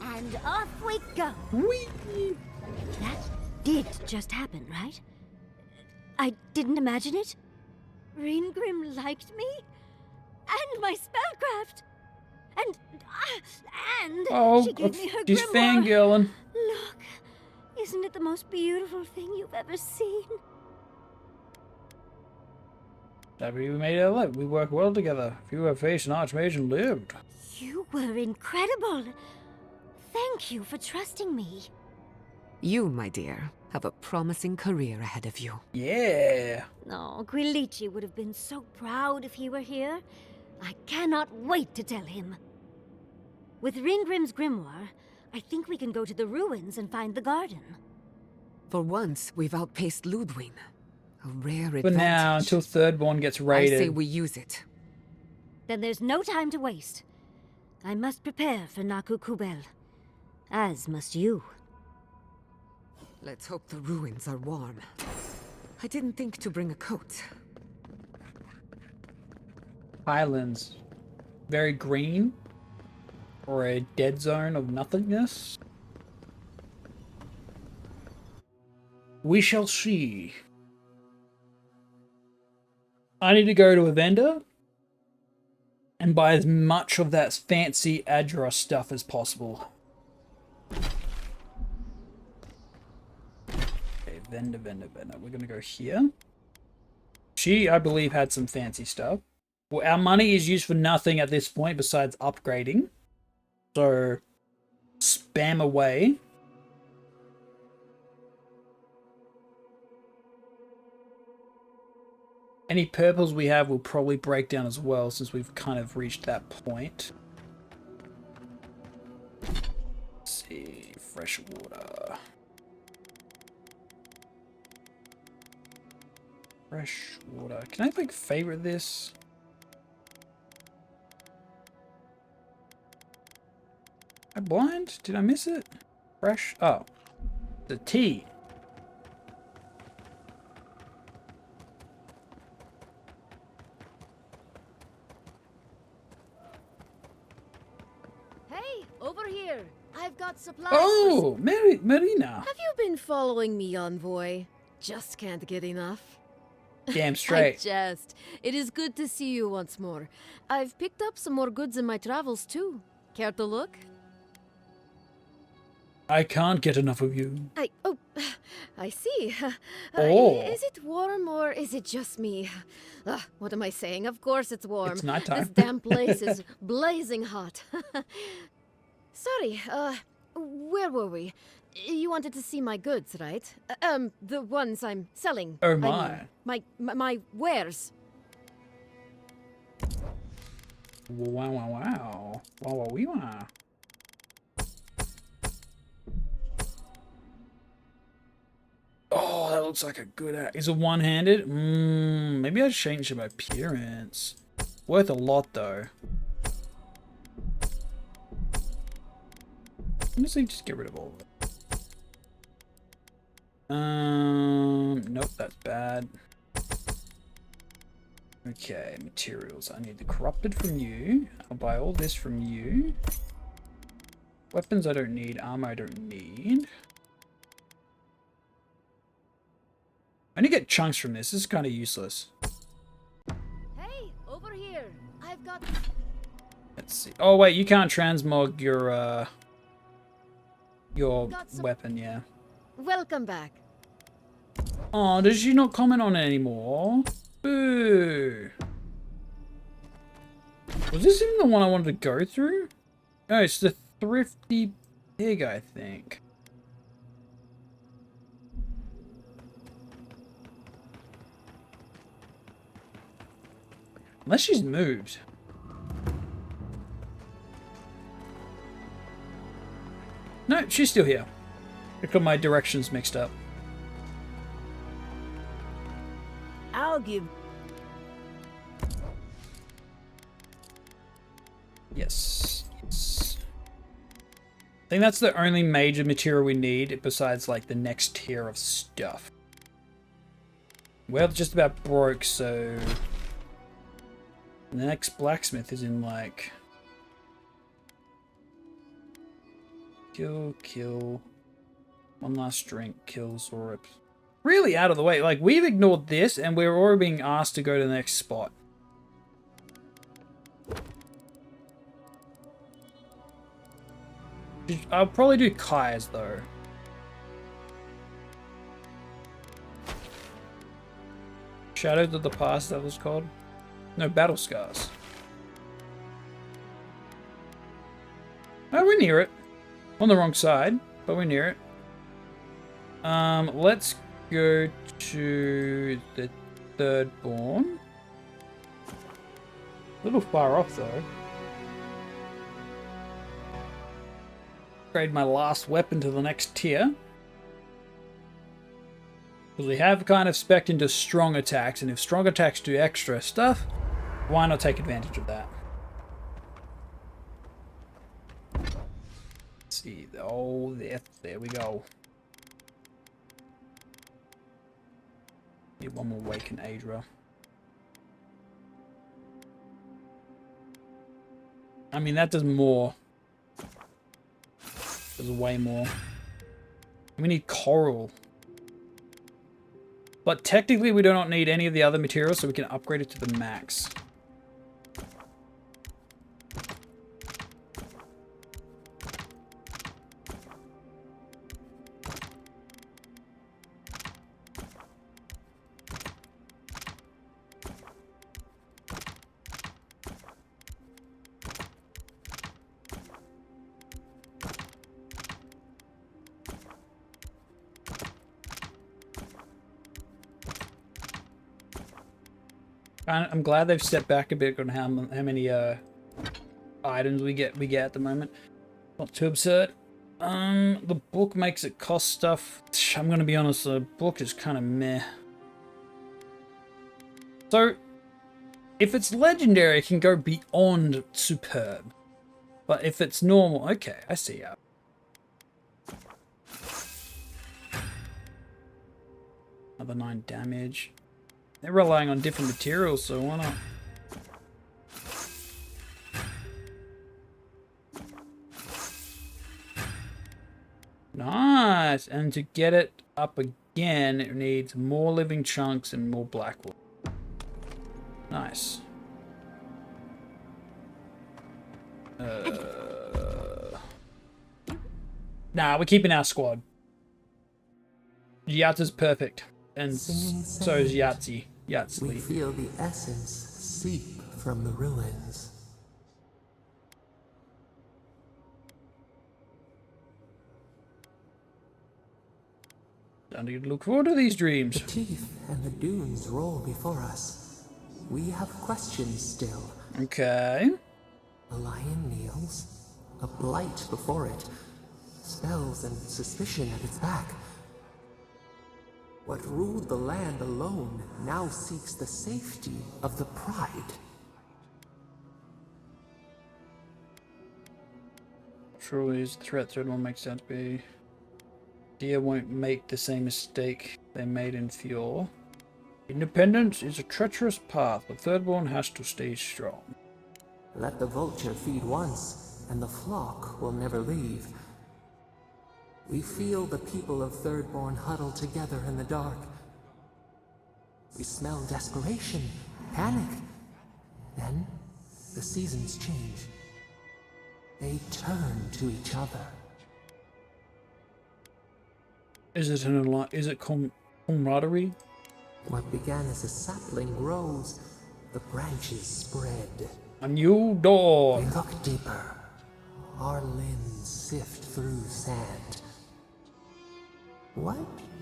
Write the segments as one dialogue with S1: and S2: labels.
S1: And off we go.
S2: Whee!
S1: That did just happen, right? I didn't imagine it. Ringrim liked me, and my spellcraft, and
S2: Oh,
S1: she gave me her
S2: she's
S1: grimoire.
S2: fangirling.
S1: Look, isn't it the most beautiful thing you've ever seen?
S2: That we made it live. We work well together. If you have faced an archmage and lived.
S1: You were incredible. Thank you for trusting me.
S3: You, my dear, have a promising career ahead of you.
S2: Yeah.
S1: Oh, Gwilichi would have been so proud if he were here. I cannot wait to tell him. With Ringgrim's grimoire, I think we can go to the ruins and find the garden.
S3: For once, we've outpaced Ludwig. A rare advantage.
S2: For now, until Thirdborn gets raided.
S3: I say we use it.
S1: Then there's no time to waste. I must prepare for Naku Kubel. As must you.
S3: Let's hope the ruins are warm. I didn't think to bring a coat.
S2: Highlands. Very green. Or a dead zone of nothingness. We shall see. I need to go to a vendor and buy as much of that fancy Adra stuff as possible. Okay, vendor. We're gonna go here. She, I believe, had some fancy stuff. Well, our money is used for nothing at this point besides upgrading. So, spam away. Any purples we have will probably break down as well, since we've kind of reached that point. Let's see, fresh water. Fresh water. Can I, like, favorite this? Am I blind? Did I miss it? Fresh? Oh. The tea.
S4: Hey, over here. I've got supplies.
S2: Oh, Marina.
S4: Have you been following me, Envoy? Just can't get enough.
S2: Damn
S4: I
S2: straight.
S4: jest. It is good to see you once more. I've picked up some more goods in my travels, too. Care to look?
S2: I can't get enough of you.
S4: I see.
S2: Oh.
S4: Is it warm or is it just me? What am I saying? Of course it's warm.
S2: It's nighttime.
S4: This damn place is blazing hot. Sorry, where were we? You wanted to see my goods, right? The ones I'm selling.
S2: Oh
S4: I
S2: my.
S4: mean, my wares.
S2: Wow. Wow. Oh, that looks like a good act. Is it one-handed? Maybe I'd change my appearance. Worth a lot, though. Honestly, just get rid of all of it. Nope, that's bad. Okay, materials. I need the corrupted from you. I'll buy all this from you. Weapons I don't need. Armor I don't need. I only get chunks from this. This is kind of useless.
S4: Hey, over here. I've got...
S2: Let's see. Oh, wait, you can't transmog your weapon, yeah.
S4: Welcome back.
S2: Oh, does she not comment on it anymore? Boo. Was this even the one I wanted to go through? No, it's the thrifty pig, I think. Unless she's moved. No, she's still here. I got my directions mixed up.
S4: I'll give...
S2: Yes. I think that's the only major material we need besides like the next tier of stuff. We're just about broke, so the next blacksmith is in like Kill. One last drink. Kill Zorip. Really out of the way. Like, we've ignored this, and we're already being asked to go to the next spot. I'll probably do Kai's, though. Shadows of the Past, that was called. No, Battle Scars. Oh, we're near it. On the wrong side, but we're near it. Let's go to the Thirdborn. A little far off, though. Upgrade my last weapon to the next tier. Because we have kind of spec'd into strong attacks, and if strong attacks do extra stuff, why not take advantage of that? Let's see. Oh, there we go. Need one more Waken Adra. I mean, that does more. Does way more. We need Coral. But technically we do not need any of the other materials, so we can upgrade it to the max. I'm glad they've stepped back a bit on how many items we get at the moment. Not too absurd. The book makes it cost stuff. I'm gonna be honest, the book is kind of meh. So, if it's legendary, it can go beyond superb. But if it's normal, okay, I see ya. Another 9 damage. They're relying on different materials, so why not? Nice! And to get it up again, it needs more living chunks and more blackwood. Nice. Nah, we're keeping our squad. Yatz is perfect. And so is Yahtzee.
S5: We feel the essence seep from the ruins.
S2: Starting to look forward to these dreams.
S5: The teeth and the dunes roll before us. We have questions still.
S2: Okay.
S5: A lion kneels, a blight before it, spells and suspicion at its back. What ruled the land alone now seeks the safety of the pride.
S2: Truly is the threat Thirdborn makes out to be. Deer won't make the same mistake they made in Fjord. Independence is a treacherous path, but Thirdborn has to stay strong.
S5: Let the vulture feed once, and the flock will never leave. We feel the people of Thirdborn huddle together in the dark. We smell desperation, panic. Then, the seasons change. They turn to each other.
S2: Is it camaraderie?
S5: What began as a sapling grows, the branches spread.
S2: A new dawn.
S5: We look deeper. Our limbs sift through sand. What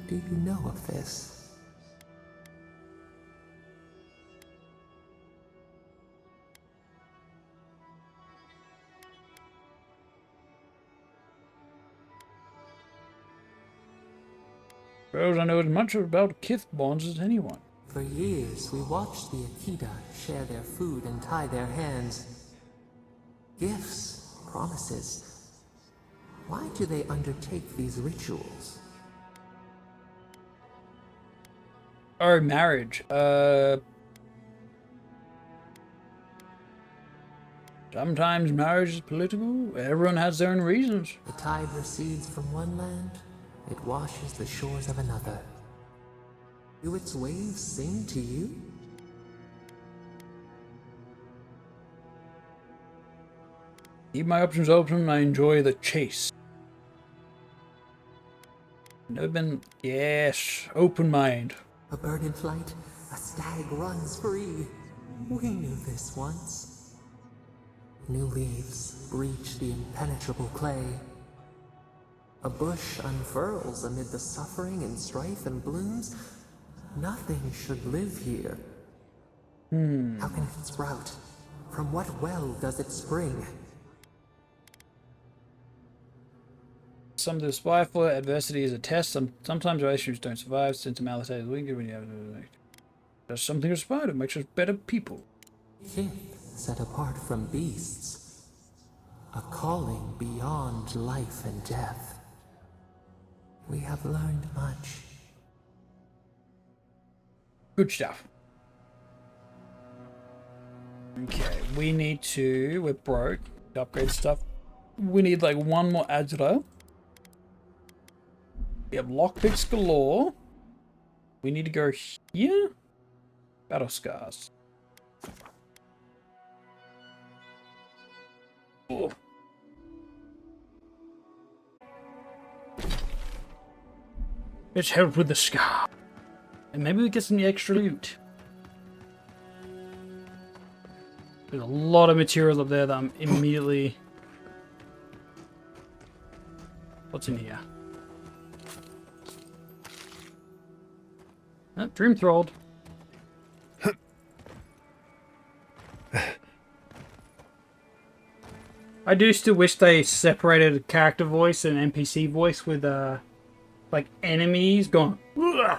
S5: do you know of this?
S2: Suppose I know as much about kith bonds as anyone.
S5: For years, we watched the Akita share their food and tie their hands. Gifts, promises. Why do they undertake these rituals?
S2: Oh, marriage. Sometimes marriage is political. Everyone has their own reasons.
S5: The tide recedes from one land, it washes the shores of another. Do its waves sing to you?
S2: Keep my options open. I enjoy the chase. Never been. Yes, open mind.
S5: A bird in flight, a stag runs free. We knew this once. New leaves breach the impenetrable clay. A bush unfurls amid the suffering and strife and blooms. Nothing should live here. How can it sprout? From what well does it spring?
S2: Some of the spiteful adversity is a test. Sometimes relationships don't survive. Sentimentality is weaker when you have. There's something to aspire to. Makes us better people.
S5: Set apart from beasts. A calling beyond life and death. We have learned much.
S2: Good stuff. Okay, we need to. We're broke. To upgrade stuff. We need like one more Agita. We have lockpicks galore. We need to go here. Battle scars. Oh. Let's help with the scar. And maybe we get some extra loot. There's a lot of material up there that I'm immediately... What's in here? Oh, Dream Thralled. I do still wish they separated character voice and NPC voice with like enemies going. I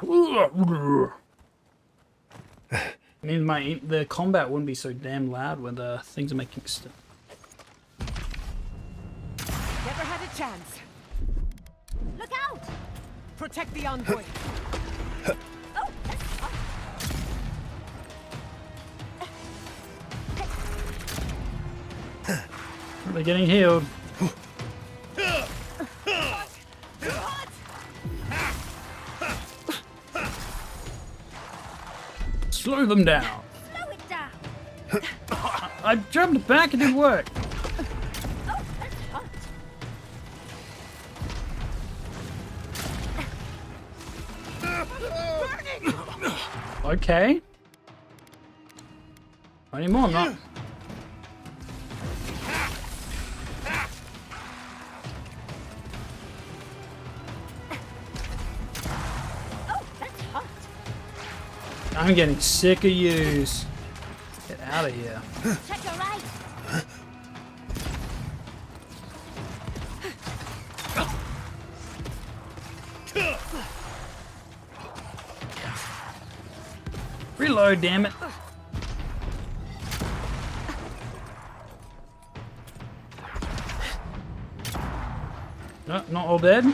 S2: mean, the combat wouldn't be so damn loud when the things are making stuff.
S3: Never had a chance.
S1: Look out!
S3: Protect the envoy.
S2: They're getting healed. Slow them down.
S1: Slow it down!
S2: I jumped back, it didn't work.
S1: Oh, that's hot!
S2: Okay. Not anymore, I'm not.
S1: Oh, that's hot!
S2: I'm getting sick of yous. Get out of here.
S1: Check your right!
S2: Reload, damn it. No, not all dead.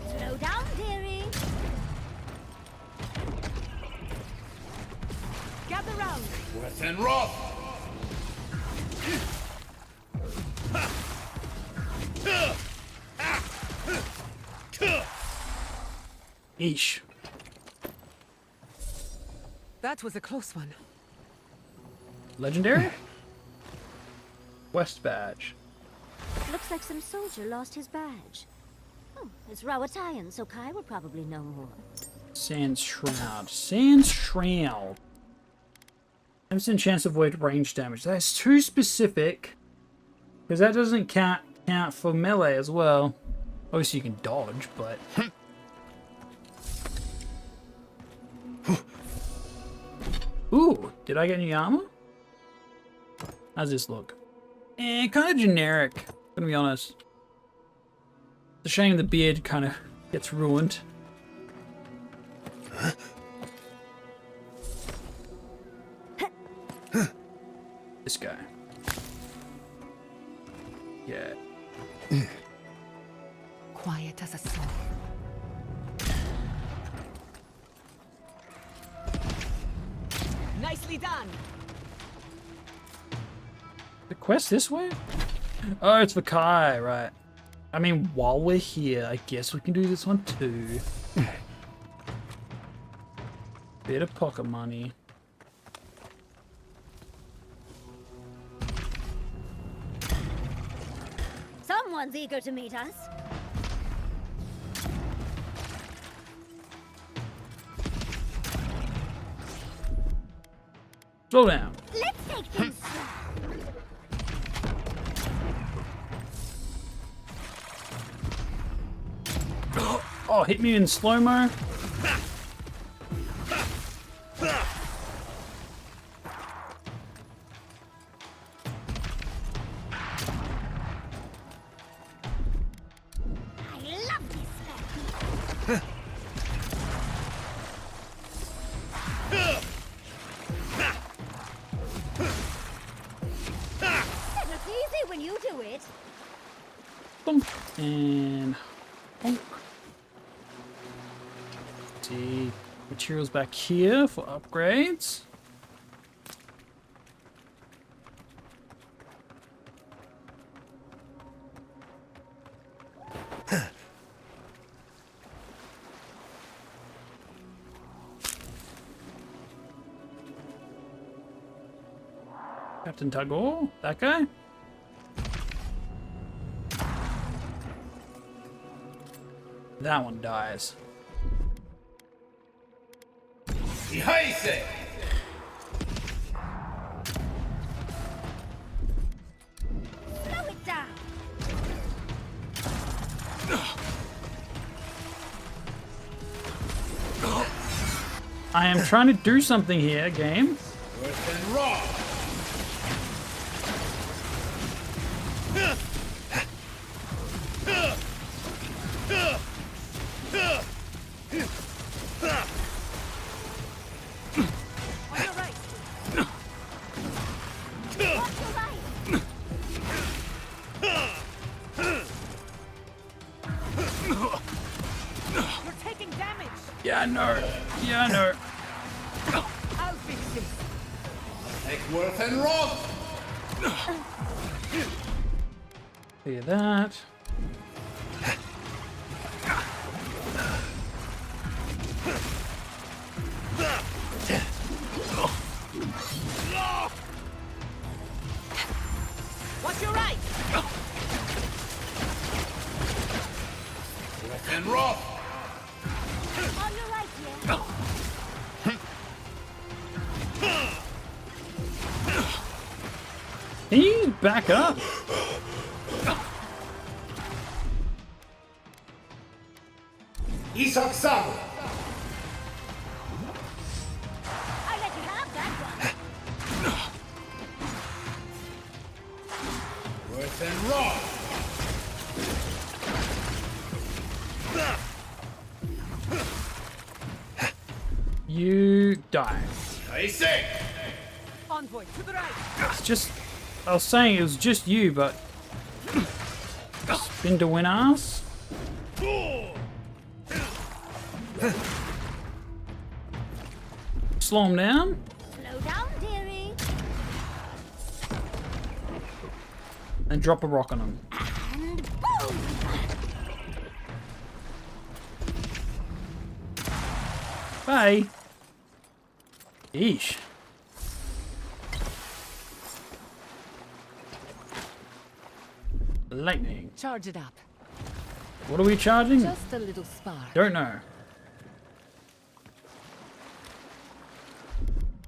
S1: Slow down, dearie!
S3: Gather round.
S6: Within Roth!
S2: Eesh.
S3: That was a close one.
S2: Legendary? West badge.
S1: Looks like some soldier lost his badge. Oh, it's Rawatayan, so Kai will probably know more.
S2: Sand Shroud. Sand Shroud. 10% chance to avoid range damage. That's too specific. Because that doesn't count for melee as well. Obviously you can dodge, but... Ooh, did I get any armor? How's this look? Kind of generic, gonna be honest. It's a shame the beard kind of gets ruined. This guy. Yeah.
S3: Quiet as a soul. Nicely done.
S2: The quest this way? Oh, it's for Kai, right. I mean, while we're here, I guess we can do this one too. Bit of pocket money.
S1: Someone's eager to meet us.
S2: Slow down.
S1: Let's take things slow.
S2: Oh, hit me in slow-mo.
S1: I love this guy. It's easy when you do it.
S2: Bonk. And bonk. See, materials back here for upgrades. Captain Tagore, that guy. That one dies.
S6: Behaise!
S1: Slow it down.
S2: I am trying to do something here, game.
S6: Worse than raw!
S3: On your right.
S1: Watch your right.
S3: You're taking damage.
S2: Yeah, I know. Yeah, I know.
S3: I'll fix this.
S6: Take worse than raw!
S2: Clear that.
S3: Watch your right.
S6: Worse than raw!
S1: On your right, yeah.
S2: Can you back up?
S6: Isak Sabu!
S1: I let you have that one.
S6: Worse than raw!
S2: You die.
S6: Behaise!
S3: Envoy to the right.
S2: It's just, I was saying it was just you, but spin to win ass. Slow him down.
S1: Slow down, dearie.
S2: And drop a rock on him.
S1: And boom!
S2: Bye. Yeesh. Lightning.
S3: Charge it up.
S2: What are we charging?
S4: Just a little spark.
S2: Don't know.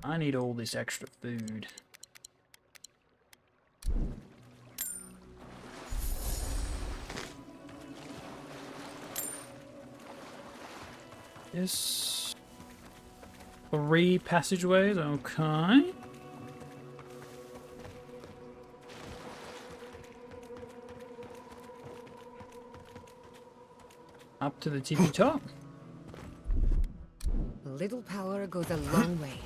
S2: I need all this extra food. Yes. 3 passageways, okay. Up to the tippy top.
S3: A little power goes a long way.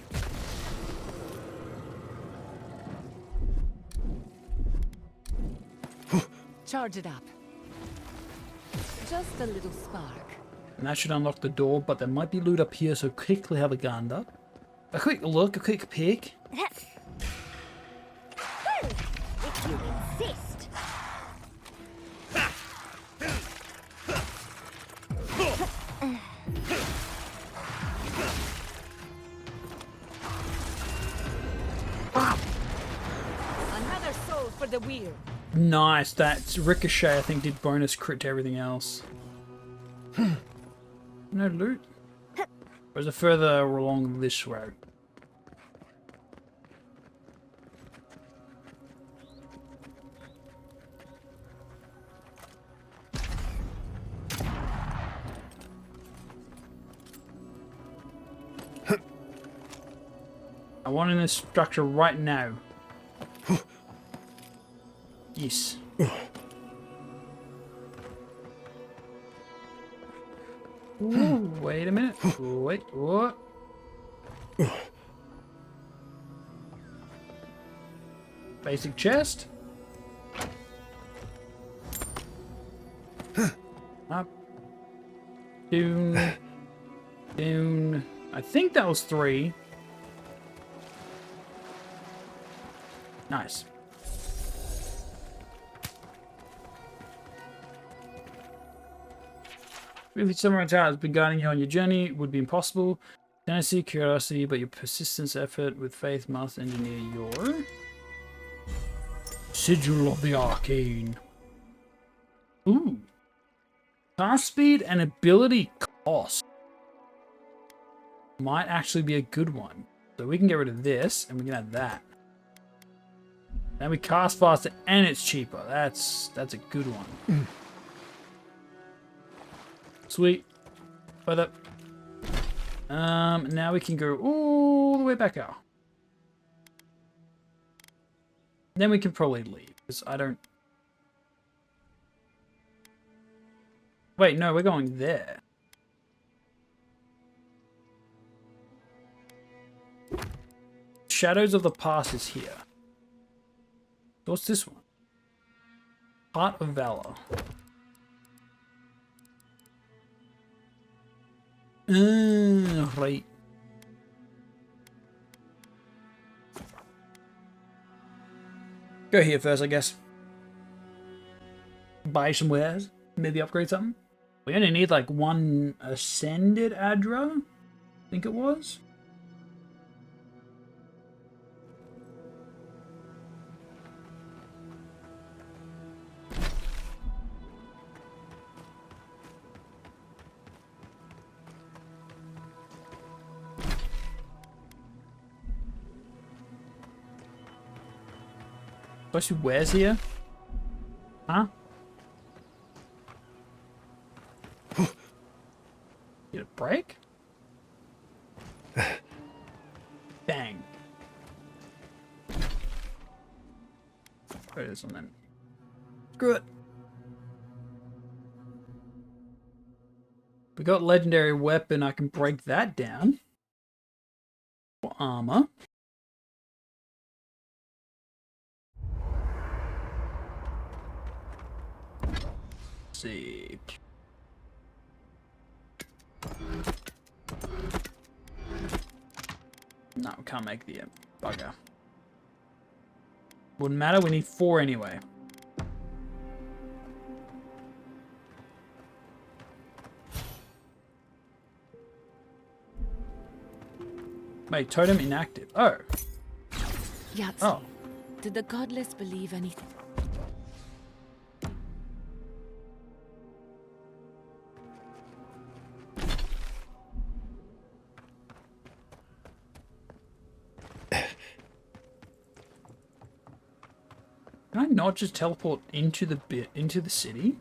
S3: Charge it up.
S4: Just a little spark.
S2: And that should unlock the door, but there might be loot up here, so quickly have a gander. A quick look, a quick peek.
S1: Well, if you insist.
S3: Another soul for the wheel.
S2: Nice. That ricochet, I think, did bonus crit to everything else. No loot. Or is it further along this road? I want in this structure right now. Yes. Ooh, wait a minute. Wait, what? Basic chest. Up. Down. Down. I think that was 3. Nice. If someone has been guiding you on your journey, it would be impossible. Tendency, curiosity, but your persistence, effort with faith must engineer your Sigil of the Arcane. Ooh. Cast speed and ability cost might actually be a good one. So we can get rid of this and we can add that. Then we cast faster and it's cheaper. That's a good one. Sweet. Further. Now we can go all the way back out. Then we can probably leave, because I don't... Wait, no, we're going there. Shadows of the Past is here. What's this one? Heart of Valor. Right. Go here first, I guess. Buy some wares. Maybe upgrade something. We only need like 1 Ascended Adra, I think it was. Supposed to be wares here? Huh? Get a break? Bang. There it is on then. Screw it. We got legendary weapon, I can break that down. For armor. Let's see. No, we can't make the bugger. Wouldn't matter, we need 4 anyway. Wait, totem inactive. Oh.
S3: Yahtzee.
S2: Oh.
S3: Did the godless believe anything?
S2: Can I not just teleport into the city?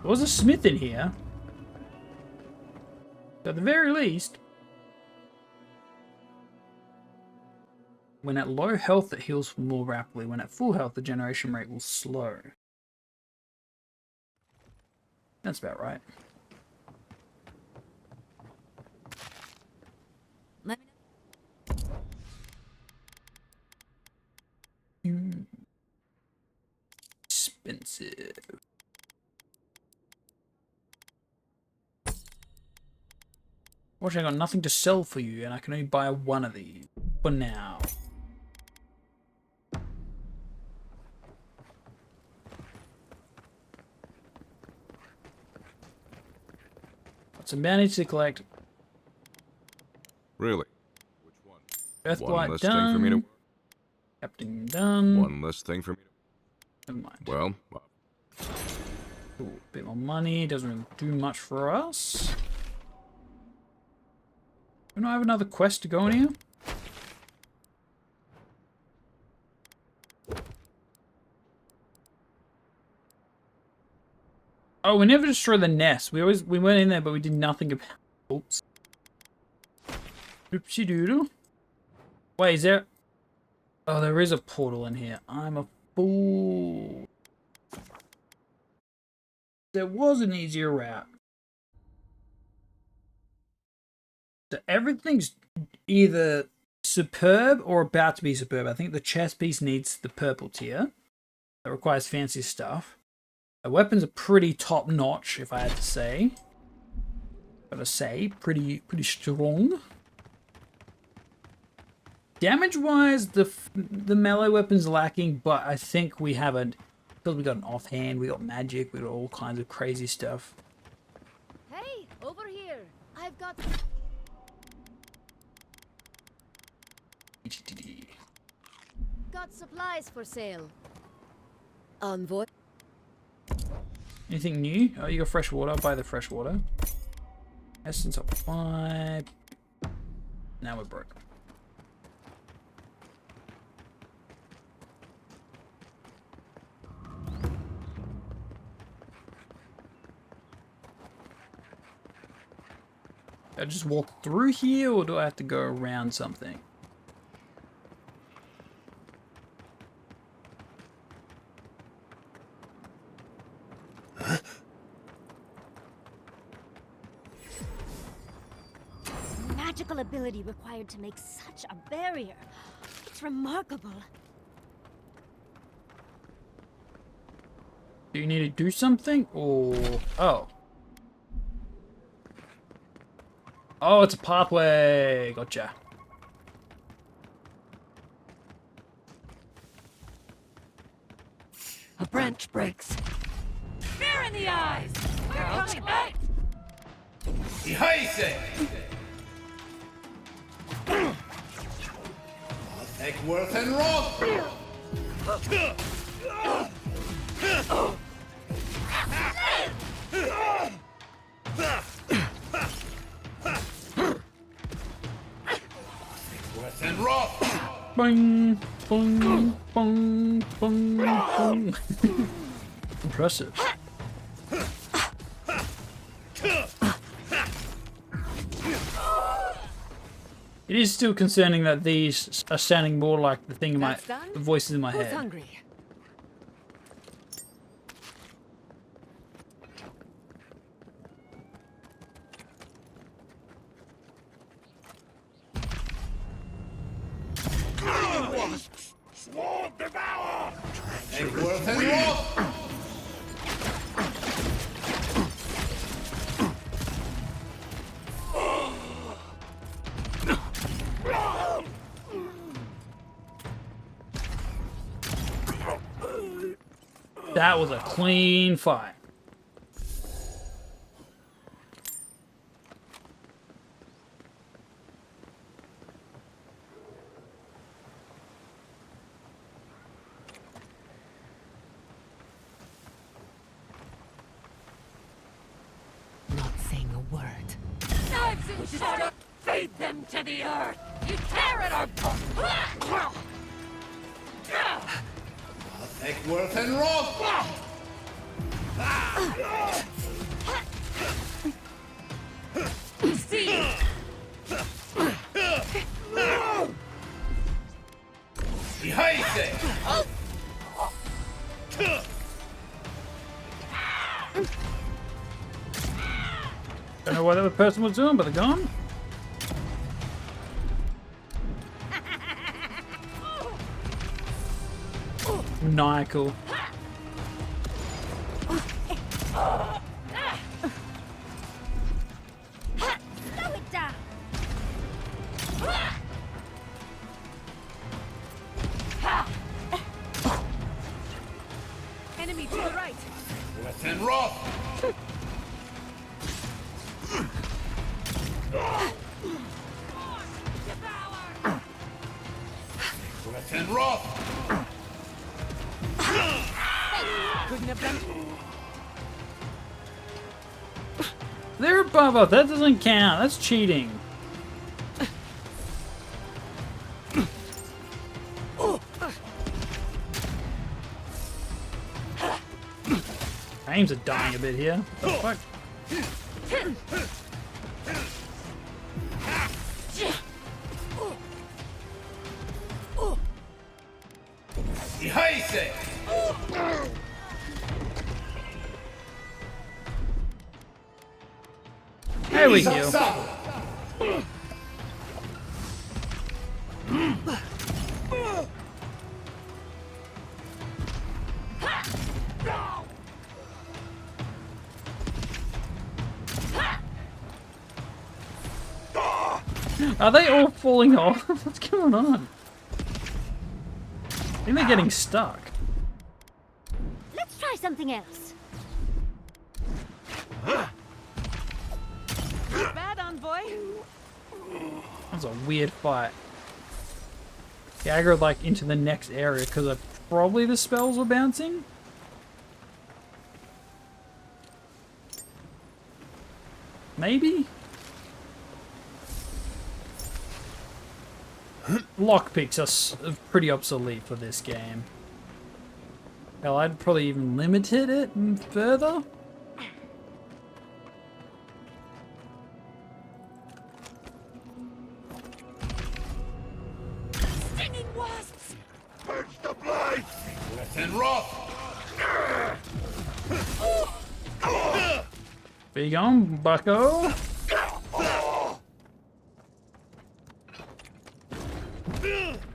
S2: There was a smith in here. At the very least. When at low health, it heals more rapidly. When at full health, the generation rate will slow. That's about right.
S1: Let me
S2: Expensive. Unfortunately, I got nothing to sell for you, and I can only buy one of these for now. Got some bounties to collect.
S7: Really? Which one?
S2: Earthblight
S7: less
S2: done.
S7: thing for me to...
S2: Captain done.
S7: One less thing for me to...
S2: Never mind.
S7: Well,
S2: Ooh, a bit more money. Doesn't really do much for us. Don't I have another quest to go on here? Oh, we never destroyed the nest. We went in there, but we did nothing about. Oops. Oopsie doodle. Wait, is there? Oh, there is a portal in here. I'm a fool. There was an easier route. So everything's either superb or about to be superb. I think the chest piece needs the purple tier. That requires fancy stuff. The weapons are pretty top notch, if I had to say. Gotta say, pretty strong. Damage wise, the melee weapon's lacking, but I think we have a. Because we got an offhand, we got magic, we got all kinds of crazy stuff.
S4: Hey, over here. I've got. Got supplies for sale. Envoy.
S2: Anything new? Oh, you got fresh water. I'll buy the fresh water. Essence of 5. Now we're broke. I just walk through here, or do I have to go around something?
S1: Magical ability required to make such a barrier. It's remarkable.
S2: Do you need to do something, or... Oh. Oh, it's a pathway. Gotcha.
S3: A branch breaks.
S8: Fear in the eyes! We're coming back!
S6: Geheise! Take worth and wrong! Worth and wrong!
S2: Boing, boing, boing, boing, boing. Impressive. It is still concerning that these are sounding more like the thing in my the voices in my
S3: Who's
S2: head.
S3: hungry?
S6: Sword devour! Take worth and wrong!
S2: That was a clean fight.
S3: Not saying a word.
S8: Knives and shadow! Feed them to the earth! You tear at our...
S6: Take worth and wrong!
S8: See!
S6: Geheise!
S2: Don't know what the other person was doing, but they're gone. Maniacal.
S1: Slow it down.
S2: They're above us. That doesn't count. That's cheating. Aims are dying a bit here. Oh, fuck. There we go. Are they all falling off? What's going on? I think they're getting stuck.
S1: Let's try something else.
S8: Bad envoy.
S2: That's a weird fight. He aggroed like into the next area because of probably the spells were bouncing. Maybe? Lockpicks are pretty obsolete for this game. Hell, I'd probably even limited it further.
S8: Stinging wasps.
S6: Purge the blade! Wet and rough!
S2: Where you going, bucko?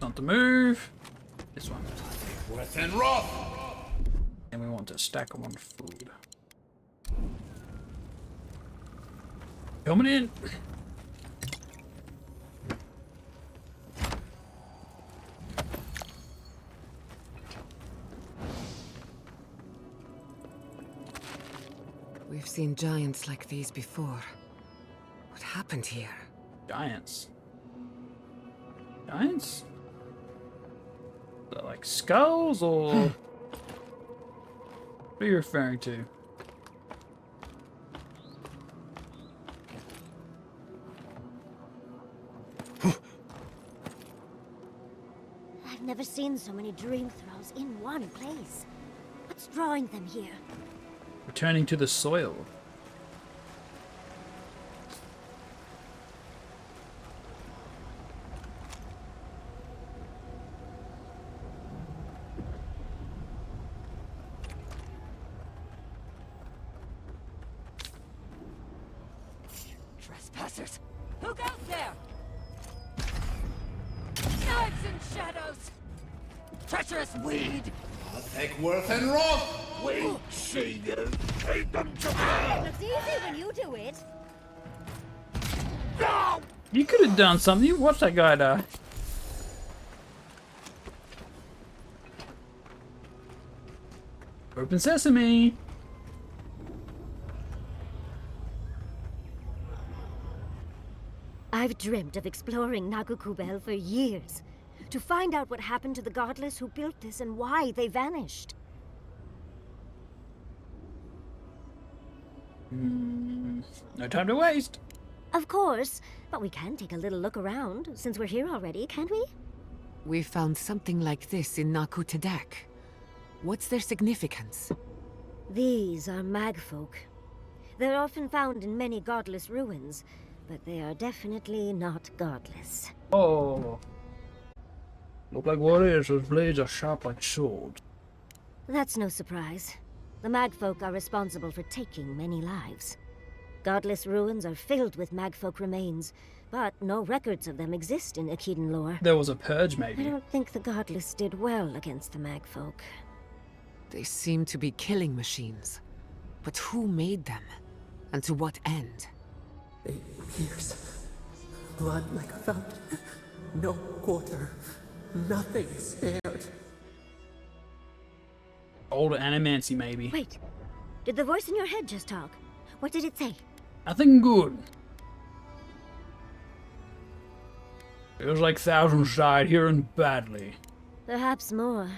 S2: Not to move. This one.
S6: Wet and rough!
S2: And we want to stack them on food. Coming in.
S3: We've seen giants like these before. What happened here?
S2: Giants. Giants? Are they like skulls or what are you referring to?
S1: I've never seen so many dream throws in one place. What's drawing them here?
S2: Returning to the soil.
S8: Trespassers. Who goes there? Knives and shadows. Treacherous weed.
S6: Take worth and rough! We see you. Take them to blood!
S1: Looks easy when you do it.
S6: No!
S2: You could have done something. You watched that guy die. Open sesame.
S1: I've dreamt of exploring Nagukubel for years. To find out what happened to the godless who built this and why they vanished.
S2: No time to waste.
S1: Of course, but we can take a little look around, since we're here already, can't we?
S3: We found something like this in Naku Tedek. What's their significance?
S1: These are magfolk. They're often found in many godless ruins, but they are definitely not godless.
S2: Oh. Look like warriors whose blades are sharp like swords.
S1: That's no surprise. The magfolk are responsible for taking many lives. Godless ruins are filled with magfolk remains, but no records of them exist in Akhidan lore.
S2: There was a purge,
S1: I
S2: maybe.
S1: don't think the godless did well against the magfolk.
S3: They seem to be killing machines. But who made them? And to what end?
S5: They pierce. Blood like a fountain. No quarter. Nothing spared.
S2: Old animancy, maybe.
S1: Wait, did the voice in your head just talk? What did it say?
S2: Nothing good. Feels like thousands died here and badly.
S1: Perhaps more.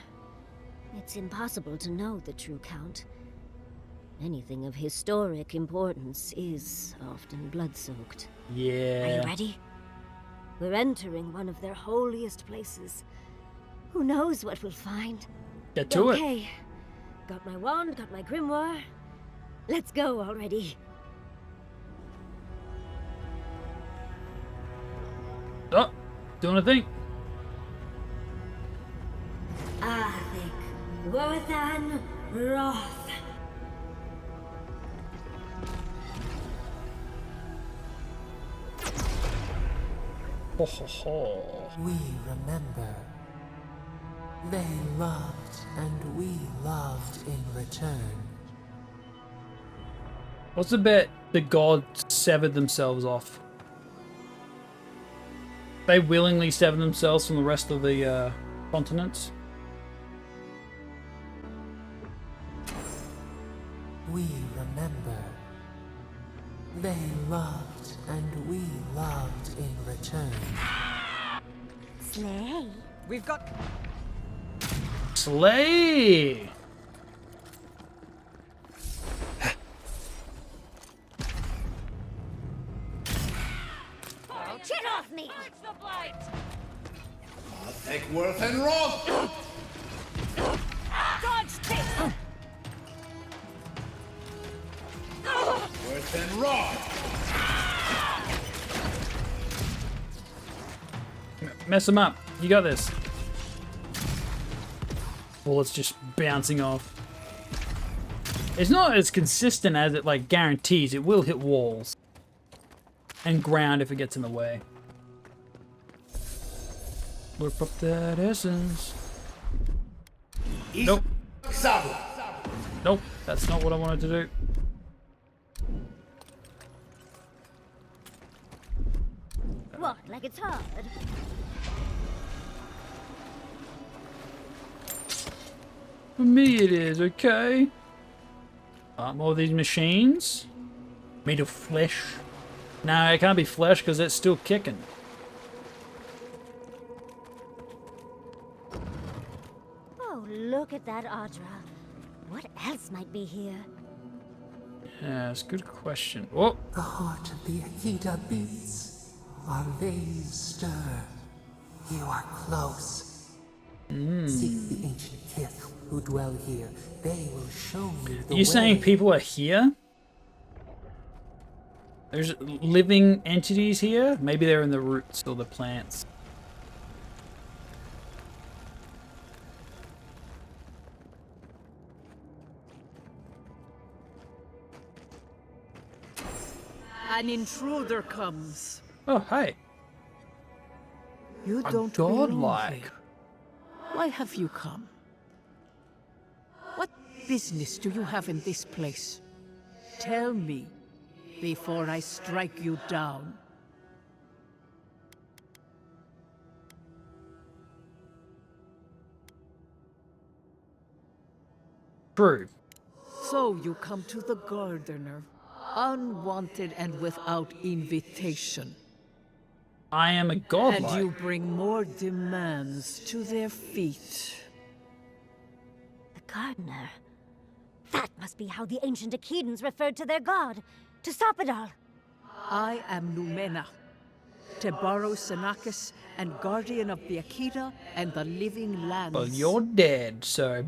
S1: It's impossible to know the true count. Anything of historic importance is often blood-soaked. Are
S2: Yeah.
S1: you ready? We're entering one of their holiest places. Who knows what we'll find?
S2: Get to it.
S1: Okay. Got my wand, got my grimoire. Let's go already.
S2: Oh, doing a thing.
S1: Athic, Worthan, Roth.
S2: Ho ho ho.
S5: We remember. They loved, and we loved in return.
S2: What's the bet the gods severed themselves off? They willingly sever themselves from the rest of the continents.
S5: We remember. They loved, and we loved in return.
S1: Slay.
S3: We've got...
S2: Slay!
S1: Get off me!
S8: Purge the blight!
S6: Take Worth and Roth!
S8: Dodge this!
S6: Worth and Roth!
S2: Mess them up. You got this. Well, it's just bouncing off. It's not as consistent as it like guarantees. It will hit walls and ground if it gets in the way. Whip up that essence. Nope.
S6: Sabu!
S2: Nope. That's not what I wanted to do.
S1: What, like it's hard?
S2: For me it is, okay? More of these machines. Made of flesh. Nah, it can't be flesh because it's still kicking.
S1: Oh, look at that Audra. What else might be here?
S2: Yeah, it's a good question. Oh,
S5: The heart of the Akita beats. Our veins stir. You are close. Seek the ancient kith who dwell here. They will show you the
S2: are you saying
S5: way.
S2: people are here? There's living entities here? Maybe they're in the roots or the plants.
S9: An intruder comes.
S2: Oh, hi.
S9: You don't
S2: godlike.
S9: belong here. Why have you come? What business do you have in this place? Tell me before I strike you down.
S2: True.
S9: So you come to the gardener, unwanted and without invitation.
S2: I am a godlike.
S9: And you bring more demands to their feet.
S1: The gardener. That must be how the ancient Akedans referred to their god. To stop it all.
S9: I am Numena, Tebaro Senakis, and guardian of the Akita and the living lands.
S2: Well, you're dead, so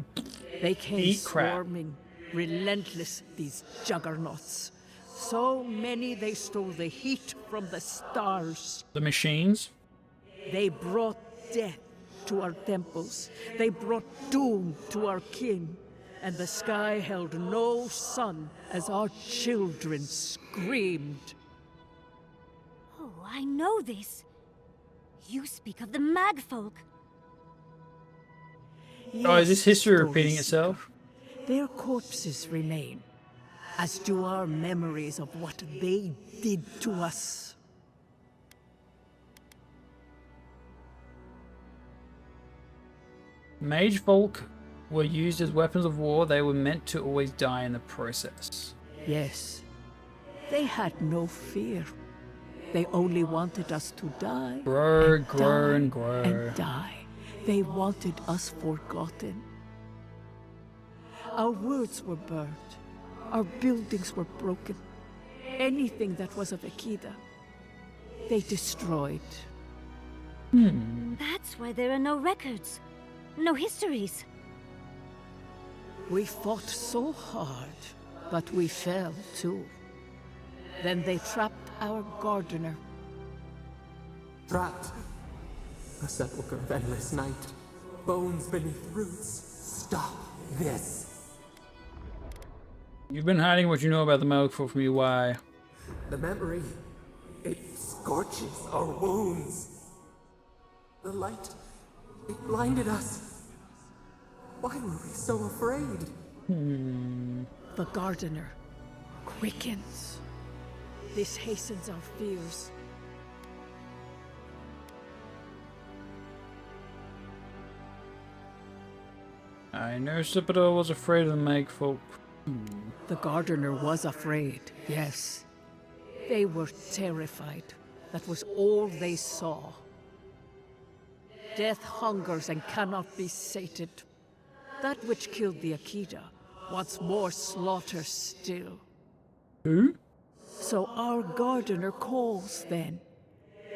S9: They came
S2: eat crap.
S9: swarming, relentless, these juggernauts. So many they stole the heat from the stars.
S2: The machines.
S9: They brought death to our temples. They brought doom to our kin. And the sky held no sun as our children screamed.
S1: Oh, I know this. You speak of the Magfolk.
S2: Oh, is this history
S9: Story
S2: repeating
S9: Seeker.
S2: itself?
S9: Their corpses remain, as do our memories of what they did to us.
S2: Mage folk were used as weapons of war. They were meant to always die in the process.
S9: Yes, they had no fear. They only wanted us to die.
S2: Grow,
S9: and
S2: grow,
S9: die,
S2: and grow.
S9: And die. They wanted us forgotten. Our words were burnt. Our buildings were broken. Anything that was of Akida, they destroyed.
S1: That's why there are no records. No histories.
S9: We fought so hard, but we fell too. Then they trapped our gardener.
S5: Trapped. A sepulchre of endless night. Bones beneath roots. Stop this.
S2: You've been hiding what you know about the Malifaux from me. Why?
S5: The memory, it scorches our wounds. The light, it blinded us. Why were we so afraid?
S9: The gardener quickens. This hastens our fears.
S2: I know Sipidor was afraid of the Malifaux.
S9: The gardener was afraid, yes. They were terrified. That was all they saw. Death hungers and cannot be sated. That which killed the Akida wants more slaughter still.
S2: Who?
S9: So our gardener calls then,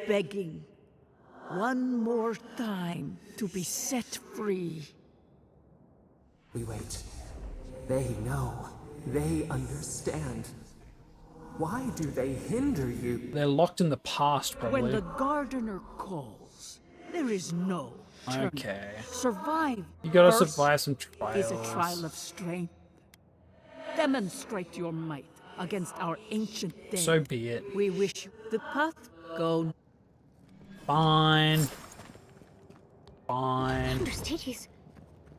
S9: begging one more time to be set free.
S5: We wait. They know. They understand. Why do they hinder you?
S2: They're locked in the past, probably.
S9: When the gardener calls, there is no turn.
S2: Okay.
S9: Survive.
S2: You gotta
S9: first
S2: survive some trials.
S9: is a trial of strength. Demonstrate your might against our ancient dead.
S2: So be it.
S9: We wish you the path. Go.
S2: Fine. Fine.
S1: Understitties,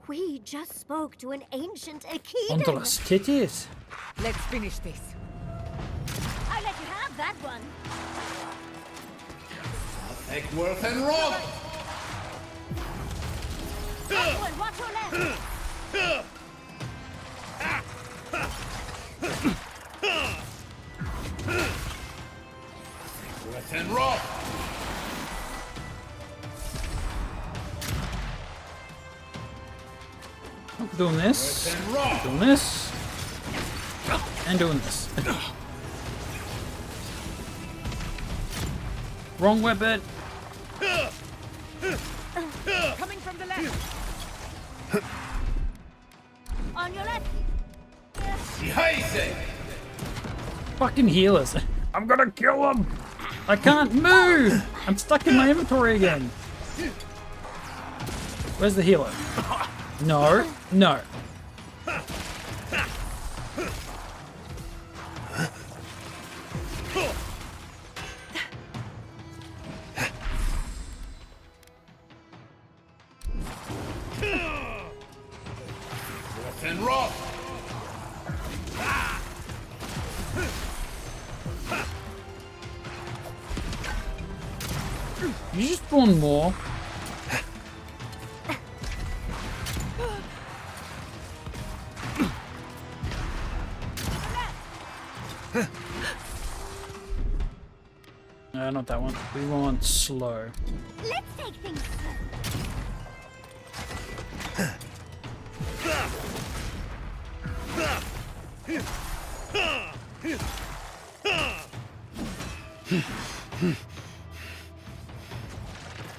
S1: we just spoke to an ancient Akida.
S2: Under las titties.
S3: Let's finish this.
S1: I let you have that one.
S6: Eckworth and Roth!
S1: Edward, watch your left.
S6: Eckworth and Roth!
S2: I'm doing this.
S6: And Roth!
S2: Doing this. And doing this. Wrong weapon.
S3: Coming from the left.
S1: On your left.
S6: Heise!
S2: Fucking healers. I'm gonna kill them. I can't move. I'm stuck in my inventory again. Where's the healer? No. No.
S6: Eckworth and Roth!
S2: You just spawn more. No, not that one. We want slow.
S1: Let's take things slow.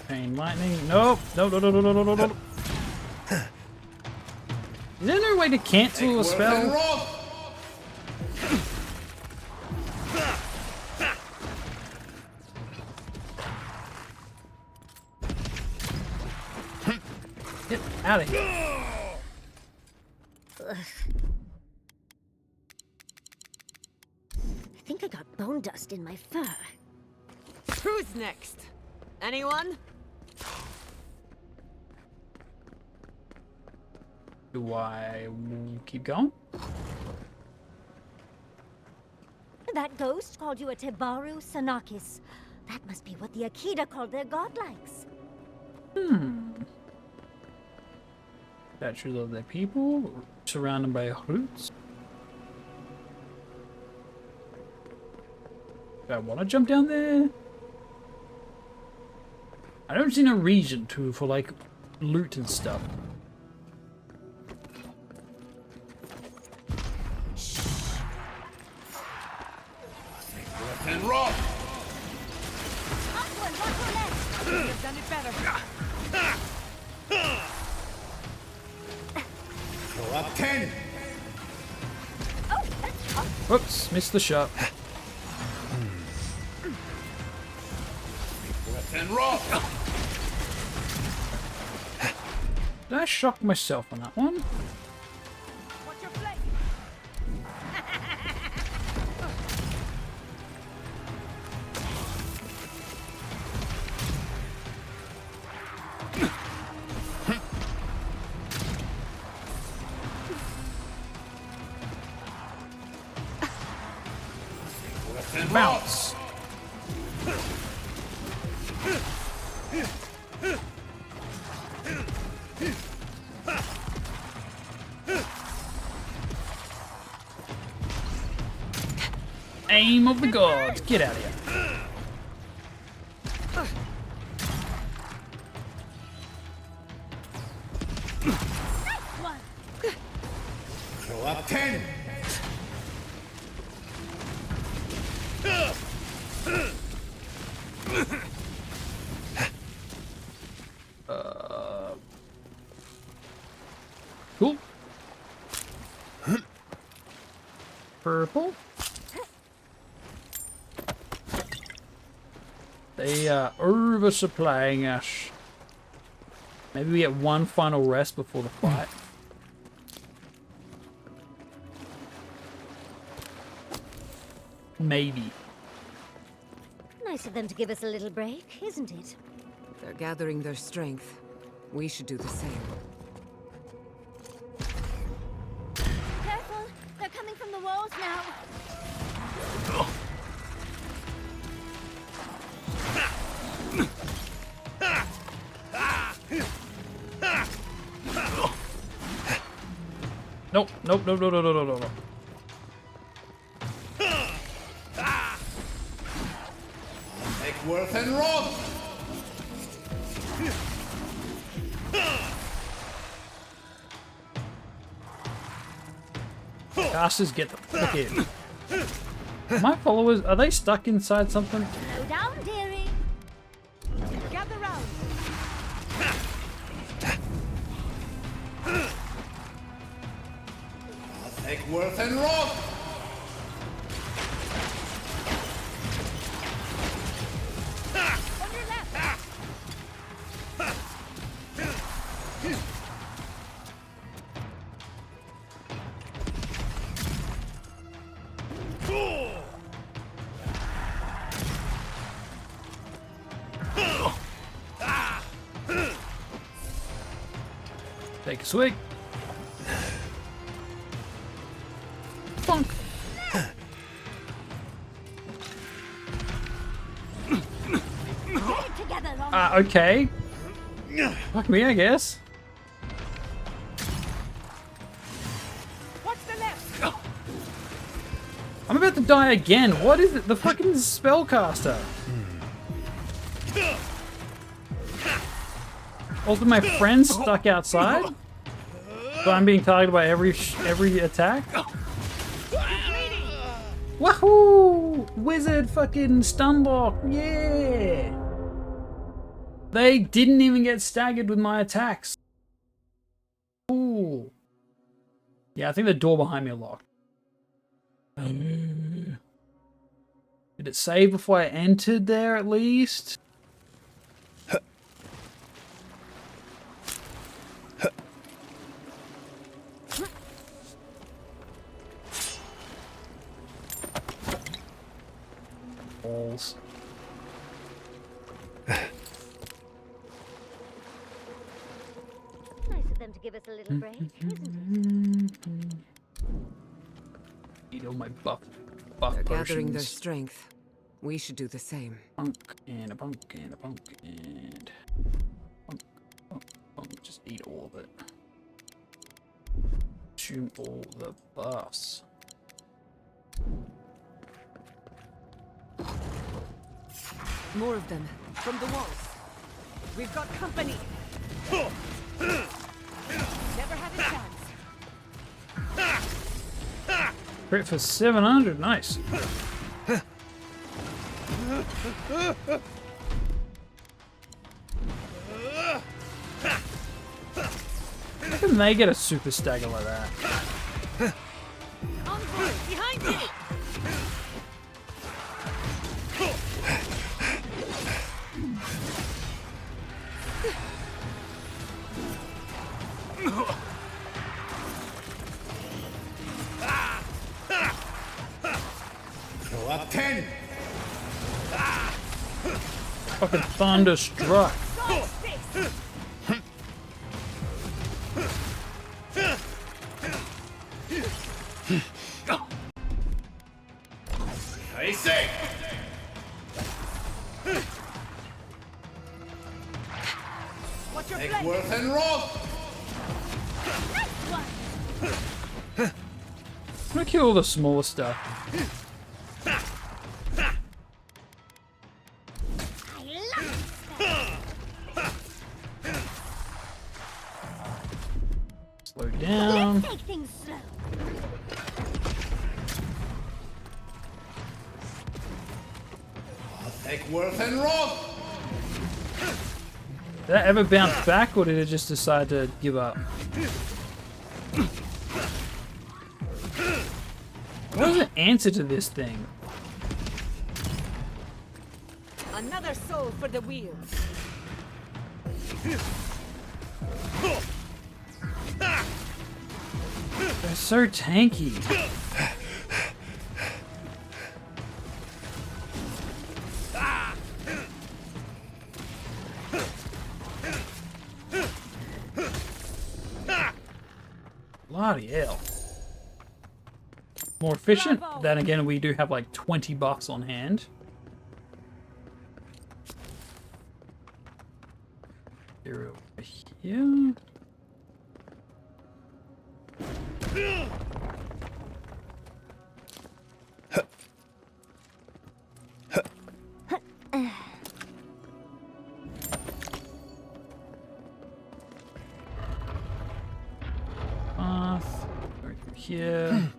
S2: Pain lightning. Nope. No, no, no, no, no, no, no, no. Is there no way to cancel a
S6: Eckworth and
S2: spell?
S6: Roth!
S2: Get out of here.
S1: I think I got bone dust in my fur.
S3: Who's next? Anyone?
S2: Do I keep going?
S1: That ghost called you a Tebaru Sanakis. That must be what the Akida called their godlikes.
S2: Statues of their people, surrounded by roots. Do I want to jump down there? I don't see no reason to for like loot and stuff.
S8: You've done it better.
S6: Throw up 10.
S2: Whoops, missed the shot.
S6: Breath and rock.
S2: Did I shock myself on that one?
S8: What's your flank?
S6: Breath and rock.
S2: Bounce. Aim of the gods. Get out of here.
S6: Throw up 10.
S2: Cool. Purple. They are oversupplying us. Maybe we get one final rest before the fight. Maybe.
S1: Nice of them to give us a little break, isn't it?
S3: They're gathering their strength. We should do the same.
S1: Careful! They're coming from the walls now.
S2: Nope, nope, nope, no, no, no, no, no, no.
S6: Make worth and rock.
S2: Casters, get the fuck in. My followers, are they stuck inside something?
S1: Slow down, dearie.
S8: Gather round.
S6: Make worth and rock.
S8: On your left.
S2: Take a swig. Funk.
S1: Get it together, Long.
S2: Okay. Fuck me, I guess.
S8: What's the left?
S2: I'm about to die again. What is it? The fucking spellcaster. Also, my friend's stuck outside. So I'm being targeted by every attack. Wahoo! Wizard fucking stunblock. Yeah! They didn't even get staggered with my attacks. Ooh. Yeah, I think the door behind me locked. Did it save before I entered there at least? Balls.
S1: Nice of them to give us a little break, isn't it?
S2: Eat all my buff
S3: They're gathering their
S2: potions.
S3: strength. We should do the same.
S2: Bunk and a bunk and a bunk and bunk, bunk, bunk. Just eat all of it. Consume all the buffs.
S3: More of them. From the walls.
S8: We've got company. Never had a chance.
S2: Crit for 700. Nice. can they get a super stagger like that?
S8: Envoy, behind you!
S6: Go up 10.
S2: Fucking thunderstruck.
S6: I say. Take Worth and Roth.
S2: I'm gonna kill all the smaller stuff. Slow down.
S1: Let's take things slow.
S6: Take Worth and Roth.
S2: Did that ever bounce back, or did it just decide to give up? What was the answer to this thing?
S8: Another soul for the wheel.
S2: They're so tanky. Bloody hell. More efficient.
S8: Bravo.
S2: Then again, we do have like 20 bucks on hand. Here, over here. Path. Right through here.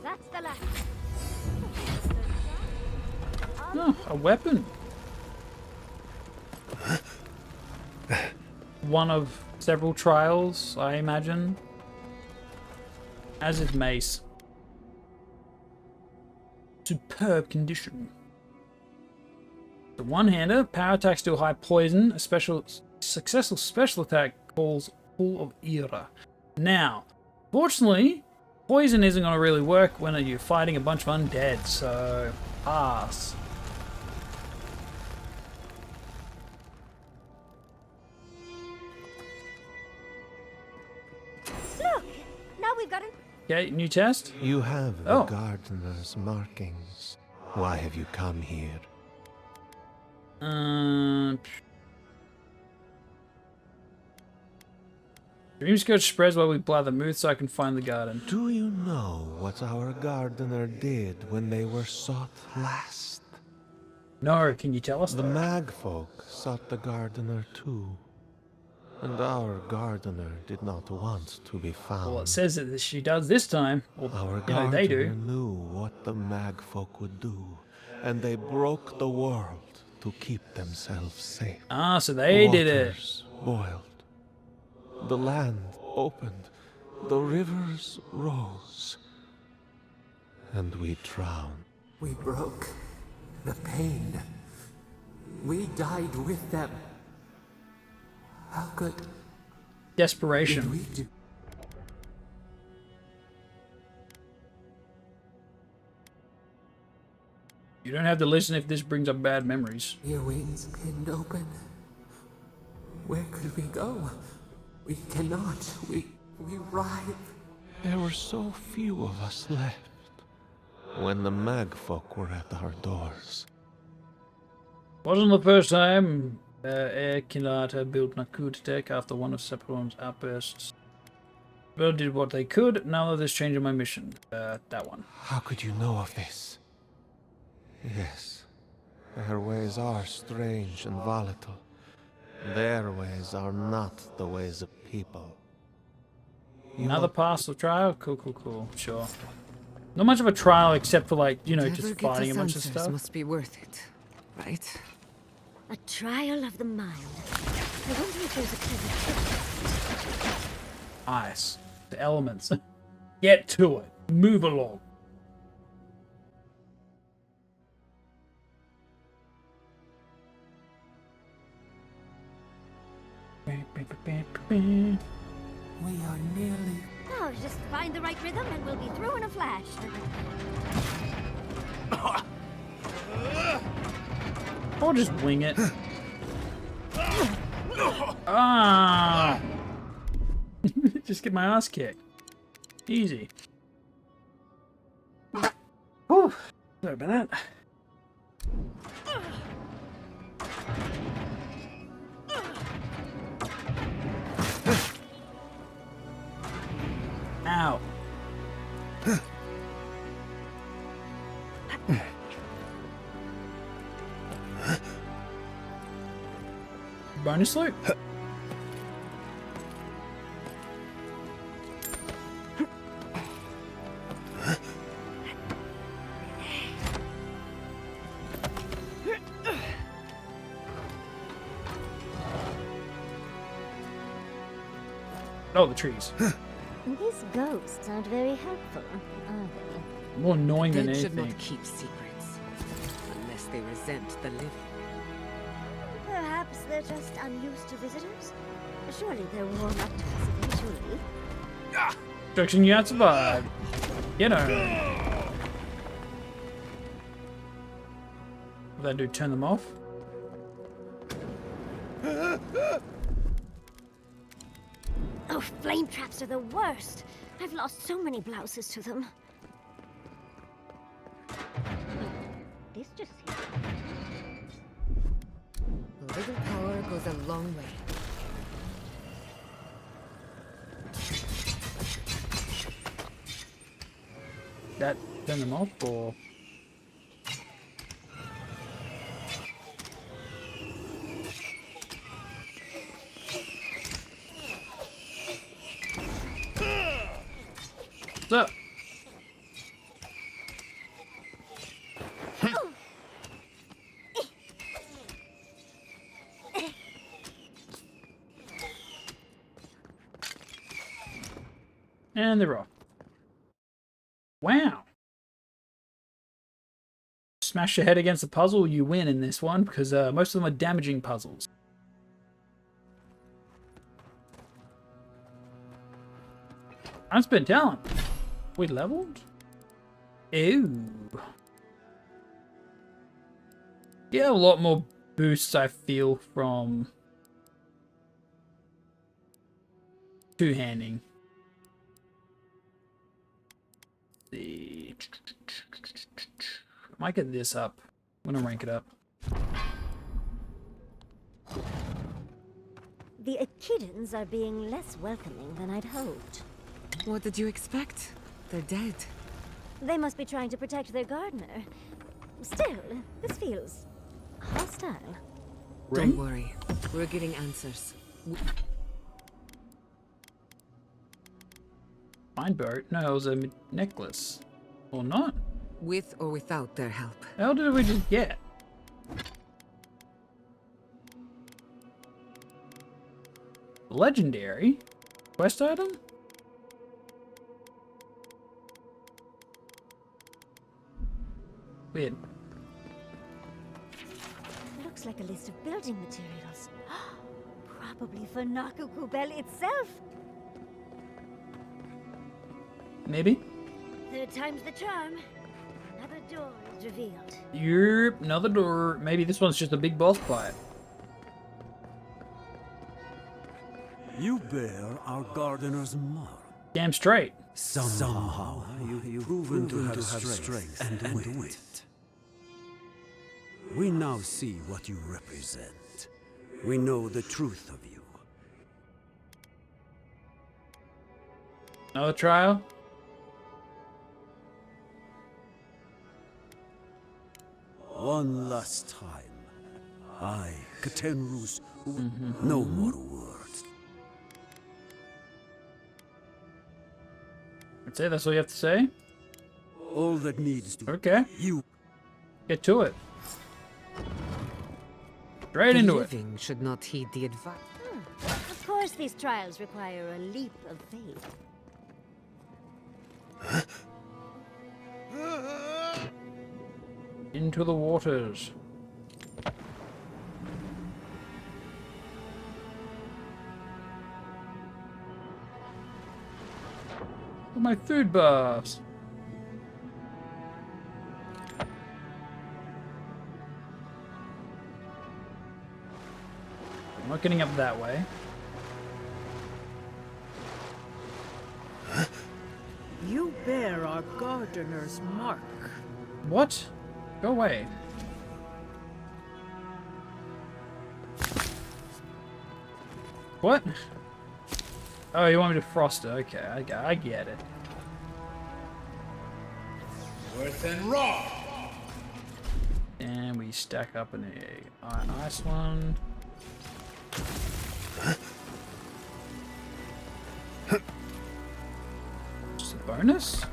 S1: That's the last.
S2: Oh, a weapon. One of several trials, I imagine. As is mace. Superb condition. The one-hander, power attack still high poison, a successful special attack calls full of era. Now, fortunately, poison isn't going to really work when you're fighting a bunch of undead, so pass.
S1: Look! Now we've got an.
S2: Okay, new test.
S10: You have the
S2: Oh.
S10: gardener's markings. Why have you come here?
S2: Dreamscourge spreads while we blather moods so I can find the garden.
S10: Do you know what our gardener did when they were sought last?
S2: No, can you tell us?
S10: The magfolk sought the gardener too. And our gardener did not want to be found.
S2: Well, it says that she does this time. Well,
S10: Our
S2: you know,
S10: gardener
S2: they do.
S10: knew what the magfolk would do, and they broke the world to keep themselves safe.
S2: Ah, so they did it.
S10: Waters boiled. The land opened. The rivers rose. And we drowned.
S5: We broke the pain. We died with them. How good did
S2: Desperation.
S5: we do?
S2: You don't have to listen if this brings up bad memories.
S5: Your wings pinned open. Where could we go? We cannot. We writhe.
S10: There were so few of us left when the magfolk were at our doors.
S2: Wasn't the first time Air Kinata built Nakut after one of Sephiroth's outbursts. Well, did what they could. Now that there's change in my mission. That one.
S10: How could you know of this? Yes, their ways are strange and volatile. Their ways are not the ways of people.
S2: Another pass of trial? Cool. Sure. Not much of a trial except for, like, you know,
S3: Whatever
S2: just
S3: gets
S2: fighting a
S3: us
S2: bunch of
S3: answers
S2: stuff.
S3: must be worth it, right?
S1: A trial of the mind. I wonder if there's a clever trick.
S2: Ice. The elements. Get to it. Move along.
S5: We are nearly...
S1: Oh, just find the right rhythm and we'll be through in a flash.
S2: Or just wing it. Ah! Just get my ass kicked. Easy. Whew. Sorry about that. Ow. Bonus loot? Oh, the trees.
S1: These ghosts aren't very helpful, are they?
S2: More annoying
S3: The
S2: than
S3: dead should
S2: anything.
S3: not keep secrets. Unless they resent the living.
S1: Perhaps they're just unused to visitors? Surely they'll warm up to us eventually.
S2: Destruction, you have survived. You know. What that do? Turn them off?
S1: Oh, flame traps are the worst. I've lost so many blouses to them. This just seems...
S4: A little power goes a long way.
S2: That turn them off or? What's up? And they're off. Wow. Smash your head against the puzzle, you win in this one, because most of them are damaging puzzles. Unspent talent. We leveled? Ew. Get a lot more boosts, I feel, from two-handing. See. I might get this up. I'm gonna rank it up.
S1: The Echidans are being less welcoming than I'd hoped.
S3: What did you expect? They're dead.
S1: They must be trying to protect their gardener. Still, this feels hostile.
S3: Don't worry. We're getting answers.
S2: Fine boat? No, it was a necklace. Or not?
S3: With or without their help.
S2: How did we just get? Legendary? Quest item? Weird.
S1: Looks like a list of building materials. Probably for Nakukubel itself.
S2: Maybe?
S1: Third time's the charm. Another door is revealed.
S2: Yep, another door. Maybe this one's just a big boss fight.
S11: You bear our gardener's mark.
S2: Damn straight.
S11: Somehow you've proven to have strength and wit. We now see what you represent. We know the truth of you.
S2: Another trial?
S11: One last time. I, Katenrus, no more words.
S2: That's it? That's all you have to say?
S11: All that needs to
S2: Okay.
S11: you.
S2: Get to it. Straight
S3: The
S2: into it.
S3: living should not heed the advice.
S1: Of course, these trials require a leap of faith.
S2: Into the waters. Oh, my food buffs. I'm not getting up that way.
S9: You bear our gardener's mark.
S2: What? Go away. What? Oh, you want me to frost it? Okay, I get it.
S6: Earth and rock.
S2: And we stack up an ice one. Just a bonus?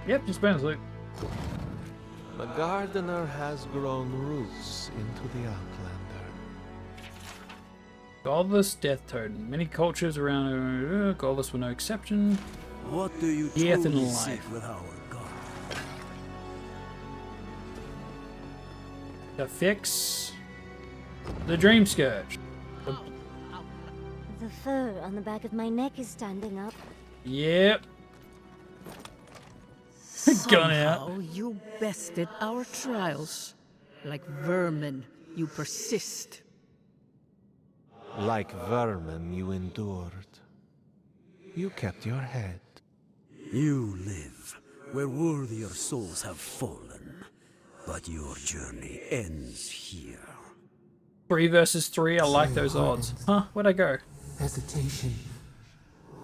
S2: Yep, just bonus loot.
S10: The gardener has grown roots into the Outlander.
S2: Godless Death Totem. Many cultures around Godless were no exception.
S11: What do you
S2: Death in
S11: truly
S2: life.
S11: seek with our God?
S2: To fix the Dream Scourge.
S1: The fur on the back of my neck is standing up.
S2: Yep. Gone out.
S9: Somehow you bested our trials. Like vermin, you persist.
S10: Like vermin, you endured. You kept your head.
S11: You live where worthier souls have fallen, but your journey ends here.
S2: 3 versus 3, I like those odds. Huh? Where'd I go?
S5: Hesitation.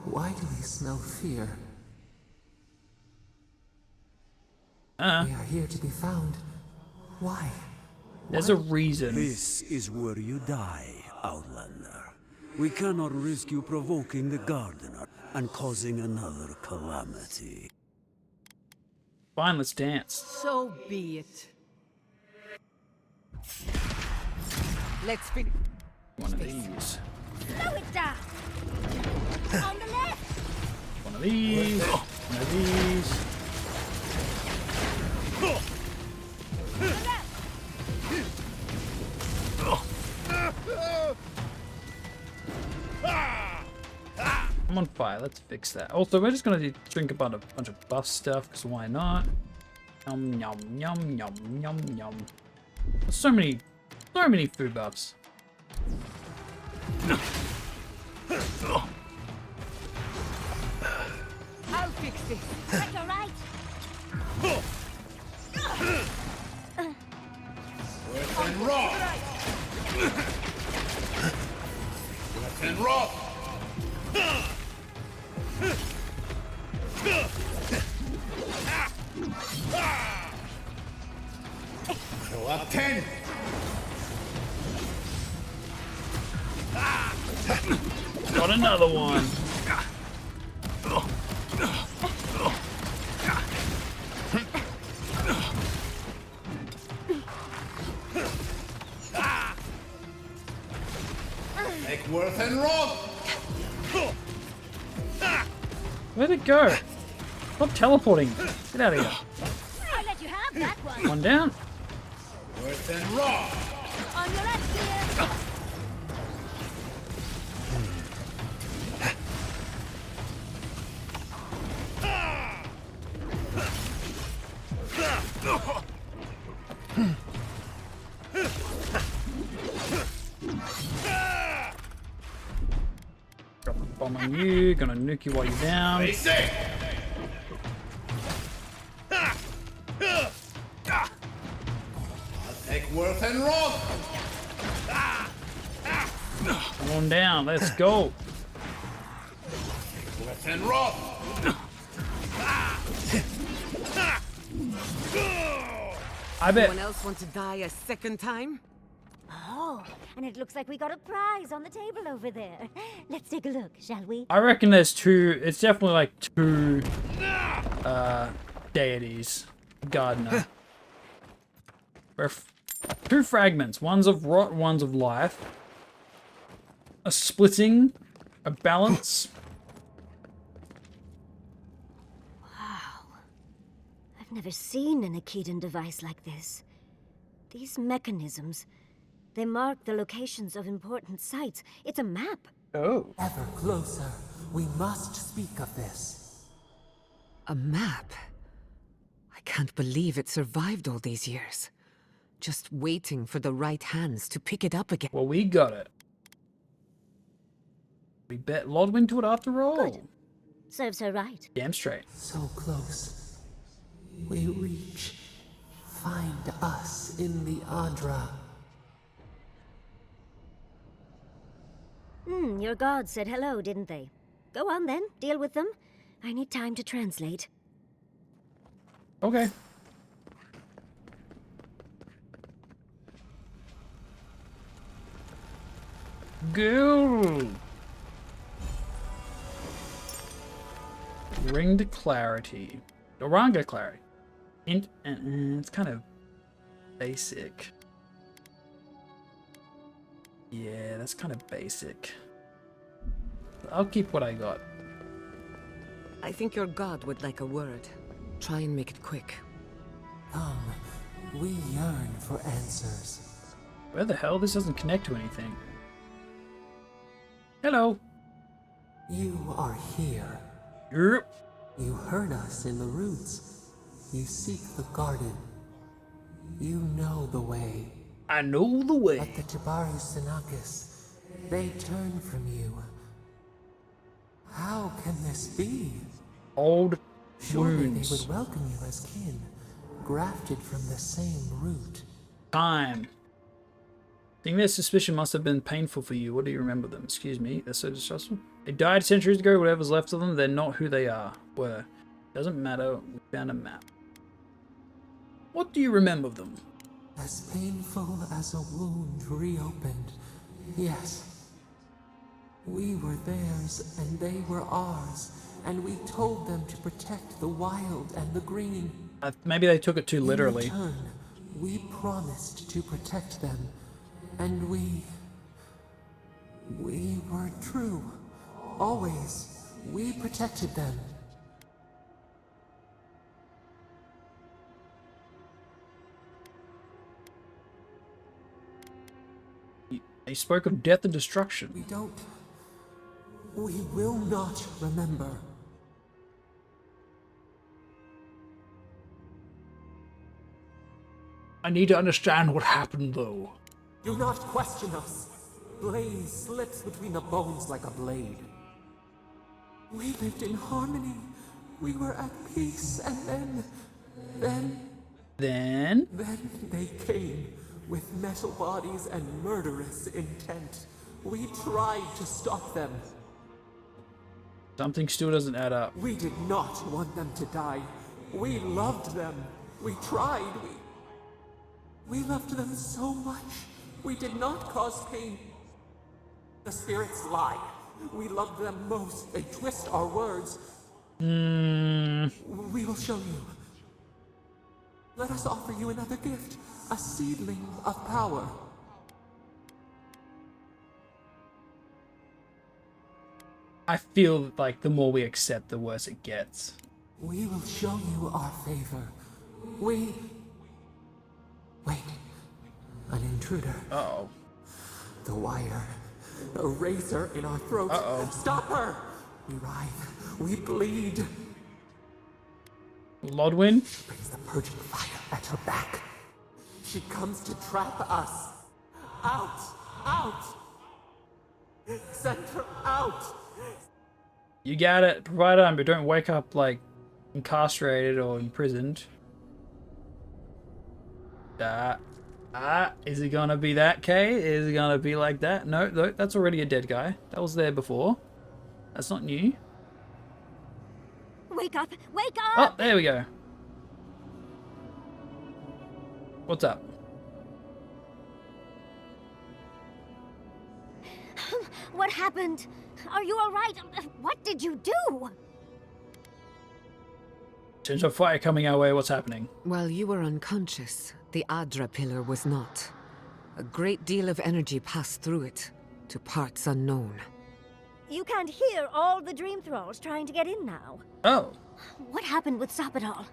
S5: Why do they smell fear? They are here to be found. Why?
S2: There's a reason.
S11: This is where you die, Outlander. We cannot risk you provoking the Gardener and causing another calamity.
S2: Fine, let's dance.
S9: So be it.
S3: Let's finish.
S2: One of these.
S1: Slow it down! On the left!
S2: One of these. One of these. I'm on fire. Let's fix that. Also, we're just gonna drink a bunch of buff stuff, because why not? Yum yum yum yum yum yum. There's so many food buffs.
S3: I'll fix this.
S1: That's all right.
S6: Earth and rock. Earth and rock. Go up 10.
S2: Got another one.
S6: Take Worth and rock.
S2: Where'd it go? Stop teleporting. Get out of here.
S1: I'll let you have that one.
S2: One down.
S6: Worth and rock.
S1: On your left here.
S2: Drop a bomb on you. Gonna nuke you while you're down.
S6: Face it. I'll take Worth and rock.
S2: Come on down. Let's go.
S6: Worth and rock.
S2: I bet.
S3: Anyone else want to die a second time?
S1: Oh, and it looks like we got a prize on the table over there. Let's take a look, shall we?
S2: I reckon there's two. It's definitely like two deities. Gardener. Two fragments. One's of rot, one's of life. A splitting, a balance.
S1: Wow. I've never seen an Akedan device like this. These mechanisms, they mark the locations of important sites. It's a map.
S2: Oh.
S5: Ever closer. We must speak of this.
S3: A map? I can't believe it survived all these years. Just waiting for the right hands to pick it up again.
S2: Well, we got it. We bet Lodwin to it after all.
S1: Good. Serves her right.
S2: Damn straight.
S5: So close. We reach. Find us in the Adra.
S1: Your gods said hello, didn't they? Go on then, deal with them. I need time to translate.
S2: Okay. Go. Ring to clarity. Oranga clarity. It's kind of basic. Yeah, that's kind of basic. I'll keep what I got.
S3: I think your god would like a word. Try and make it quick.
S5: Come, we yearn for answers.
S2: Where the hell? This doesn't connect to anything. Hello.
S5: You are here.
S2: Yep.
S5: You heard us in the roots. You seek the garden. You know the way.
S2: I know the way.
S5: But the Jabari Sinakis, they turn from you. How can this be?
S2: Old
S5: Surely
S2: wounds.
S5: they would welcome you as kin, grafted from the same root.
S2: Time. Think their suspicion must have been painful for you. What do you remember them? Excuse me. They're so distrustful. They died centuries ago. Whatever's left of them, they're not who they were. Doesn't matter. We found a map. What do you remember of them?
S5: As painful as a wound reopened. Yes. We were theirs and they were ours, and we told them to protect the wild and the green.
S2: Maybe they took it too literally.
S5: In return, we promised to protect them, and we were true. Always. We protected them.
S2: They spoke of death and destruction.
S5: We will not remember.
S2: I need to understand what happened, though.
S5: Do not question us. Blaze slips between the bones like a blade. We lived in harmony. We were at peace, and then they came with metal bodies and murderous intent. We tried to stop them.
S2: Something still doesn't add up.
S5: We did not want them to die. We loved them. We tried. We loved them so much. We did not cause pain. The spirits lie. We loved them most. They twist our words. We will show you. Let us offer you another gift. A seedling of power.
S2: I feel like the more we accept, the worse it gets.
S5: We will show you our favor. Wait. An intruder.
S2: Uh-oh.
S5: The wire. A razor in our throats.
S2: Uh-oh.
S5: Stop her! We writhe. We bleed.
S2: Lodwin?
S5: She brings the purging fire at her back. She comes to trap us. Out! Out! Send her out!
S2: You got it. Provide on, but don't wake up, like, incarcerated or imprisoned. Is it gonna be that, Kay? Is it gonna be like that? No, that's already a dead guy. That was there before. That's not new.
S1: Wake up! Wake
S2: Oh,
S1: up!
S2: there we go. What's up?
S1: What happened? Are you all right? What did you do?
S2: Since a fire coming our way, what's happening?
S3: While you were unconscious, the Adra pillar was not. A great deal of energy passed through it, to parts unknown.
S1: You can't hear all the dream thralls trying to get in now.
S2: Oh.
S1: What happened with Sapadal?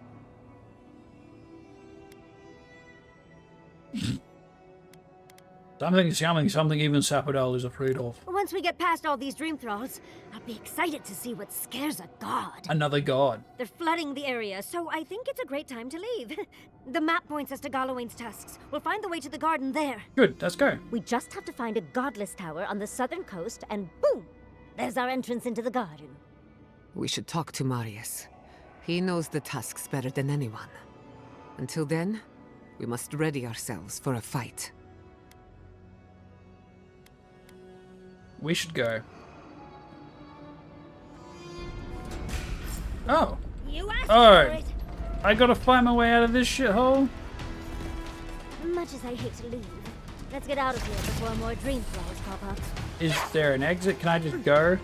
S2: Something even Sapadal is afraid of.
S1: Once we get past all these dream thralls, I'll be excited to see what scares a god.
S2: Another god.
S1: They're flooding the area, so I think it's a great time to leave. The map points us to Galawain's tusks. We'll find the way to the garden there.
S2: Good, let's go.
S1: We just have to find a godless tower on the southern coast, and boom! There's our entrance into the garden.
S3: We should talk to Marius. He knows the tusks better than anyone. Until then, we must ready ourselves for a fight.
S2: We should go. Oh.
S1: You asked for it.
S2: I gotta find my way out of this shithole.
S1: Much as I hate to leave, let's get out of here before more dream thralls pop up.
S2: Is there an exit? Can I just go?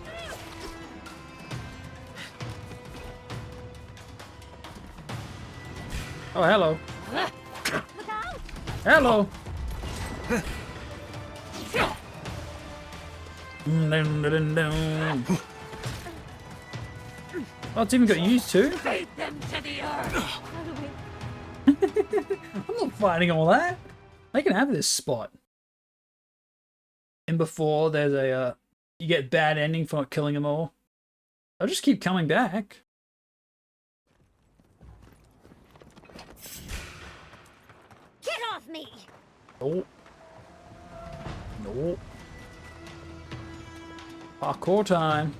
S2: Oh, hello.
S1: Look out!
S2: Hello. Oh, it's even got used to.
S8: Feed them to the earth.
S2: I'm not fighting all that. They can have this spot. And before there's a, you get bad ending for not killing them all. I'll just keep coming back.
S1: Get off me!
S2: No. No. Parkour time.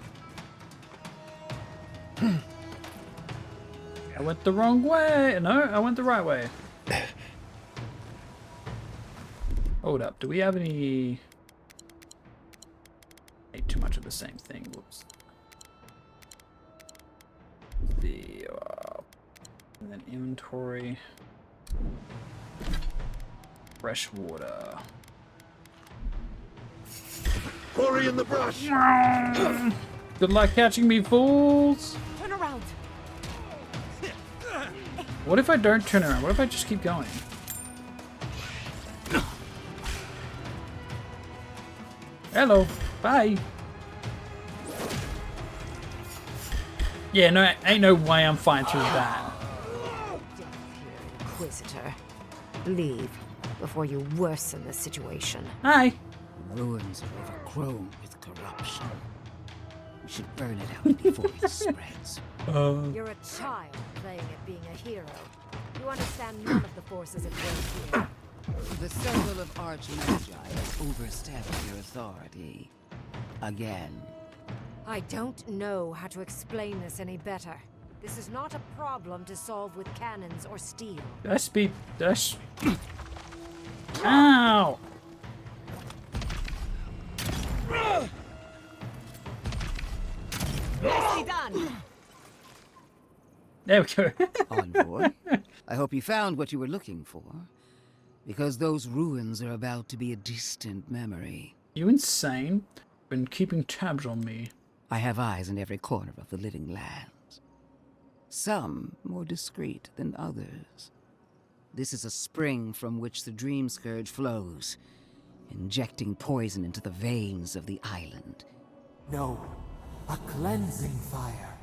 S2: I went the wrong way. No, I went the right way. Hold up. Do we have any... Ate too much of the same thing. Whoops. The... and then inventory. Fresh water.
S6: Quarry in the brush!
S2: Good luck catching me, fools!
S4: Turn around.
S2: What if I don't turn around? What if I just keep going? Hello. Bye. Yeah, no, ain't no way I'm fighting through that.
S12: Inquisitor, leave before you worsen the situation.
S2: Hi.
S13: Ruins are overgrown with corruption. We should burn it out before it spreads.
S12: You're a child playing at being a hero. You understand none of the forces at work here.
S13: The Circle of Archmagi has overstepped your authority. Again.
S12: I don't know how to explain this any better. This is not a problem to solve with cannons or steel.
S2: That's... Ow!
S12: Nicely done!
S2: There we go.
S13: Envoy, I hope you found what you were looking for. Because those ruins are about to be a distant memory.
S2: You insane? Been keeping tabs on me.
S13: I have eyes in every corner of the living lands. Some more discreet than others. This is a spring from which the Dream Scourge flows, injecting poison into the veins of the island.
S5: No, a cleansing fire.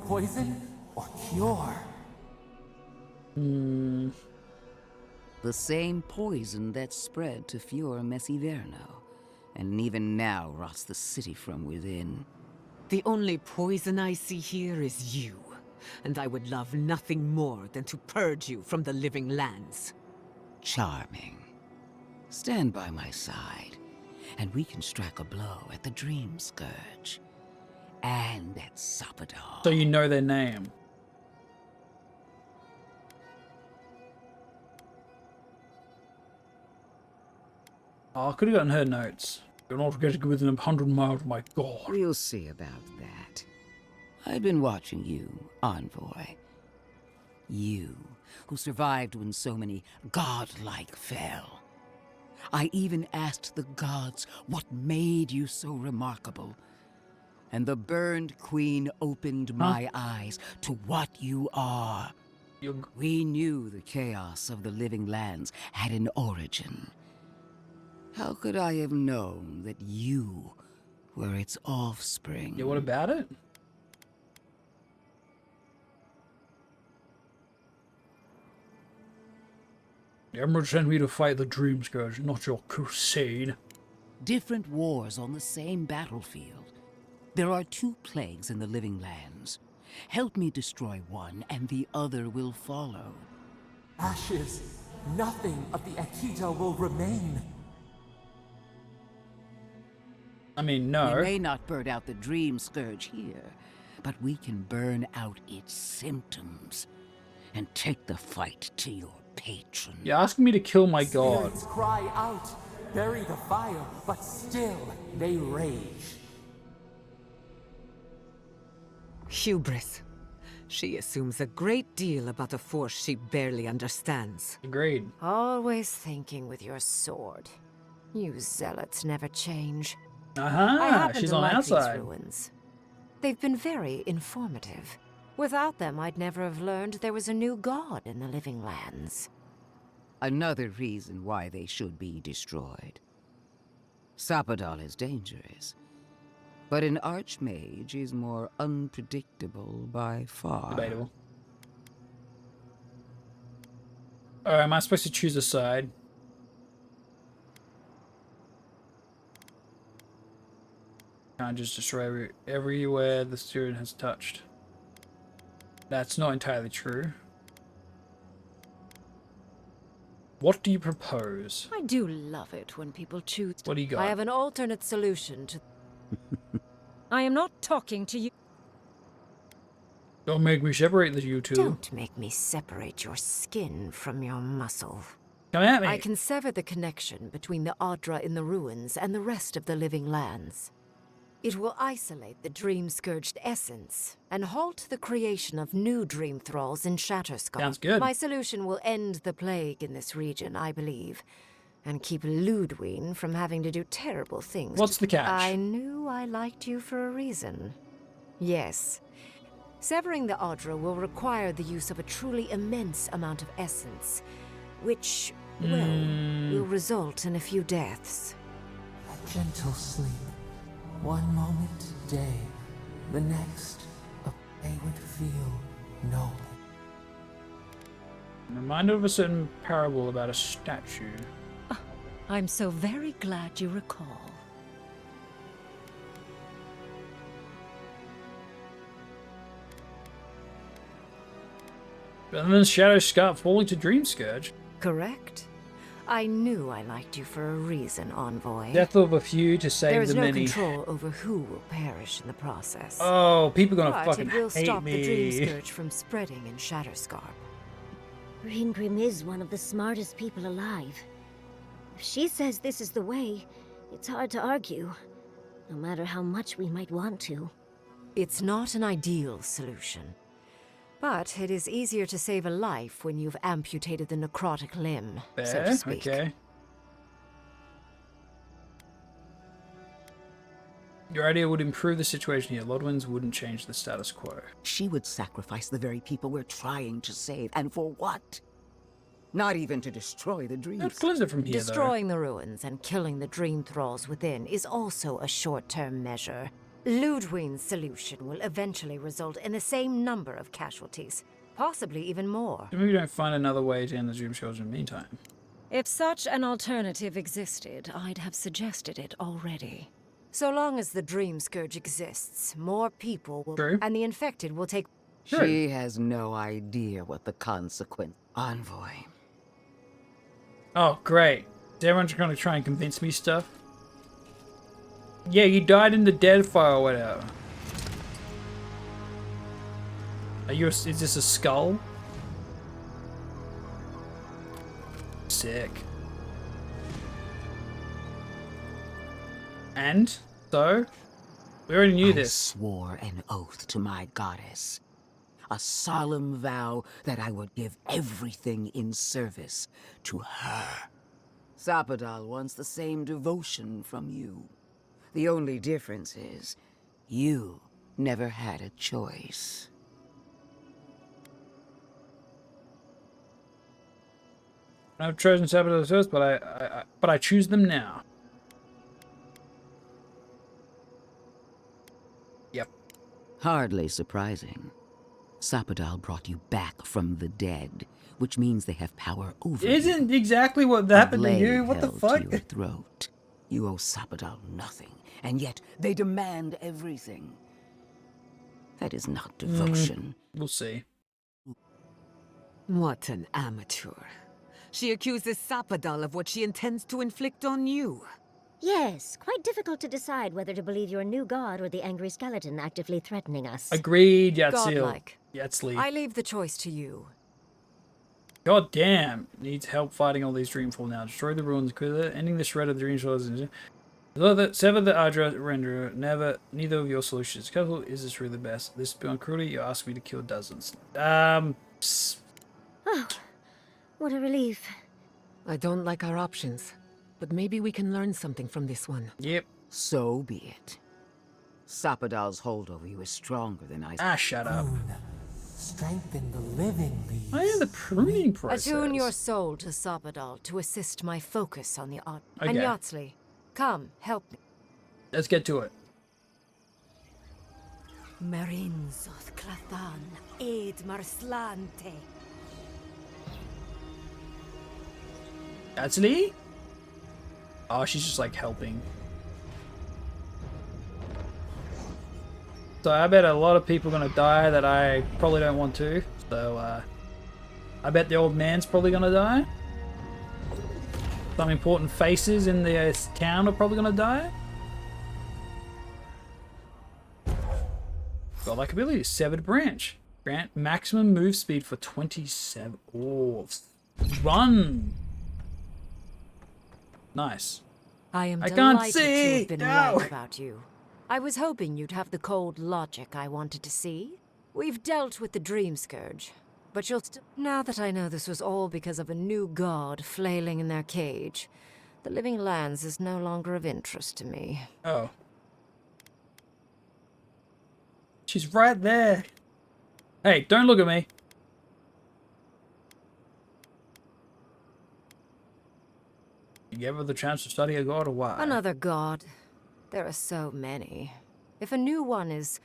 S5: Poison or cure?
S13: The same poison that spread to Fior Messiverno, and even now rots the city from within.
S3: The only poison I see here is you, and I would love nothing more than to purge you from the living lands.
S13: Charming. Stand by my side, and we can strike a blow at the Dream Scourge. And at Sapadal.
S2: So you know their name. Oh, I could have gotten her notes. You're not getting within 100 miles, my god.
S13: We'll see about that. I've been watching you, Envoy. You, who survived when so many godlike fell. I even asked the gods what made you so remarkable. And the burned queen opened my eyes to what you are. We knew the chaos of the living lands had an origin. How could I have known that you were its offspring?
S2: Yeah, what about it? The Emerald sent me to fight the Dream Scourge, not your crusade.
S13: Different wars on the same battlefield. There are 2 plagues in the living lands. Help me destroy one, and the other will follow.
S5: Ashes. Nothing of the Akita will remain.
S2: I mean, no.
S13: We may not burn out the Dream Scourge here, but we can burn out its symptoms and take the fight to your patron.
S2: You're asking me to kill my god.
S5: Spirits cry out, bury the fire, but still they rage.
S3: Hubris. She assumes a great deal about a force she barely understands.
S2: Agreed.
S12: Always thinking with your sword. You zealots never change. I
S2: Aha,
S12: happen
S2: she's
S12: to
S2: on the
S12: like
S2: outside.
S12: these ruins. They've been very informative. Without them, I'd never have learned there was a new god in the living lands.
S13: Another reason why they should be destroyed. Sapadal is dangerous, but an archmage is more unpredictable by far.
S2: Debatable. Alright, am I supposed to choose a side? Can't just destroy everywhere the student has touched. That's not entirely true. What do you propose?
S4: I do love it when people choose.
S2: What do you got?
S12: I have an alternate solution to...
S8: I am not talking to you.
S2: Don't make me separate the you two.
S12: Don't make me separate your skin from your muscle.
S2: Come at me.
S12: I can sever the connection between the Adra in the ruins and the rest of the living lands. It will isolate the dream-scourged essence and halt the creation of new dream thralls in Shatterskull.
S2: Sounds good.
S12: My solution will end the plague in this region, I believe, and keep Ludwig from having to do terrible things.
S2: What's the catch?
S12: I knew I liked you for a reason. Yes. Severing the Adra will require the use of a truly immense amount of essence, which, well, will result in a few deaths.
S5: A gentle sleep. One moment, day. The next, a wayward feel, no.
S2: I'm reminded of a certain parable about a statue.
S8: I'm so very glad you recall.
S2: And then Shadow Scarp falling to Dream Scourge.
S12: Correct? I knew I liked you for a reason, Envoy.
S2: Death of a few to save
S12: There is
S2: the
S12: no
S2: many.
S12: control over who will perish in the process.
S2: Oh, people are gonna
S12: But
S2: fucking
S12: it will
S2: hate
S12: stop
S2: me.
S12: the Dream Scourge from spreading in Shatterskull.
S1: Ringrim is one of the smartest people alive. If she says this is the way, it's hard to argue, no matter how much we might want to.
S12: It's not an ideal solution. But it is easier to save a life when you've amputated the necrotic limb, so to speak.
S2: Okay. Your idea would improve the situation here. Lodwins wouldn't change the status quo.
S13: She would sacrifice the very people we're trying to save, and for what? Not even to destroy the dreams.
S2: That's closer from here,
S12: Destroying the ruins and killing the dream thralls within is also a short-term measure. Ludwig's solution will eventually result in the same number of casualties, possibly even more.
S2: though. Maybe we don't find another way to end the Dream Scourge in the meantime.
S8: If such an alternative existed, I'd have suggested it already.
S12: So long as the Dream Scourge exists, more people will...
S2: True.
S12: And the infected will take...
S13: She has no idea what the consequence. Envoy.
S2: Oh, great. Is everyone going to try and convince me stuff? Yeah, you died in the dead fire or whatever. Are you? Is this a skull? Sick. And so, we already knew
S13: I
S2: this.
S13: swore an oath to my goddess. A solemn vow that I would give everything in service to her. Sapadal wants the same devotion from you. The only difference is, you never had a choice.
S2: I've chosen Sapadal first, but I choose them now. Yep.
S13: Hardly surprising. Sapadal brought you back from the dead, which means they have power over you.
S2: Isn't exactly what happened to you? What the
S13: held
S2: fuck?
S13: to your throat. You owe Sapadal nothing, and yet they demand everything. That is not devotion.
S2: We'll see.
S3: What an amateur. She accuses Sapadal of what she intends to inflict on you.
S1: Yes, quite difficult to decide whether to believe your new god or the angry skeleton actively threatening us.
S2: Agreed, Yatzil.
S12: Godlike.
S2: Yatzli.
S12: I leave the choice to you.
S2: God damn. Needs help fighting all these Dreamfall now. Destroy the ruins, ending the shred of the Dreamfall. Sever the Ardra renderer. Neither of your solutions. Careful, is this really the best? This beyond cruelty, you ask me to kill dozens.
S1: Oh, what a relief.
S3: I don't like our options, but maybe we can learn something from this one.
S2: Yep.
S13: So be it. Sapadal's hold over you is stronger than I...
S2: Ah, shut up.
S5: Strengthen the living leaves.
S2: I am the pruning process.
S12: Attune your soul to Sapadal to assist my focus on the art.
S2: Okay.
S12: And Yatzli, come, help me.
S2: Let's get to it.
S1: Marinzoth Clathan, Aid Marslante.
S2: Yatzli? Oh, she's just like helping. So I bet a lot of people are gonna die that I probably don't want to. So I bet the old man's probably gonna die. Some important faces in the town are probably gonna die. Godlike ability, Severed Branch. Grant maximum move speed for 27. Oh, run! Nice.
S12: I am
S2: I can't
S12: delighted to
S2: see!
S12: have been
S2: No!
S12: right about you. I was hoping you'd have the cold logic I wanted to see. We've dealt with the Dream Scourge, but you'll still... Now that I know this was all because of a new god flailing in their cage, the Living Lands is no longer of interest to me.
S2: Oh. She's right there. Hey, don't look at me. You gave her the chance to study a god or what?
S12: Another god. There are so many. If a new one is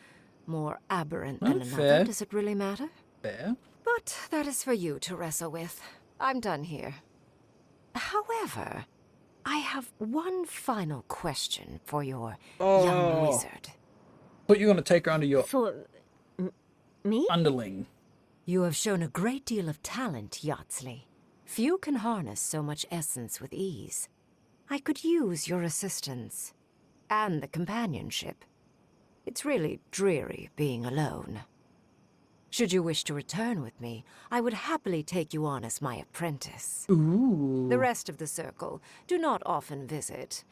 S12: more aberrant than another,
S2: fair.
S12: does it really matter?
S2: Fair.
S12: But that is for you to wrestle with. I'm done here. However, I have one final question for your young wizard.
S2: Thought you were going to take her under your
S1: For... me?
S2: underling.
S12: You have shown a great deal of talent, Yatzli. Few can harness so much essence with ease. I could use your assistance. And the companionship. It's really dreary being alone. Should you wish to return with me, I would happily take you on as my apprentice.
S2: Ooh.
S12: The rest of the circle do not often visit,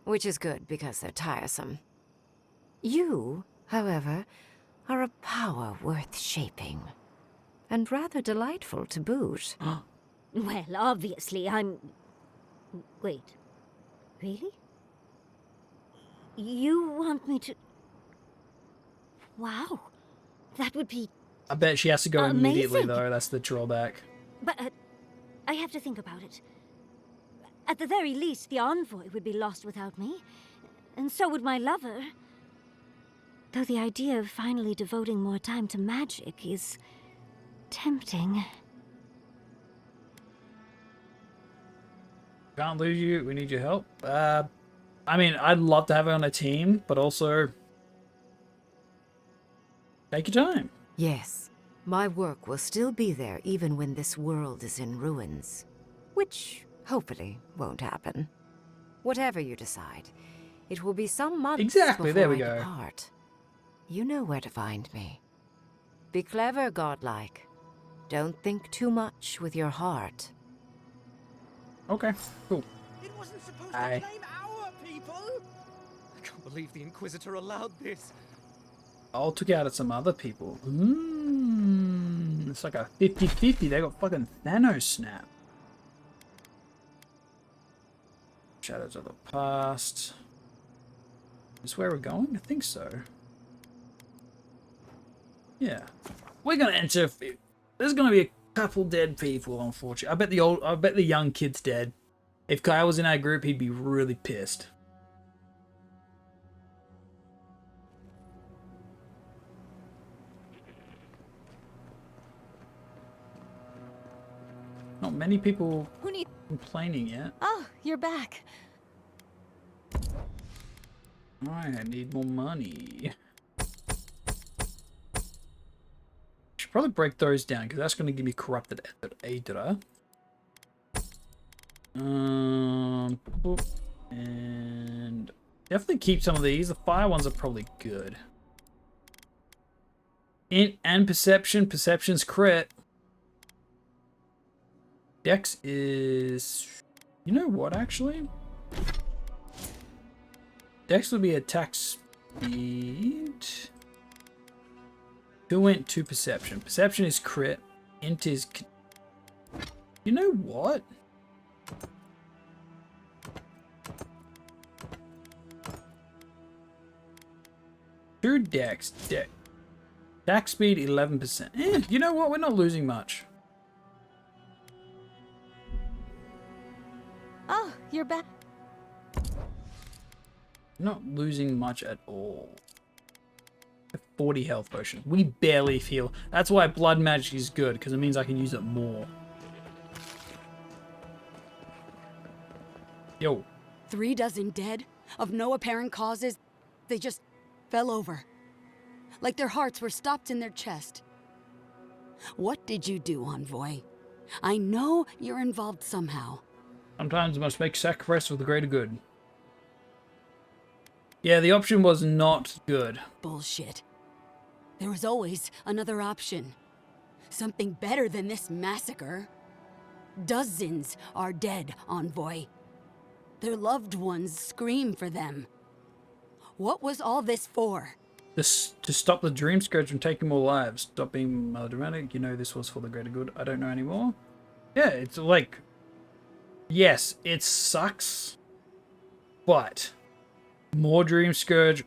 S12: which is good because they're tiresome. You, however, are a power worth shaping. And rather delightful to boot.
S1: Well, obviously, I'm... Wait. Really? You want me to... Wow. That would be...
S2: I bet she has to go immediately,
S1: amazing.
S2: though. That's the drawback.
S1: But I have to think about it. At the very least, the envoy would be lost without me. And so would my lover. Though the idea of finally devoting more time to magic is... tempting.
S2: Can't lose you. We need your help. I mean, I'd love to have her on a team, but also... take your time.
S12: Yes, my work will still be there even when this world is in ruins. Which, hopefully, won't happen. Whatever you decide, it will be some months
S2: Exactly, there we
S12: before I
S2: go.
S12: depart. You know where to find me. Be clever, godlike. Don't think too much with your heart.
S2: Okay, cool.
S10: It wasn't supposed
S2: Aye.
S10: to claim our people! I can't believe the Inquisitor allowed this.
S2: All took out at some other people. It's like a 50-50. They got fucking Thanos snap. Shadows of the past. Is this where we're going? I think so. Yeah. We're gonna enter. There's gonna be a couple dead people, unfortunately. I bet the young kid's dead. If Kyle was in our group, he'd be really pissed. Not many people complaining yet.
S4: Oh, you're back.
S2: I need more money. Should probably break those down because that's going to give me corrupted Aedra. Boop. And definitely keep some of these. The fire ones are probably good. Int and perception. Perception's crit. Dex is... You know what, actually? Dex would be attack speed. 2 int, 2 perception. Perception is crit. Int is... You know what? True Dex. Attack speed 11%. You know what? We're not losing much.
S4: Oh, you're back.
S2: Not losing much at all. 40 health potion. We barely heal. That's why blood magic is good, because it means I can use it more. Yo.
S14: 3 dozen dead, of no apparent causes. They just fell over. Like their hearts were stopped in their chest. What did you do, Envoy? I know you're involved somehow.
S2: Sometimes you must make sacrifice for the greater good. Yeah, the option was not good.
S14: Bullshit. There was always another option. Something better than this massacre. Dozens are dead, Envoy. Their loved ones scream for them. What was all this for?
S2: This to stop the Dream Scourge from taking more lives. Stop being melodramatic. You know this was for the greater good. I don't know anymore. Yeah, it's like... Yes, it sucks. But... More Dream Scourge...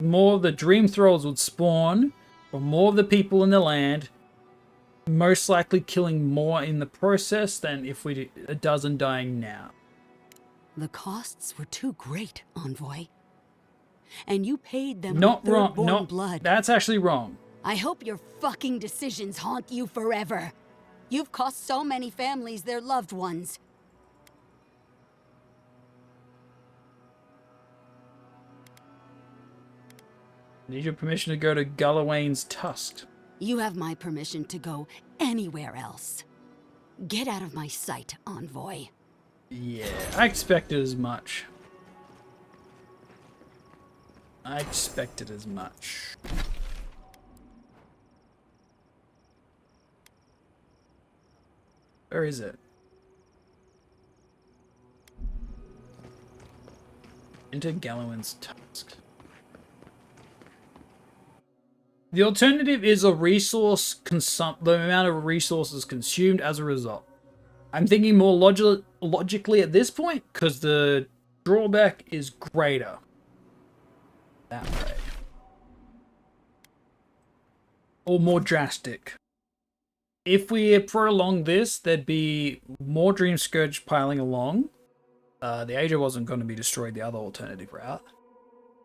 S2: More of the Dream Thralls would spawn. Or more of the people in the land. Most likely killing more in the process than if we did a dozen dying now.
S14: The costs were too great, Envoy. And you paid them
S2: Not
S14: with
S2: wrong.
S14: Thirdborn
S2: No,
S14: blood.
S2: that's actually wrong.
S14: I hope your fucking decisions haunt you forever. You've cost so many families their loved ones.
S2: Need your permission to go to Galawain's Tusk.
S14: You have my permission to go anywhere else. Get out of my sight, Envoy.
S2: Yeah, I expected as much. I expected as much. Where is it? Into Galawain's Tusk. The alternative is a resource the amount of resources consumed as a result. I'm thinking more logically at this point because the drawback is greater. That way. Or more drastic. If we prolong this, there'd be more Dream Scourge piling along. The Asia wasn't going to be destroyed the other alternative route.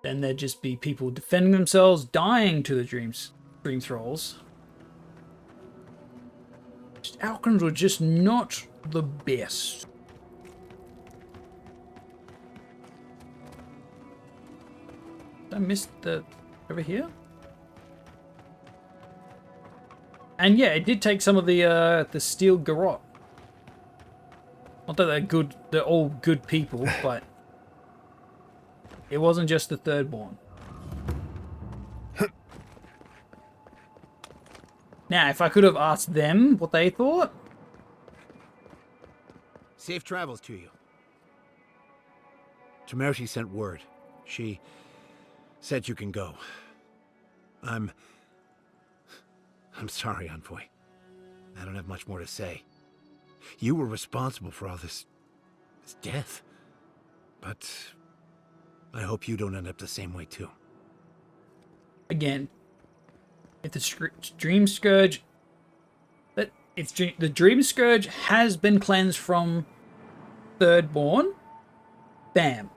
S2: Then there'd just be people defending themselves, dying to the Dream Thralls. Outcomes were just not the best. Did I miss the... over here? And yeah, it did take some of the steel garrote. Not that they're good, they're all good people, but... It wasn't just the Thirdborn. Now, if I could have asked them what they thought...
S15: Safe travels to you. Temerity sent word. She said you can go. I'm sorry, Envoy. I don't have much more to say. You were responsible for all this death. but I hope you don't end up the same way too.
S2: Again, if the Dream Scourge, the Dream Scourge has been cleansed from Thirdborn, bam,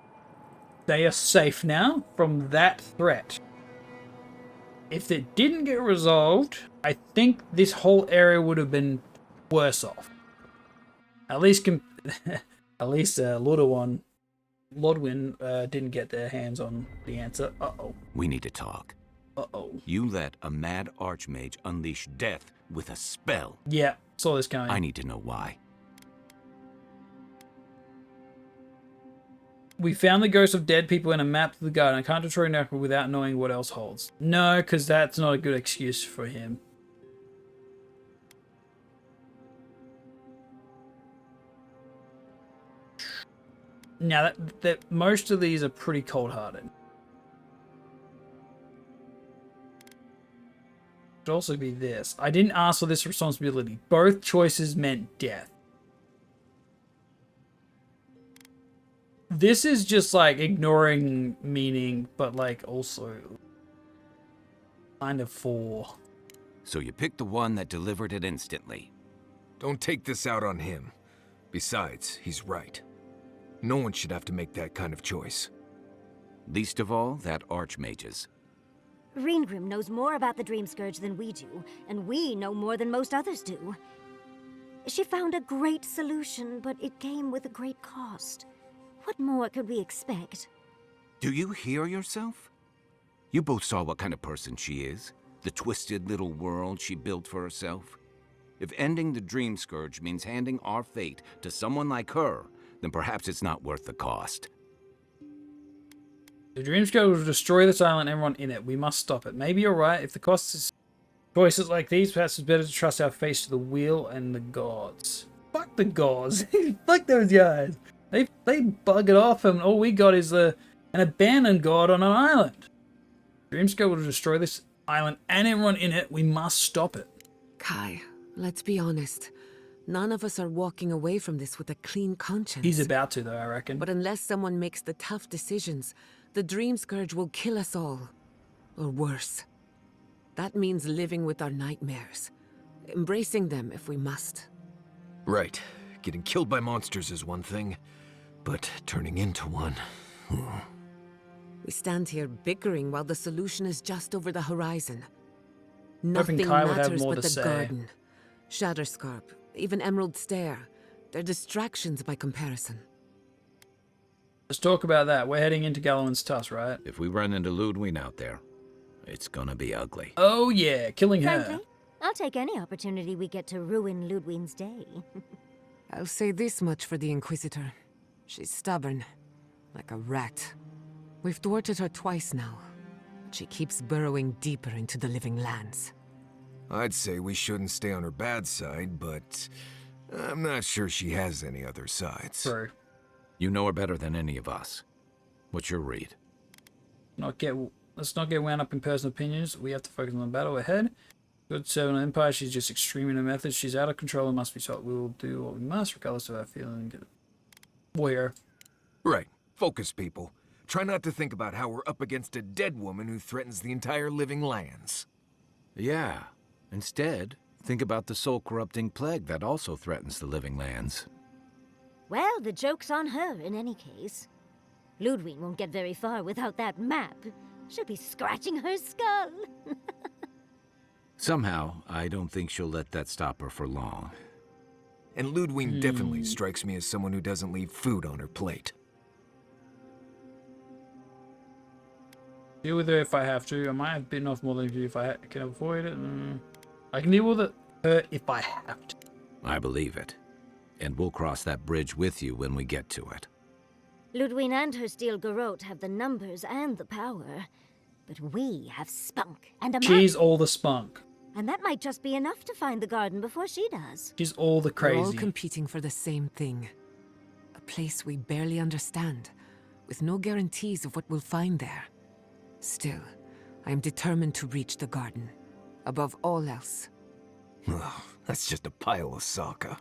S2: they are safe now from that threat. If it didn't get resolved, I think this whole area would have been worse off. At least, Lodwin didn't get their hands on the answer. Uh-oh.
S16: We need to talk.
S2: Uh-oh.
S16: You let a mad archmage unleash death with a spell.
S2: Yeah, saw this coming.
S16: I need to know why.
S2: We found the ghosts of dead people in a map of the garden. I can't destroy Necro without knowing what else holds. No, because that's not a good excuse for him. Now, that most of these are pretty cold-hearted. Could also be this. I didn't ask for this responsibility. Both choices meant death. This is just like ignoring meaning, but like also kind of for.
S16: So you picked the one that delivered it instantly.
S17: Don't take this out on him. Besides, he's right. No one should have to make that kind of choice.
S16: Least of all, that archmage's.
S1: Reengrim knows more about the Dream Scourge than we do, and we know more than most others do. She found a great solution, but it came with a great cost. What more could we expect?
S16: Do you hear yourself? You both saw what kind of person she is. The twisted little world she built for herself. If ending the Dream Scourge means handing our fate to someone like her, then perhaps it's not worth the cost.
S2: The Dream Scourge will destroy this island and everyone in it. We must stop it. Maybe you're right. If the cost is choices like these, perhaps it's better to trust our face to the wheel and the gods. Fuck the gods. Fuck those guys. They buggered off and all we got is an abandoned god on an island. Dream Scourge will destroy this island and everyone in it. We must stop it.
S3: Kai, let's be honest. None of us are walking away from this with a clean conscience.
S2: He's about to, though, I reckon.
S3: But unless someone makes the tough decisions, the Dream Scourge will kill us all. Or worse. That means living with our nightmares. Embracing them if we must.
S17: Right. Getting killed by monsters is one thing, but turning into one...
S3: We stand here bickering while the solution is just over the horizon. Nothing
S2: Kai would have
S3: matters
S2: more
S3: but
S2: to
S3: the
S2: say.
S3: garden. Shatterscarp, even Emerald Stair. They're distractions by comparison.
S2: Let's talk about that. We're heading into Gallowin's Tusk, right?
S16: If we run into Ludwig out there, it's gonna be ugly.
S2: Oh yeah, killing her.
S1: Frankly, I'll take any opportunity we get to ruin Ludwig's day.
S3: I'll say this much for the Inquisitor. She's stubborn, like a rat. We've thwarted her twice now, but she keeps burrowing deeper into the living lands.
S17: I'd say we shouldn't stay on her bad side, but I'm not sure she has any other sides.
S2: True.
S16: You know her better than any of us. What's your read?
S2: Let's not get wound up in personal opinions. We have to focus on the battle ahead. Good servant of the Empire. She's just extreme in her methods. She's out of control and must be taught. We will do what we must, regardless of our feeling. Warrior.
S17: Right. Focus, people. Try not to think about how we're up against a dead woman who threatens the entire living lands.
S16: Yeah. Instead, think about the soul-corrupting plague that also threatens the living lands.
S1: Well, the joke's on her in any case. Ludwig won't get very far without that map. She'll be scratching her skull.
S16: Somehow, I don't think she'll let that stop her for long.
S17: And Ludwig definitely strikes me as someone who doesn't leave food on her plate.
S2: Deal with her if I have to. I might have bitten off more than you if I can avoid it. I can deal with her if I have to.
S16: I believe it. And we'll cross that bridge with you when we get to it.
S1: Ludwig and her steel garrote have the numbers and the power. But we have spunk and a map.
S2: She's all the spunk.
S1: And that might just be enough to find the garden before she does.
S2: She's all the crazy.
S3: We're all competing for the same thing. A place we barely understand, with no guarantees of what we'll find there. Still, I am determined to reach the garden, above all else.
S17: Ugh, that's just a pile of Sokka.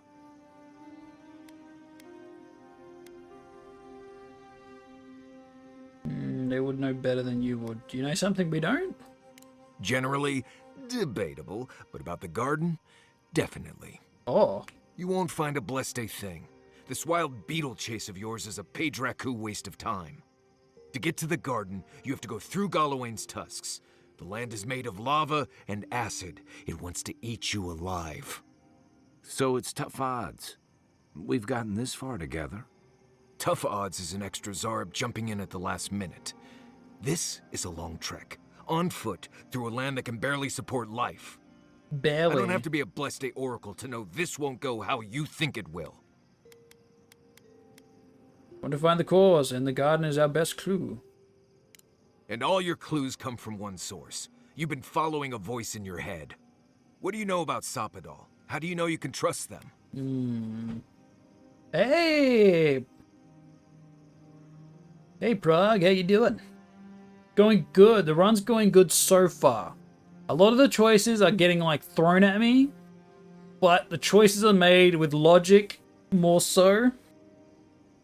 S2: They would know better than you would. Do you know something we don't?
S17: Generally, debatable, but about the garden, definitely.
S2: Oh.
S17: You won't find a blessed thing. This wild beetle chase of yours is a Padraku waste of time. To get to the garden, you have to go through Galawain's tusks. The land is made of lava and acid. It wants to eat you alive.
S16: So it's tough odds. We've gotten this far together.
S17: Tough odds is an extra Zarb jumping in at the last minute. This is a long trek, on foot, through a land that can barely support life.
S2: Barely.
S17: I don't have to be a Blessed Oracle to know this won't go how you think it will.
S2: Want to find the cause, and the garden is our best clue.
S17: And all your clues come from one source. You've been following a voice in your head. What do you know about Sapadal? How do you know you can trust them?
S2: Hey! Hey, Prague, how you doing? Going good. The run's going good so far. A lot of the choices are getting, like, thrown at me, but the choices are made with logic more so.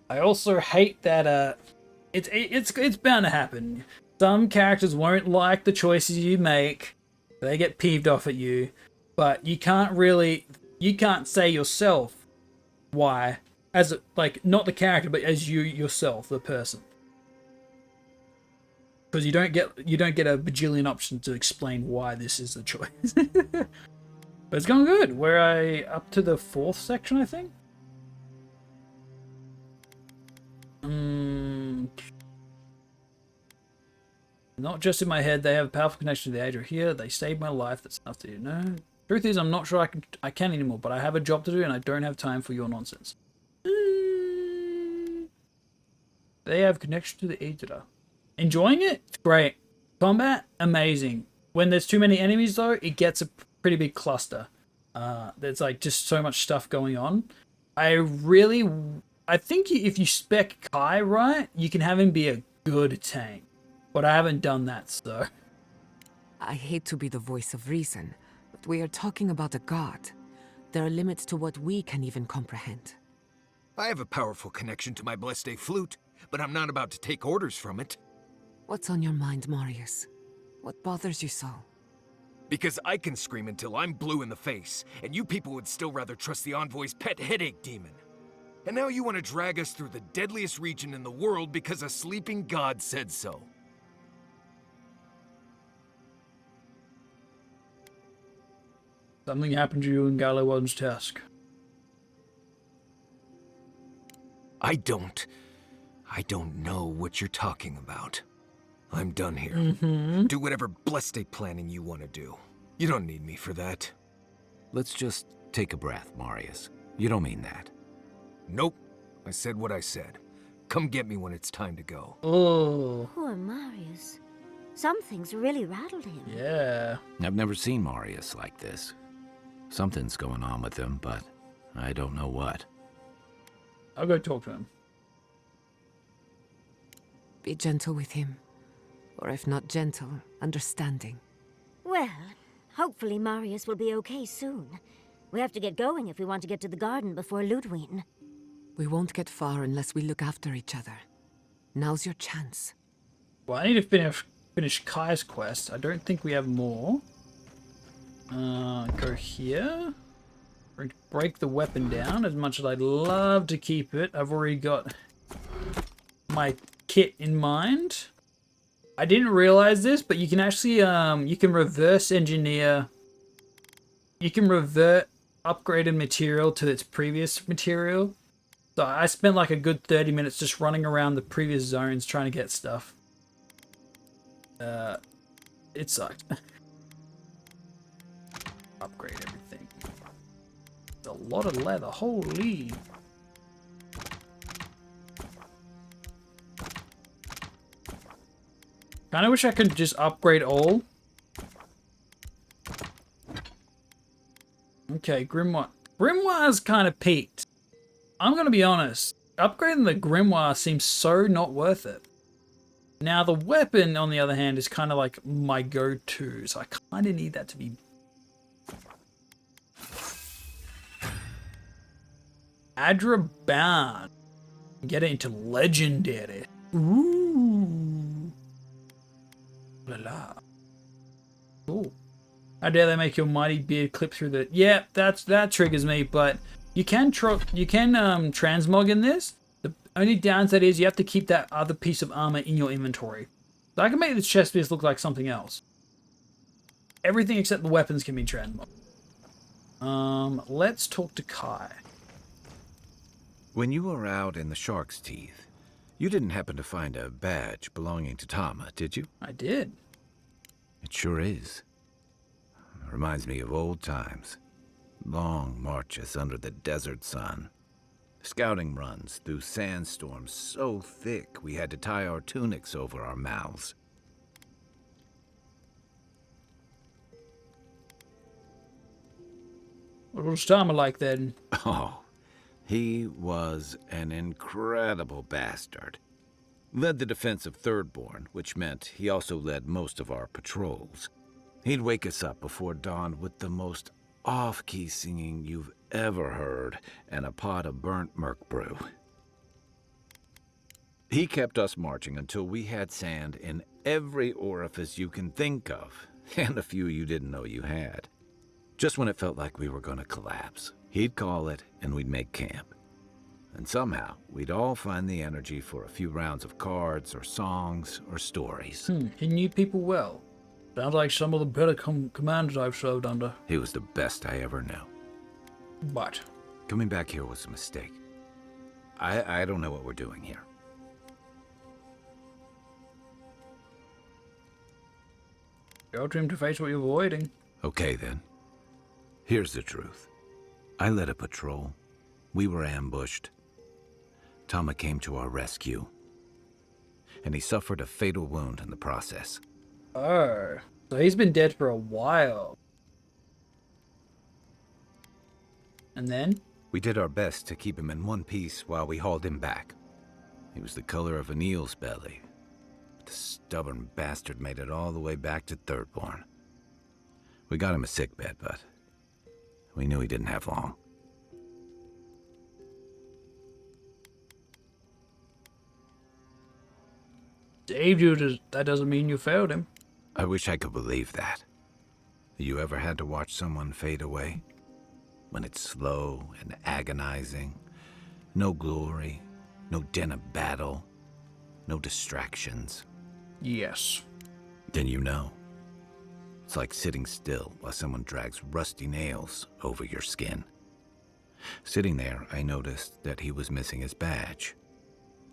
S2: I also hate that it's bound to happen. Some characters won't like the choices you make. They get peeved off at you, but you can't say yourself why, as like not the character, but as you yourself, the person, because you don't get a bajillion options to explain why this is the choice. But it's going good. We're up to the 4th section, I think. Not just in my head, they have a powerful connection to the Adra here. They saved my life. That's enough to do. No. Truth is, I'm not sure I can anymore, but I have a job to do and I don't have time for your nonsense. They have connection to the Adra. Enjoying it? It's great. Combat? Amazing. When there's too many enemies, though, it gets a pretty big cluster. There's like just so much stuff going on. I think if you spec Kai right, you can have him be a good tank. But I haven't done that, so.
S3: I hate to be the voice of reason, but we are talking about a god. There are limits to what we can even comprehend.
S17: I have a powerful connection to my Blessed flute, but I'm not about to take orders from it.
S3: What's on your mind, Marius? What bothers you so?
S17: Because I can scream until I'm blue in the face, and you people would still rather trust the Envoy's pet headache demon. And now you want to drag us through the deadliest region in the world because a sleeping god said so.
S2: Something happened to you in Galawain's task.
S17: I don't know what you're talking about. I'm done here. Do whatever Blessed planning you want to do. You don't need me for that.
S16: Let's just take a breath, Marius. You don't mean that.
S17: Nope. I said what I said. Come get me when it's time to go.
S2: Oh.
S1: Poor Marius. Something's really rattled him.
S2: Yeah.
S16: I've never seen Marius like this. Something's going on with him, but I don't know what.
S2: I'll go talk to him.
S3: Be gentle with him. Or if not gentle, understanding.
S1: Well, hopefully Marius will be okay soon. We have to get going if we want to get to the garden before Ludwig.
S3: We won't get far unless we look after each other. Now's your chance.
S2: Well, I need to finish Kai's quest. I don't think we have more. Go here. Break the weapon down. As much as I'd love to keep it, I've already got my kit in mind. I didn't realize this, but you can actually you can reverse engineer. You can revert upgraded material to its previous material. So I spent like a good 30 minutes just running around the previous zones trying to get stuff. It sucked. Upgrade everything. It's a lot of leather, holy. Kinda wish I could just upgrade all. Okay, Grimoire. Grimoire's kind of peaked. I'm gonna be honest. Upgrading the Grimoire seems so not worth it. Now the weapon, on the other hand, is kind of like my go-to, so I kind of need that to be. Adra Bound. Get it into legendary. Ooh. La la. Cool. How dare they make your mighty beard clip through the... Yeah, that triggers me, but you can transmog in this. The only downside is you have to keep that other piece of armor in your inventory. So I can make this chest piece look like something else. Everything except the weapons can be transmogged. Let's talk to Kai.
S16: When you were out in the Shark's Teeth, you didn't happen to find a badge belonging to Tama, did you?
S2: I did.
S16: It sure is. Reminds me of old times. Long marches under the desert sun. Scouting runs through sandstorms so thick we had to tie our tunics over our mouths.
S2: What was Tama like then?
S16: Oh, he was an incredible bastard. Led the defense of Thirdborn, which meant he also led most of our patrols. He'd wake us up before dawn with the most off-key singing you've ever heard and a pot of burnt merc brew. He kept us marching until we had sand in every orifice you can think of, and a few you didn't know you had. Just when it felt like we were going to collapse, he'd call it and we'd make camp. And somehow, we'd all find the energy for a few rounds of cards or songs or stories.
S2: He knew people well. Sounds like some of the better commanders I've served under.
S16: He was the best I ever knew.
S2: But
S16: coming back here was a mistake. I don't know what we're doing here.
S2: Go to him to face what you're avoiding.
S16: Okay, then. Here's the truth. I led a patrol. We were ambushed. Tama came to our rescue. And he suffered a fatal wound in the process.
S2: Oh, so he's been dead for a while. And then?
S16: We did our best to keep him in one piece while we hauled him back. He was the color of an eel's belly. The stubborn bastard made it all the way back to Thirdborn. We got him a sickbed, but we knew he didn't have long.
S2: Saved you, that doesn't mean you failed him.
S16: I wish I could believe that. You ever had to watch someone fade away? When it's slow and agonizing. No glory, no din of battle, no distractions.
S2: Yes.
S16: Then you know. It's like sitting still while someone drags rusty nails over your skin. Sitting there, I noticed that he was missing his badge.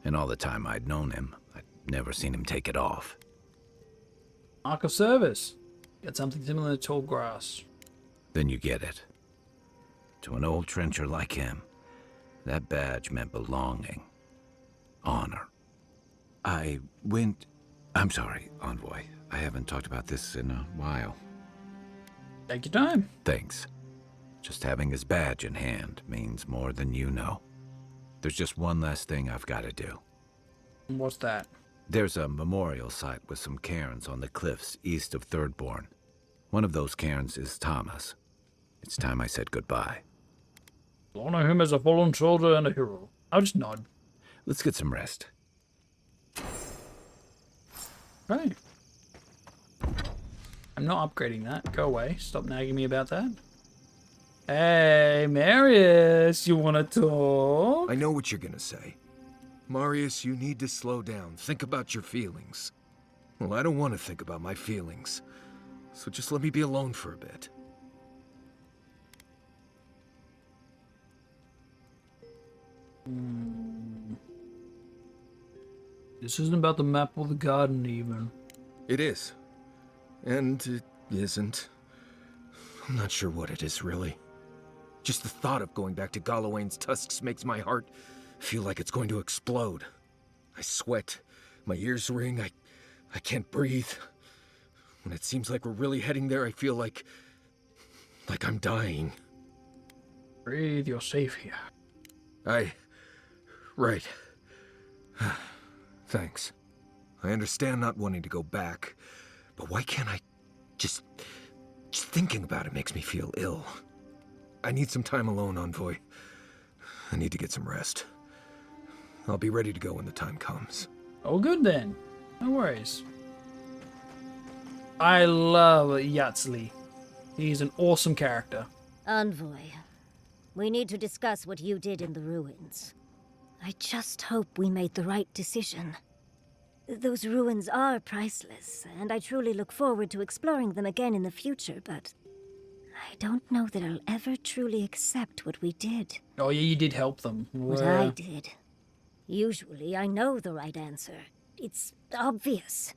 S16: And all the time I'd known him, I'd never seen him take it off.
S2: Mark of service. Get something similar to tall grass.
S16: Then you get it. To an old trencher like him, that badge meant belonging. Honor. I'm sorry, Envoy. I haven't talked about this in a while.
S2: Take your time.
S16: Thanks. Just having his badge in hand means more than you know. There's just one last thing I've got to do.
S2: What's that?
S16: There's a memorial site with some cairns on the cliffs east of Thirdborn. One of those cairns is Tama's. It's time I said goodbye.
S2: Honor him as a fallen soldier and a hero. I'll just nod.
S16: Let's get some rest.
S2: Okay. I'm not upgrading that. Go away. Stop nagging me about that. Hey, Marius, you want to talk?
S17: I know what you're gonna say. Marius, you need to slow down. Think about your feelings. Well, I don't want to think about my feelings. So just let me be alone for a bit.
S2: This isn't about the map or the garden, even.
S17: It is. And it isn't. I'm not sure what it is, really. Just the thought of going back to Galawain's tusks makes my heart feel like it's going to explode. I sweat. My ears ring. I can't breathe. When it seems like we're really heading there, I feel like I'm dying.
S2: Breathe, you're safe here.
S17: Right. Thanks. I understand not wanting to go back, but why can't I just thinking about it makes me feel ill. I need some time alone, Envoy. I need to get some rest. I'll be ready to go when the time comes.
S2: Oh, good then. No worries. I love Yatzli. He's an awesome character.
S1: Envoy, we need to discuss what you did in the ruins. I just hope we made the right decision. Those ruins are priceless, and I truly look forward to exploring them again in the future, but I don't know that I'll ever truly accept what we did.
S2: Oh yeah, you did help them.
S1: What I did. Usually I know the right answer. It's obvious.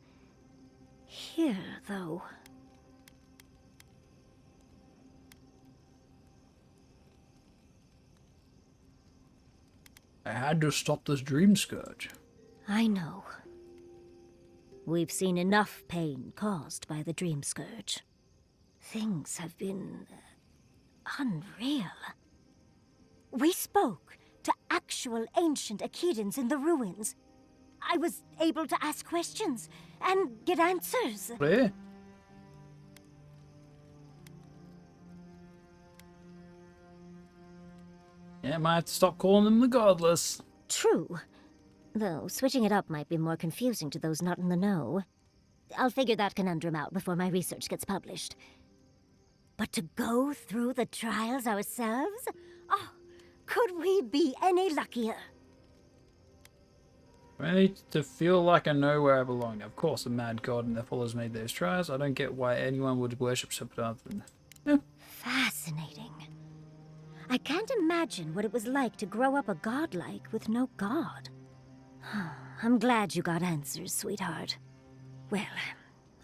S1: Here, though...
S2: I had to stop this dream scourge.
S1: I know. We've seen enough pain caused by the dream scourge. Things have been... unreal. We spoke to actual ancient Akedans in the ruins. I was able to ask questions and get answers.
S2: Yeah. Yeah, might have to stop calling them the Godless.
S1: True. Though switching it up might be more confusing to those not in the know. I'll figure that conundrum out before my research gets published. But to go through the trials ourselves? Oh, could we be any luckier?
S2: Ready to feel like I know where I belong. Of course, a mad god and their followers made those trials. I don't get why anyone would worship something other than... Yeah.
S1: Fascinating. I can't imagine what it was like to grow up a godlike with no god. I'm glad you got answers, sweetheart. Well,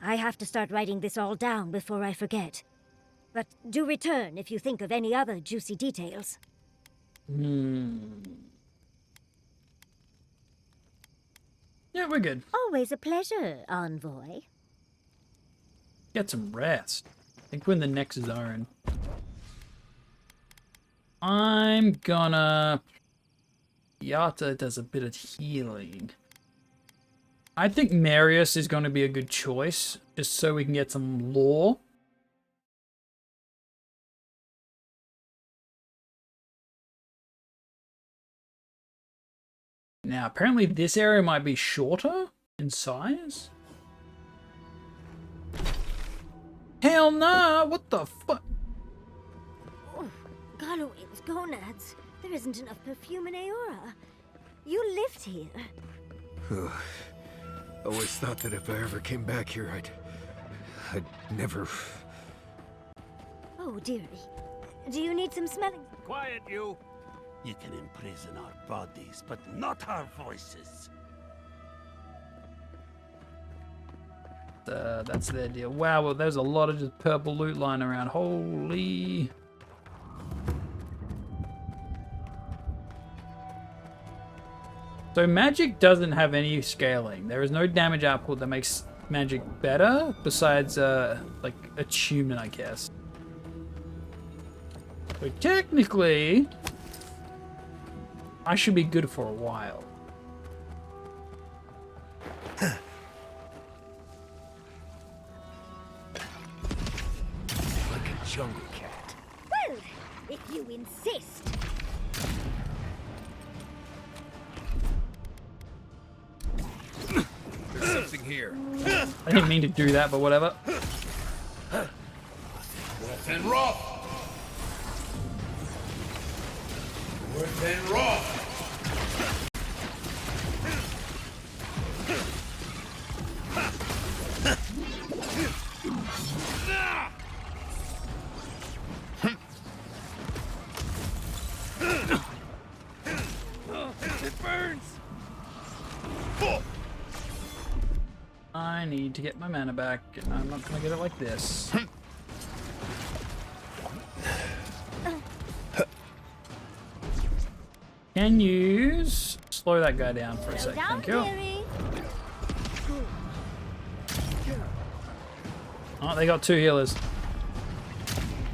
S1: I have to start writing this all down before I forget. But do return if you think of any other juicy details.
S2: Yeah, we're good.
S1: Always a pleasure, Envoy.
S2: Get some rest. I think we're in the next zone. I'm gonna... Yata does a bit of healing. I think Marius is going to be a good choice, just so we can get some lore. Now, apparently this area might be shorter in size. Hell nah! What the fuck?
S1: Oh, Galloway's gonads. There isn't enough perfume in Aora. You lived here.
S17: I always thought that if I ever came back here, I'd never...
S1: Oh, dearie. Do you need some smelling?
S6: Quiet, you! You can imprison our bodies, but not our voices.
S2: That's their deal. Wow, well, there's a lot of just purple loot lying around. Holy... So magic doesn't have any scaling. There is no damage output that makes magic better, besides, like, attunement, I guess. So technically, I should be good for a while.
S6: Like a jungle cat.
S1: Well, if you insist.
S17: There's something here.
S2: I didn't mean to do that, but whatever.
S6: Worth and rough. Worth and rough.
S17: It burns.
S2: I need to get my mana back, and I'm not gonna get it like this. Can you slow that guy down for a sec? Thank you. Oh, they got 2 healers.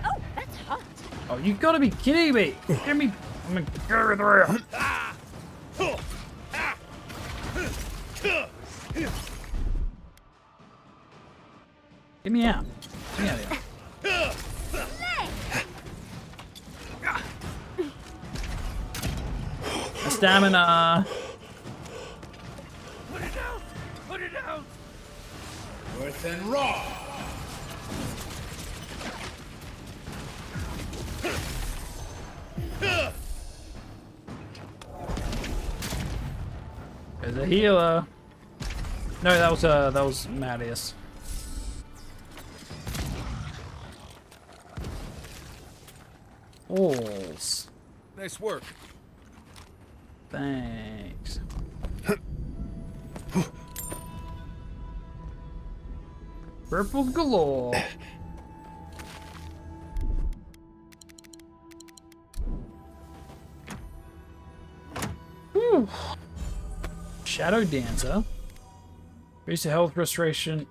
S1: Oh, that's hot.
S2: Oh, you gotta be kidding me! Give me... I'm gonna go through. Get me out. Get me out of here. Stamina.
S6: Put it out! Put it out! Earth and rock!
S2: There's a healer. No, that was Marius. Alls.
S17: Nice work.
S2: Thanks. Purple galore. Whew. Shadow Dancer. Increase the health restoration.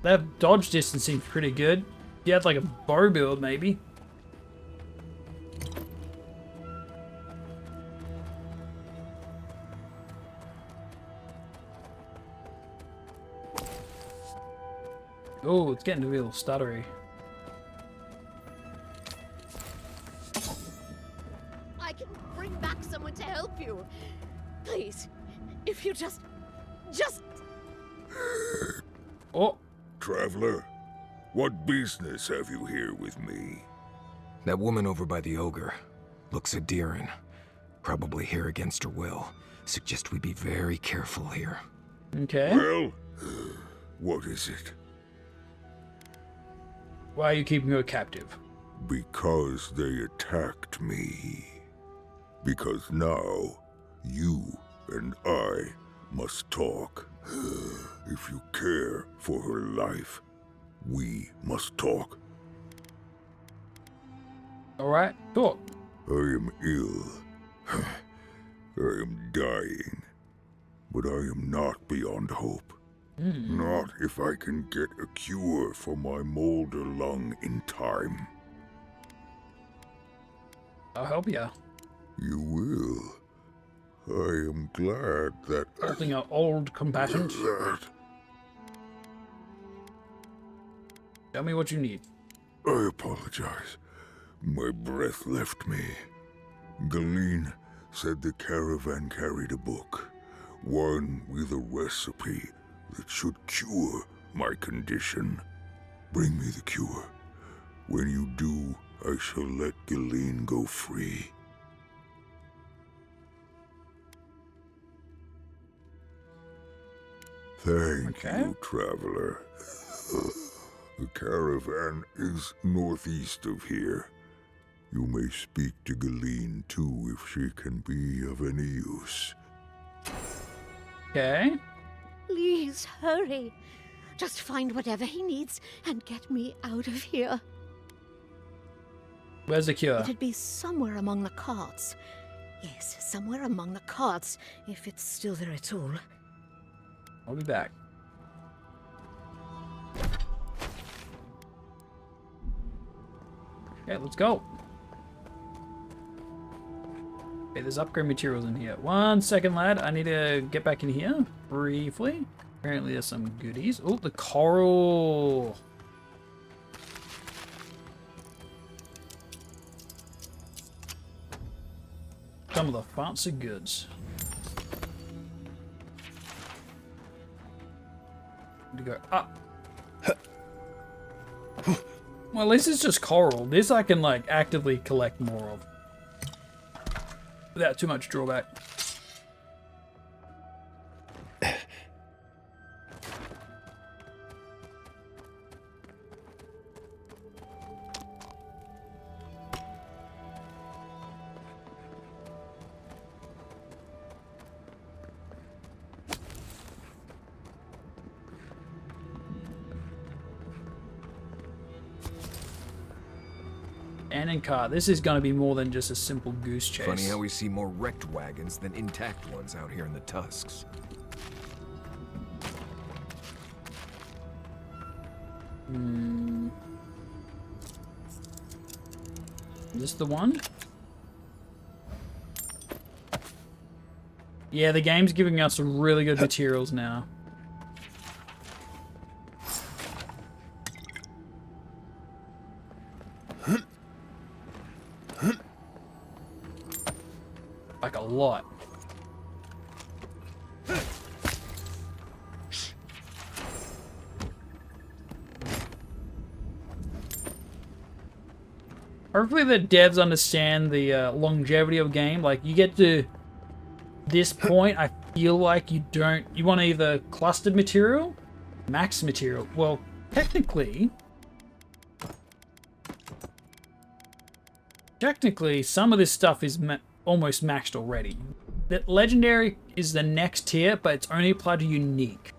S2: That dodge distance seems pretty good. You had like a bow build, maybe. Oh, it's getting a little stuttery.
S4: I can bring back someone to help you. Please, if you just...
S2: Oh.
S6: Traveler, what business have you here with me?
S17: That woman over by the ogre looks Adiran. Probably here against her will. Suggest we be very careful here.
S2: Okay.
S6: Well, what is it?
S2: Why are you keeping her captive?
S6: Because they attacked me. Because now, you and I must talk. If you care for her life, we must talk.
S2: Alright, talk.
S6: I am ill. I am dying. But I am not beyond hope. Not if I can get a cure for my molder lung in time.
S2: I'll help ya.
S6: You will. I am glad that...
S2: Helping an old combatant. Tell me what you need.
S6: I apologize. My breath left me. Galeen said the caravan carried a book. One with a recipe that should cure my condition. Bring me the cure. When you do, I shall let Galeen go free. Thank you, traveler. The caravan is northeast of here. You may speak to Galeen too if she can be of any use.
S2: Okay.
S4: Please, hurry. Just find whatever he needs and get me out of here.
S2: Where's the cure?
S4: It'd be somewhere among the carts. Yes, somewhere among the carts, if it's still there at all.
S2: I'll be back. Okay, let's go. Okay, there's upgrade materials in here. 1 second, lad. I need to get back in here briefly. Apparently there's some goodies. Oh, the coral. Some of the fancy goods. To go up. Well, at least it's just coral. This I can like actively collect more of without too much drawback. And car. This is going to be more than just a simple goose chase.
S17: Funny how we see more wrecked wagons than intact ones out here in the tusks.
S2: Is this the one? Yeah, the game's giving us some really good materials now. Like a lot. Hopefully the devs understand the longevity of game. Like, you get to this point, I feel like you want either clustered material, max material. Well, technically, some of this stuff is almost maxed already. The legendary is the next tier, but it's only applied to unique.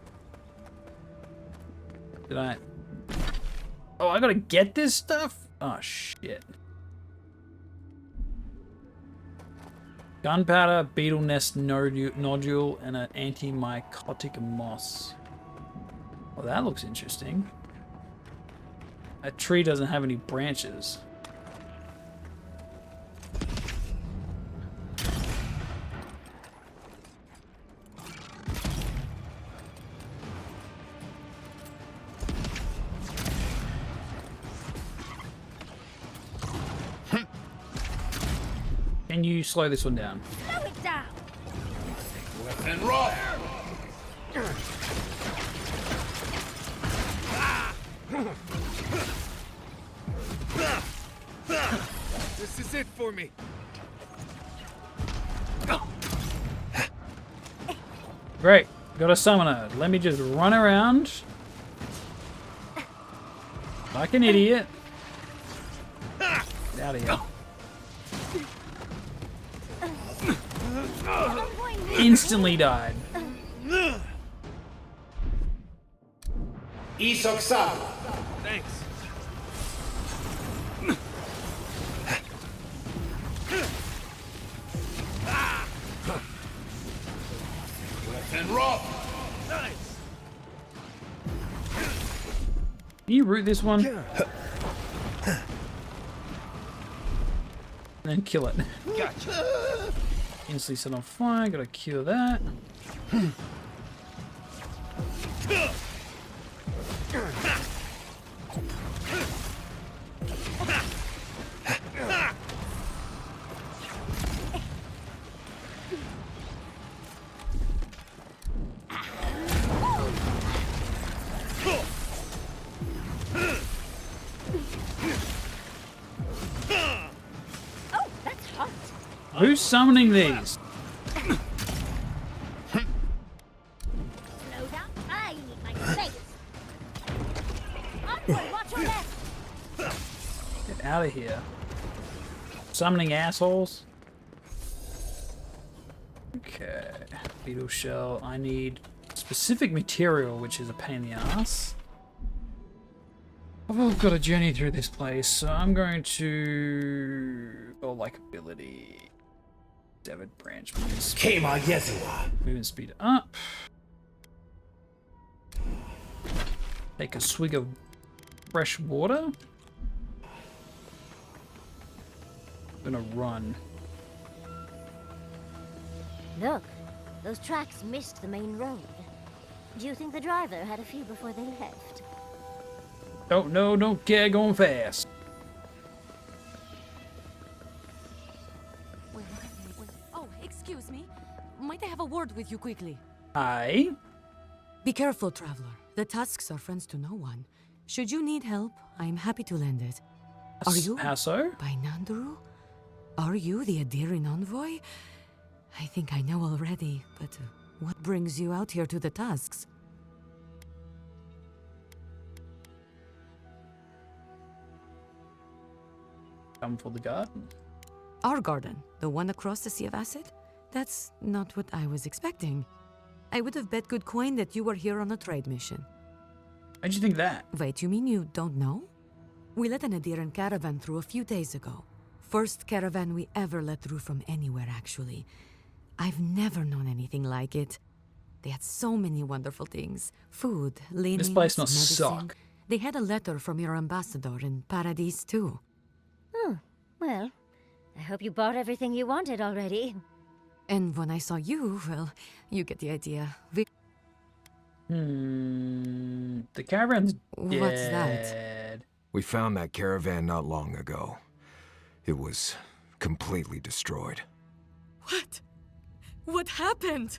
S2: Did I? Oh, I gotta get this stuff? Oh, shit. Gunpowder, beetle nest nodule, and an antimycotic moss. Well, that looks interesting. A tree doesn't have any branches. Can you slow this one down?
S8: Slow it down.
S17: Weapon roll. This is it for me.
S2: Great. Got a summoner. Let me just run around like an idiot. Get out of here. Instantly died.
S17: Isok-san. Thanks. Weapon roll. Nice.
S2: Can you root this one? And then kill it.
S17: Gotcha.
S2: Instantly set on fire. Gotta cure that.
S8: Oh, that's hot.
S2: Who's summoning these?
S8: Slow down. I need my space. Onward, watch your left.
S2: Get out of here. Summoning assholes. Okay. Beetle shell. I need specific material, which is a pain in the ass. I've all got a journey through this place, so I'm going to go like ability. Severed branch. Movement speed. Movement speed up. Take a swig of fresh water. I'm gonna run.
S1: Look, those tracks missed the main road. Do you think the driver had a few before they left?
S2: Oh, no, don't care, going fast.
S14: Wait. Oh, excuse me. Might I have a word with you quickly?
S2: Aye.
S14: Be careful, traveler. The tusks are friends to no one. Should you need help, I am happy to lend it. Are you?
S2: How so?
S14: By Nanduru? Are you the Adiran envoy? I think I know already, but what brings you out here to the tusks?
S2: Come for the garden.
S14: Our garden, the one across the Sea of Acid? That's not what I was expecting. I would have bet good coin that you were here on a trade mission.
S2: How'd you think that?
S14: Wait, you mean you don't know? We let an Adiran caravan through a few days ago. First caravan we ever let through from anywhere, actually. I've never known anything like it. They had so many wonderful things. Food, leanings,
S2: This place must
S14: medicine.
S2: suck.
S14: They had a letter from your ambassador in Paradise, too.
S1: Oh, well, I hope you bought everything you wanted already.
S14: And when I saw you, well, you get the idea.
S2: The caravan's dead.
S14: What's that?
S17: We found that caravan not long ago. It was completely destroyed.
S14: What? What happened?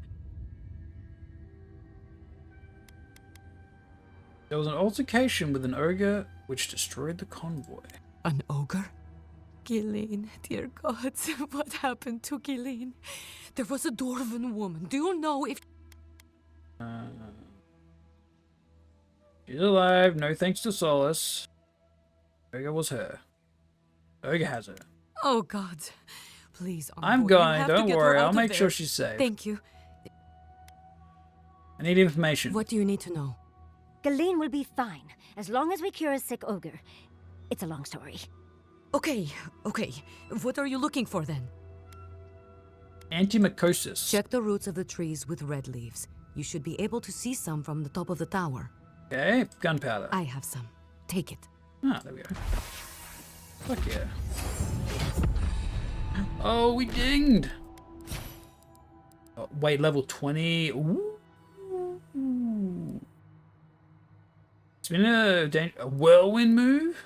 S2: There was an altercation with an ogre which destroyed the convoy.
S14: An ogre?
S18: Ghislaine, dear gods, what happened to Ghislaine? There was a dwarven woman. Do you know if...
S2: She's alive, no thanks to Solace. Urga was her. Urga has her.
S18: Oh God. Please,
S2: I'm
S18: Envoy, you
S2: going,
S18: have to
S2: don't
S18: get her
S2: worry,
S18: out
S2: I'll
S18: of
S2: make
S18: there.
S2: sure she's safe.
S18: Thank you.
S2: I need information.
S18: What do you need to know?
S1: Galeen will be fine, as long as we cure a sick ogre. It's a long story.
S18: Okay. What are you looking for then?
S2: Antimycosis.
S18: Check the roots of the trees with red leaves. You should be able to see some from the top of the tower.
S2: Okay, gunpowder.
S18: I have some. Take it.
S2: Ah, there we go. Fuck yeah. Oh, we dinged. Oh, wait, level 20. Ooh. It's been a whirlwind move.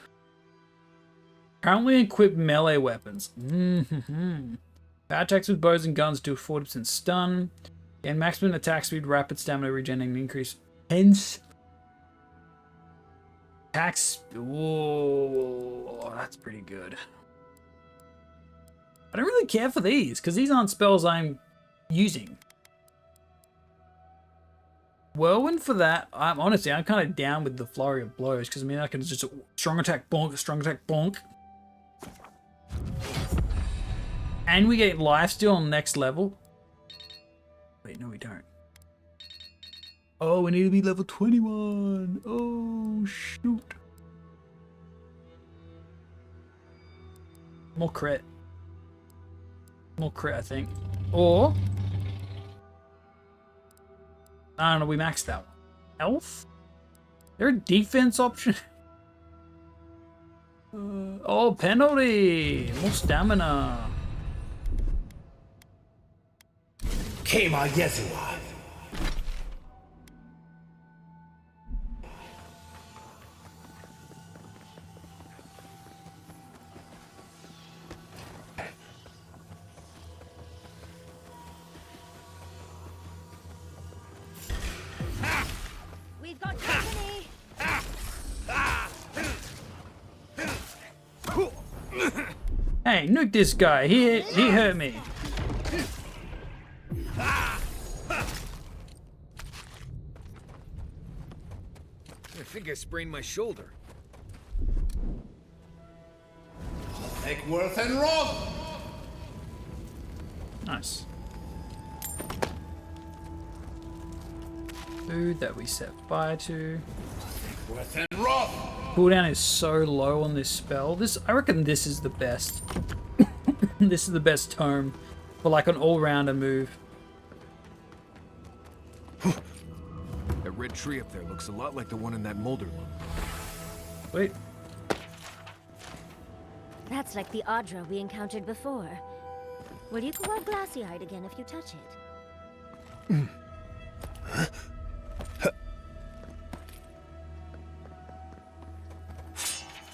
S2: Currently equipped melee weapons. Power attacks with bows and guns do 40% stun. And maximum attack speed, rapid stamina regen, and increase. Hence. Attacks. Whoa, that's pretty good. I don't really care for these, because these aren't spells I'm using. Whirlwind for that, I'm kind of down with the flurry of blows, because I mean I can just strong attack bonk. And we get lifesteal on next level. Wait, no we don't. Oh, we need to be level 21. Oh, shoot. More crit, I think. Or... I don't know, we maxed out. Health? Is there a defense option? Oh, penalty! More stamina.
S19: Kema Yezua.
S1: We've got company!
S2: Hey, nuke this guy. He hurt me.
S17: I think I sprained my shoulder.
S19: Eckworth and Rob!
S2: Nice. Food that we set fire to.
S19: Eckworth and Rob!
S2: Cooldown is so low on this spell. I reckon this is the best. This is the best tome for like an all-rounder move.
S17: That red tree up there looks a lot like the one in that Molder loop.
S2: Wait.
S1: That's like the Audra we encountered before. Will you go all glassy-eyed again if you touch it?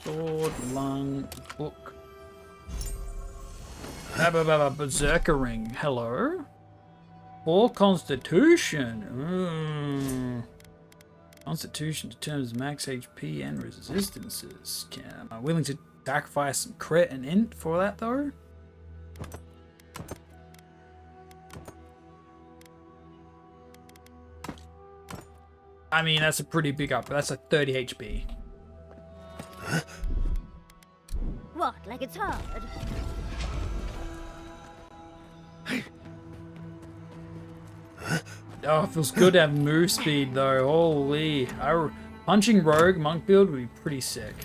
S2: Sword, lung, book. Berserker ring. Hello? 4 constitution. Constitution determines max HP and resistances. Am I willing to sacrifice some crit and int for that though? I mean, that's a pretty big up. That's like 30 HP.
S1: What, like it's hard?
S2: Oh, it feels good to have move speed though. Holy. Punching rogue monk build would be pretty sick.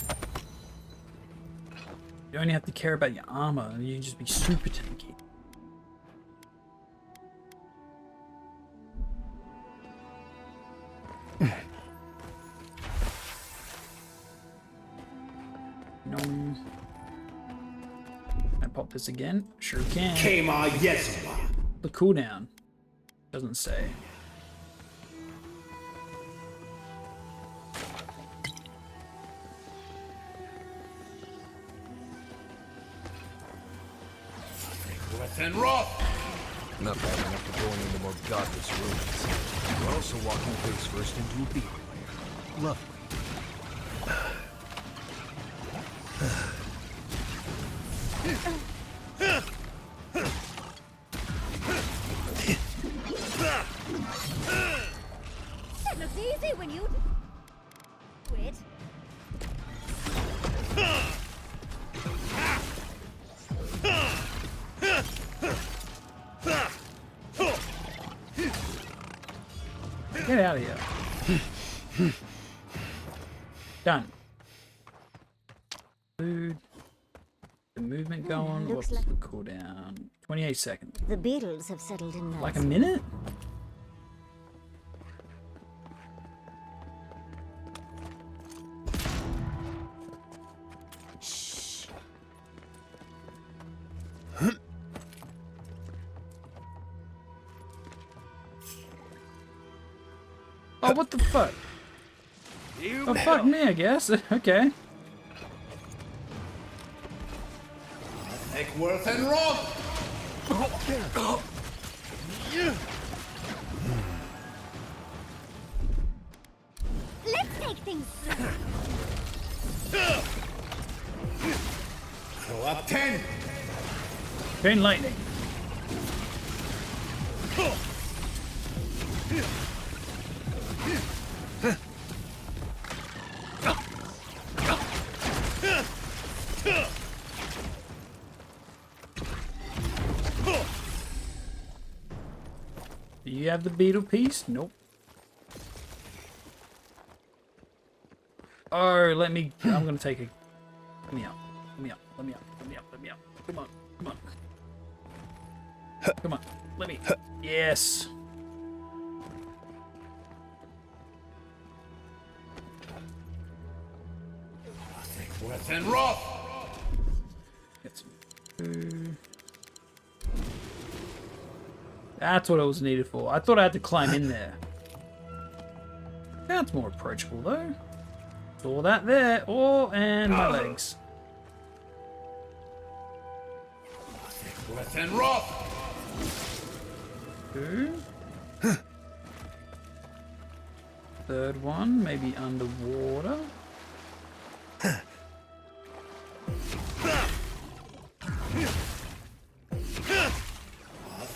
S2: You only have to care about your armor and you can just be super tanky. No. Can I pop this again? Sure can.
S19: Kema Yezua.
S2: The cooldown doesn't say.
S19: And Rob!
S17: Not bad enough to going into more godless ruins. We're also walking face first into a beetle lair. Lovely.
S1: It looks easy when you do it.
S2: Get out of here. Done. Food. The movement going.
S1: Looks
S2: What's
S1: like
S2: the cooldown? 28 seconds.
S1: the beetles have settled in
S2: Like a
S1: nicely.
S2: minute?
S1: Shh.
S2: Oh, what the fuck? Oh, fuck me, I guess. Okay.
S19: Eckworth and Roth!
S1: Let's take things slow.
S19: Throw up 10!
S2: Chain lightning. Do you have the beetle piece? Nope. Oh, let me. I'm gonna take a. Let me out. Let me out. Let me out. Let me out. Let me out. Come on. Come on. Come on. Let me. Yes.
S19: Eckworth and Roth!
S2: Get some food. That's what it was needed for. I thought I had to climb in there. That's more approachable though. Saw that there. Oh, and my legs.
S19: Eckworth and Roth!
S2: Two. Third one, maybe underwater.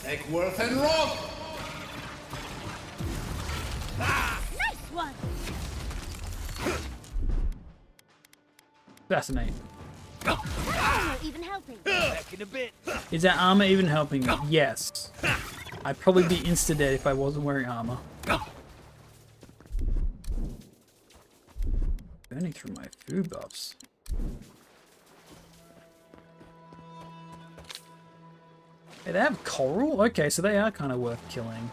S19: Eckworth and Roth!
S1: Nice one.
S2: Fascinating.
S1: Armor even helping.
S19: Back in a bit.
S2: Is that armor even helping me? Yes. I'd probably be insta-dead if I wasn't wearing armor. Burning through my food buffs. Hey, they have coral? Okay, so they are kind of worth killing.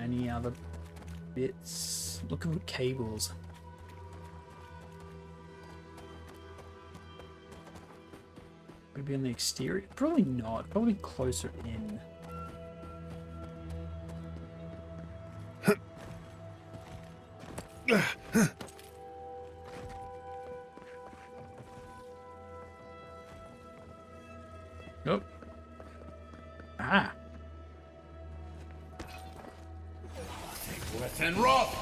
S2: Any other bits? Look at the cables. Would it be on the exterior? Probably not. Probably closer in. Nope. Ah.
S19: Eckworth and Roth!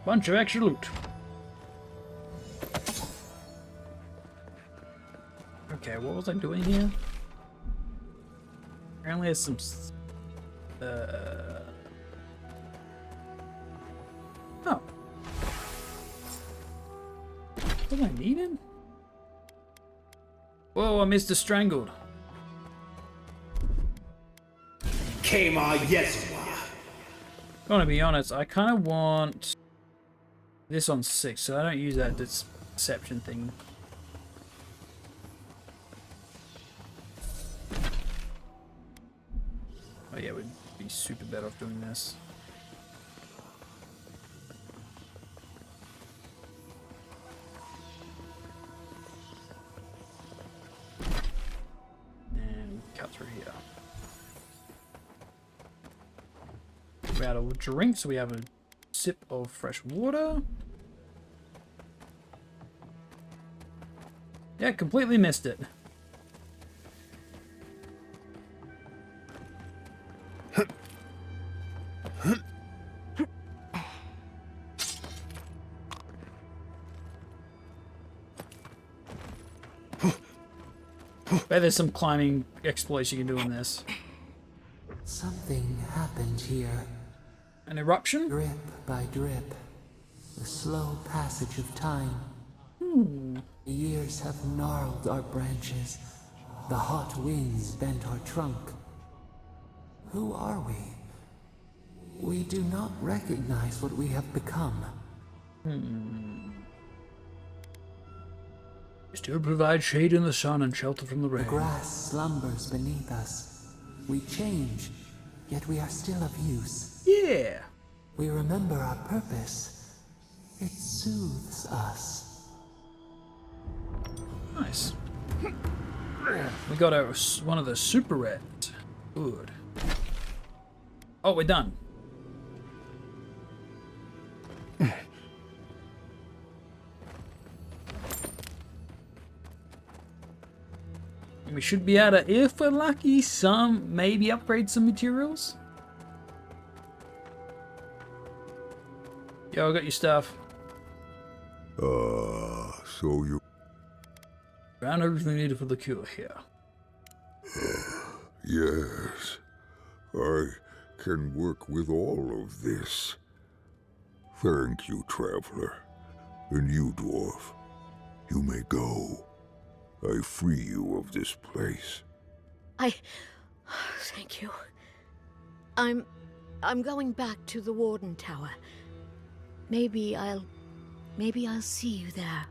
S2: Bunch of extra loot. Okay, what was I doing here? Apparently there's some... Oh. What I needed? Whoa, I missed a strangled.
S19: Kema Yeswa!
S2: Gonna be honest, I kind of want this on 6, so I don't use that deception thing. Oh yeah, we'd be super better off doing this. And cut through here. We're out of drink, so we have a sip of fresh water. Yeah, completely missed it. Bet there's some climbing exploits you can do in this.
S5: Something happened here.
S2: An eruption?
S5: Drip by drip. The slow passage of time. The years have gnarled our branches. The hot winds bent our trunk. Who are we? We do not recognize what we have become.
S2: Still provide shade in the sun and shelter from the rain.
S5: The grass slumbers beneath us. We change, yet we are still of use.
S2: Yeah.
S5: We remember our purpose. It soothes us.
S2: Nice. We got one of the super reds. Good. Oh, we're done. And we should be able to, if we're lucky, maybe upgrade some materials. Yo, I got your stuff.
S6: So you...
S2: Found everything needed for the cure here.
S6: Yes. I can work with all of this. Thank you, traveler. And you, dwarf. You may go. I free you of this place.
S4: Thank you. I'm going back to the Warden Tower. Maybe I'll see you there.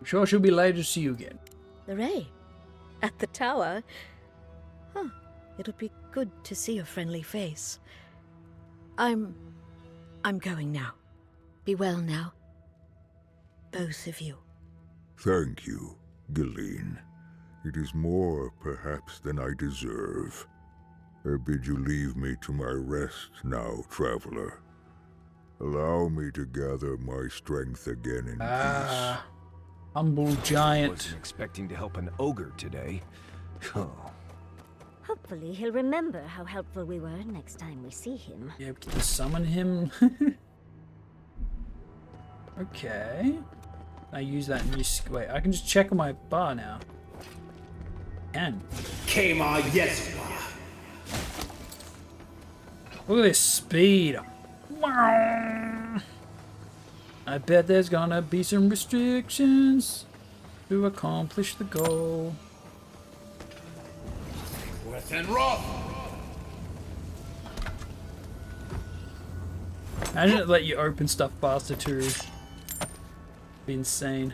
S2: I'm sure she'll be glad to see you again.
S4: The Ray? At the tower? Huh. It'll be good to see a friendly face. I'm going now. Be well now. Both of you.
S6: Thank you, Galeen. It is more, perhaps, than I deserve. I bid you leave me to my rest now, traveler. Allow me to gather my strength again in peace.
S2: Humble giant.
S17: Wasn't expecting to help an ogre today. Oh.
S1: Hopefully he'll remember how helpful we were next time we see him.
S2: Yeah, we can summon him. Okay. I use that new wait, I can just check on my bar now. Can. Look at this speed. I bet there's gonna be some restrictions to accomplish the goal.
S19: Within rough.
S2: Imagine it let you open stuff faster too. Be insane.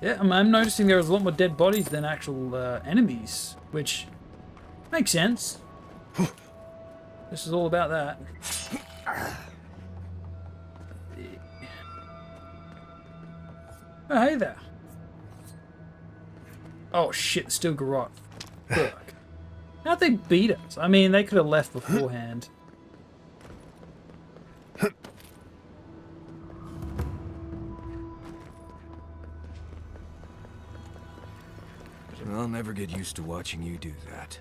S2: Yeah, I'm noticing there was a lot more dead bodies than actual enemies, which makes sense. This is all about that. Oh, hey there. Oh shit, still garrote. Fuck. How'd they beat us? I mean, they could have left beforehand.
S17: I'll never get used to watching you do that.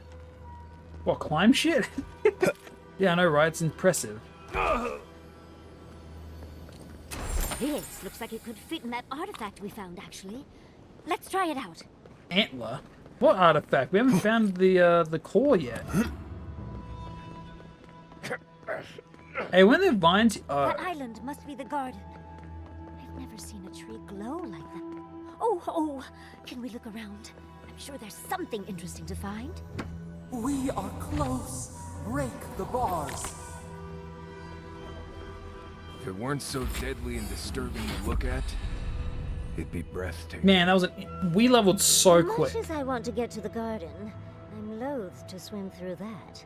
S2: What, climb shit? Yeah, I know, right? It's impressive.
S1: This looks like it could fit in that artifact we found, actually. Let's try it out.
S2: Antler? What artifact? We haven't found the core yet. Hey, when the vines...
S1: That island must be the garden. I've never seen a tree glow like that. Oh, can we look around? I'm sure there's something interesting to find.
S5: We are close. Break the bars.
S17: If it weren't so deadly and disturbing to look at, it'd be breathtaking.
S2: Man, that was we leveled so quick.
S1: Much as I want to get to the garden, I'm loath to swim through that.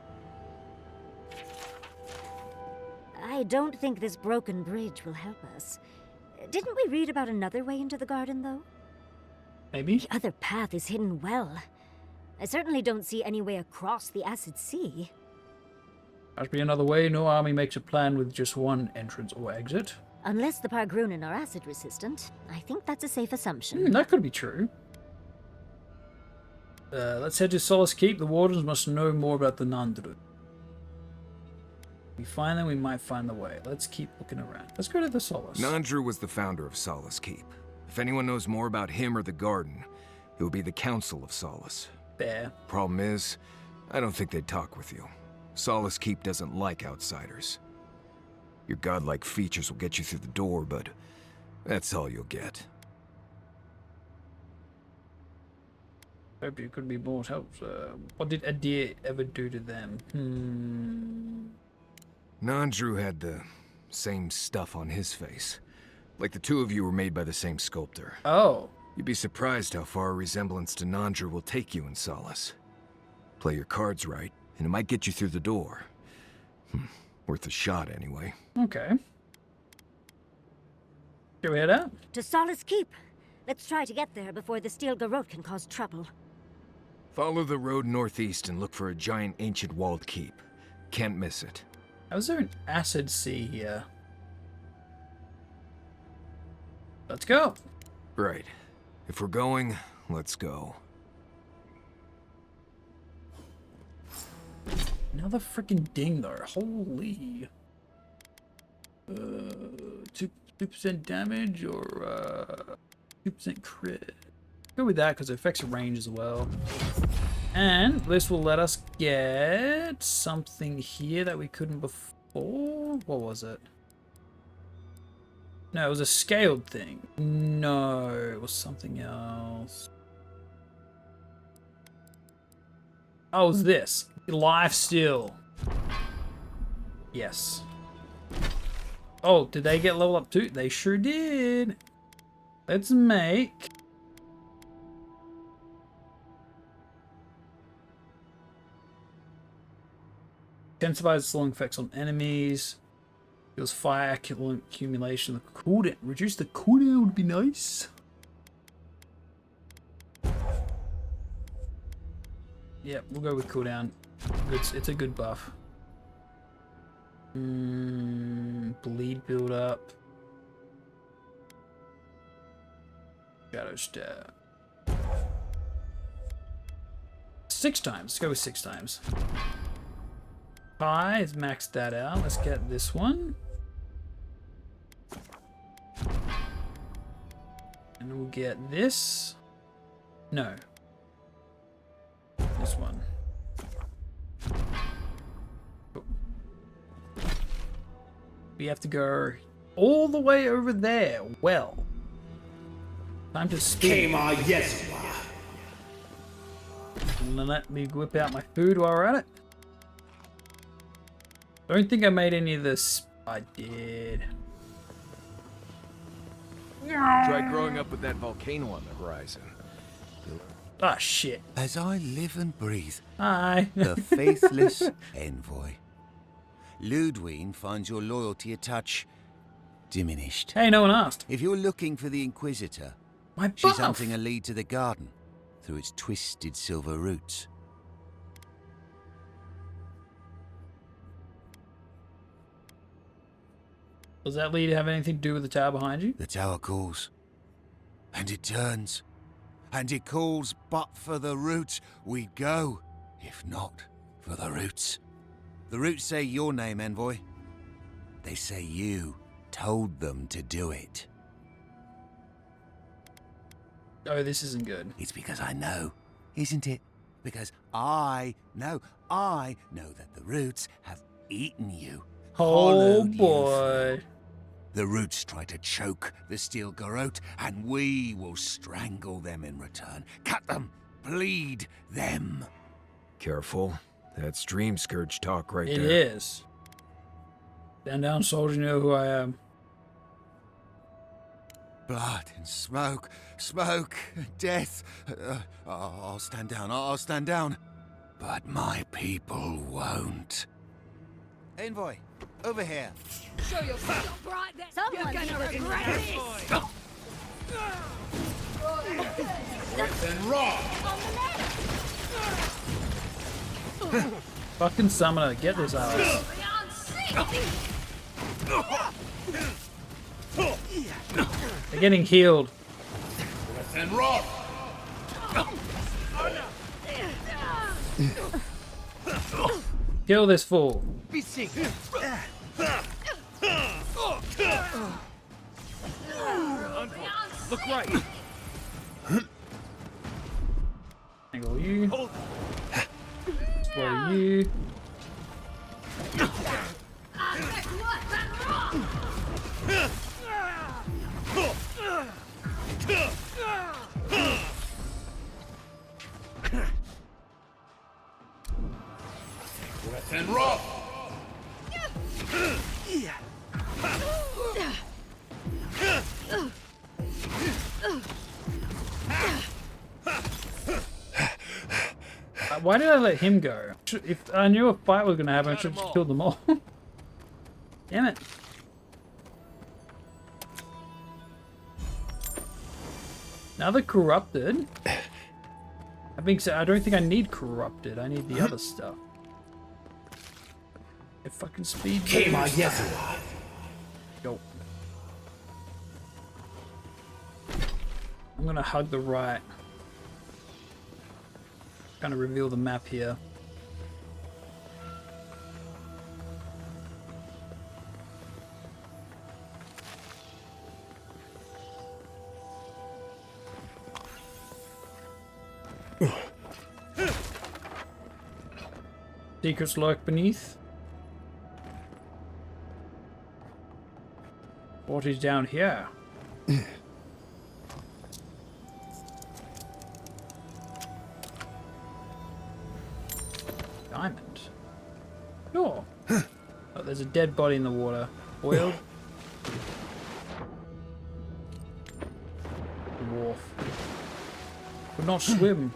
S1: I don't think this broken bridge will help us. Didn't we read about another way into the garden, though?
S2: Maybe.
S1: The other path is hidden well. I certainly don't see any way across the Acid Sea.
S2: Must be another way. No army makes a plan with just one entrance or exit.
S1: Unless the Pargrunen are acid resistant, I think that's a safe assumption.
S2: That could be true. Let's head to Solace Keep. The wardens must know more about the Nandru. We find them, we might find the way. Let's keep looking around. Let's go to the Solace.
S17: Nandru was the founder of Solace Keep. If anyone knows more about him or the garden, it would be the Council of Solace.
S2: Fair.
S17: Problem is, I don't think they'd talk with you. Solace Keep doesn't like outsiders. Your godlike features will get you through the door, but that's all you'll get.
S2: Hope you could be more help. What did Adir ever do to them?
S17: Nandru had the same stuff on his face. Like the two of you were made by the same sculptor.
S2: Oh.
S17: You'd be surprised how far a resemblance to Nandru will take you in Solace. Play your cards right, and it might get you through the door. Worth a shot, anyway.
S2: Okay. Shall we head out?
S1: To Solace Keep. Let's try to get there before the steel garrote can cause trouble.
S17: Follow the road northeast and look for a giant ancient walled keep. Can't miss it.
S2: How's there an acid sea here? Let's go.
S17: Right. If we're going, let's go.
S2: Another freaking ding though. Holy. 2% damage or 2% crit. Go with that because it affects range as well. And this will let us get something here that we couldn't before. What was it? No, it was a scaled thing. No, it was something else. Oh, it was this. Life steal. Yes. Oh, did they get level up too? They sure did. Let's make... Intensifies slowing effects on enemies. Deals fire accumulation. The cooldown. Reduce the cooldown would be nice. Yep, we'll go with cooldown. It's a good buff. Bleed build up. Shadow stab. 6 times. Let's go with 6 times. High is maxed that out. Let's get this one. And we'll get this. No. This one. Cool. We have to go all the way over there. Well. Time to speed. And then let me whip out my food while we're at it. Don't think I made any of this. I did.
S17: Try growing up with that volcano on the horizon.
S2: Ah, shit.
S20: As I live and breathe.
S2: Hi.
S20: The faithless envoy. Ludwine finds your loyalty a touch diminished.
S2: Hey, no one asked.
S20: If you're looking for the Inquisitor,
S2: my
S20: she's hunting a lead to the garden through its twisted silver roots.
S2: Does that lead have anything to do with the tower behind you?
S20: The tower calls. And it turns. And it calls, but for the roots we'd go. If not for the roots. The roots say your name, envoy. They say you told them to do it.
S2: Oh, this isn't good.
S20: It's because I know, isn't it? Because I know that the roots have eaten you.
S2: Oh boy.
S20: The roots try to choke the steel garrote, and we will strangle them in return. Cut them, bleed them.
S17: Careful. That's Dream Scourge talk right
S2: It
S17: there.
S2: It is. Stand down, soldier, you know who I am.
S20: Blood and smoke, death. I'll stand down, I'll stand down. But my people won't. Envoy, over here.
S8: Show yourself bright then. You're gonna regret this.
S19: Then rock.
S2: Fucking summoner, get this ass. They're getting healed.
S19: Then rock.
S2: Kill this fool.
S17: Look right.
S2: Angle you. Slow you.
S19: Breath and rock.
S2: Why did I let him go? If I knew a fight was gonna happen, I should have just killed them all. Damn it. Now they're corrupted. I don't think I need corrupted. I need the other stuff. A fucking speed. Yo. I'm gonna hug the right. Kind of reveal the map here. Secrets lurk beneath. What is down here? Diamond. Sure. Oh, there's a dead body in the water. Boiled. Wharf. Could not swim.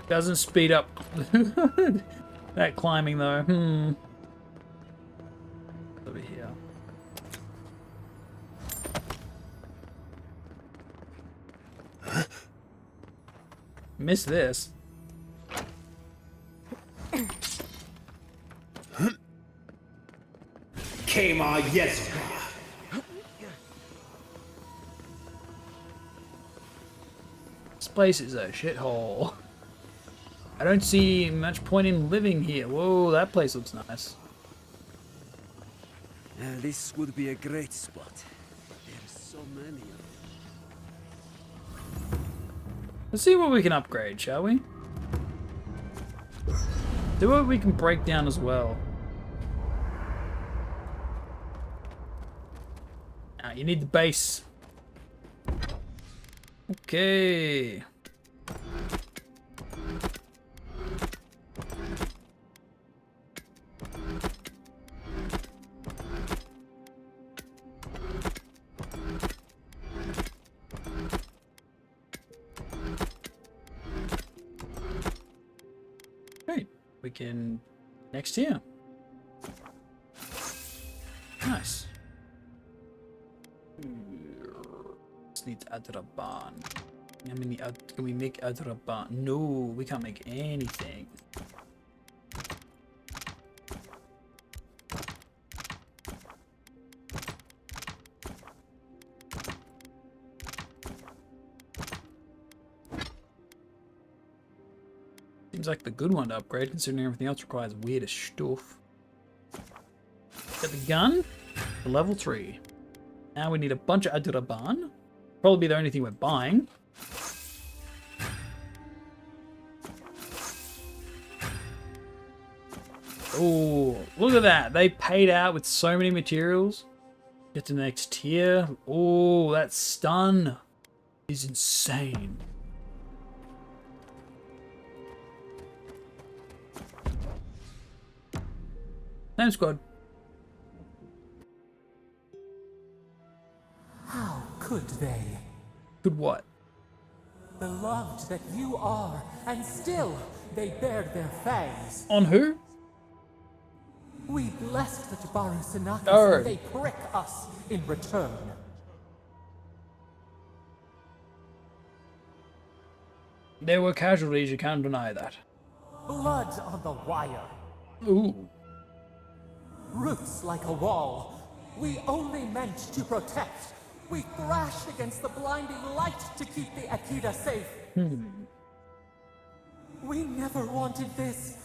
S2: Doesn't speed up that climbing though. Over here. Miss this.
S19: Kema Yezuka.
S2: This place is a shithole. I don't see much point in living here. Whoa, that place looks nice.
S11: This would be a great spot. There's so many of them.
S2: Let's see what we can upgrade, shall we? Do what we can break down as well. Now, you need the base. Okay. Great. We can next here. Nice. This needs Adraban. How many can we make Adraban? No, we can't make anything. Seems like the good one to upgrade, considering everything else requires weird stuff. Got the gun, for level 3. Now we need a bunch of Adraban. Probably be the only thing we're buying. Oh, look at that. They paid out with so many materials. Get to the next tier. Oh, that stun is insane. Name squad.
S5: How could they?
S2: Could what?
S5: Beloved that you are, and still they bared their fangs.
S2: On who?
S5: We blessed the Jabaru Sanakas,
S2: Darn.
S5: and they prick us in return.
S2: There were casualties, you can't deny that.
S5: Blood on the wire.
S2: Ooh.
S5: Roots like a wall. We only meant to protect. We thrashed against the blinding light to keep the Akita safe. We never wanted this.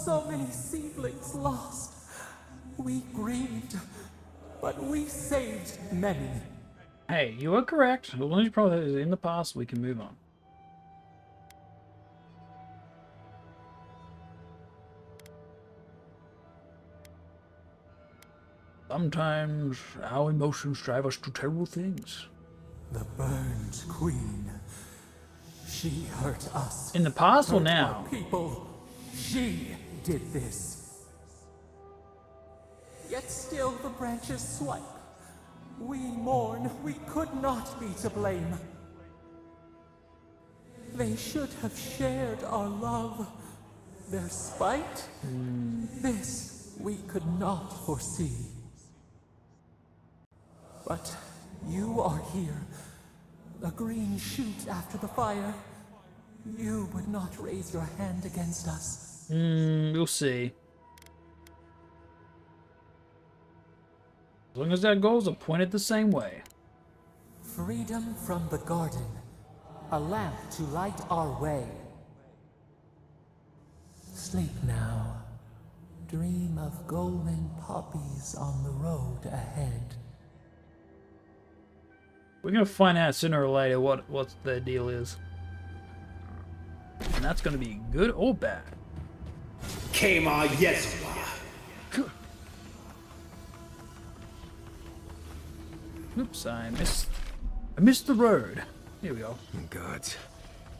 S5: So many seedlings lost. We grieved, but we saved many.
S2: Hey, you are correct. As long as you probably is in the past, we can move on. Sometimes our emotions drive us to terrible things.
S5: The burned queen. She hurt us.
S2: In the past or
S5: hurt
S2: now?
S5: our people. She did this. Yet still the branches swipe. We mourn. We could not be to blame. They should have shared our love. Their spite? This we could not foresee. But you are here. A green shoot after the fire. You would not raise your hand against us.
S2: We'll see. As long as our goals are pointed the same way.
S5: Freedom from the garden. A lamp to light our way. Sleep now. Dream of golden poppies on the road ahead.
S2: We're gonna find out sooner or later what the deal is. And that's gonna be good or bad.
S19: Kema Yezwa.
S2: Oops, I missed the road. Here we go.
S17: Oh, gods.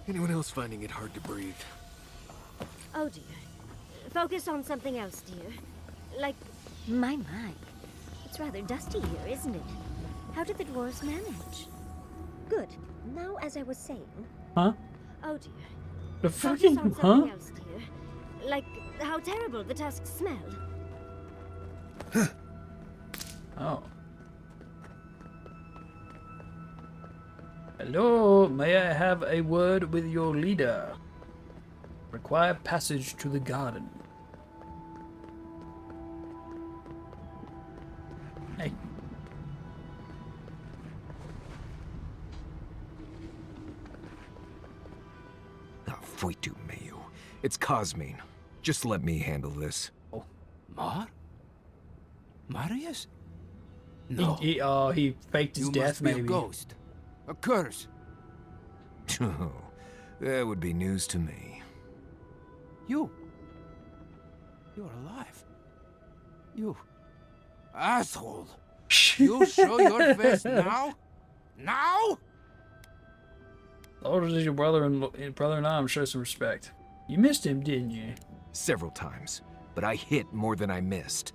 S17: Anyone else finding it hard to breathe?
S1: Oh dear. Focus on something else, dear. Like, my. It's rather dusty here, isn't it? How did the dwarves manage? Good. Now, as I was saying...
S2: Huh?
S1: Oh dear.
S2: The
S1: Focus
S2: fucking,
S1: on something else, dear. Like, how terrible the tusks smell.
S2: Oh. Hello, may I have a word with your leader? Require passage to the garden. Hey.
S17: Voitu Mayu. It's Cosmine. Just let me handle this.
S21: Marius? No.
S2: He faked his
S21: you
S2: death,
S21: must be
S2: maybe.
S21: a ghost. A curse.
S17: Oh, that would be news to me.
S21: You're alive. You asshole. You show your face now? Now?
S2: Older as your brother-in-law, show some respect. You missed him, didn't you?
S17: Several times, but I hit more than I missed.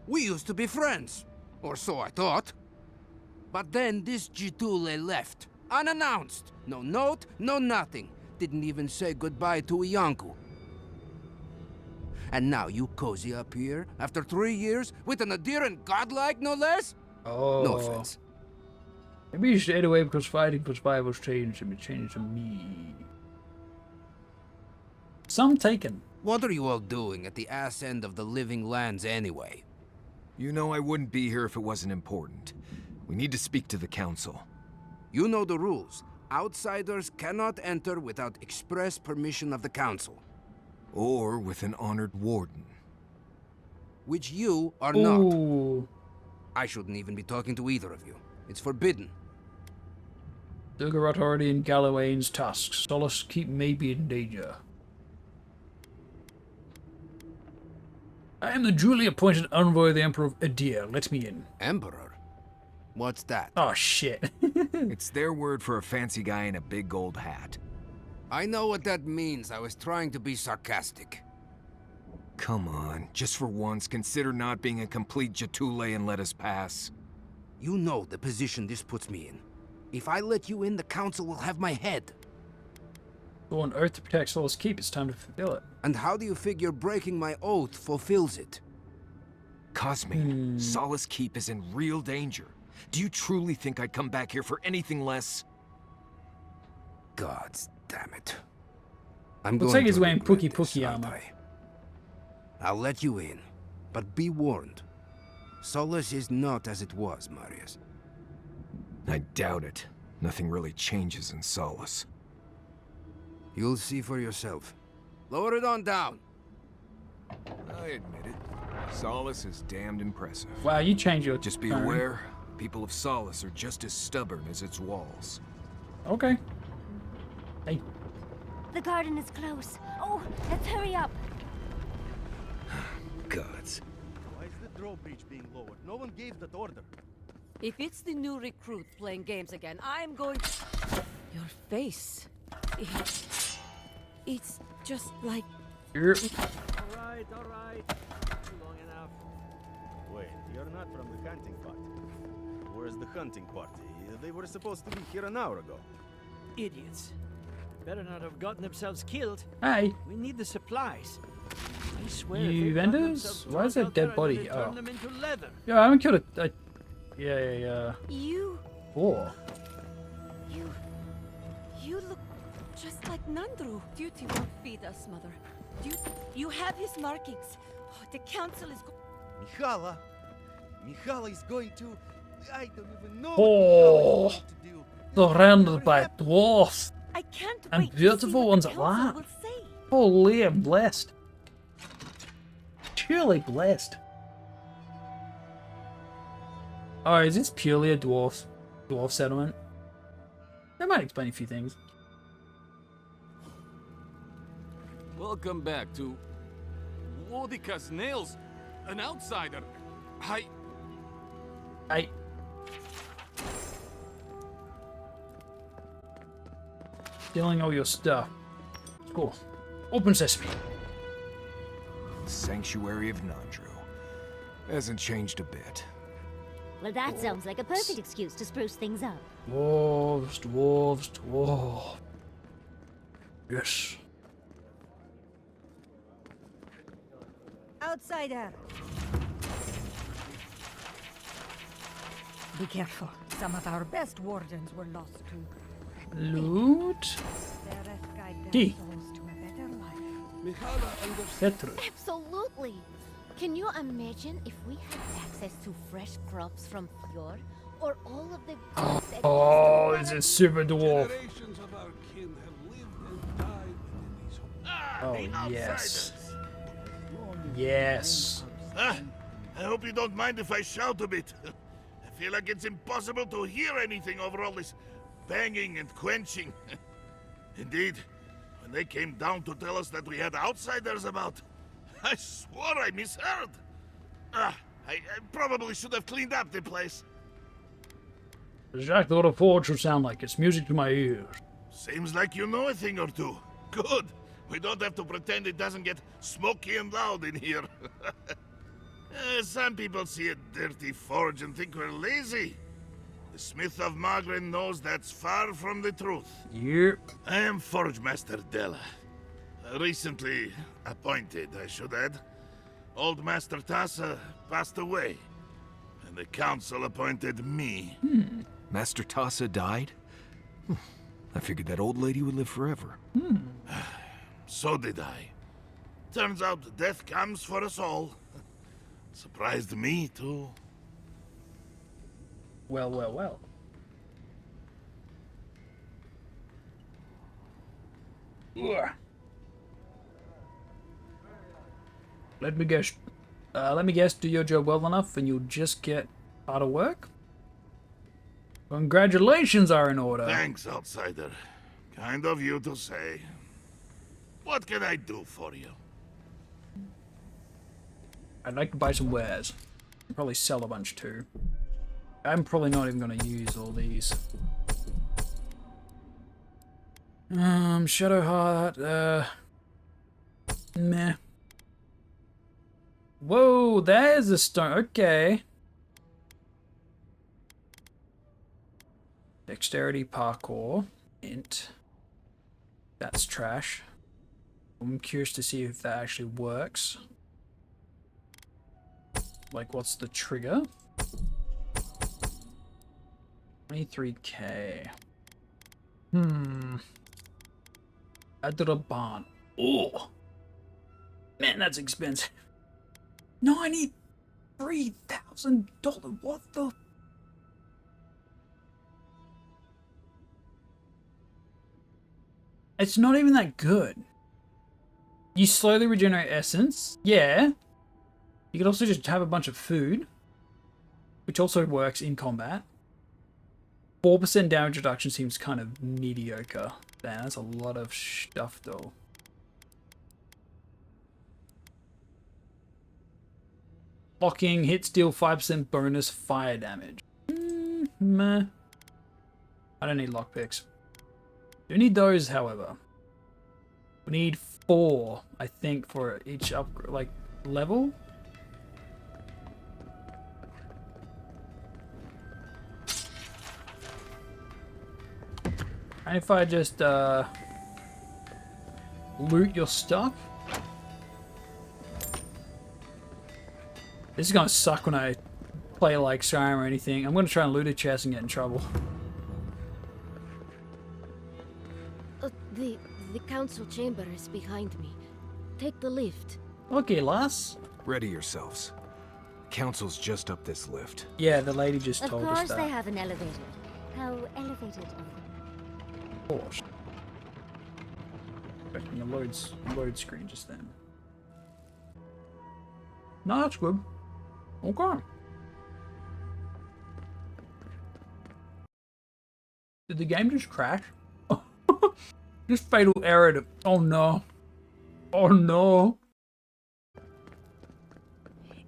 S21: We used to be friends, or so I thought. But then this Jitule left, unannounced. No note, no nothing. Didn't even say goodbye to Ianku. And now you cozy up here, after 3 years, with an adherent godlike, no less?
S2: Oh.
S21: No offense.
S2: Maybe you stayed away because fighting for survival's changed him. It changed to me. Some taken.
S21: What are you all doing at the ass end of the living lands anyway?
S17: You know I wouldn't be here if it wasn't important. We need to speak to the council.
S21: You know the rules. Outsiders cannot enter without express permission of the council.
S17: Or with an honored warden.
S21: Which you are
S2: Ooh.
S21: not. I shouldn't even be talking to either of you. It's forbidden.
S2: Duggerot already in Gallowayne's tusks. Solace Keep may be in danger. I am the duly appointed envoy of the Emperor of Adir. Let me in.
S21: Emperor? What's that?
S2: Oh, shit.
S17: It's their word for a fancy guy in a big gold hat.
S21: I know what that means. I was trying to be sarcastic.
S17: Come on, just for once, consider not being a complete Jatule and let us pass.
S21: You know the position this puts me in. If I let you in, the council will have my head.
S2: Go on oath to protect Solace Keep. It's time to fulfill it.
S21: And how do you figure breaking my oath fulfills it?
S17: Cosmine, Solace Keep is in real danger. Do you truly think I'd come back here for anything less?
S21: Gods damn it. I'm
S2: Looks
S21: going
S2: like he's
S21: to
S2: wearing
S21: regret
S2: Pookie
S21: this,
S2: Pookie
S21: aren't
S2: armor.
S21: I'll let you in, but be warned. Solace is not as it was, Marius.
S17: I doubt it. Nothing really changes in Solace.
S21: You'll see for yourself. Lower it on down.
S17: I admit it. Solace is damned impressive.
S2: Wow, you change your
S17: Just be
S2: tone.
S17: aware, people of Solace are just as stubborn as its walls.
S2: Okay. Hey.
S1: The garden is close. Oh, let's hurry up.
S17: Gods.
S7: Why is the drawbridge being lowered? No one gave that order.
S22: If it's the new recruit playing games again, I'm going to... Your face. It's just like...
S7: Alright. Long enough. Wait, you're not from the hunting party. Where's the hunting party? They were supposed to be here an hour ago.
S9: Idiots. Better not have gotten themselves killed.
S2: Hey.
S9: We need the supplies. I swear.
S2: You vendors? Why is there a dead body? Oh.
S9: Them into leather.
S2: Yeah, I haven't killed a yeah.
S22: You...
S2: Four.
S22: You look just like Nandru. Duty won't feed us, Mother. You have his markings. Oh, the council is...
S7: Mihala is going to... I don't even know
S2: Oh,
S7: what to do.
S2: surrounded by dwarfs.
S22: I can't
S2: And
S22: wait
S2: beautiful ones at that. Holy, I'm blessed. Truly blessed. Oh, is this purely a dwarf settlement? That might explain a few things.
S23: Welcome back to Woedica's nails. An outsider. I
S2: stealing all your stuff. Cool. Open sesame.
S17: The Sanctuary of Nandru. Hasn't changed a bit.
S1: Well, that sounds like a perfect excuse to spruce things up.
S2: Dwarves. Yes.
S22: Outsider.
S24: Be careful. Some of our best wardens were lost too.
S2: Loot. D. Petrus.
S25: Absolutely. Can you imagine if we had access to fresh crops from Fjord, or all of the goods that
S2: Oh, it's a super dwarf.
S11: Generations of our kin have lived and died within these homes.
S2: Oh, yes. Yes.
S6: I hope you don't mind if I shout a bit. I feel like it's impossible to hear anything over all this banging and quenching. Indeed, when they came down to tell us that we had outsiders about, I swore I misheard. I probably should have cleaned up the place.
S2: Exactly what a forge should sound like. It's music to my ears.
S6: Seems like you know a thing or two. Good. We don't have to pretend it doesn't get smoky and loud in here. Some people see a dirty forge and think we're lazy. The Smith of Magren knows that's far from the truth.
S2: Yep.
S6: I am Forge Master Della. Recently appointed, I should add. Old Master Tassa passed away, and the council appointed me.
S17: Master Tassa died? I figured that old lady would live forever.
S6: So did I. Turns out death comes for us all. Surprised me, too.
S2: Well. Ugh. Let me guess. Do your job well enough and you'll just get out of work? Congratulations are in order.
S6: Thanks, outsider. Kind of you to say. What can I do for you?
S2: I'd like to buy some wares. I'll probably sell a bunch too. I'm probably not even going to use all these. Shadowheart, meh. Whoa, there's a stone. Okay. Dexterity, parkour, int. That's trash. I'm curious to see if that actually works. Like, what's the trigger? 23k. Adraban. Oh! Man, that's expensive. $93,000. What the? It's not even that good. You slowly regenerate essence. Yeah. You could also just have a bunch of food, which also works in combat. 4% damage reduction seems kind of mediocre. Damn, that's a lot of stuff though. Locking, hits deal 5% bonus fire damage. Meh. I don't need lockpicks. Do need those, however. We need 4, I think, for each level. And if I just loot your stuff. This is gonna suck when I play like Skyrim or anything. I'm gonna try and loot a chest and get in trouble.
S25: The council chamber is behind me. Take the lift.
S2: Okay, lass.
S17: Ready yourselves. Council's just up this lift.
S2: Yeah, the lady just
S25: Of
S2: told us
S25: course
S2: that.
S25: they have an elevator. How elevated of them.
S2: Of course. Expecting a load screen just then. No, that's good. Okay. Did the game just crash? Just fatal error to... Oh no. Oh no.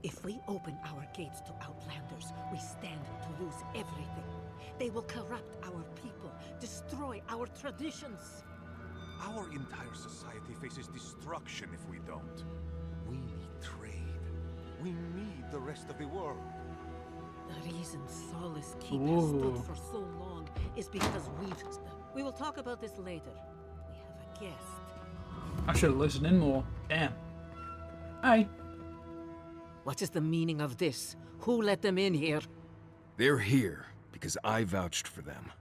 S3: If we open our gates to Outlanders, we stand to lose everything. They will corrupt our people, destroy our traditions.
S10: Our entire society faces destruction if we don't. We need trade. We need the rest of the world.
S3: The reason Solace Keep has stood for so long is because we will talk about this later. We have a guest.
S2: I should have listened in more. Damn. Hey.
S3: What is the meaning of this? Who let them in here?
S17: They're here because I vouched for them.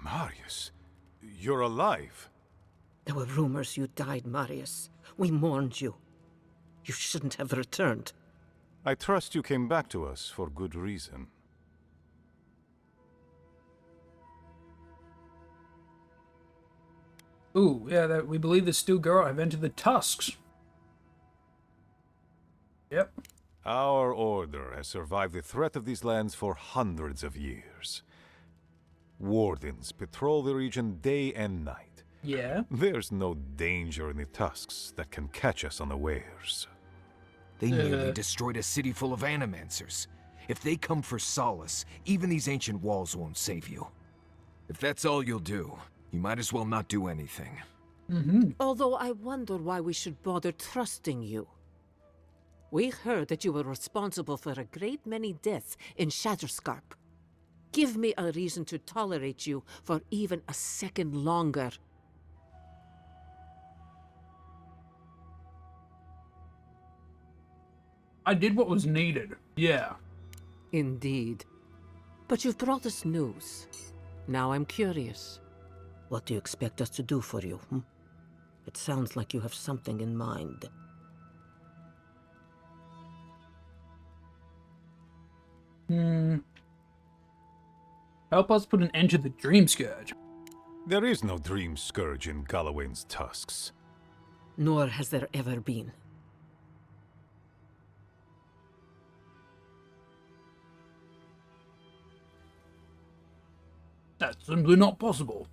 S10: Marius, you're alive.
S3: There were rumors you died, Marius. We mourned you. You shouldn't have returned.
S10: I trust you came back to us for good reason.
S2: Ooh, yeah, we believe the Steel Girl have entered the Tusks. Yep.
S10: Our order has survived the threat of these lands for hundreds of years. Wardens patrol the region day and night.
S2: Yeah.
S10: There's no danger in the Tusks that can catch us unawares.
S17: They nearly destroyed a city full of animancers. If they come for solace, even these ancient walls won't save you. If that's all you'll do, you might as well not do anything.
S3: Although I wonder why we should bother trusting you. We heard that you were responsible for a great many deaths in Shatterscarp. Give me a reason to tolerate you for even a second longer.
S2: I did what was needed. Yeah.
S3: Indeed. But you've brought us news. Now I'm curious. What do you expect us to do for you? It sounds like you have something in mind.
S2: Help us put an end to the Dream Scourge.
S10: There is no Dream Scourge in Galawain's tusks.
S3: Nor has there ever been.
S2: That's simply not possible.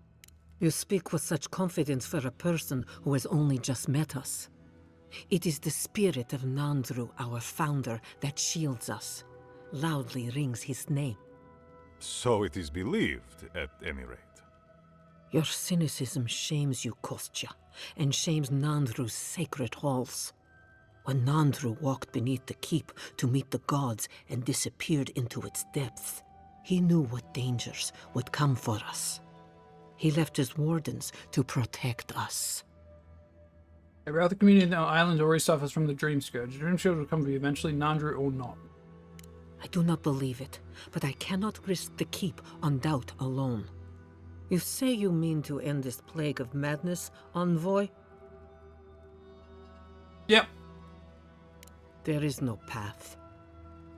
S3: You speak with such confidence for a person who has only just met us. It is the spirit of Nandru, our founder, that shields us. Loudly rings his name.
S10: So it is believed, at any rate.
S3: Your cynicism shames you, Kostya, and shames Nandru's sacred halls. When Nandru walked beneath the keep to meet the gods and disappeared into its depths, he knew what dangers would come for us. He left his wardens to protect us.
S2: Every other community in the island already suffers from the Dream Scourge. The Dream Scourge will come for you eventually, Nandru or not.
S3: I do not believe it, but I cannot risk the keep on doubt alone. You say you mean to end this plague of madness, Envoy?
S2: Yep.
S3: There is no path.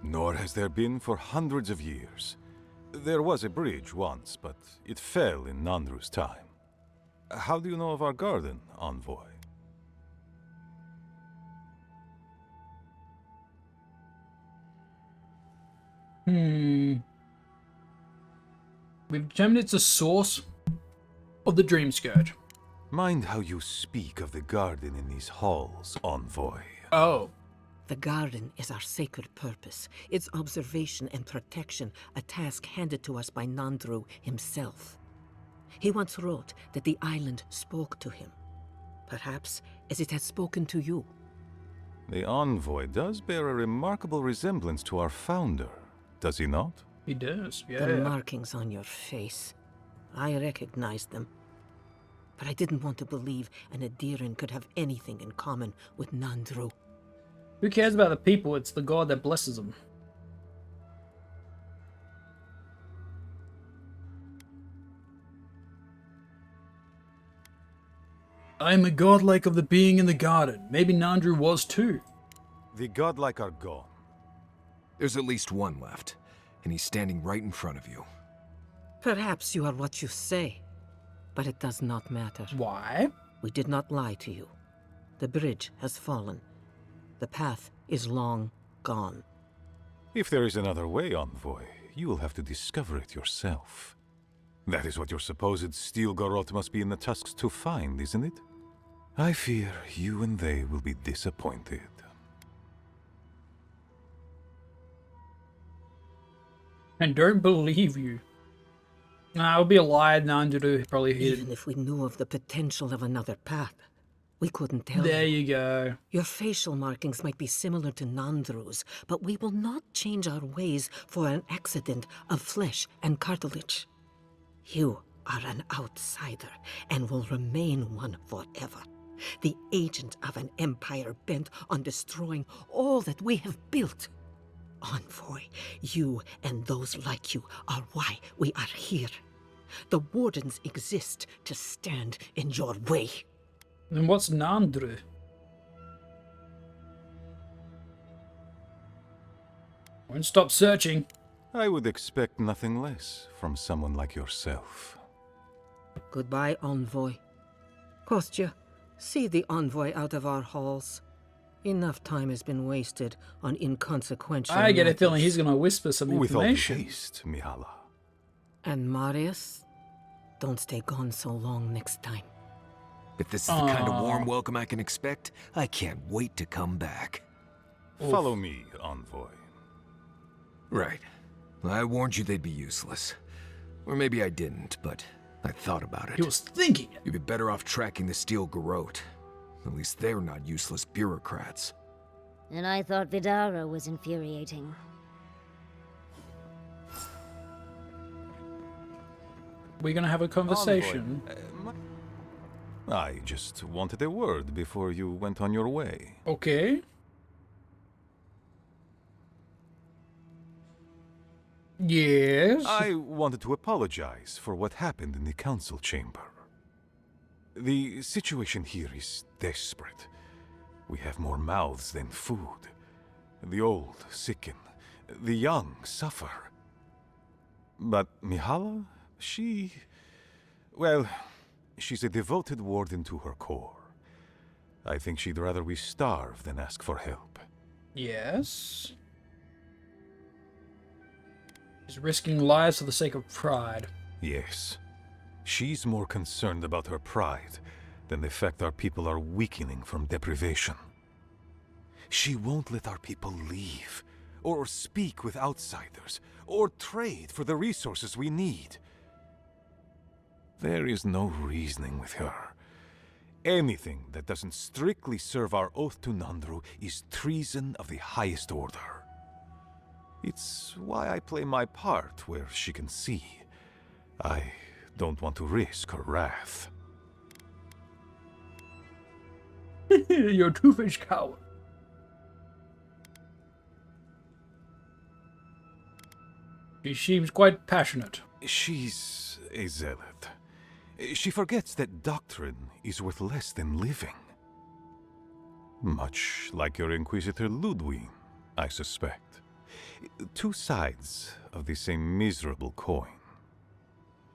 S10: Nor has there been for hundreds of years. There was a bridge once, but it fell in Nandru's time. How do you know of our garden, envoy?
S2: We've determined it's a source of the Dream Scourge.
S10: Mind how you speak of the garden in these halls, envoy.
S2: Oh.
S3: The garden is our sacred purpose, its observation and protection, a task handed to us by Nandru himself. He once wrote that the island spoke to him, perhaps as it has spoken to you.
S10: The envoy does bear a remarkable resemblance to our founder, does he not?
S2: He does, yeah.
S3: The markings on your face. I recognized them. But I didn't want to believe an Adiran could have anything in common with Nandru.
S2: Who cares about the people? It's the god that blesses them. I am a godlike of the being in the garden. Maybe Nandru was too.
S10: The godlike are gone.
S17: There's at least one left, and he's standing right in front of you.
S3: Perhaps you are what you say, but it does not matter.
S2: Why?
S3: We did not lie to you. The bridge has fallen. The path is long gone.
S10: If there is another way, envoy, you will have to discover it yourself. That is what your supposed steel garrote must be in the tusks to find, isn't it? I fear you and they will be disappointed.
S2: And don't believe you. Nah, it would be a lie, Nandru probably hid.
S3: Even if we knew of the potential of another path, we couldn't tell
S2: There you go.
S3: Your facial markings might be similar to Nandru's, but we will not change our ways for an accident of flesh and cartilage. You are an outsider and will remain one forever. The agent of an empire bent on destroying all that we have built. Envoy, you and those like you are why we are here. The Wardens exist to stand in your way.
S2: Then what's Nandru? Won't stop searching.
S10: I would expect nothing less from someone like yourself.
S3: Goodbye, Envoy. Kostya, see the Envoy out of our halls. Enough time has been wasted on inconsequential
S2: I get a
S3: matters.
S2: feeling he's going to whisper some
S10: With all
S2: information.
S10: haste, Mihala.
S3: And Marius, don't stay gone so long next time.
S17: If this is the kind of warm welcome I can expect, I can't wait to come back.
S10: Follow me, envoy.
S17: Right. I warned you they'd be useless. Or maybe I didn't, but I thought about it.
S2: He was thinking it.
S17: You'd be better off tracking the steel garrote. At least they're not useless bureaucrats.
S1: And I thought Vidara was infuriating.
S2: We're going to have a conversation.
S10: I just wanted a word before you went on your way.
S2: Okay. Yes?
S10: I wanted to apologize for what happened in the council chamber. The situation here is desperate. We have more mouths than food. The old sicken, the young suffer. But Mihala, well, she's a devoted warden to her core. I think she'd rather we starve than ask for help.
S2: Yes. She's risking lives for the sake of pride.
S10: Yes. She's more concerned about her pride than the fact our people are weakening from deprivation. She won't let our people leave, or speak with outsiders, or trade for the resources we need. There is no reasoning with her. Anything that doesn't strictly serve our oath to Nandru is treason of the highest order. It's why I play my part where she can see. I don't want to risk her wrath.
S2: You're a two-faced coward. She seems quite passionate.
S10: She's a zealot. She forgets that doctrine is worth less than living. Much like your Inquisitor Ludwig, I suspect. Two sides of the same miserable coin.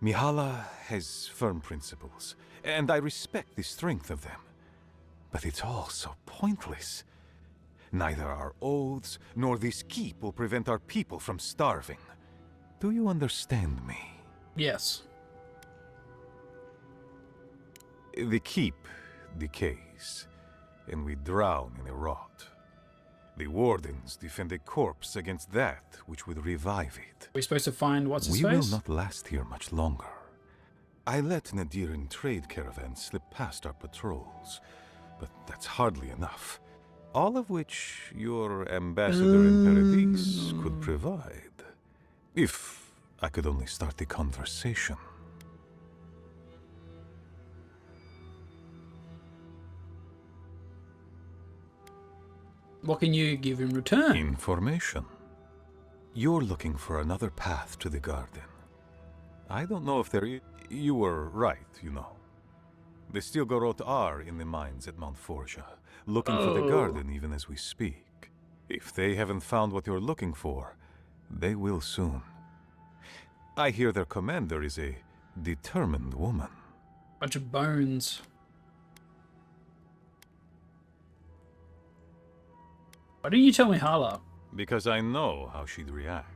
S10: Mihala has firm principles, and I respect the strength of them. But it's all so pointless. Neither our oaths nor this keep will prevent our people from starving. Do you understand me?
S2: Yes.
S10: The keep decays, and we drown in a rot. The wardens defend a corpse against that which would revive it.
S2: We're supposed to find what's his face?
S10: We will not last here much longer. I let Nadiran trade caravans slip past our patrols, but that's hardly enough. All of which your ambassador in Paradise could provide. If I could only start the conversation.
S2: What can you give in return?
S10: Information. You're looking for another path to the garden. I don't know if there is... You were right, you know. The Stilgarot are in the mines at Mount Forja, looking for the garden even as we speak. If they haven't found what you're looking for, they will soon. I hear their commander is a determined woman.
S2: Bunch of bones. Why didn't you tell me Hala?
S10: Because I know how she'd react.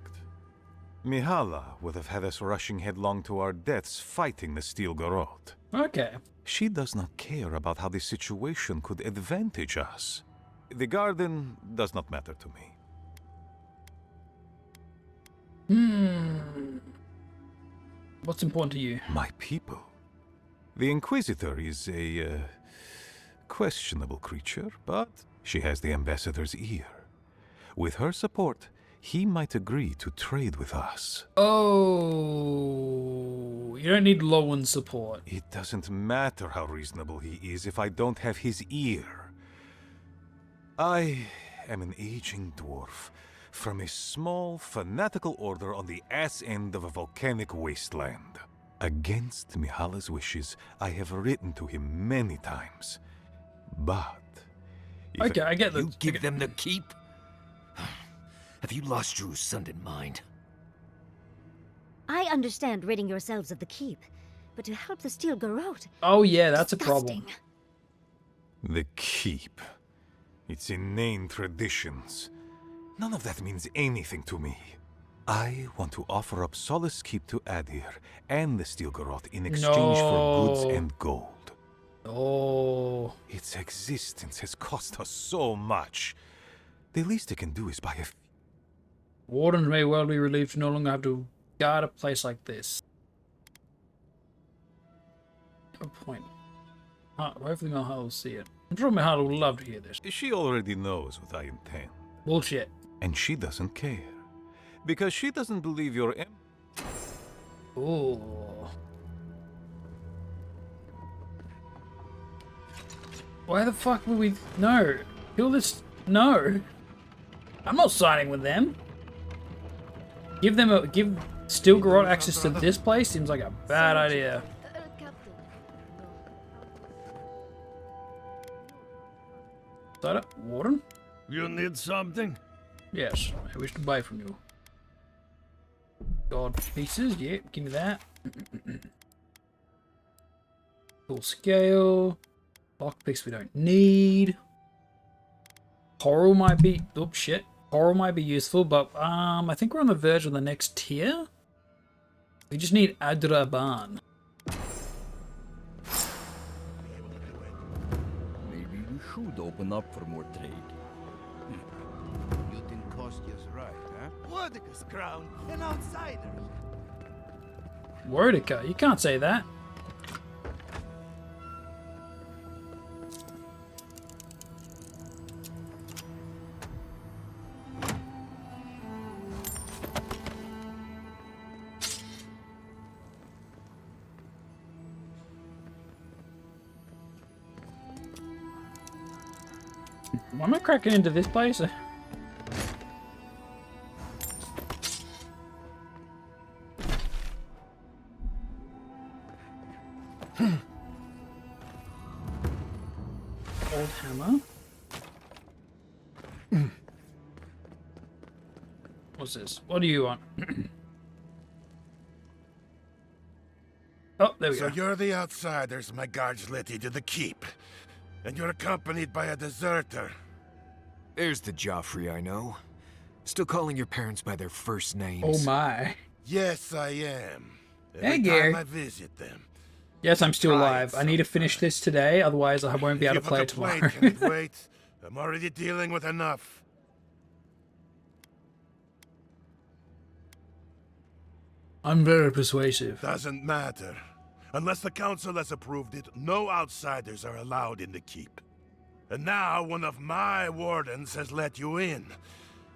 S10: Mihala would have had us rushing headlong to our deaths fighting the Stilgarot.
S2: Okay.
S10: She does not care about how the situation could advantage us. The garden does not matter to me.
S2: What's important to you?
S10: My people. The Inquisitor is a questionable creature, but she has the ambassador's ear. With her support, he might agree to trade with us.
S2: Oh, you don't need Lowen's support.
S10: It doesn't matter how reasonable he is if I don't have his ear. I am an aging dwarf from a small, fanatical order on the ass end of a volcanic wasteland. Against Mihala's wishes, I have written to him many times. But...
S2: Okay, I get that.
S17: You give them the keep? Have you lost your Usundan mind?
S1: I understand ridding yourselves of the keep, but to help the Stilgarot...
S2: Oh yeah, that's
S1: disgusting.
S2: a problem.
S10: The keep. Its inane traditions. None of that means anything to me. I want to offer up Solace Keep to Adir and the Stilgarot in exchange for goods and gold.
S2: Oh.
S10: Its existence has cost us so much. The least it can do is buy a...
S2: Wardens may well be relieved to no longer have to guard a place like this. Good point. Hopefully Malhal will see it. I'm sure Malhal will love to hear this.
S10: She already knows what I intend.
S2: Bullshit.
S10: And she doesn't care. Because she doesn't believe you're...
S2: Ooh. Why the fuck would we... No. Kill this... No. I'm not siding with them. Give Stilgarot access to this place seems like a bad idea. Is that it? Warden?
S12: You need something?
S2: Yes, I wish to buy from you. God pieces, yeah, give me that. Full scale. Lockpicks we don't need. Coral might be... Oops, shit. Coral might be useful, but I think we're on the verge of the next tier. We just need Adraban.
S12: Maybe we should open up for more trade.
S21: You think Kostya's right, huh?
S19: Woedica's crown, an outsider.
S2: Woedica, you can't say that. Why am I cracking into this place? Old hammer. What's this? What do you want? Oh, there we
S13: So
S2: go.
S13: you're the outsiders my guards let into the keep. And you're accompanied by a deserter.
S17: There's the Joffrey I know. Still calling your parents by their first names.
S2: Oh my.
S13: Yes, I am.
S2: Hey,
S13: Every
S2: Gary.
S13: time I visit them.
S2: Yes, I'm still alive. I need to finish this today, otherwise I won't be able to play it tomorrow.
S13: Can it wait? I'm already dealing with enough.
S2: I'm very persuasive.
S13: Doesn't matter. Unless the council has approved it, no outsiders are allowed in the keep. And now one of my wardens has let you in.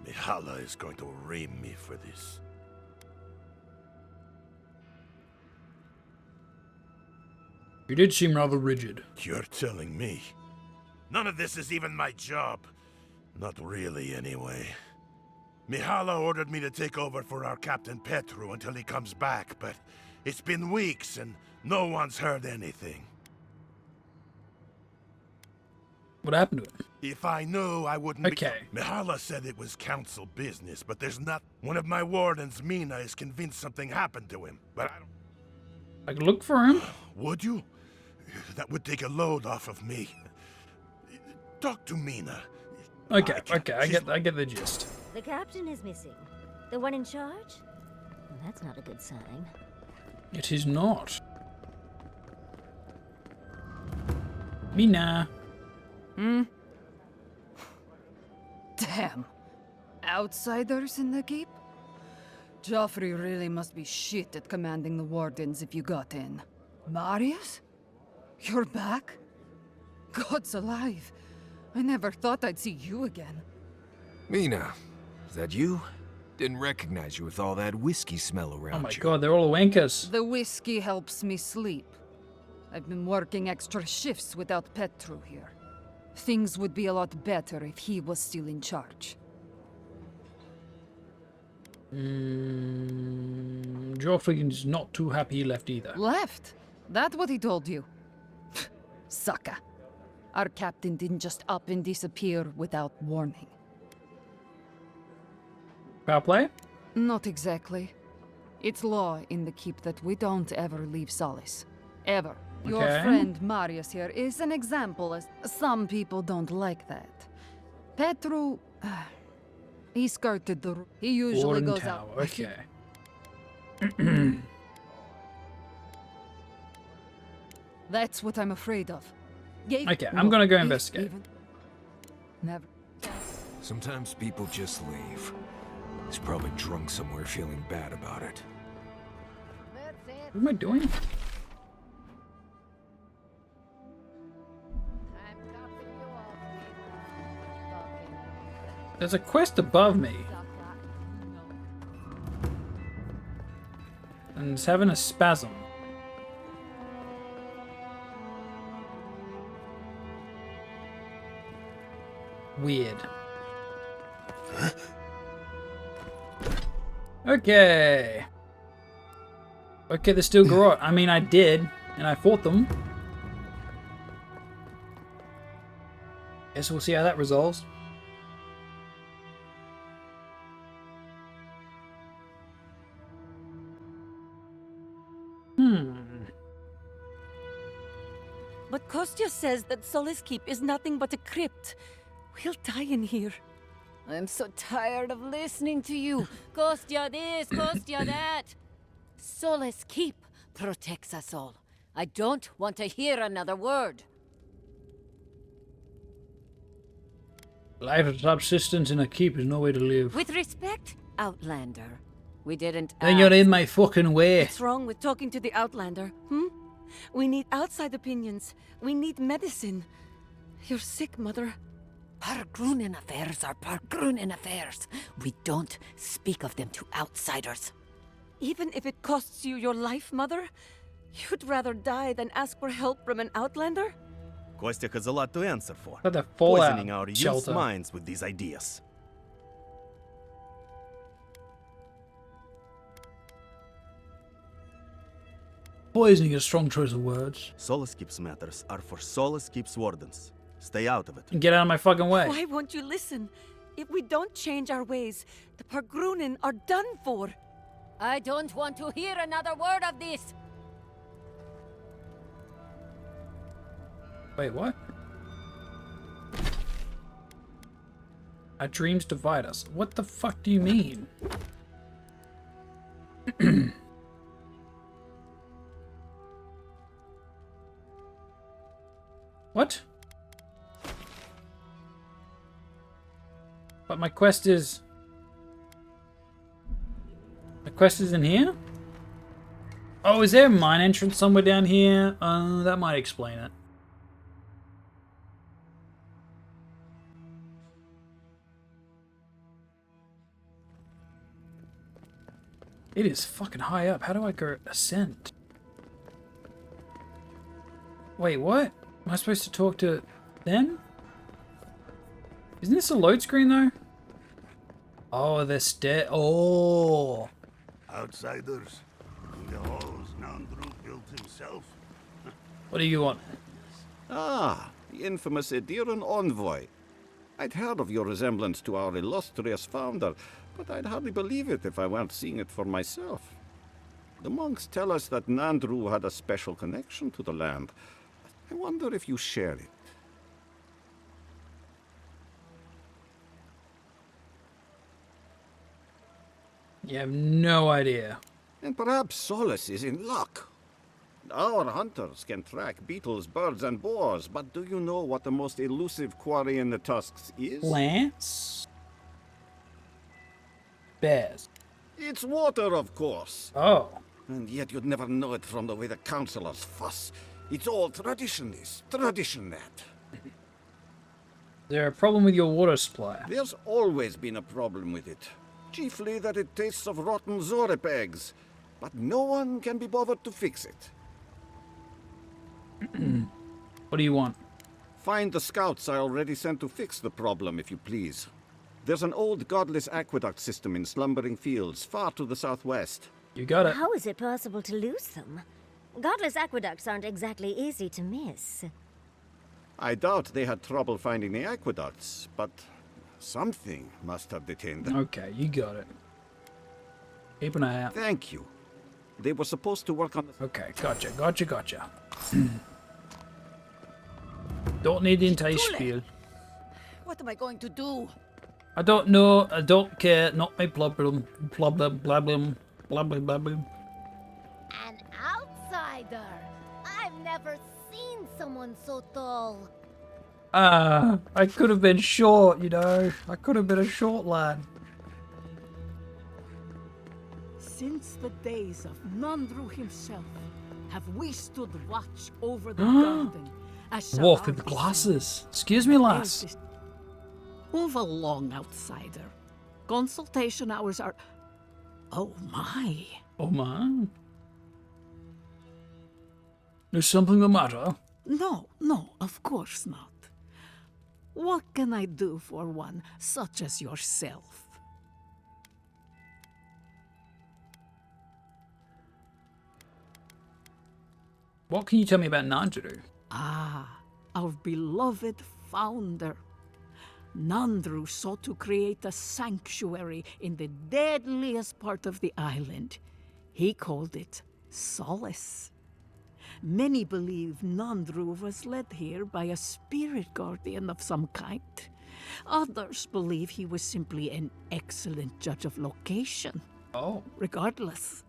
S13: Mihala is going to ream me for this.
S2: You did seem rather rigid.
S13: You're telling me? None of this is even my job. Not really, anyway. Mihala ordered me to take over for our Captain Petru until he comes back, but it's been weeks and no one's heard anything.
S2: What happened to him?
S13: If I knew, I wouldn't
S2: Okay.
S13: be... Mihala said it was council business, but there's not... One of my wardens, Mina, is convinced something happened to him, but I don't...
S2: I can look for him.
S13: Would you? That would take a load off of me. Talk to Mina.
S2: Okay, I get the gist.
S1: The captain is missing. The one in charge? Well, that's not a good sign.
S2: It is not. Mina.
S14: Damn. Outsiders in the keep? Joffrey really must be shit at commanding the wardens if you got in. Marius? You're back? God's alive. I never thought I'd see you again.
S17: Mina, is that you? Didn't recognize you with all that whiskey smell around
S2: Oh my
S17: you.
S2: god, they're all wankers.
S14: The whiskey helps me sleep. I've been working extra shifts without Petru here. Things would be a lot better if he was still in charge.
S2: Joffrey is not too happy he left either.
S14: Left? That what he told you? Sucker. Our captain didn't just up and disappear without warning.
S2: Foul play?
S14: Not exactly. It's law in the keep that we don't ever leave Solace. Ever. Your
S2: Okay.
S14: friend Marius here is an example, as some people don't like that. Petru... he skirted the... He usually
S2: Warden
S14: goes
S2: Tower,
S14: out...
S2: okay.
S14: That's what I'm afraid of.
S2: Okay, I'm gonna go investigate.
S14: Never.
S17: Sometimes people just leave. He's probably drunk somewhere feeling bad about it.
S2: What am I doing? There's a quest above me. And it's having a spasm. Weird. Okay. Okay, there's still Garrote. I mean, I did, and I fought them. Guess we'll see how that resolves.
S22: But Kostya says that Solace Keep is nothing but a crypt. We'll die in here.
S25: I'm so tired of listening to you. Kostya this, Kostya that. Solace Keep protects us all. I don't want to hear another word.
S2: Life of subsistence in a keep is no way to live.
S22: With respect, Outlander, we didn't
S2: Then you're in my fucking way.
S22: What's wrong with talking to the Outlander, We need outside opinions. We need medicine. You're sick, Mother.
S25: Pargrunen affairs are Pargrunen affairs. We don't speak of them to outsiders.
S22: Even if it costs you your life, Mother, you'd rather die than ask for help from an Outlander?
S7: Kostya has a lot to answer for.
S2: But the Fallout
S7: Poisoning our youth's
S2: shelter.
S7: minds with these ideas.
S2: Poisoning is a strong choice of words.
S7: Solace Keep's matters are for Solace Keep's wardens. Stay out of it.
S2: And get out of my fucking way.
S22: Why won't you listen? If we don't change our ways, the Pargrunen are done for.
S25: I don't want to hear another word of this.
S2: Wait, what? Our dreams divide us. What the fuck do you mean? What? But my quest is... My quest is in here? Oh, is there a mine entrance somewhere down here? That might explain it. It is fucking high up. How do I go ascend? Wait, what? Am I supposed to talk to them? Isn't this a load screen though? Oh, they're oh.
S6: Outsiders. The halls Nandru built himself.
S2: What do you want?
S4: Ah, the infamous Ediran envoy. I'd heard of your resemblance to our illustrious founder, but I'd hardly believe it if I weren't seeing it for myself. The monks tell us that Nandru had a special connection to the land. I wonder if you share it.
S2: You have no idea.
S4: And perhaps Solace is in luck. Our hunters can track beetles, birds, and boars, but do you know what the most elusive quarry in the tusks is?
S2: Plants? Bears.
S4: It's water, of course.
S2: Oh.
S4: And yet you'd never know it from the way the councillors fuss. It's all tradition, this, tradition that.
S2: There a problem with your water supply?
S4: There's always been a problem with it. Chiefly that it tastes of rotten zorip eggs. But no one can be bothered to fix it.
S2: What do you want?
S4: Find the scouts I already sent to fix the problem, if you please. There's an old godless aqueduct system in slumbering fields, far to the southwest.
S2: You got it.
S1: How is it possible to lose them? Godless aqueducts aren't exactly easy to miss.
S4: I doubt they had trouble finding the aqueducts, but something must have detained them.
S2: Okay, you got it. Keep an eye out.
S4: Thank you. They were supposed to work on the...
S2: Okay, gotcha. Don't need the entire spiel.
S22: What am I going to do?
S2: I don't know, I don't care, not my problem. Problem.
S25: An outsider! I've never seen someone so tall.
S2: I could have been short, you know. I could have been a short lad.
S9: Since the days of Nandru himself, have we stood watch over the garden.
S2: Wolf with glasses. Excuse me, lass.
S9: Move along, outsider. Consultation hours are... Oh my.
S2: Oh my. There's something the matter?
S9: No, of course not. What can I do for one such as yourself?
S2: What can you tell me about Nandru?
S9: Ah, our beloved founder. Nandru sought to create a sanctuary in the deadliest part of the island. He called it Solace. Many believe Nandru was led here by a spirit guardian of some kind. Others believe he was simply an excellent judge of location.
S2: Oh.
S9: Regardless,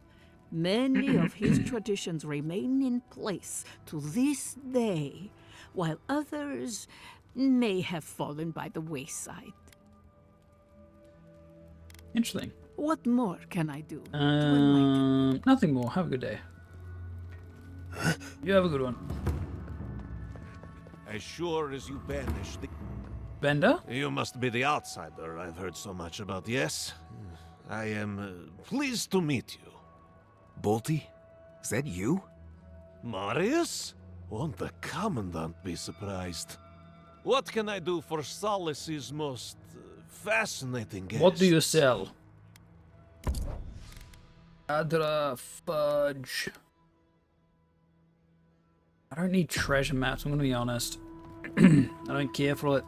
S9: many of his traditions remain in place to this day, while others may have fallen by the wayside.
S2: Interesting.
S9: What more can I do to enlighten?
S2: Nothing more. Have a good day. You have a good one.
S15: As sure as you banish the...
S2: Bender?
S15: You must be the outsider I've heard so much about, yes? I am pleased to meet you.
S17: Bolty? Is that you?
S15: Marius? Won't the Commandant be surprised? What can I do for Solace's most fascinating guest?
S2: What do you sell? Adra fudge. I don't need treasure maps, I'm gonna be honest. I don't care for it.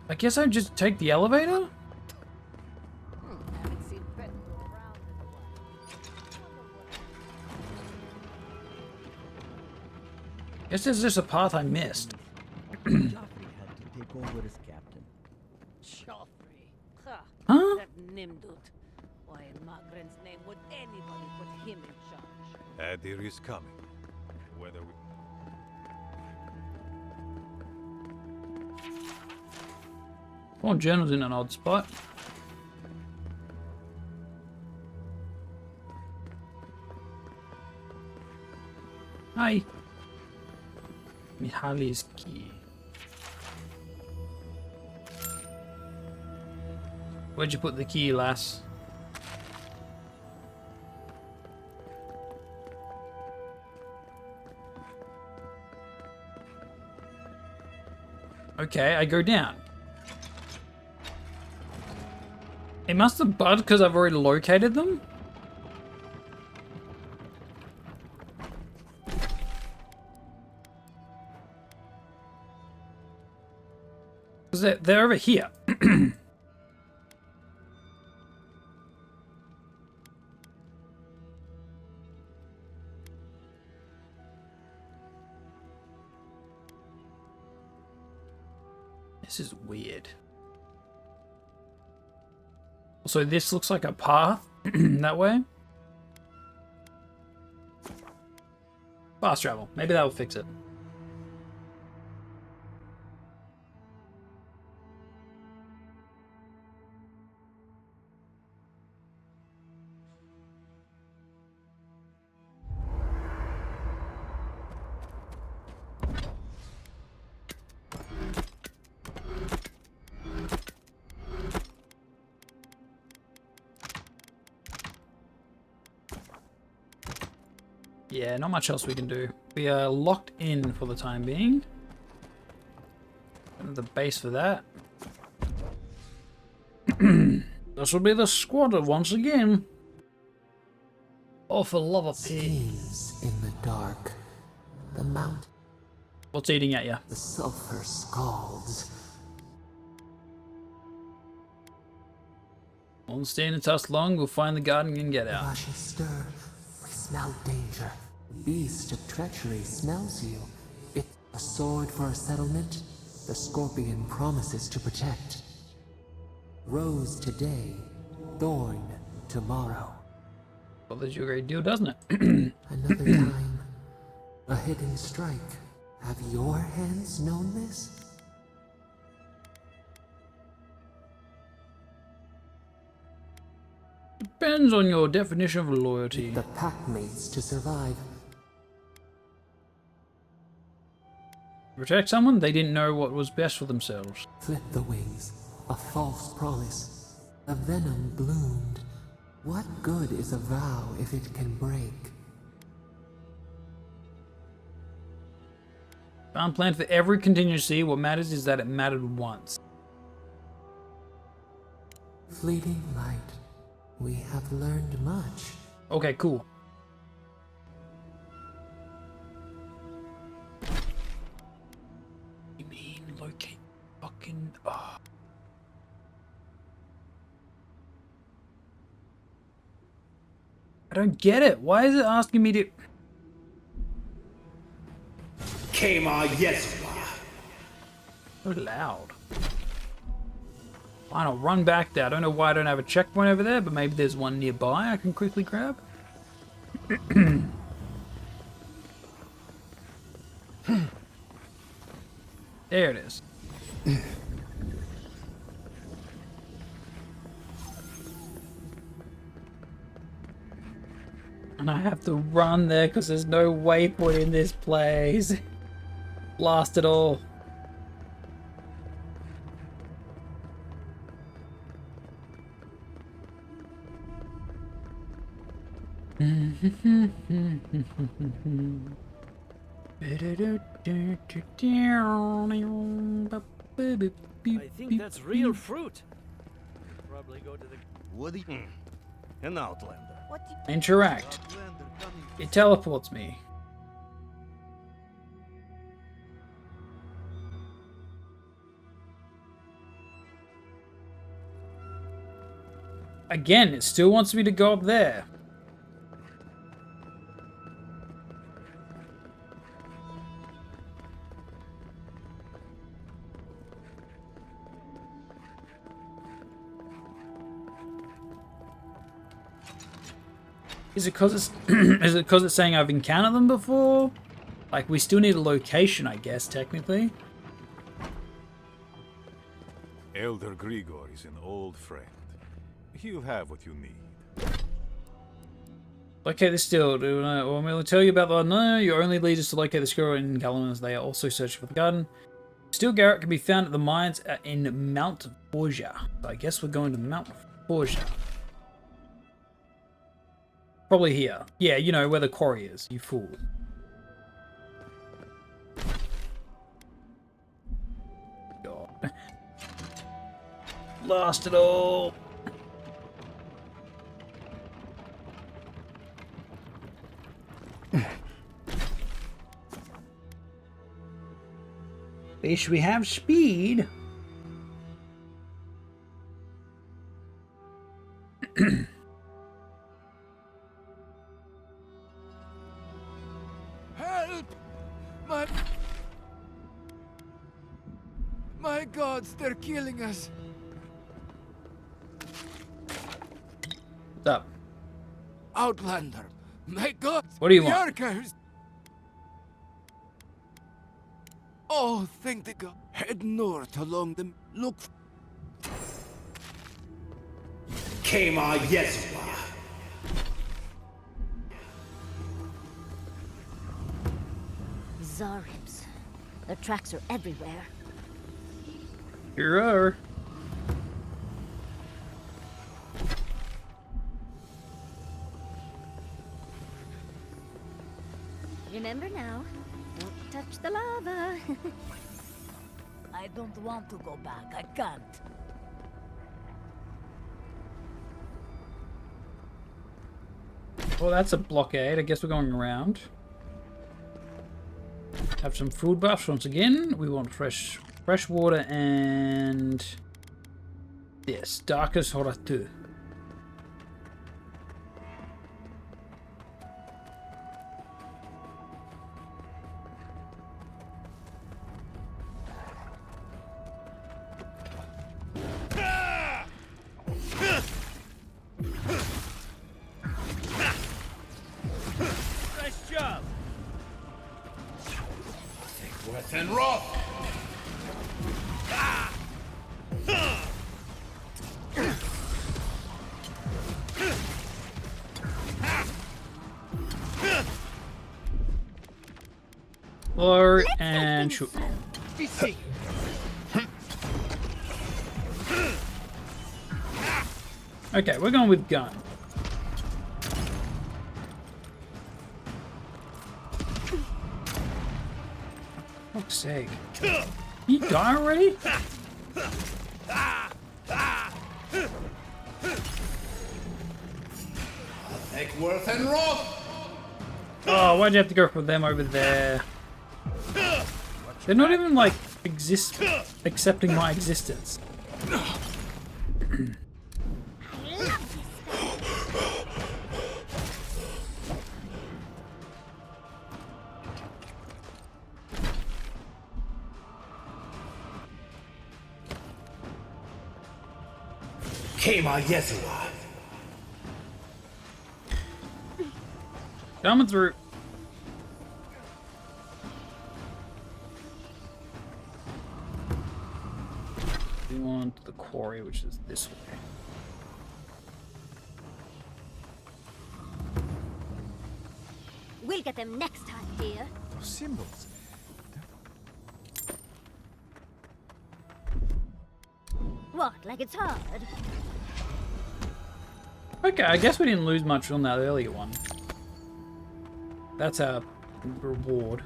S2: I guess I'd just take the elevator? Guess there's just a path I missed.
S12: Joffrey had to take over as captain.
S25: Joffrey. Ha.
S2: Huh?
S25: That Nimdut. Why in Magren's name would anybody put him in charge?
S10: Adir is coming. Whether we...
S2: Oh, Journal's in an odd spot. Hi. Mihali's key. Where'd you put the key, lass? Okay, I go down. It must have bugged because I've already located them. Because they're over here. This is weird. So this looks like a path that way. Fast travel. Maybe that will fix it. Yeah, not much else we can do. We are locked in for the time being. The base for that. This will be the squatter once again. Oh, for love of peace.
S5: In the dark, the mountain.
S2: What's eating at you?
S5: The sulfur scalds.
S2: Won't stay in its house long. We'll find the garden and get out.
S5: Rushes stir. We smell danger. Beast of treachery smells you. It's a sword for a settlement. The scorpion promises to protect. Rose today, thorn tomorrow.
S2: Bothers you a great deal, doesn't it?
S5: Another time, a hidden strike. Have your hands known this?
S2: Depends on your definition of loyalty.
S5: The pack mates to survive.
S2: Protect someone? They didn't know what was best for themselves.
S5: Flip the wings. A false promise. A venom bloomed. What good is a vow if it can break?
S2: Found plan for every contingency. What matters is that it mattered once.
S5: Fleeting light. We have learned much.
S2: Okay, cool. You mean locate fucking... Oh. I don't get it. Why is it asking me to...
S8: Kema Yeswa.
S2: So loud. Fine, I'll run back there. I don't know why I don't have a checkpoint over there, but maybe there's one nearby I can quickly grab. There it is. And I have to run there because there's no waypoint in this place. Blast it all.
S12: I think that's real fruit. Probably go to the Woedica. An outlander.
S2: Interact. It teleports me. Again, it still wants me to go up there. Is it because it's is it because it's saying I've encountered them before? Like, we still need a location, I guess, technically.
S10: Elder Grigor is an old friend. He'll have what you need.
S2: Locate the still. Do I want me to tell you about the... No, your only lead is to locate the squirrel in Gallon, as they are also searching for the garden. Still Garrett can be found at the mines in Mount Borgia. So I guess we're going to Mount Borgia. Probably here. Yeah, you know, where the quarry is, you fool. God. Lost it all. Wish we have speed.
S21: Help! My gods, they're killing us.
S2: What's up?
S21: Outlander, my god!
S2: What do you want?
S21: Yarkers! Oh, thank the god. Head north along them. Look.
S8: Kema Yezwa.
S1: Zaribs. Their tracks are everywhere.
S2: Here are.
S1: Remember now, don't touch the lava.
S16: I don't want to go back. I can't.
S2: Well, that's a blockade. I guess we're going around. Have some food buffs once again. We want fresh water and this darkest horatu.
S12: Nice job.
S8: Worth and Roth.
S2: Lower and shoot. Okay, we're going with gun. Fuck's sake. You die already?
S8: Eckworth and Roth.
S2: Oh, why'd you have to go for them over there? They're not even like accepting my existence.
S8: Kema Yezwa.
S2: Coming through. We want the quarry, which is this way.
S1: We'll get them next time, dear.
S10: Those symbols.
S1: What, like it's hard?
S2: Okay, I guess we didn't lose much on that earlier one. That's our reward.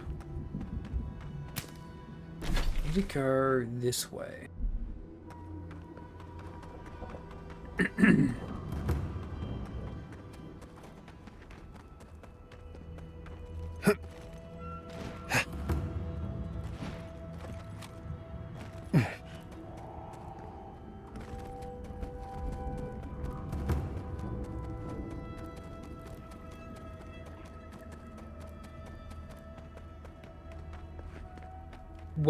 S2: Need to go this way.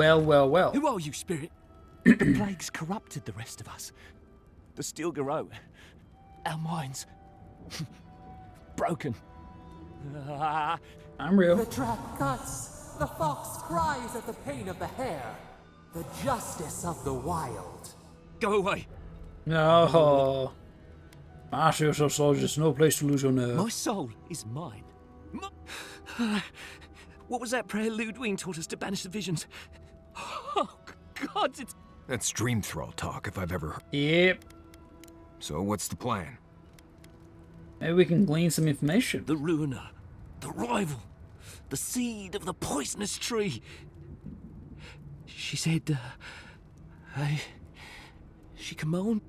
S2: Well.
S18: Who are you, spirit? The plague's corrupted the rest of us. The Steel Garou. Our minds. broken.
S2: I'm real.
S5: The trap cuts. The fox cries at the pain of the hare. The justice of the wild.
S18: Go away.
S2: No. Martial soldiers, no place to lose your nerve.
S18: My soul is mine. What was that prayer Ludwig taught us to banish the visions? Oh, God, it's...
S17: That's dream thrall talk if I've ever heard.
S2: Yep.
S17: So what's the plan?
S2: Maybe we can glean some information.
S18: The ruiner. The rival. The seed of the poisonous tree. She said, she command.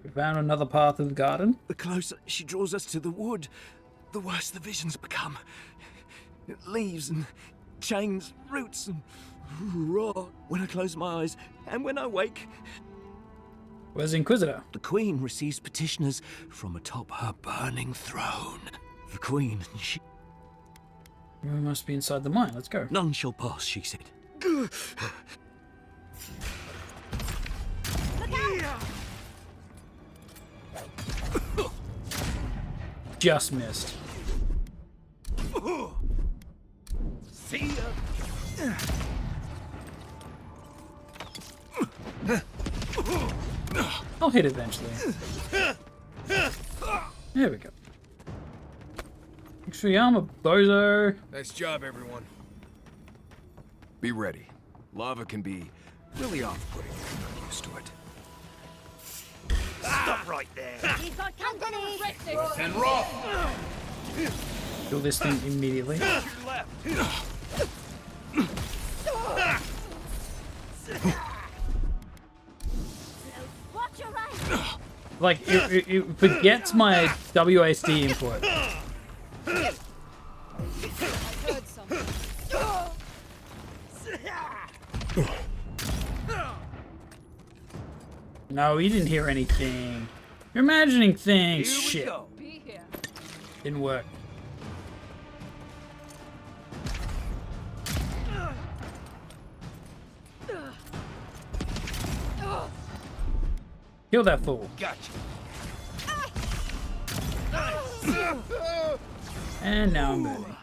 S2: We found another path of the garden.
S18: The closer she draws us to the wood, the worse the visions become. Leaves and chains, roots and raw. When I close my eyes and when I wake.
S2: Where's the Inquisitor?
S18: The Queen receives petitioners from atop her burning throne. The Queen, she...
S2: We must be inside the mine. Let's go.
S18: None shall pass, she said.
S2: Just missed.
S18: See ya.
S2: I'll hit eventually. There we go. Thanks for your armor, bozo.
S17: Nice job, everyone. Be ready. Lava can be really off-putting if you're not used to it.
S12: Stop right there.
S25: He's got company.
S8: Worth and Roth.
S2: Kill this thing immediately.
S25: Watch your right.
S2: Like, it forgets my WASD input.
S25: I heard something.
S2: No, you didn't hear anything. You're imagining things. Shit.
S25: Be here.
S2: Didn't work. Kill that fool.
S8: Gotcha.
S2: And now I'm moving.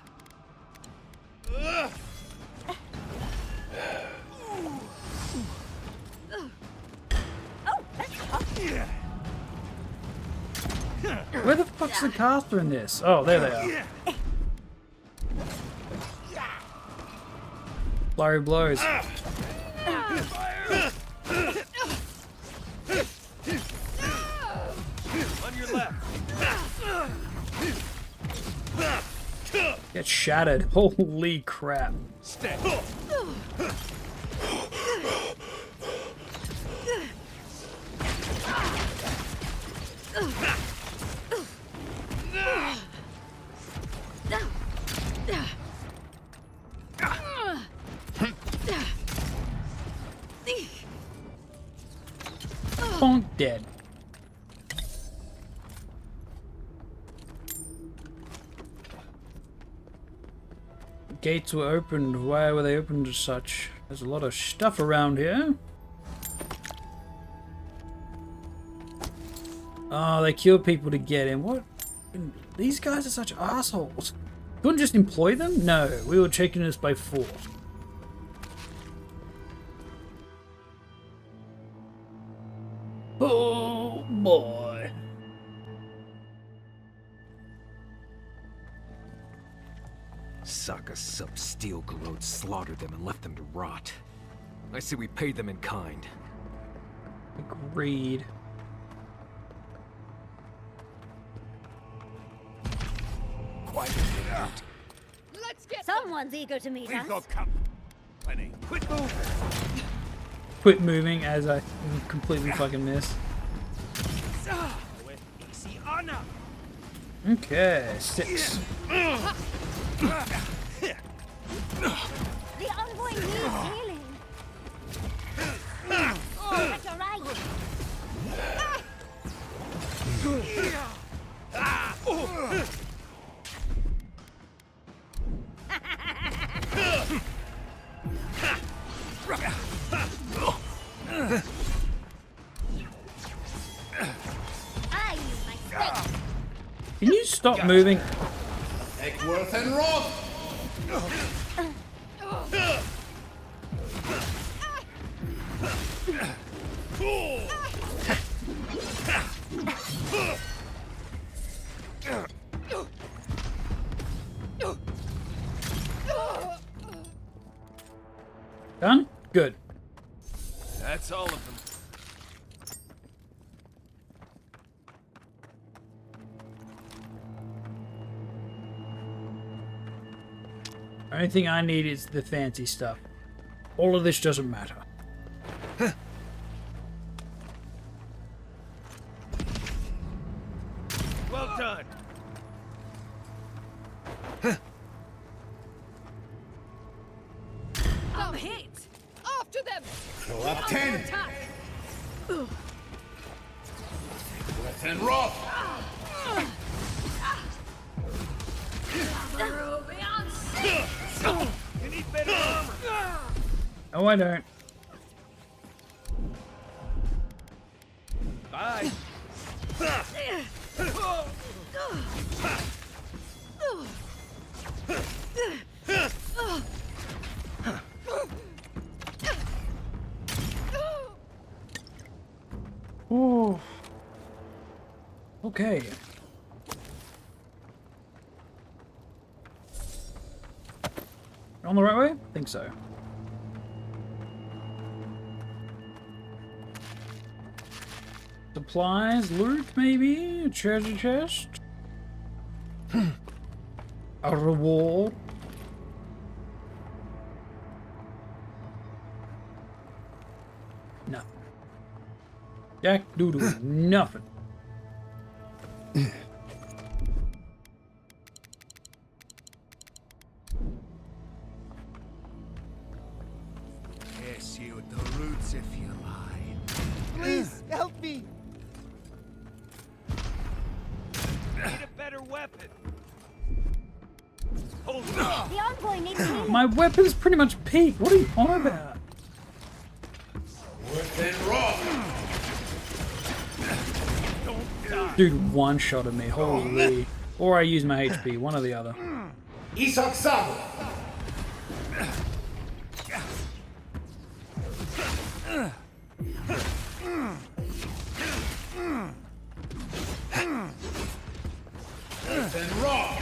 S2: Where the fuck's the caster in this? Oh, there they are. Flurry blows.
S12: On your left.
S2: Get shattered. Holy crap.
S12: Stay.
S2: Bonk dead. Gates were opened. Why were they opened as such? There's a lot of stuff around here. Oh, they killed people to get in. What? These guys are such assholes. Couldn't just employ them? No, we were taking this by force. Oh boy.
S17: Saka sub-steel corrode slaughtered them and left them to rot. I say we paid them in kind.
S2: Agreed.
S25: Let's get someone's eager to meet us.
S12: Quit moving.
S2: Quit moving as I completely fucking miss.
S12: Easy on up.
S2: Okay, 6.
S25: The envoy needs healing. Oh, at your right. I use my
S2: Stop moving.
S8: Eckworth and Roth!
S2: Done? Good.
S15: That's all of them.
S2: Only thing I need is the fancy stuff. All of this doesn't matter.
S12: Well done.
S14: I'm hit! Off to them!
S8: Throw up 10!
S14: Attack!
S8: Eckworth and Roth!
S12: You need better armor.
S2: Oh, I don't.
S12: Bye.
S2: Ooh. Okay. On the right way? I think so. Supplies, loot, maybe? A treasure chest? A reward? Nothing. Jack Doodle, nothing.
S8: Kiss you at the roots if you lie.
S19: Please, help me!
S12: Need a better weapon. Hold
S1: The envoy needs healing.
S2: My weapon's pretty much peak. What are you on about?
S8: Worth and Roth!
S2: Dude, one shot at me. Holy. Or I use my HP. One or the other.
S8: Isak Sabo! Worth and Roth!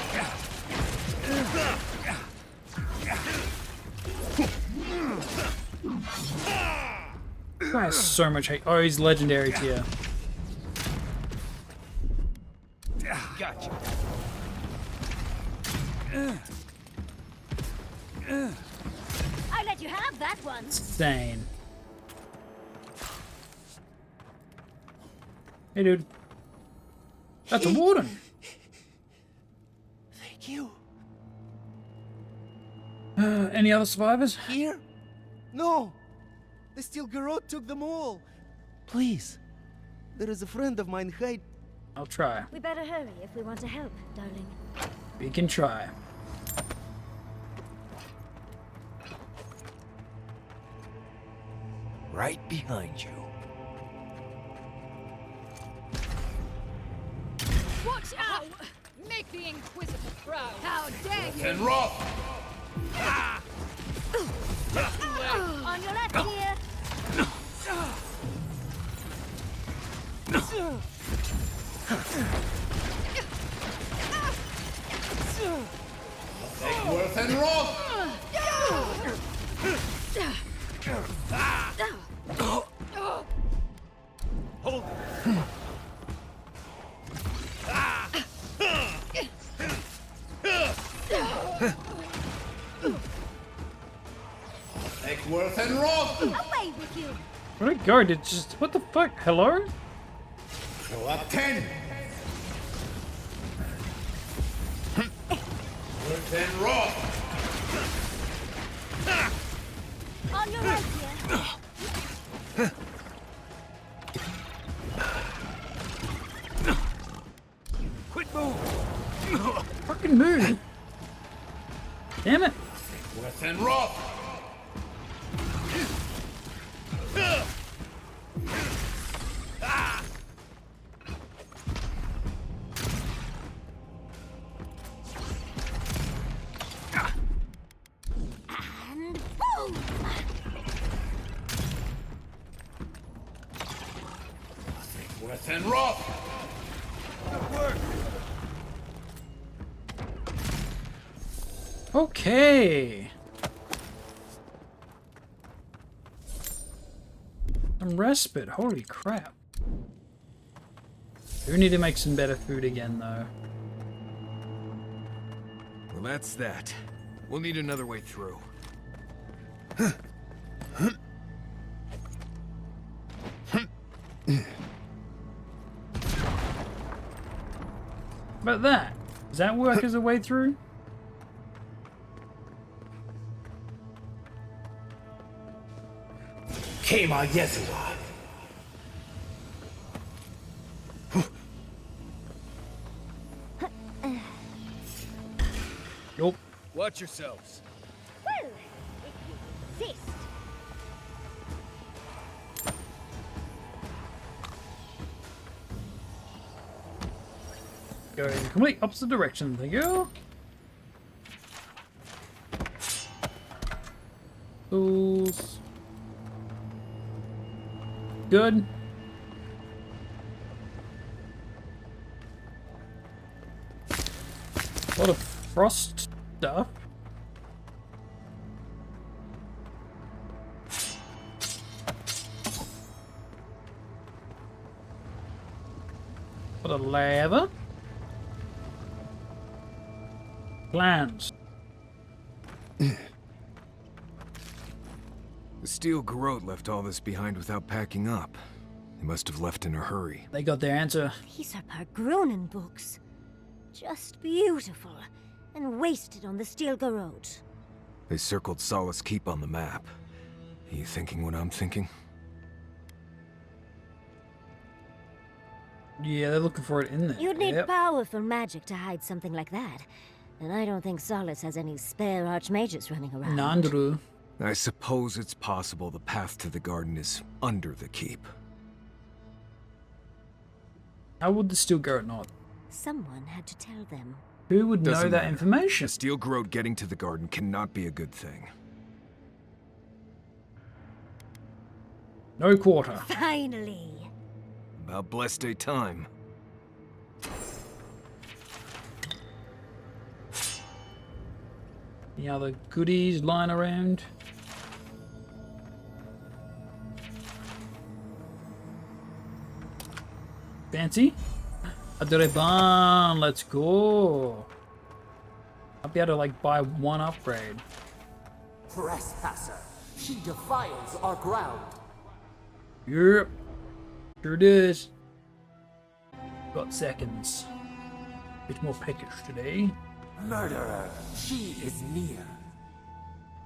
S2: This guy has so much hate. Oh, he's legendary tier.
S12: Gotcha.
S1: I let you have that one.
S2: Insane. Hey, dude. That's a warden.
S19: Thank you.
S2: Any other survivors?
S19: Here? No. The Steel Garrote took them all. Please. There is a friend of mine hide.
S2: I'll try.
S1: We better hurry if we want to help, darling.
S2: We can try.
S8: Right behind you.
S14: Watch out! Make the Inquisitor proud! How dare
S8: Worth
S14: you!
S8: and Roth!
S1: On your left here.
S8: Eckworth and Roth!
S12: Hold
S8: Eckworth and Roth!
S1: Away with you.
S2: Where'd it go? Did just what the fuck? Hello?
S8: Throw up 10! Worth and Roth!
S1: On your right here.
S12: Quit move.
S2: Fucking move. Damn it.
S8: Worth and Roth!
S3: Tenroth!
S7: Good work!
S2: Okay. Some respite. Holy crap. We need to make some better food again, though.
S17: Well, that's that. We'll need another way through.
S2: But that. Does that work as a way through?
S3: Kema Yezua.
S2: Nope.
S17: Watch yourselves.
S1: Well, if you insist.
S2: Go in the complete opposite direction. Thank you. Tools. Good. A lot of frost stuff. A lot of lava. Plans.
S17: The steel garrote left all this behind without packing up. They must have left in a hurry.
S2: They got their answer.
S1: These are Pargrunen books. Just beautiful. And wasted on the steel garrote.
S17: They circled Solace Keep on the map. Are you thinking what I'm thinking?
S2: Yeah, they're looking for it in there.
S1: You'd need powerful magic to hide something like that. And I don't think Solace has any spare archmages running around.
S2: Nandru.
S17: I suppose it's possible the path to the garden is under the keep.
S2: How would the steel garrote not?
S1: Someone had to tell them.
S2: Who would know
S17: Doesn't
S2: that
S17: matter.
S2: information?
S17: The steel garrote getting to the garden cannot be a good thing.
S2: No quarter.
S1: Finally.
S17: About blessed day time.
S2: Any other goodies lying around? Fancy? Adoreban, let's go. I'll be able to like buy one upgrade.
S5: Trespasser, she defiles our ground.
S2: Yep. Sure does. Got seconds. Bit more package today.
S5: Murderer, she is near.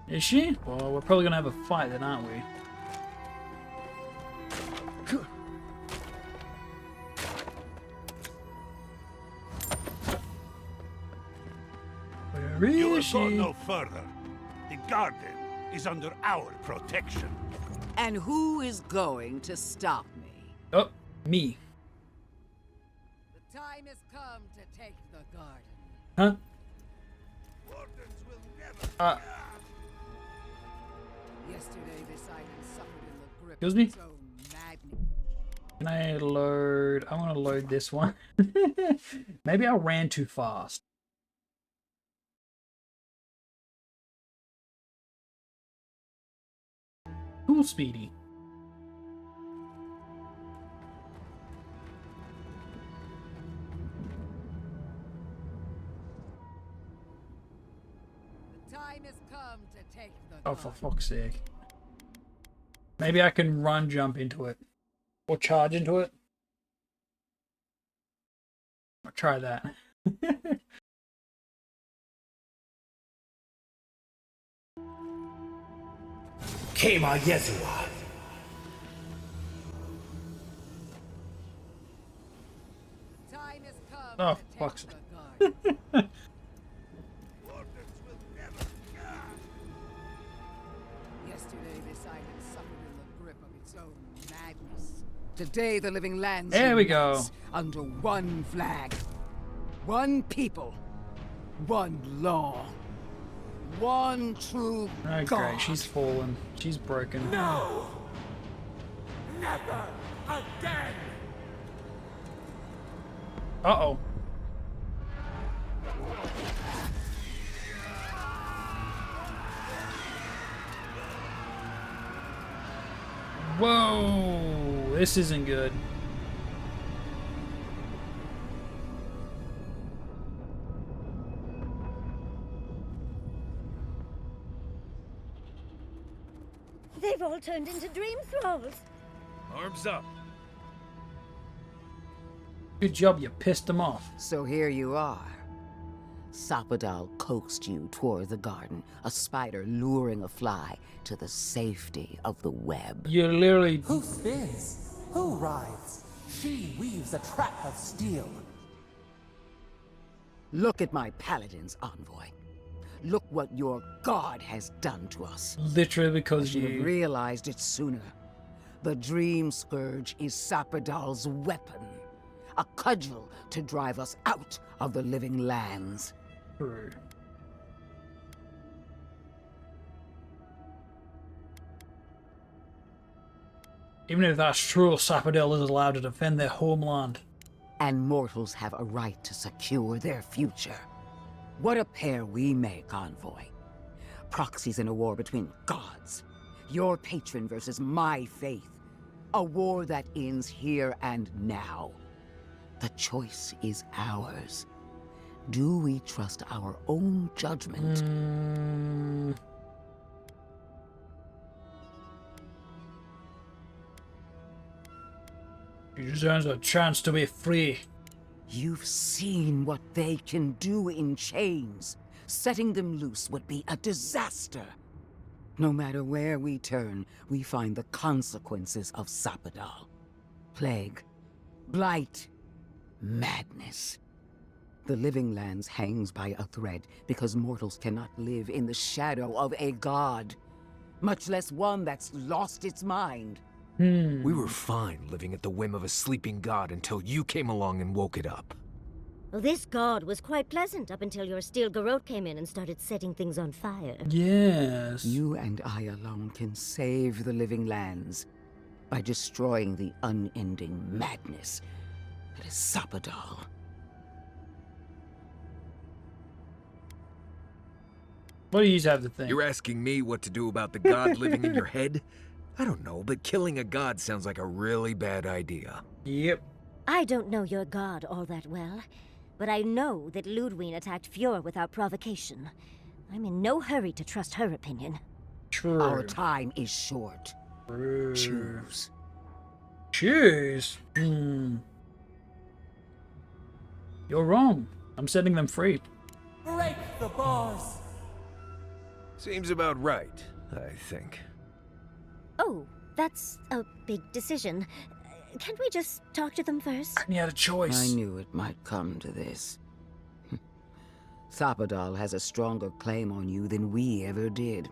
S2: Is she? Well, we're probably gonna have a fight then, aren't we? Where
S13: You
S2: is
S13: will go
S2: she?
S13: no further. The garden is under our protection.
S11: And who is going to stop me?
S2: Oh, me.
S11: The time has come to take the garden.
S2: Huh?
S11: Yesterday this island suffered in the grip
S2: Excuse me?
S11: of its own madness.
S2: Can I load? I want to load this one. Maybe I ran too fast. Cool, Speedy.
S11: The time has come to take the
S2: Oh, for fuck's sake. Maybe I can run jump into it. Or charge into it. I'll try that.
S3: Kema Yezua.
S11: time has come
S2: Oh,
S11: to take
S2: fuck's
S11: the garden. Yesterday this island suffered in the grip of its own madness. Today the living lands
S2: There we go.
S11: unites under one flag. One people. One law. One true
S2: Oh,
S11: God.
S2: great. She's fallen. She's broken.
S5: No! Never again!
S2: Uh-oh. Whoa! This isn't good.
S1: They've all turned into dream thralls.
S17: Arms up.
S2: Good job, you pissed them off.
S11: So here you are. Sapadal coaxed you toward the garden, a spider luring a fly to the safety of the web.
S2: You literally...
S5: Who spins? Who rides? She weaves a trap of steel.
S11: Look at my paladin's envoy. Look what your god has done to us.
S2: Literally because
S11: I should have
S2: you...
S11: realized it sooner. The Dream Scourge is Sapadal's weapon. A cudgel to drive us out of the living lands.
S2: True. Even if that's true, Sapadel is allowed to defend their homeland.
S11: And mortals have a right to secure their future. What a pair we make, Envoy. Proxies in a war between gods. Your patron versus my faith. A war that ends here and now. The choice is ours. Do we trust our own judgment?
S2: She deserves a chance to be free.
S11: You've seen what they can do in chains. Setting them loose would be a disaster. No matter where we turn, we find the consequences of Sapadal. Plague, blight, madness. The living lands hangs by a thread because mortals cannot live in the shadow of a god, much less one that's lost its mind.
S17: We were fine living at the whim of a sleeping god until you came along and woke it up.
S1: Well, this god was quite pleasant up until your steel garrote came in and started setting things on fire.
S2: Yes.
S11: You and I alone can save the living lands by destroying the unending madness that is Sapadal.
S2: What do you have to think?
S17: You're asking me what to do about the god living in your head? I don't know, but killing a god sounds like a really bad idea.
S2: Yep.
S1: I don't know your god all that well, but I know that Ludwig attacked Fjord without provocation. I'm in no hurry to trust her opinion.
S2: True.
S11: Our time is short.
S2: True.
S11: Choose.
S2: Choose? You're wrong. I'm setting them free.
S5: Break the bars!
S17: Seems about right, I think.
S1: Oh, that's a big decision. Can't we just talk to them first?
S2: You had a choice.
S11: I knew it might come to this. Sapadal has a stronger claim on you than we ever did.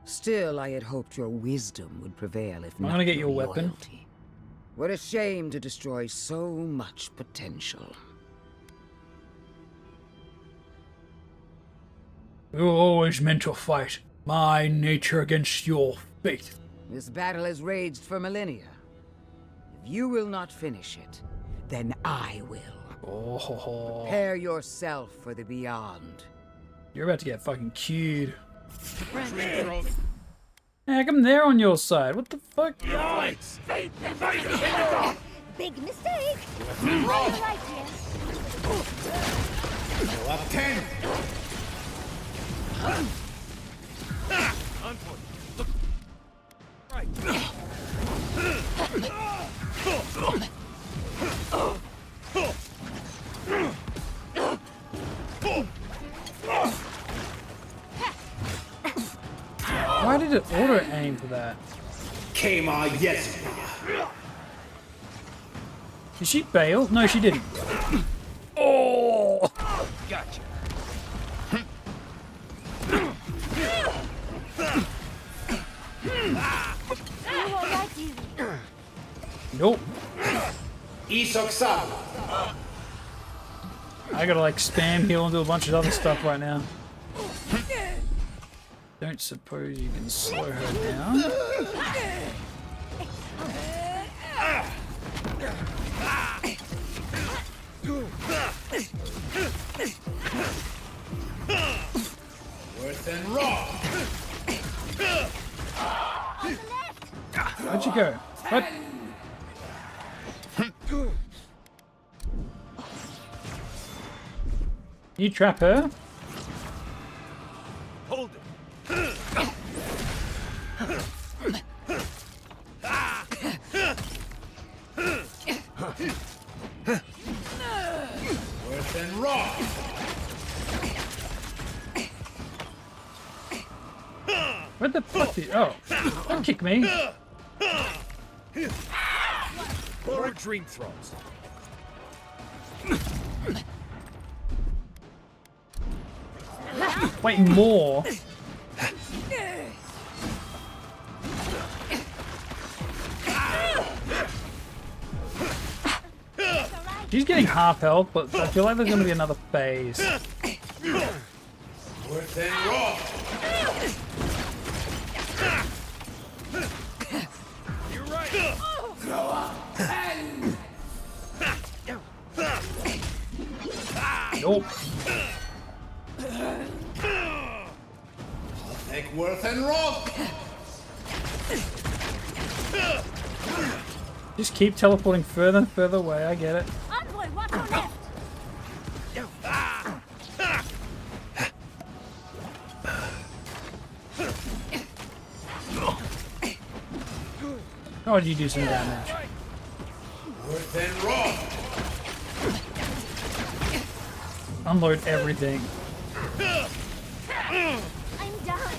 S11: Still, I had hoped your wisdom would prevail, if not
S2: I'm gonna get your weapon.
S11: loyalty. What a shame to destroy so much potential.
S2: We were always meant to fight. My nature against your faith.
S11: This battle has raged for millennia. If you will not finish it, then I will.
S2: Oh.
S11: Prepare yourself for the beyond.
S2: You're about to get fucking queued. Heck, I'm there on your side. What the fuck?
S1: Big mistake!
S3: Roll.
S1: Right here.
S3: Go up 10.
S12: Look. Right.
S2: Why did it auto aim for that?
S3: Kema Yesua.
S2: Did she bail? No, she didn't. Oh!
S12: Gotcha.
S2: Nope.
S3: Isoksawa.
S2: I gotta like spam heal and do a bunch of other stuff right now. Don't suppose you can slow her down? Where'd you go? What? You trap her?
S15: Hold it.
S3: Worse than raw.
S2: What the fuck did... Oh. Don't kick me.
S17: More dream throws.
S2: Wait, more? She's getting half health, but I feel like there's going to be another phase.
S3: Worse than raw.
S15: You're right.
S2: Nope.
S3: Take worse than raw.
S2: Just keep teleporting further and further away, I get it.
S1: Envoy, watch your left!
S2: Oh, did you do some damage?
S3: Worse than raw.
S2: Unload everything.
S1: I'm down.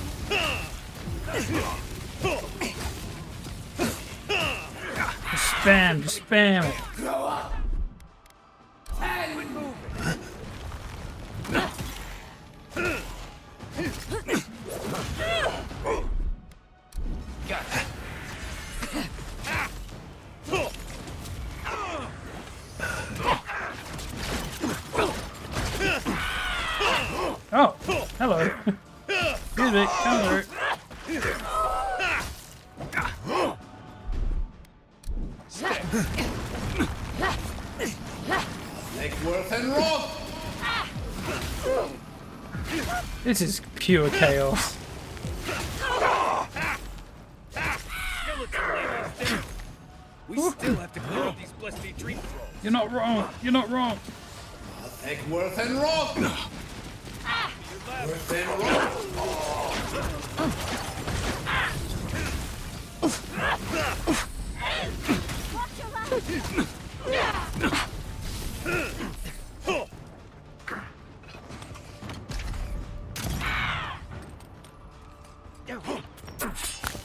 S2: Just spam it. Oh, hello. Excuse me, come through.
S3: Take worse than raw.
S2: This is pure chaos.
S17: We still have to clear up these blessed dream throws.
S2: You're not wrong. You're not wrong.
S3: Take worse than raw. Worse than raw.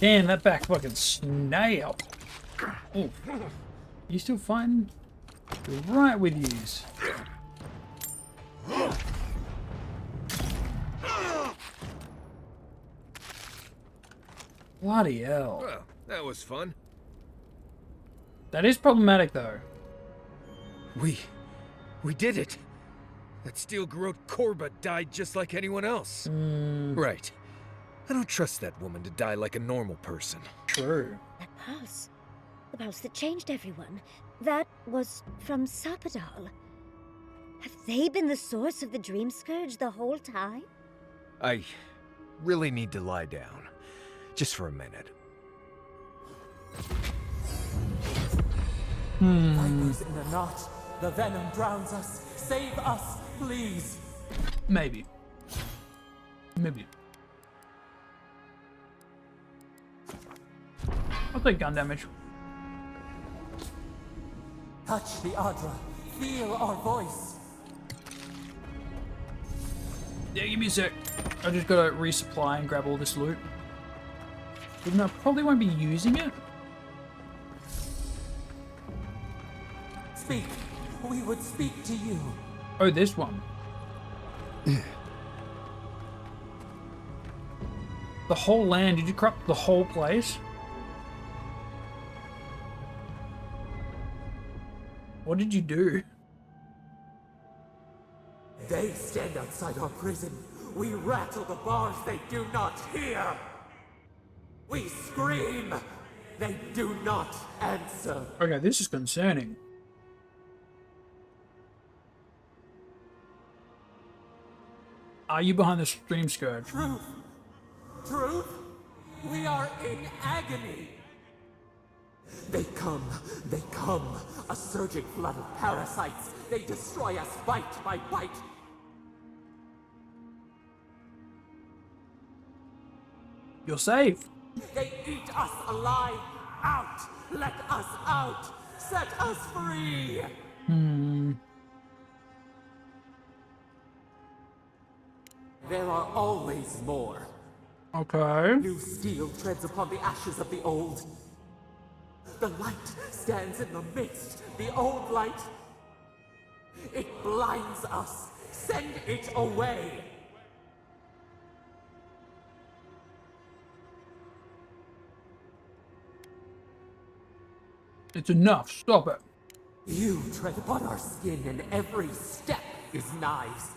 S2: Damn, that back fucking snail. Oh, you still fighting? You're right with yous. Bloody hell.
S17: Well, that was fun.
S2: That is problematic though.
S17: We did it. That steel garrote Korba died just like anyone else. Right. I don't trust that woman to die like a normal person.
S2: True.
S1: That pulse. The pulse that changed everyone. That was from Sapadal. Have they been the source of the Dream Scourge the whole time?
S17: I really need to lie down. Just for a minute.
S5: Vipers in a knot. The venom drowns us. Save us, please.
S2: Maybe. Maybe. I'll take gun damage.
S5: Touch the Adra. Feel our voice.
S2: Yeah, give me a sec. I just gotta resupply and grab all this loot. Even though I probably won't be using it.
S5: Speak. We would speak to you.
S2: Oh, this one. The whole land. Did you corrupt the whole place? What did you do?
S5: They stand outside our prison. We rattle the bars they do not hear. We scream. They do not answer.
S2: Okay, this is concerning. Are you behind the Dream Scourge?
S5: Truth. Truth? We are in agony. They come, a surging flood of parasites. They destroy us bite by bite.
S2: You're safe.
S5: They eat us alive. Out! Let us out! Set us free! There are always more.
S2: Okay.
S5: New steel treads upon the ashes of the old. The light stands in the midst, the old light. It blinds us. Send it away.
S2: It's enough. Stop it.
S5: You tread upon our skin, and every step is knives.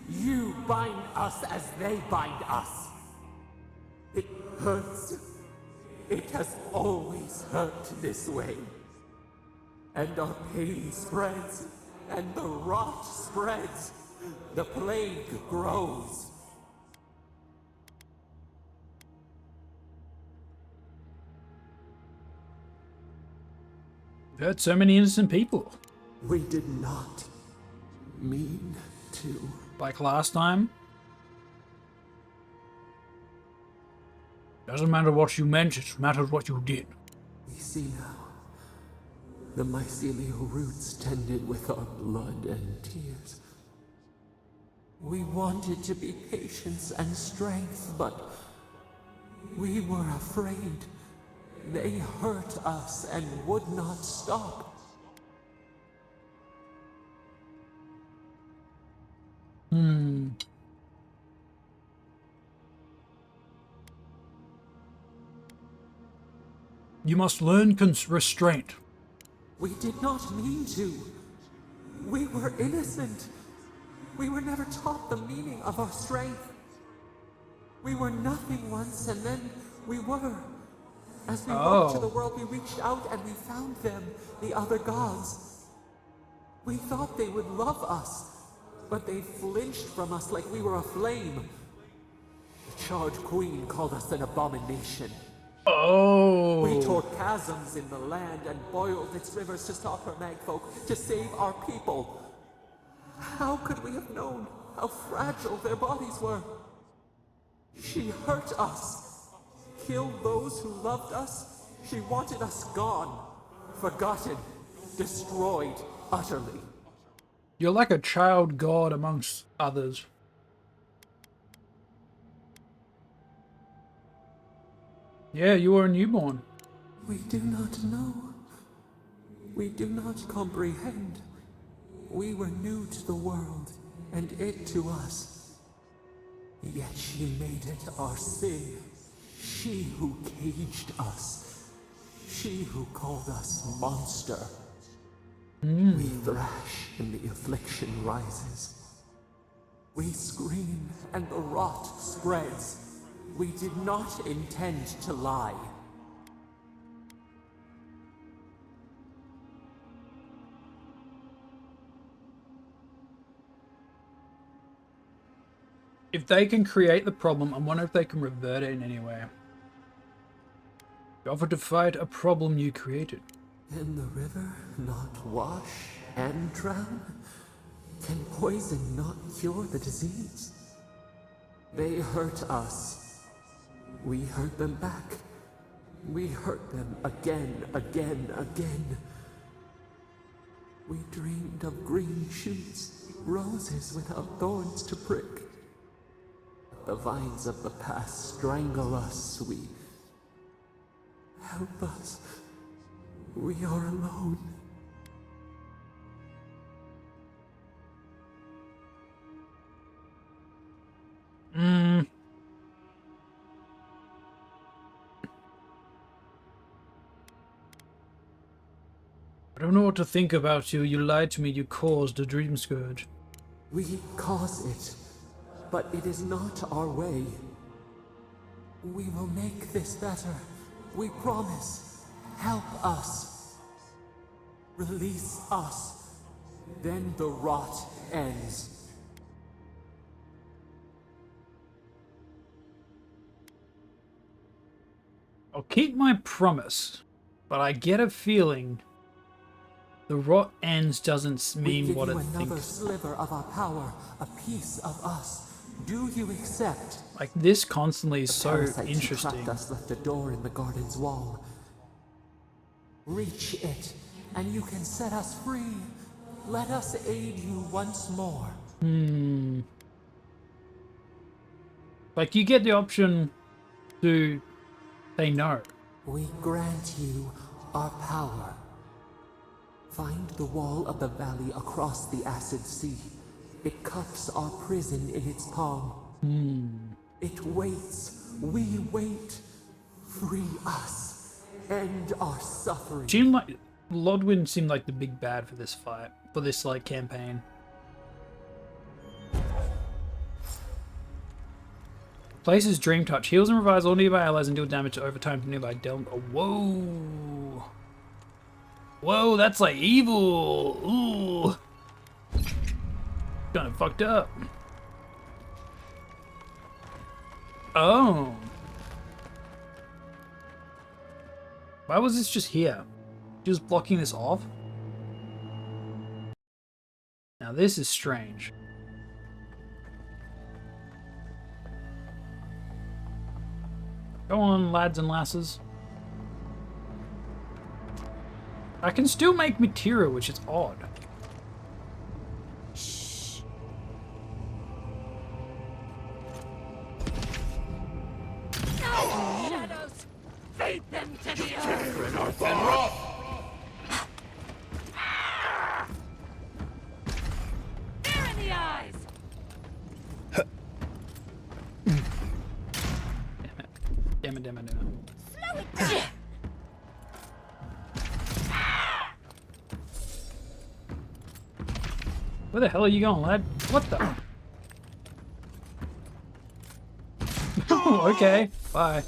S5: You bind us as they bind us. It hurts. It has always hurt this way. And our pain spreads, and the rot spreads. The plague grows.
S2: We've hurt so many innocent people.
S5: We did not mean to.
S2: Like last time. Doesn't matter what you meant, it matters what you did.
S5: We see now. The mycelial roots tended with our blood and tears. We wanted to be patience and strength, but we were afraid. They hurt us and would not stop.
S2: You must learn restraint.
S5: We did not mean to. We were innocent. We were never taught the meaning of our strength. We were nothing once, and then we were. As we walked to the world, we reached out and we found them, the other gods. We thought they would love us, but they flinched from us like we were a flame. The charred queen called us an abomination.
S2: Oh.
S5: We tore chasms in the land and boiled its rivers to stop her magfolk, to save our people. How could we have known how fragile their bodies were? She hurt us, killed those who loved us. She wanted us gone, forgotten, destroyed utterly.
S2: You're like a child god amongst others. Yeah, you were a newborn.
S5: We do not know. We do not comprehend. We were new to the world, and it to us. Yet she made it our sin. She who caged us. She who called us monster. We thrash, and the affliction rises. We scream, and the rot spreads. We did not intend to lie.
S2: If they can create the problem, I wonder if they can revert it in any way. You offered to fight a problem you created.
S5: Can the river not wash and drown? Can poison not cure the disease? They hurt us. We hurt them back. We hurt them again, again, again. We dreamed of green shoots, roses without thorns to prick. The vines of the past strangle us. We help us. We are alone.
S2: I don't know what to think about you. You lied to me. You caused a dream scourge.
S5: We cause it, but it is not our way. We will make this better. We promise. Help us. Release us. Then the rot ends.
S2: I'll keep my promise. But I get a feeling the rot ends doesn't mean what it
S5: we give you another
S2: thinks.
S5: sliver of our power, a piece of us. Do you accept?
S2: Like, this constantly is
S5: The
S2: so
S5: parasites who
S2: interesting.
S5: trapped us left a door in the garden's wall. Reach it, and you can set us free. Let us aid you once more.
S2: Like, you get the option to say no.
S5: We grant you our power. Find the wall of the valley across the acid sea. It cups our prison in its palm. It waits. We wait. Free us. End our suffering.
S2: Seemed like Lodwyn seemed like the big bad for this fight, for this like campaign. Places Dream Touch heals and revives all nearby allies and deal damage over time to nearby Delm. Oh, whoa! Whoa, that's like evil. Ooh, kind of fucked up. Oh, why was this just here? Just blocking this off? Now this is strange. Go on, lads and lasses. I can still make material, which is odd.
S16: Shh. No shadows! Feed them to the earth!
S3: North and Roth!
S16: There in the eyes!
S2: Damn it, damn it, damn it.
S16: Slow it down!
S2: Where the hell are you going, lad? What the? Okay, bye.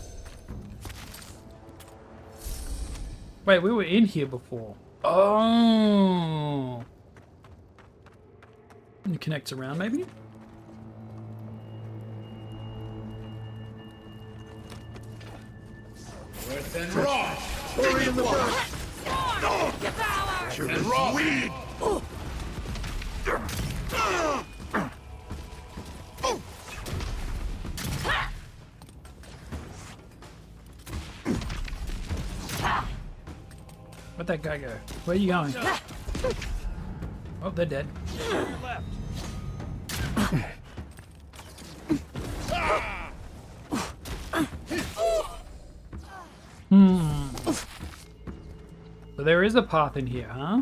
S2: Wait, we were in here before. Oh. It connects around, maybe?
S3: Earth and Roth!
S13: Hurry in the back!
S3: Earth and Roth!
S13: Weed!
S2: Where'd that guy go? Where are you going? Oh, they're dead. So there is a path in here, huh?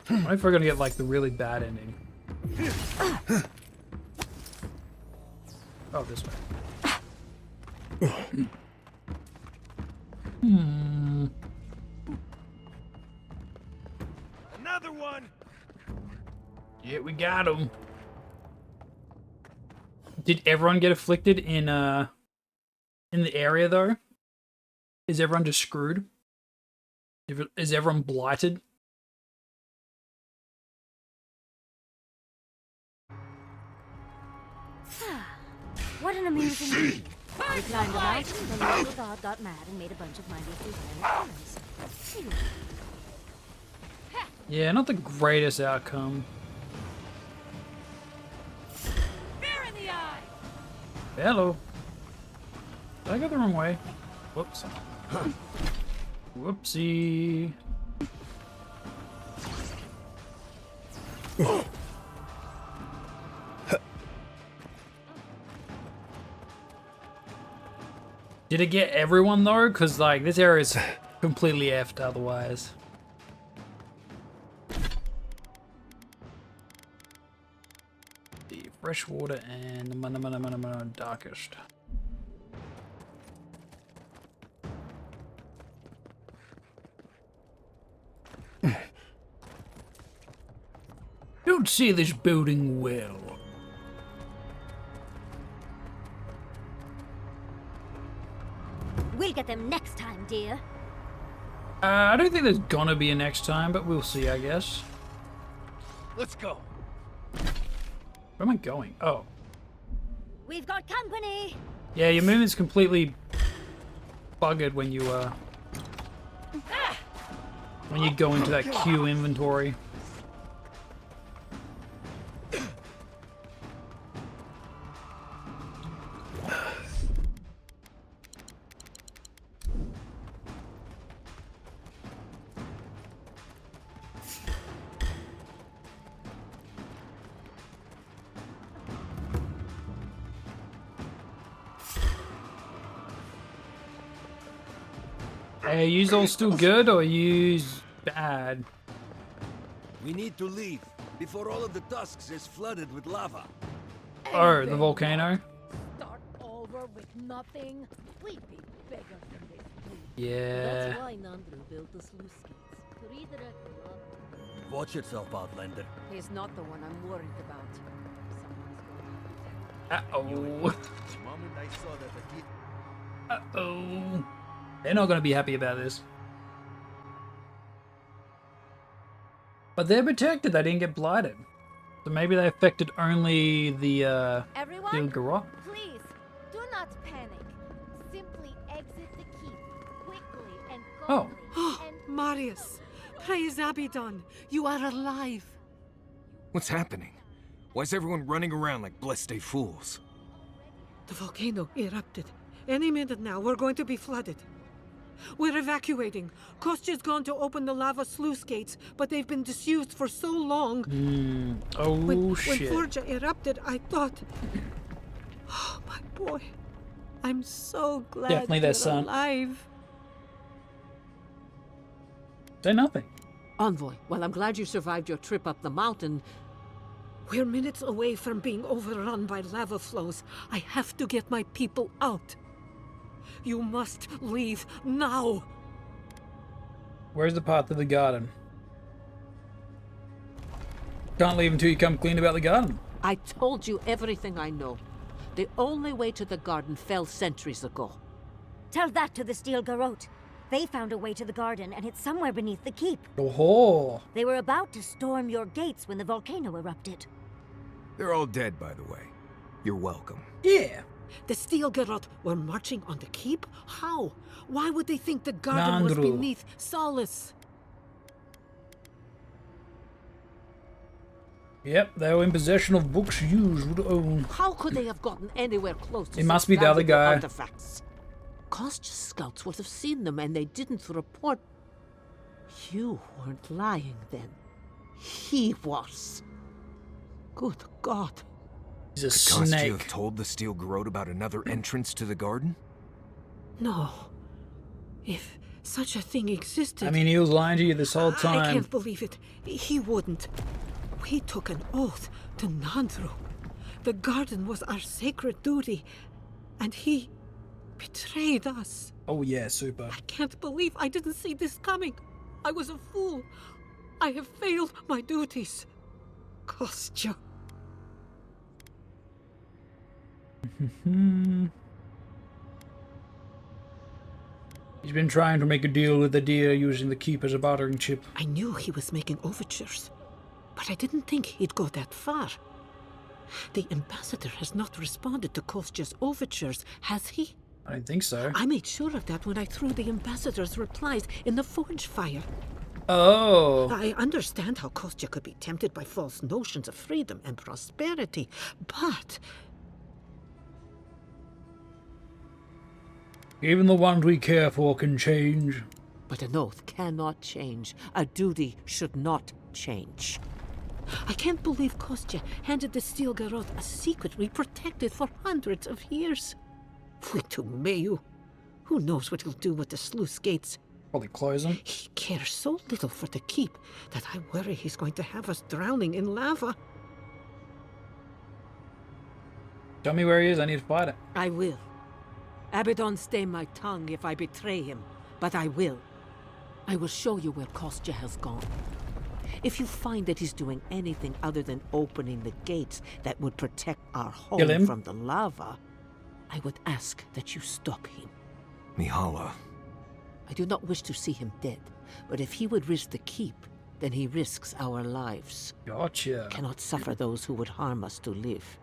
S2: What if we're gonna get like the really bad ending? Oh, this way.
S13: Another one!
S2: Yeah, we got him. Did everyone get afflicted in the area though? Is everyone just screwed? Is everyone blighted?
S1: What an amusing scene. We climbed a mountain, the local god got mad and made a bunch of mindlessly violent humans.
S2: Yeah, not the greatest outcome.
S16: Fear in the eye!
S2: Hello. Did I go the wrong way? Whoops. Whoopsie. Did it get everyone though? Because like this area is completely effed otherwise. The fresh water and the darkest. Don't see this building well.
S1: We'll get them next time, dear.
S2: I don't think there's gonna be a next time, but we'll see, I guess.
S12: Let's go.
S2: Where am I going? Oh.
S1: We've got company.
S2: Yeah, your movement's completely buggered when you go into that queue inventory. Are you all still good or are you bad?
S8: We need to leave before all of the tusks is flooded with lava.
S2: Oh, the volcano?
S25: Start over with nothing? We'd be bigger than this, please.
S2: Yeah.
S25: That's why Nandru built the sluice gates. To redirect the lava.
S8: Watch yourself, Outlander.
S25: He's not the one I'm worried about.
S2: Uh-oh.
S7: The moment I saw that the kid...
S2: Uh-oh. They're not going to be happy about this. But they're protected. They didn't get blighted. So maybe they affected only the
S22: Everyone,
S2: Garrote.
S22: please, do not panic. Simply exit the keep quickly and calmly.
S9: Oh, Marius, praise Abaddon. You are alive.
S17: What's happening? Why is everyone running around like blessed fools?
S9: The volcano erupted. Any minute now, we're going to be flooded. We're evacuating. Kostya's gone to open the lava sluice gates, but they've been disused for so long.
S2: Oh,
S9: when
S2: shit.
S9: Forja erupted, I thought... Oh, my boy. I'm so glad
S2: Definitely their son.
S9: alive.
S2: Say nothing.
S9: Envoy, well, I'm glad you survived your trip up the mountain. We're minutes away from being overrun by lava flows. I have to get my people out. You must leave now.
S2: Where's the path to the garden? Can't leave until you come clean about the garden.
S4: I told you everything I know. The only way to the garden fell centuries ago.
S1: Tell that to the Steel Garrote. They found a way to the garden, and it's somewhere beneath the keep.
S2: Oh.
S1: They were about to storm your gates when the volcano erupted.
S17: They're all dead, by the way. You're welcome.
S2: Yeah.
S9: The Steel Garrote were marching on the keep? How? Why would they think the garden was
S2: Nandru.
S9: beneath Solace?
S2: Yep, they were in possession of books you would own.
S4: How could they have gotten anywhere close to
S2: It must
S4: such
S2: be the other
S4: valuable
S2: guy.
S4: artifacts? Kostya's scouts would have seen them and they didn't report. You weren't lying then. He was. Good God.
S2: He's a
S17: Could Kostya
S2: snake.
S17: have told the Steel Garrote about another entrance to the garden?
S9: No. If such a thing existed...
S2: I mean, he was lying to you this whole
S9: I
S2: time.
S9: can't believe it. He wouldn't. We took an oath to Nandru. The garden was our sacred duty, and he betrayed us.
S2: Oh yeah, super.
S9: I can't believe I didn't see this coming. I was a fool. I have failed my duties. Kostya.
S2: He's been trying to make a deal with the deer using the keep as a bartering chip.
S9: I knew he was making overtures, but I didn't think he'd go that far. The ambassador has not responded to Kostya's overtures, has he?
S2: I don't think so.
S9: I made sure of that when I threw the ambassador's replies in the forge fire.
S2: Oh.
S9: I understand how Kostya could be tempted by false notions of freedom and prosperity, but...
S2: Even the ones we care for can change.
S4: But an oath cannot change. A duty should not change.
S9: I can't believe Kostya handed the Steel Garrote a secret we protected for hundreds of years. Fuitumeyu. Who knows what he'll do with the sluice gates?
S2: Probably close them.
S9: He cares so little for the keep that I worry he's going to have us drowning in lava.
S2: Tell me where he is. I need to fight it.
S4: I will. Abaddon stay my tongue if I betray him, but I will. I will show you where Kostya has gone. If you find that he's doing anything other than opening the gates that would protect our
S2: Kill him.
S4: home from the lava, I would ask that you stop him.
S17: Mihala.
S4: I do not wish to see him dead, but if he would risk the keep, then he risks our lives.
S2: Gotcha.
S4: Cannot suffer those who would harm us to live.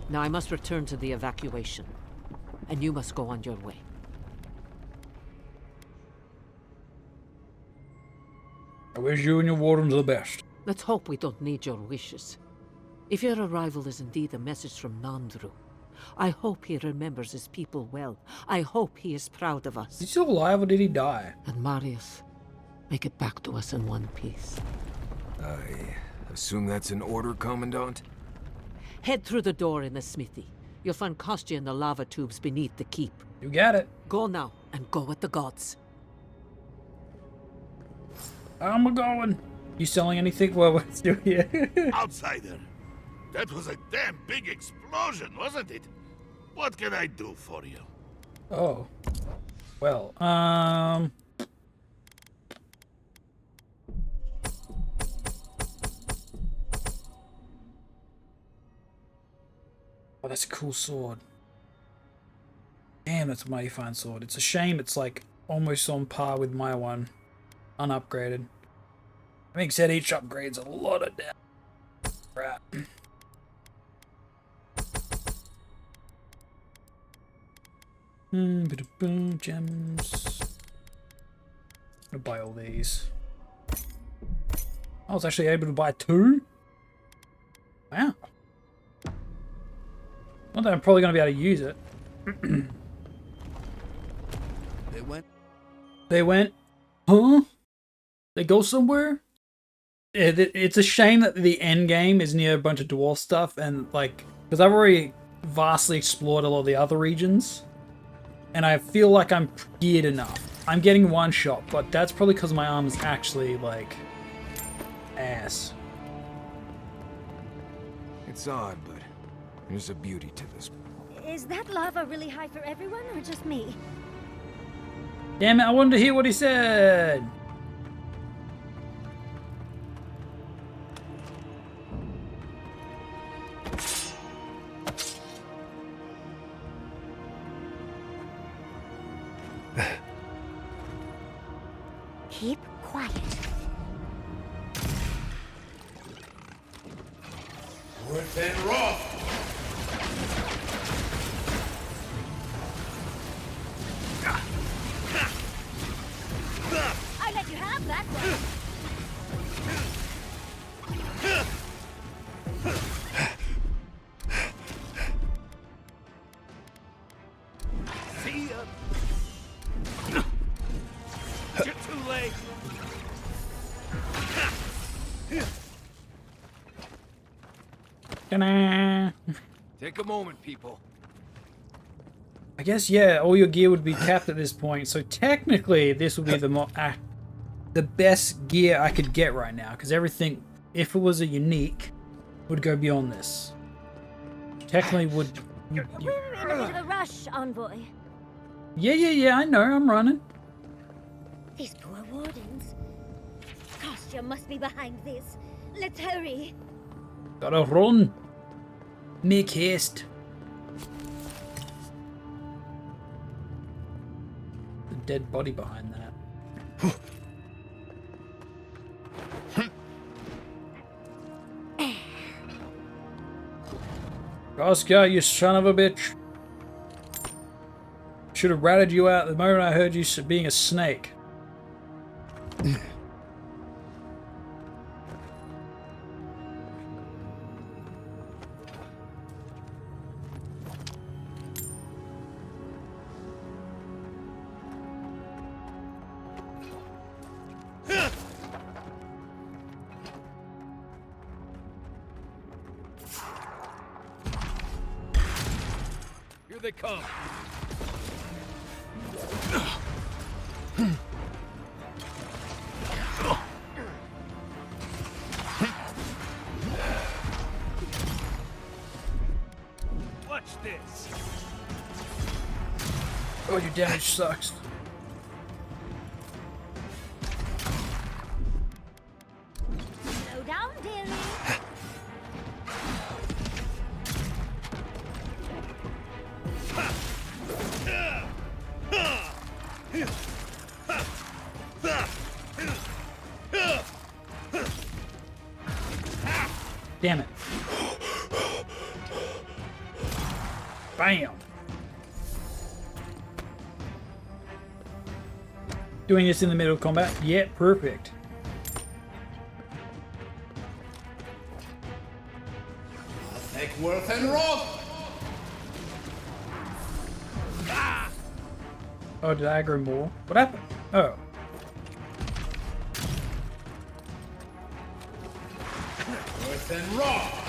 S4: Now I must return to the evacuation, and you must go on your way.
S2: I wish you and your wardens the best.
S4: Let's hope we don't need your wishes. If your arrival is indeed a message from Nandru, I hope he remembers his people well. I hope he is proud of us.
S2: Is he still alive or did he die?
S4: And Marius, make it back to us in one piece.
S17: I assume that's an order, Commandant?
S4: Head through the door in the smithy. You'll find Kostya in the lava tubes beneath the keep.
S2: You got it.
S4: Go now, and go with the gods.
S2: I'm going. You selling anything? Well, we're still here.
S13: Outsider, that was a damn big explosion, wasn't it? What can I do for you?
S2: Oh. Well, Oh, that's a cool sword. Damn, that's a mighty fine sword. It's a shame it's like almost on par with my one. Unupgraded. That being said, each upgrade's a lot of damn crap. Boom, gems. I'm gonna buy all these. I was actually able to buy 2? Wow. Not that I'm probably gonna be able to use it. They went? Huh? They go somewhere? Yeah, it's a shame that the end game is near a bunch of dwarf stuff and like, because I've already vastly explored a lot of the other regions. And I feel like I'm geared enough. I'm getting one shot, but that's probably because my arm is actually, like, ass.
S17: It's odd, but there's a beauty to this.
S1: Is that lava really high for everyone, or just me?
S2: Damn it, I wanted to hear what he said!
S1: Keep quiet.
S3: Worth and rough.
S1: I let you have that one.
S15: See ya. You're too late.
S2: Ta-da!
S17: Take a moment, people.
S2: I guess, yeah, all your gear would be capped at this point, so technically this would be the best gear I could get right now, because everything, if it was a unique, would go beyond this. Technically would...
S1: We're in a bit of a rush, Envoy.
S2: Yeah, I know, I'm running.
S1: These poor wardens. Kostya must be behind this. Let's hurry.
S2: Gotta run. Make haste. The dead body behind that. Oscar, you son of a bitch. Should have ratted you out the moment I heard you being a snake.
S17: Here they come.
S15: Watch this.
S2: Oh, your damage sucks.
S1: Slow down, dearie.
S2: Damn it. Bam. Doing this in the middle of combat? Yeah, perfect.
S3: worth and wrath.
S2: Oh, did I aggro more? What happened? Oh.
S3: Worth and wrath.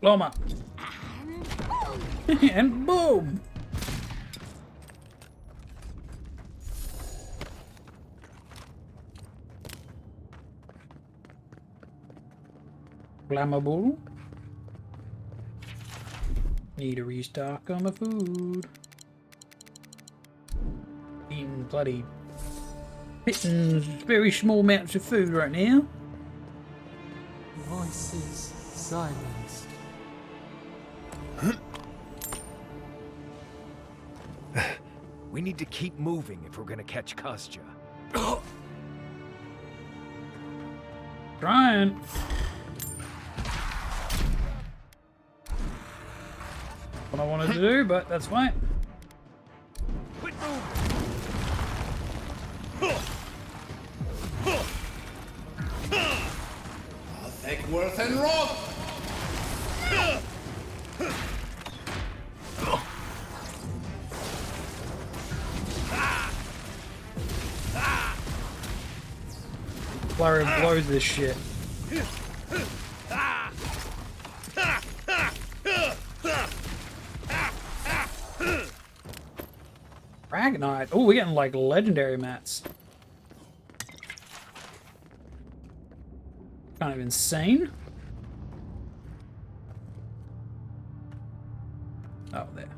S2: Loma. And boom. Flammable. Need a restock on my food. Eating bloody pittance, very small amounts of food right now.
S5: Voices silenced.
S17: We need to keep moving if we're gonna catch Kostya.
S2: Trying. What I wanted to do, but that's fine.
S3: I'll take worth and wrath.
S2: Flurry blows this shit. Dragonite. Oh, we're getting like legendary mats. Kind of insane. Oh, there.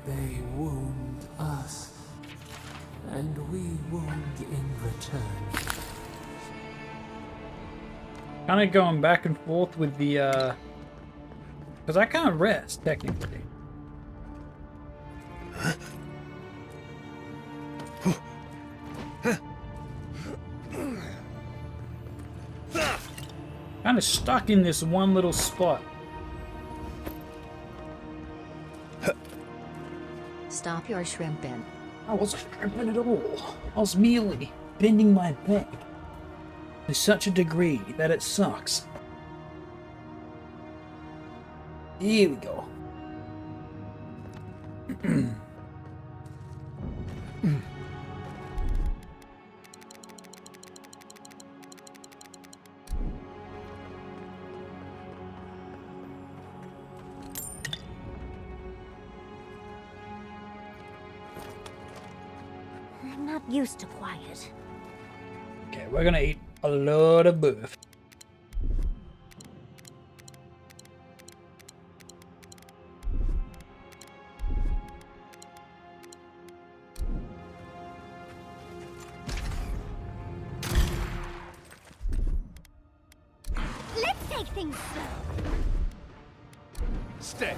S5: They wound us, and we wound in return.
S2: Kind of going back and forth with the, because I can't rest, technically. Kind of stuck in this one little spot.
S6: Stop your shrimping.
S2: I wasn't shrimping at all. I was merely bending my back to such a degree that it sucks. Here we go.
S1: I'm not used to quiet.
S2: Okay, we're gonna eat a lot of buff.
S1: Let's take things slow.
S3: Stay.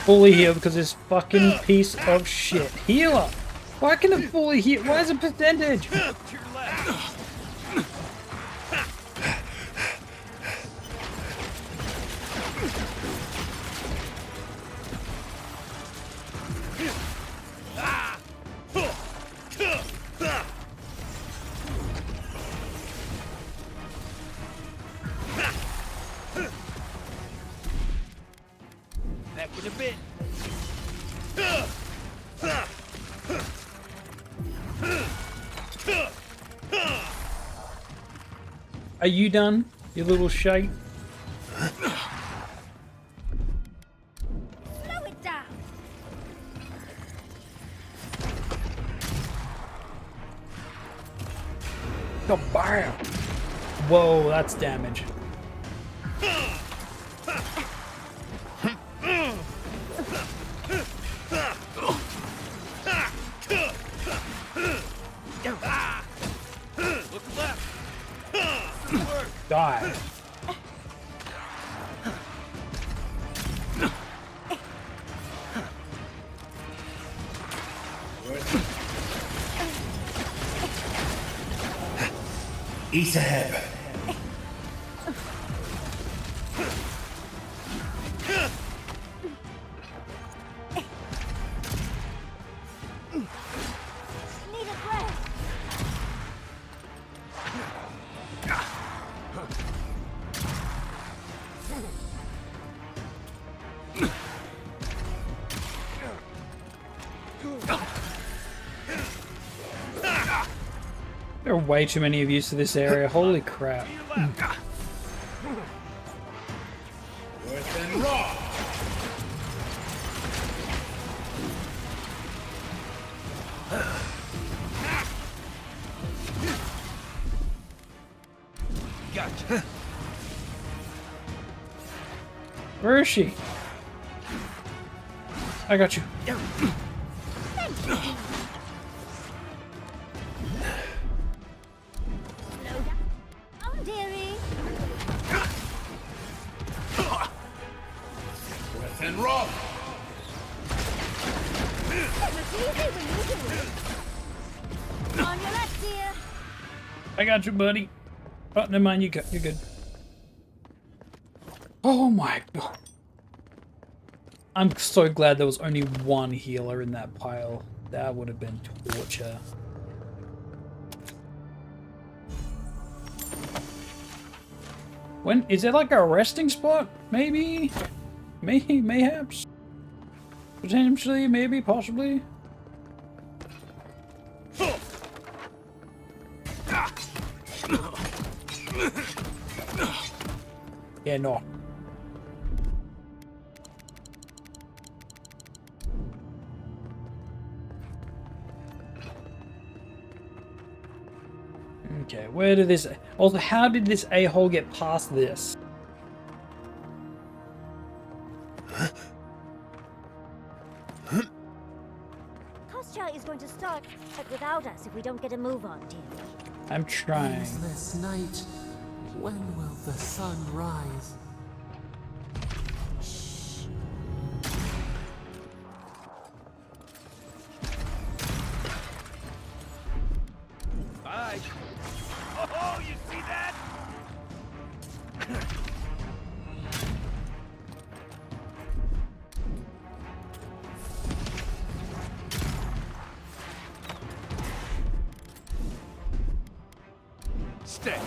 S2: Fully healed because this fucking piece of shit. Healer! Why can it fully heal? Why is it percentage?
S12: Back in a bit.
S2: Are you done, you little shite?
S1: Slow it down.
S2: Kabam! Whoa, that's damage.
S12: Look left.
S3: East ahead.
S1: Need a breath.
S2: There are way too many of you to this area. Holy crap.
S3: Worth and rock.
S17: Gotcha.
S2: Where is she? I got you.
S1: Oh, dearie.
S3: Worth and rock.
S1: It was easy when you do it. On your left, dear.
S2: I got you, buddy. Oh, never mind. You're good. Oh my god. I'm so glad there was only one healer in that pile. That would have been torture. When is it like a resting spot? Maybe? Mayhaps? Potentially, maybe, possibly? Yeah, no. Okay, where did this... Also, how did this a-hole get past this?
S1: Kostya is going to start without us if we don't get a move on, dear.
S2: I'm trying.
S5: This night, when will the sun rise?
S15: Bye. Oh, you see that? Stay.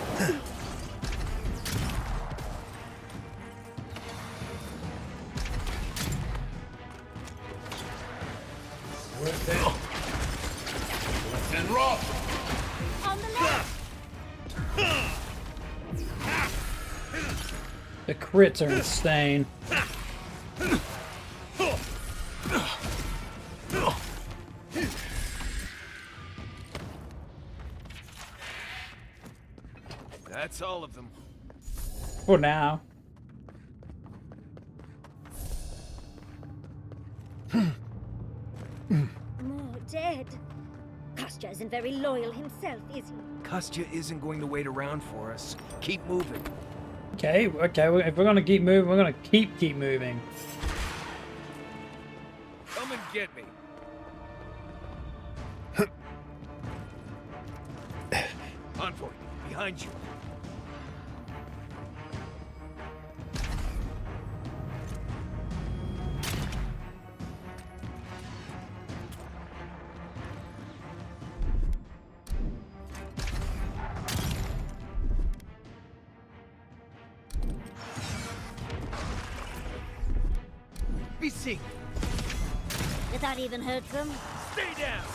S3: Worth and rock.
S1: On the left.
S2: The crits are insane.
S15: That's all of them.
S2: For now.
S1: More dead. Kostya isn't very loyal himself, is he?
S17: Kostya isn't going to wait around for us. Keep moving.
S2: Okay, if we're gonna keep moving, we're gonna keep moving.
S15: Come and get me. Envoy, behind you.
S17: Be seen.
S1: Did that even hurt them?
S15: Stay down.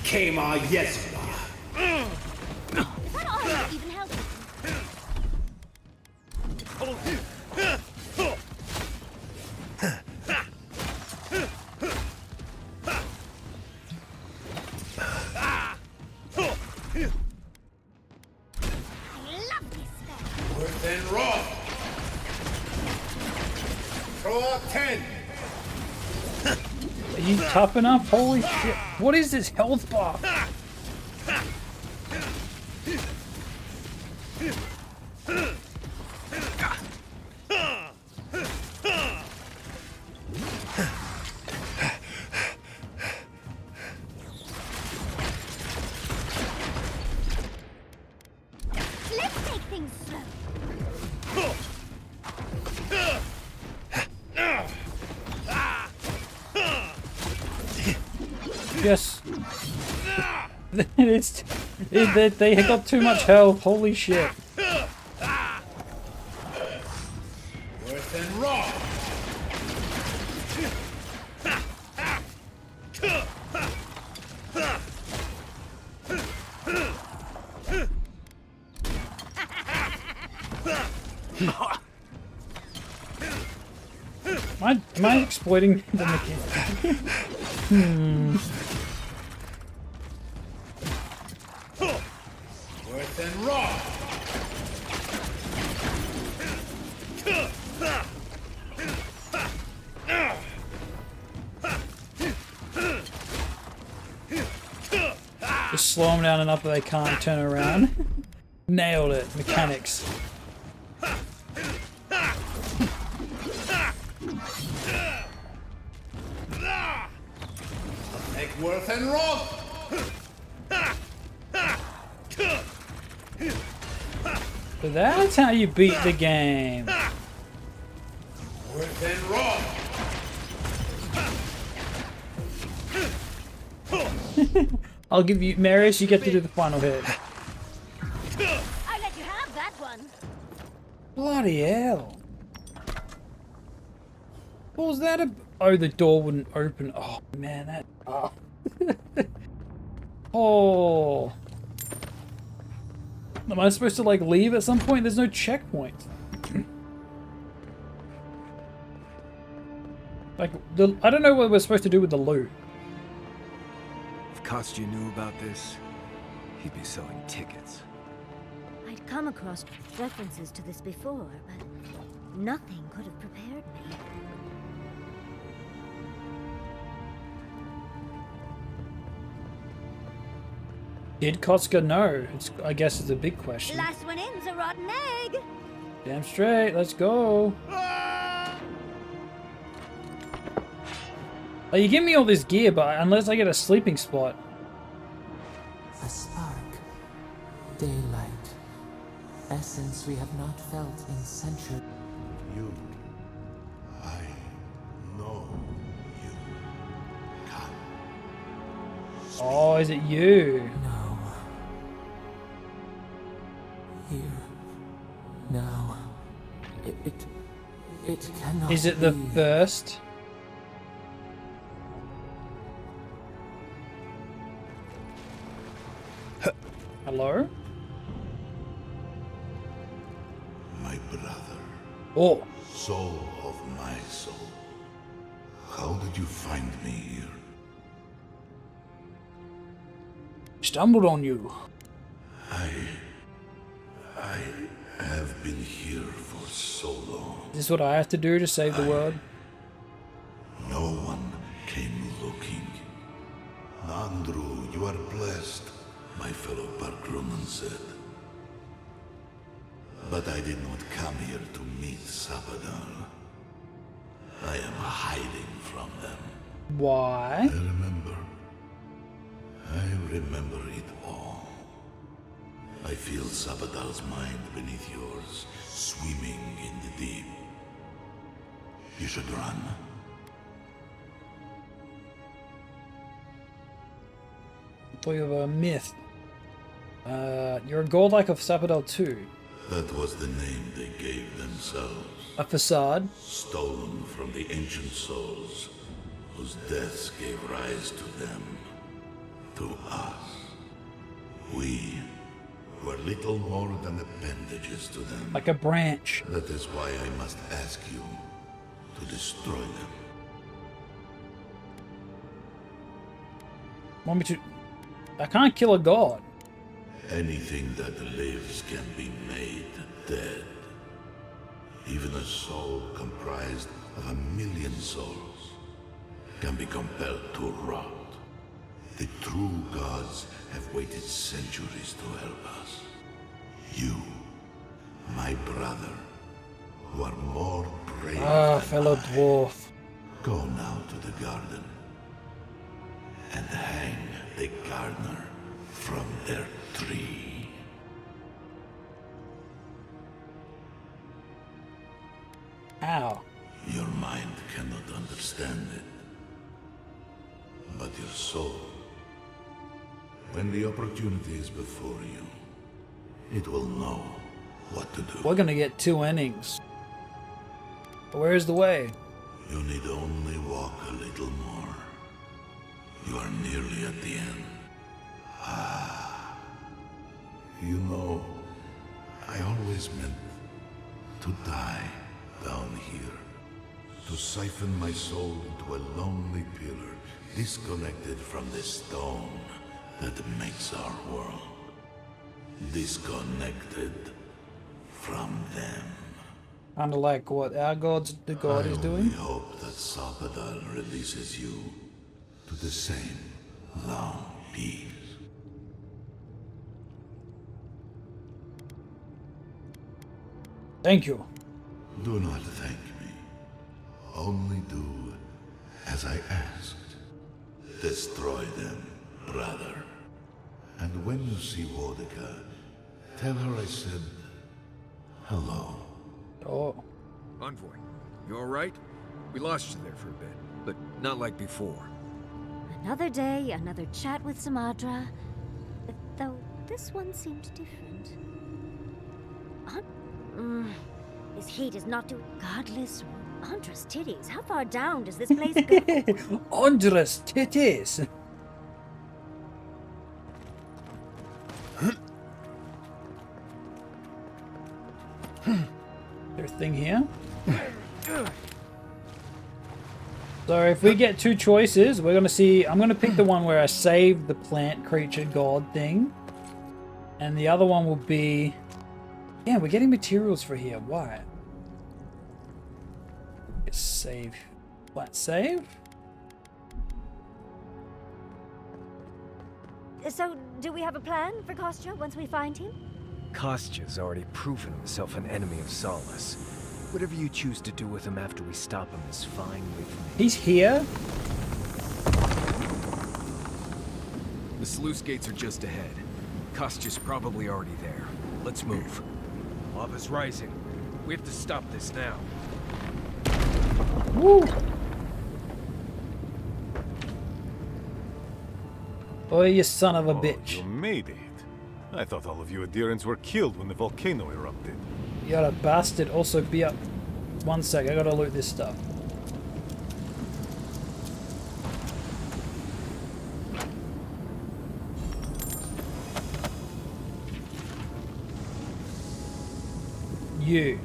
S3: Kema Yeswa.
S1: Is that all that even helped him?
S3: Worth and rock. Throw out 10.
S2: Are you tough enough? Holy shit. What is this health bar? Just... they got too much health. Holy shit.
S3: Worse than rock.
S2: Am I exploiting the mechanic?
S3: Worse than rock.
S2: Just slow them down enough that they can't turn around. Nailed it. Mechanics.
S3: Make worse than rock.
S2: So that's how you beat the game.
S3: Worse than rock.
S2: I'll give you, Marius, you get to do the final hit.
S1: I let you have that one.
S2: Bloody hell. What was that? Oh, the door wouldn't open. Oh, man, that... Oh. Oh. Am I supposed to, like, leave at some point? There's no checkpoint. Like, I don't know what we're supposed to do with the loot.
S17: If Kostya knew about this, he'd be selling tickets.
S1: I'd come across references to this before, but nothing could have prepared me.
S2: Did Kostya know? I guess it's a big question.
S1: Last one in's a rotten egg.
S2: Damn straight, let's go. Oh, you give me all this gear, but unless I get a sleeping spot.
S5: A spark. Daylight. Essence we have not felt in centuries.
S3: You. I know you. Come.
S2: Oh, is it you?
S5: No. Here. Now. It cannot
S2: Is it the
S5: be.
S2: first? Hello?
S3: My brother.
S2: Oh.
S3: Soul of my soul. How did you find me here?
S2: Stumbled on you.
S3: I have been here for so long.
S2: Is this what I have to do to save the world?
S3: No one came looking. Nandru, you are blessed, my fellow Parkroman said. But I did not come here to meet Sabadal. I am hiding from them.
S2: Why?
S3: I remember it all. I feel Sabadal's mind beneath yours, swimming in the deep. You should run.
S2: Boy of a myth. You're a godlike of Sabadell too.
S3: That was the name they gave themselves.
S2: A facade.
S3: Stolen from the ancient souls, whose deaths gave rise to them. To us. We were little more than appendages to them.
S2: Like a branch.
S3: That is why I must ask you to destroy them.
S2: Want me to... I can't kill a god.
S3: Anything that lives can be made dead. Even a soul comprised of 1,000,000 souls can be compelled to rot. The true gods have waited centuries to help us. You, my brother, who are more brave than
S2: fellow
S3: I.
S2: dwarf.
S3: Go now to the garden and hang the gardener from their tree.
S2: Ow.
S3: Your mind cannot understand it. but your soul. When the opportunity is before you, it will know what to do.
S2: We're gonna get 2 innings. Where is the way?
S3: You need only walk a little more. You are nearly at the end. Ah. You know, I always meant to die down here. To siphon my soul into a lonely pillar, disconnected from the stone that makes our world. Disconnected from them.
S2: Kinda like what our the god is doing.
S3: I hope that Salpadal releases you to the same long peace.
S2: Thank you.
S3: Do not thank me. Only do as I asked. Destroy them, brother. And when you see Woedica, tell her I said hello.
S2: Oh.
S17: Envoy, you alright? We lost you there for a bit, but not like before.
S1: Another day, another chat with Samadra. Though this one seemed different. His heat is not too godless. Andras titties. How far down does this place go?
S2: Andras titties. There's a thing here. So if we get 2 choices, we're gonna see. I'm gonna pick the one where I saved the plant creature god thing, and the other one will be. Yeah, we're getting materials for here. Why? Save. What? Save?
S1: So, do we have a plan for Kostya once we find him?
S10: Kostya's already proven himself an enemy of Solace. Whatever you choose to do with him after we stop him is fine with me.
S2: He's here?
S17: The sluice gates are just ahead. Kostya's probably already there. Let's move.
S10: Lava's rising. We have to stop this now.
S2: Woo! Oh, you son of a bitch.
S20: You made it. I thought all of you adherents were killed when the volcano erupted.
S2: You're a bastard. Also, be up. 1 sec, I gotta loot this stuff. You.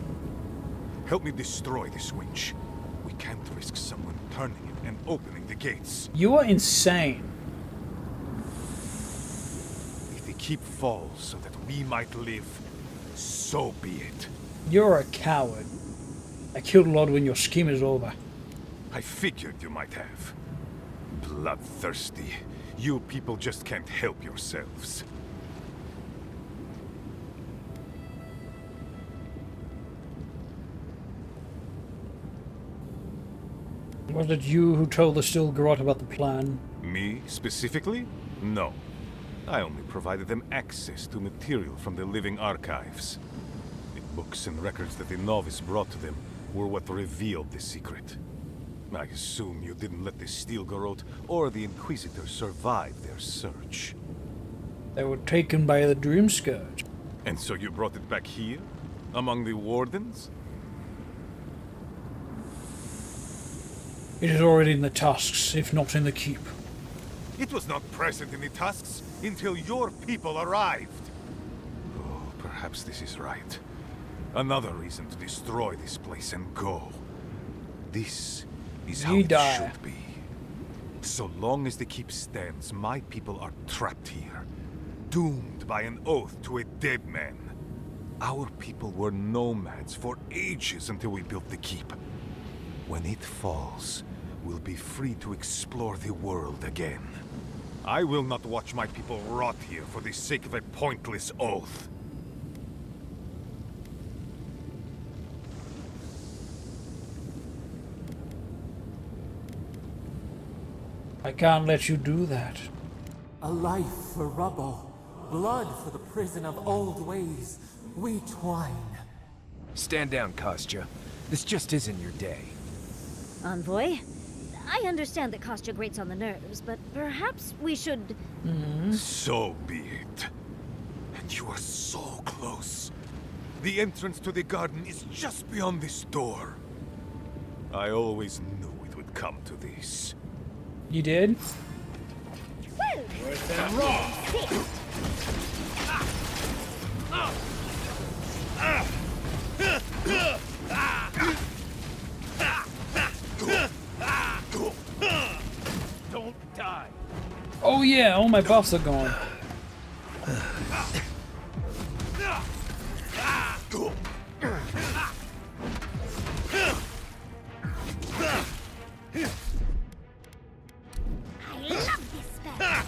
S20: Help me destroy this winch. We can't risk someone turning it and opening the gates.
S2: You are insane.
S20: If the keep falls so that we might live, so be it.
S2: You're a coward. I killed Lord when your scheme is over.
S20: I figured you might have. Bloodthirsty. You people just can't help yourselves.
S2: Was it you who told the Stilgarrot about the plan?
S20: Me, specifically? No. I only provided them access to material from the living archives. The books and records that the novice brought to them were what revealed the secret. I assume you didn't let the Stilgarrot or the Inquisitor survive their search.
S2: They were taken by the Dream Scourge.
S20: And so you brought it back here? Among the Wardens?
S2: It is already in the tusks, if not in the keep.
S20: It was not present in the tusks until your people arrived. Oh, perhaps this is right. Another reason to destroy this place and go. This is how it should be. So long as the keep stands, my people are trapped here, doomed by an oath to a dead man. Our people were nomads for ages until we built the keep. When it falls, we'll be free to explore the world again. I will not watch my people rot here for the sake of a pointless oath.
S2: I can't let you do that.
S5: A life for rubble, blood for the prison of old ways. We twine.
S10: Stand down, Kostya. This just isn't your day.
S1: Envoy, I understand that Kostya grates on the nerves, but perhaps we should...
S20: So be it. And you are so close. The entrance to the garden is just beyond this door. I always knew it would come to this.
S2: You did?
S20: Worse than wrong.
S12: Don't die.
S2: Oh yeah, all my buffs are gone.
S1: I love this spell.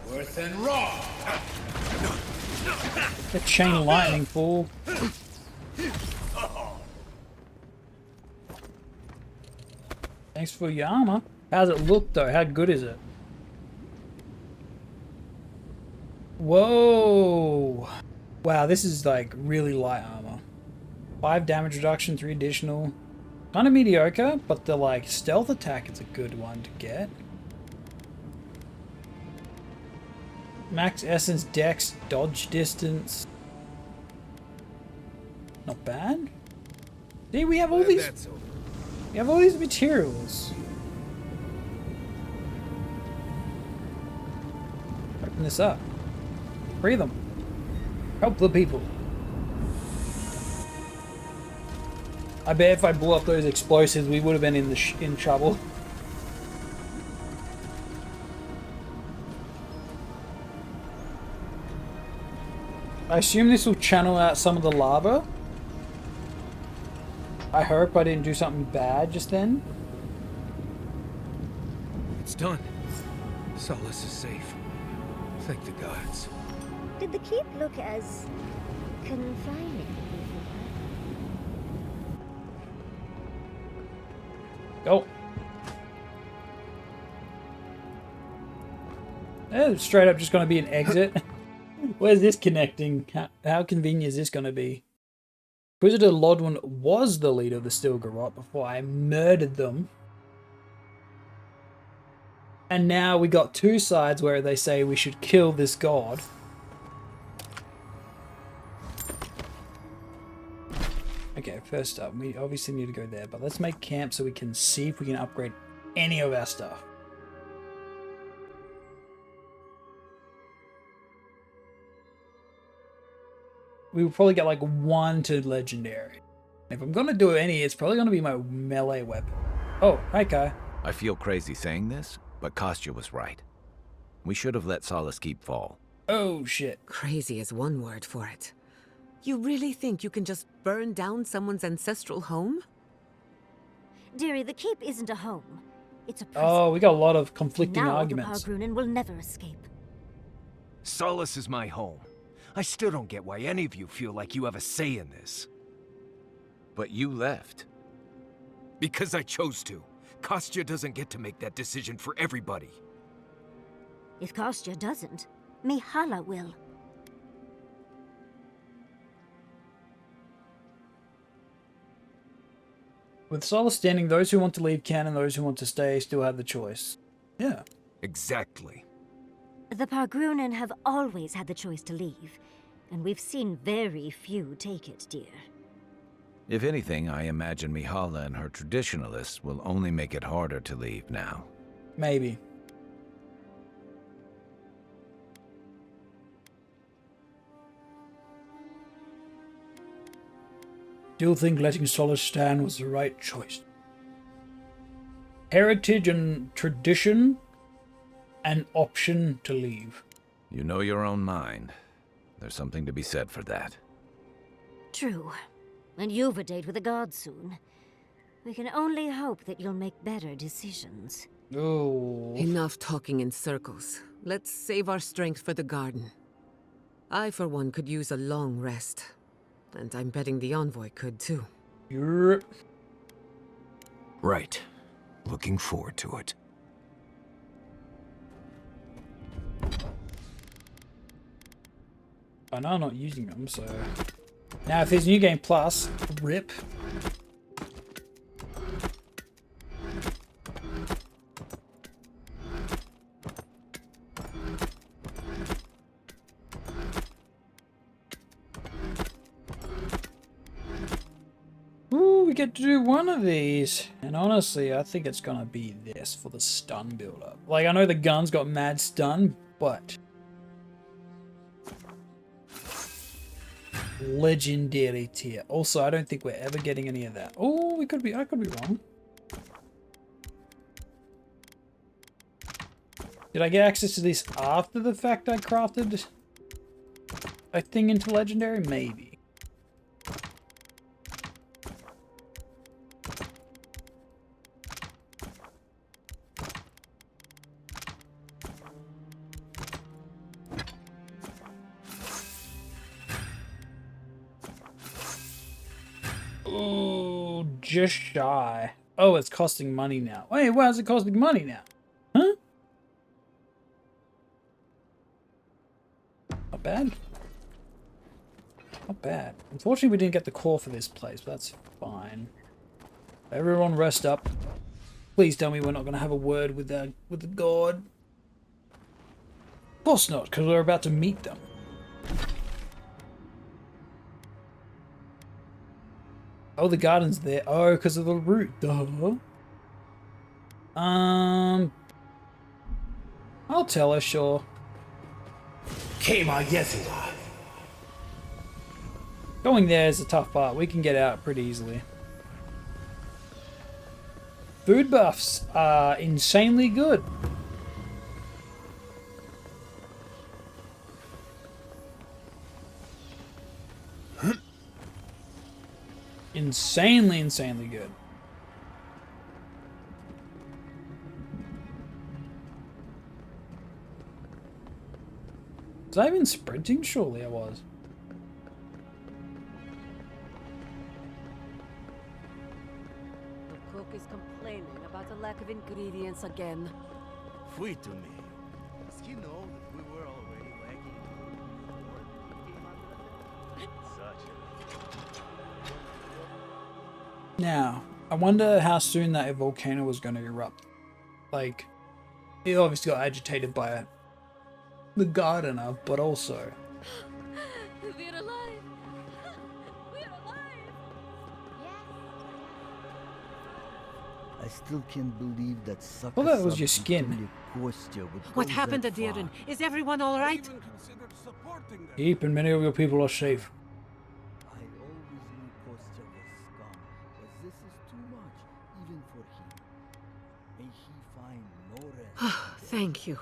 S20: Worse than wrong.
S2: The chain lightning fool. Thanks for your armor. How's it look though? How good is it? Whoa! Wow, this is like really light armor. 5 damage reduction, 3 additional. Kind of mediocre, but the like stealth attack is a good one to get. Max essence, dex, dodge distance. Not bad. See, we have all these. We have all these materials. Open this up. Free them. Help the people. I bet if I blew up those explosives, we would have been in trouble. I assume this will channel out some of the lava. I hope I didn't do something bad just then.
S10: It's done. Solace is safe. Thank the gods.
S1: Did the keep look as confining
S2: Go. It's straight up just going to be an exit. Where's this connecting? How convenient is this going to be? Inquisitor Lodwin was the leader of the Stilgarrot before I murdered them. And now we got two sides where they say we should kill this god. Okay, first up, we obviously need to go there, but let's make camp so we can see if we can upgrade any of our stuff. We will probably get like 1 to legendary. If I'm gonna do any, it's probably gonna be my melee weapon. Oh, hi Kai.
S18: I feel crazy saying this, but Kostya was right. We should have let Solace Keep fall.
S2: Oh shit.
S4: Crazy is one word for it. You really think you can just burn down someone's ancestral home?
S1: Dearie, the keep isn't a home. It's a prison.
S2: Oh, we got a lot of conflicting
S1: now
S2: arguments.
S1: The Pargrunen will never escape.
S17: Solace is my home. I still don't get why any of you feel like you have a say in this.
S18: But you left.
S17: Because I chose to. Kostya doesn't get to make that decision for everybody.
S1: If Kostya doesn't, Mihala will.
S2: With Solace standing, those who want to leave can and those who want to stay still have the choice. Yeah.
S17: Exactly.
S1: The Pargrunen have always had the choice to leave, and we've seen very few take it, dear.
S18: If anything, I imagine Mihala and her traditionalists will only make it harder to leave now.
S2: Maybe. Still think letting Solace stand was the right choice. Heritage and tradition, an option to leave.
S18: You know your own mind. There's something to be said for that.
S1: True. And you've a date with the gods soon. We can only hope that you'll make better decisions.
S2: Oh.
S4: Enough talking in circles. Let's save our strength for the garden. I, for one, could use a long rest. And I'm betting the envoy could, too.
S17: Right. Looking forward to it.
S2: I know I'm not using them, so... Now, if there's New Game Plus, rip. Ooh, we get to do one of these. And honestly, I think it's gonna be this for the stun build-up. Like, I know the gun's got mad stun, but... legendary tier. Also, I don't think we're ever getting any of that. Oh, I could be wrong. Did I get access to this after the fact I crafted a thing into legendary? Maybe. Oh, just shy. Oh, it's costing money now. Wait, why is it costing money now? Huh? Not bad. Not bad. Unfortunately, we didn't get the core for this place, but that's fine. Everyone rest up. Please tell me we're not going to have a word with the god. Of course not, because we're about to meet them. Oh, the garden's there. Oh, because of the route. Duh. I'll tell her, sure. Going there is the tough part. We can get out pretty easily. Food buffs are insanely good. Insanely good. Was I even sprinting? Surely I was.
S4: The cook is complaining about the lack of ingredients again.
S7: Fui to me. Does he know that we were already lacking in such
S2: Now, I wonder how soon that volcano was going to erupt. Like, it obviously got agitated by the gardener, but also...
S25: We're alive! We're alive!
S14: I still can't believe that sucker.
S2: Well, that was your skin.
S4: What happened to Deeren? Is everyone all right?
S2: Keep and many of your people are safe.
S14: I always knew Kostya was scum, but this is too much, even for him. May he find no rest.
S4: Thank you.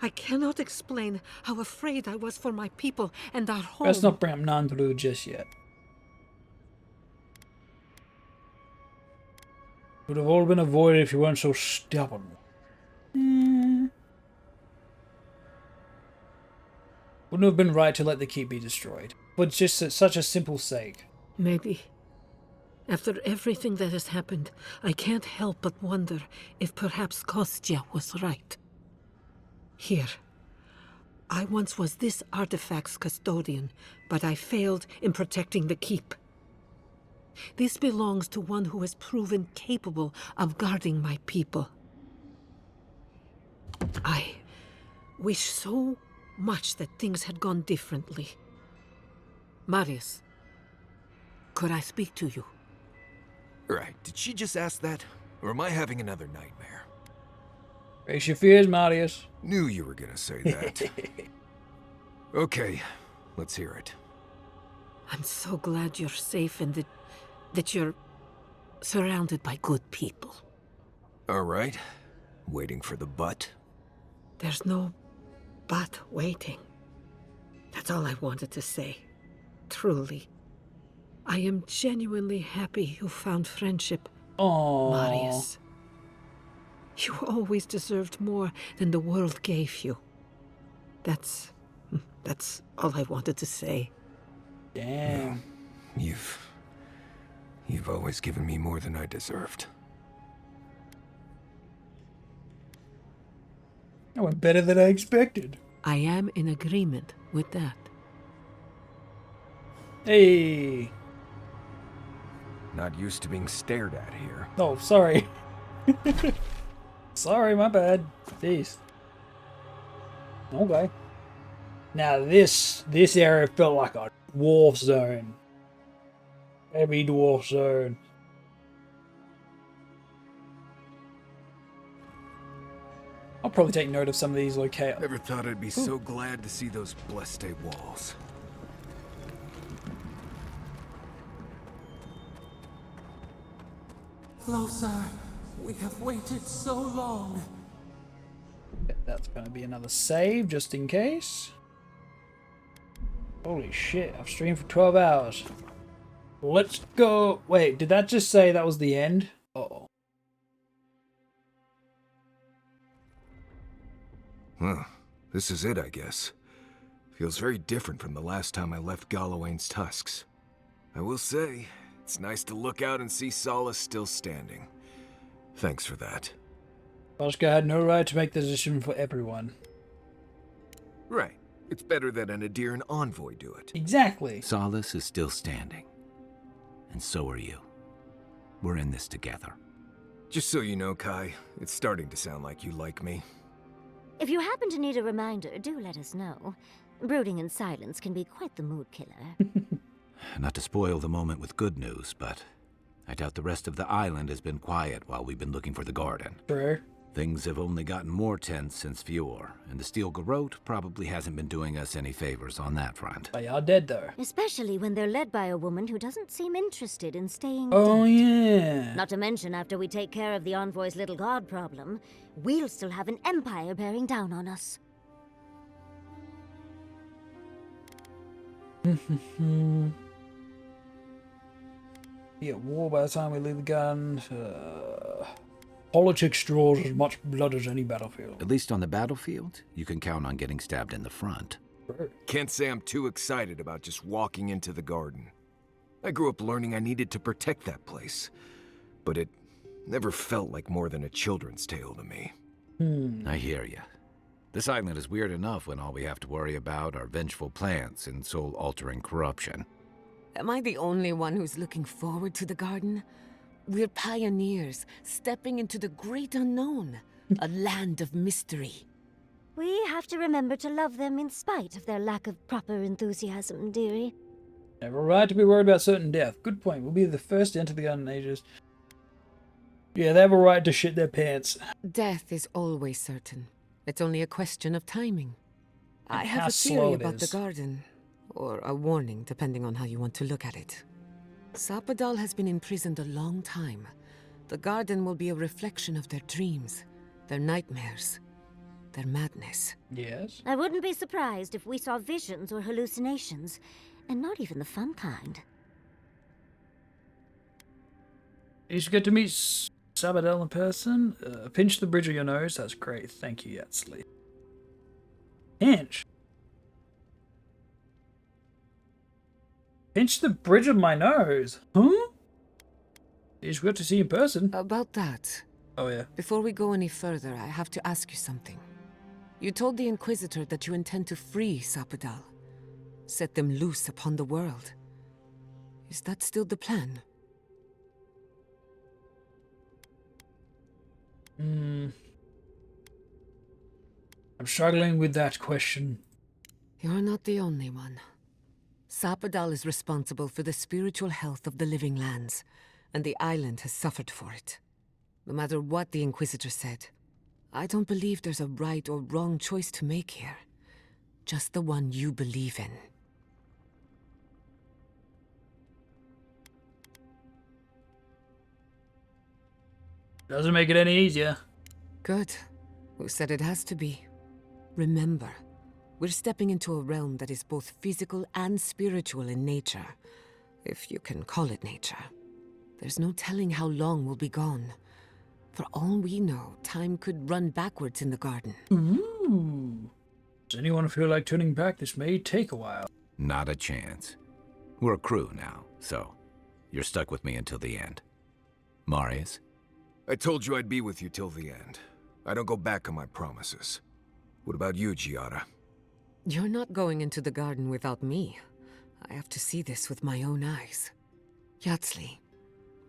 S4: I cannot explain how afraid I was for my people and our home.
S2: Let's not bring up Nandru just yet. Would have all been avoided if you weren't so stubborn. Wouldn't have been right to let the keep be destroyed. But just such a simple sake.
S4: Maybe. After everything that has happened, I can't help but wonder if perhaps Kostya was right. Here. I once was this artifact's custodian, but I failed in protecting the keep. This belongs to one who has proven capable of guarding my people. I wish so much that things had gone differently. Marius, could I speak to you?
S17: Right, did she just ask that? Or am I having another nightmare?
S2: Face your fears, Marius.
S17: Knew you were gonna say that. Okay, let's hear it.
S4: I'm so glad you're safe and that you're surrounded by good people.
S17: All right, waiting for the but?
S4: There's no but waiting. That's all I wanted to say. Truly. I am genuinely happy you found friendship,
S2: Aww.
S4: Marius. You always deserved more than the world gave you. That's all I wanted to say.
S2: Damn.
S17: You've always given me more than I deserved.
S2: That went better than I expected.
S4: I am in agreement with that.
S2: Hey.
S17: Not used to being stared at here.
S2: Oh, sorry. Sorry, my bad. Jeez. Okay. Now this area felt like a war zone. Heavy dwarf zone. I'll probably take note of some of these locations.
S17: Never thought I'd be so glad to see those Bleste walls.
S5: Closer. We have waited so long.
S2: That's going to be another save, just in case. Holy shit, I've streamed for 12 hours. Let's go. Wait, did that just say that was the end? Uh-oh.
S17: Huh. This is it, I guess. Feels very different from the last time I left Galawain's tusks. I will say, it's nice to look out and see Solace still standing. Thanks for that.
S2: Boska had no right to make the decision for everyone.
S17: Right. It's better that an Adiran envoy do it.
S2: Exactly.
S18: Solace is still standing. And so are you. We're in this together.
S17: Just so you know, Kai, it's starting to sound like you like me.
S1: If you happen to need a reminder, do let us know. Brooding in silence can be quite the mood killer.
S18: Not to spoil the moment with good news, but I doubt the rest of the island has been quiet while we've been looking for the garden.
S2: Sure.
S18: Things have only gotten more tense since Fjord, and the Steel Garrote probably hasn't been doing us any favors on that front.
S2: They are dead, though.
S1: Especially when they're led by a woman who doesn't seem interested in staying
S2: Oh,
S1: dead.
S2: yeah.
S1: Not to mention, after we take care of the envoy's little god problem, we'll still have an empire bearing down on us.
S2: Be at war by the time we leave the gun. Politics draws as much blood as any battlefield.
S18: At least on the battlefield, you can count on getting stabbed in the front.
S2: Sure.
S17: Can't say I'm too excited about just walking into the garden. I grew up learning I needed to protect that place, but it never felt like more than a children's tale to me.
S18: I hear you. This island is weird enough when all we have to worry about are vengeful plants and soul-altering corruption.
S4: Am I the only one who's looking forward to the garden? We're pioneers, stepping into the great unknown, a land of mystery.
S1: We have to remember to love them in spite of their lack of proper enthusiasm, dearie.
S2: Never right to be worried about certain death. Good point. We'll be the first to enter the Garden Ages. Yeah, they have a right to shit their pants.
S4: Death is always certain. It's only a question of timing. I
S2: And
S4: have
S2: how
S4: a
S2: slow
S4: theory
S2: it
S4: about the
S2: is.
S4: garden, or a warning, depending on how you want to look at it. Sapadal has been imprisoned a long time. The garden will be a reflection of their dreams, their nightmares, their madness.
S2: Yes.
S1: I wouldn't be surprised if we saw visions or hallucinations, and not even the fun kind.
S2: You should get to meet Sabadell in person. Pinch the bridge of your nose. That's great. Thank you, Yatsley. Pinch? Pinch the bridge of my nose? Huh? It's good to see you in person.
S4: About that.
S2: Oh, yeah.
S4: Before we go any further, I have to ask you something. You told the Inquisitor that you intend to free Sapadal, set them loose upon the world. Is that still the plan?
S2: I'm struggling with that question.
S4: You're not the only one. Sapadal is responsible for the spiritual health of the living lands, and the island has suffered for it. No matter what the Inquisitor said, I don't believe there's a right or wrong choice to make here. Just the one you believe in.
S2: Doesn't make it any easier.
S4: Good. Who said it has to be? Remember, we're stepping into a realm that is both physical and spiritual in nature, if you can call it nature. There's no telling how long we'll be gone. For all we know, time could run backwards in the garden.
S2: Ooh. Does anyone feel like turning back? This may take a while.
S18: Not a chance. We're a crew now, so you're stuck with me until the end. Marius?
S17: I told you I'd be with you till the end. I don't go back on my promises. What about you, Giada?
S4: You're not going into the garden without me. I have to see this with my own eyes. Yatsley,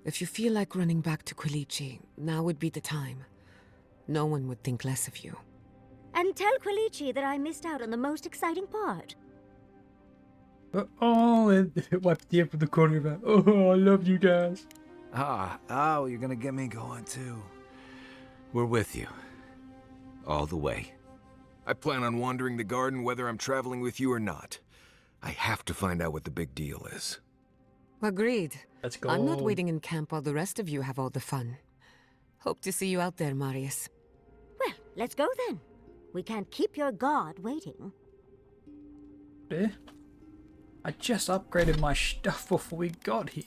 S4: if you feel like running back to Quilici, now would be the time. No one would think less of you.
S1: And tell Quilici that I missed out on the most exciting part.
S2: Oh, it wiped the air from the corner of her. Oh, I love you guys.
S18: Well, you're gonna get me going too. We're with you. All the way.
S17: I plan on wandering the garden whether I'm traveling with you or not. I have to find out what the big deal is.
S11: Agreed.
S2: Let's go.
S11: I'm not waiting in camp while the rest of you have all the fun. Hope to see you out there, Marius.
S1: Well, let's go then. We can't keep your god waiting.
S2: Yeah. I just upgraded my stuff before we got here.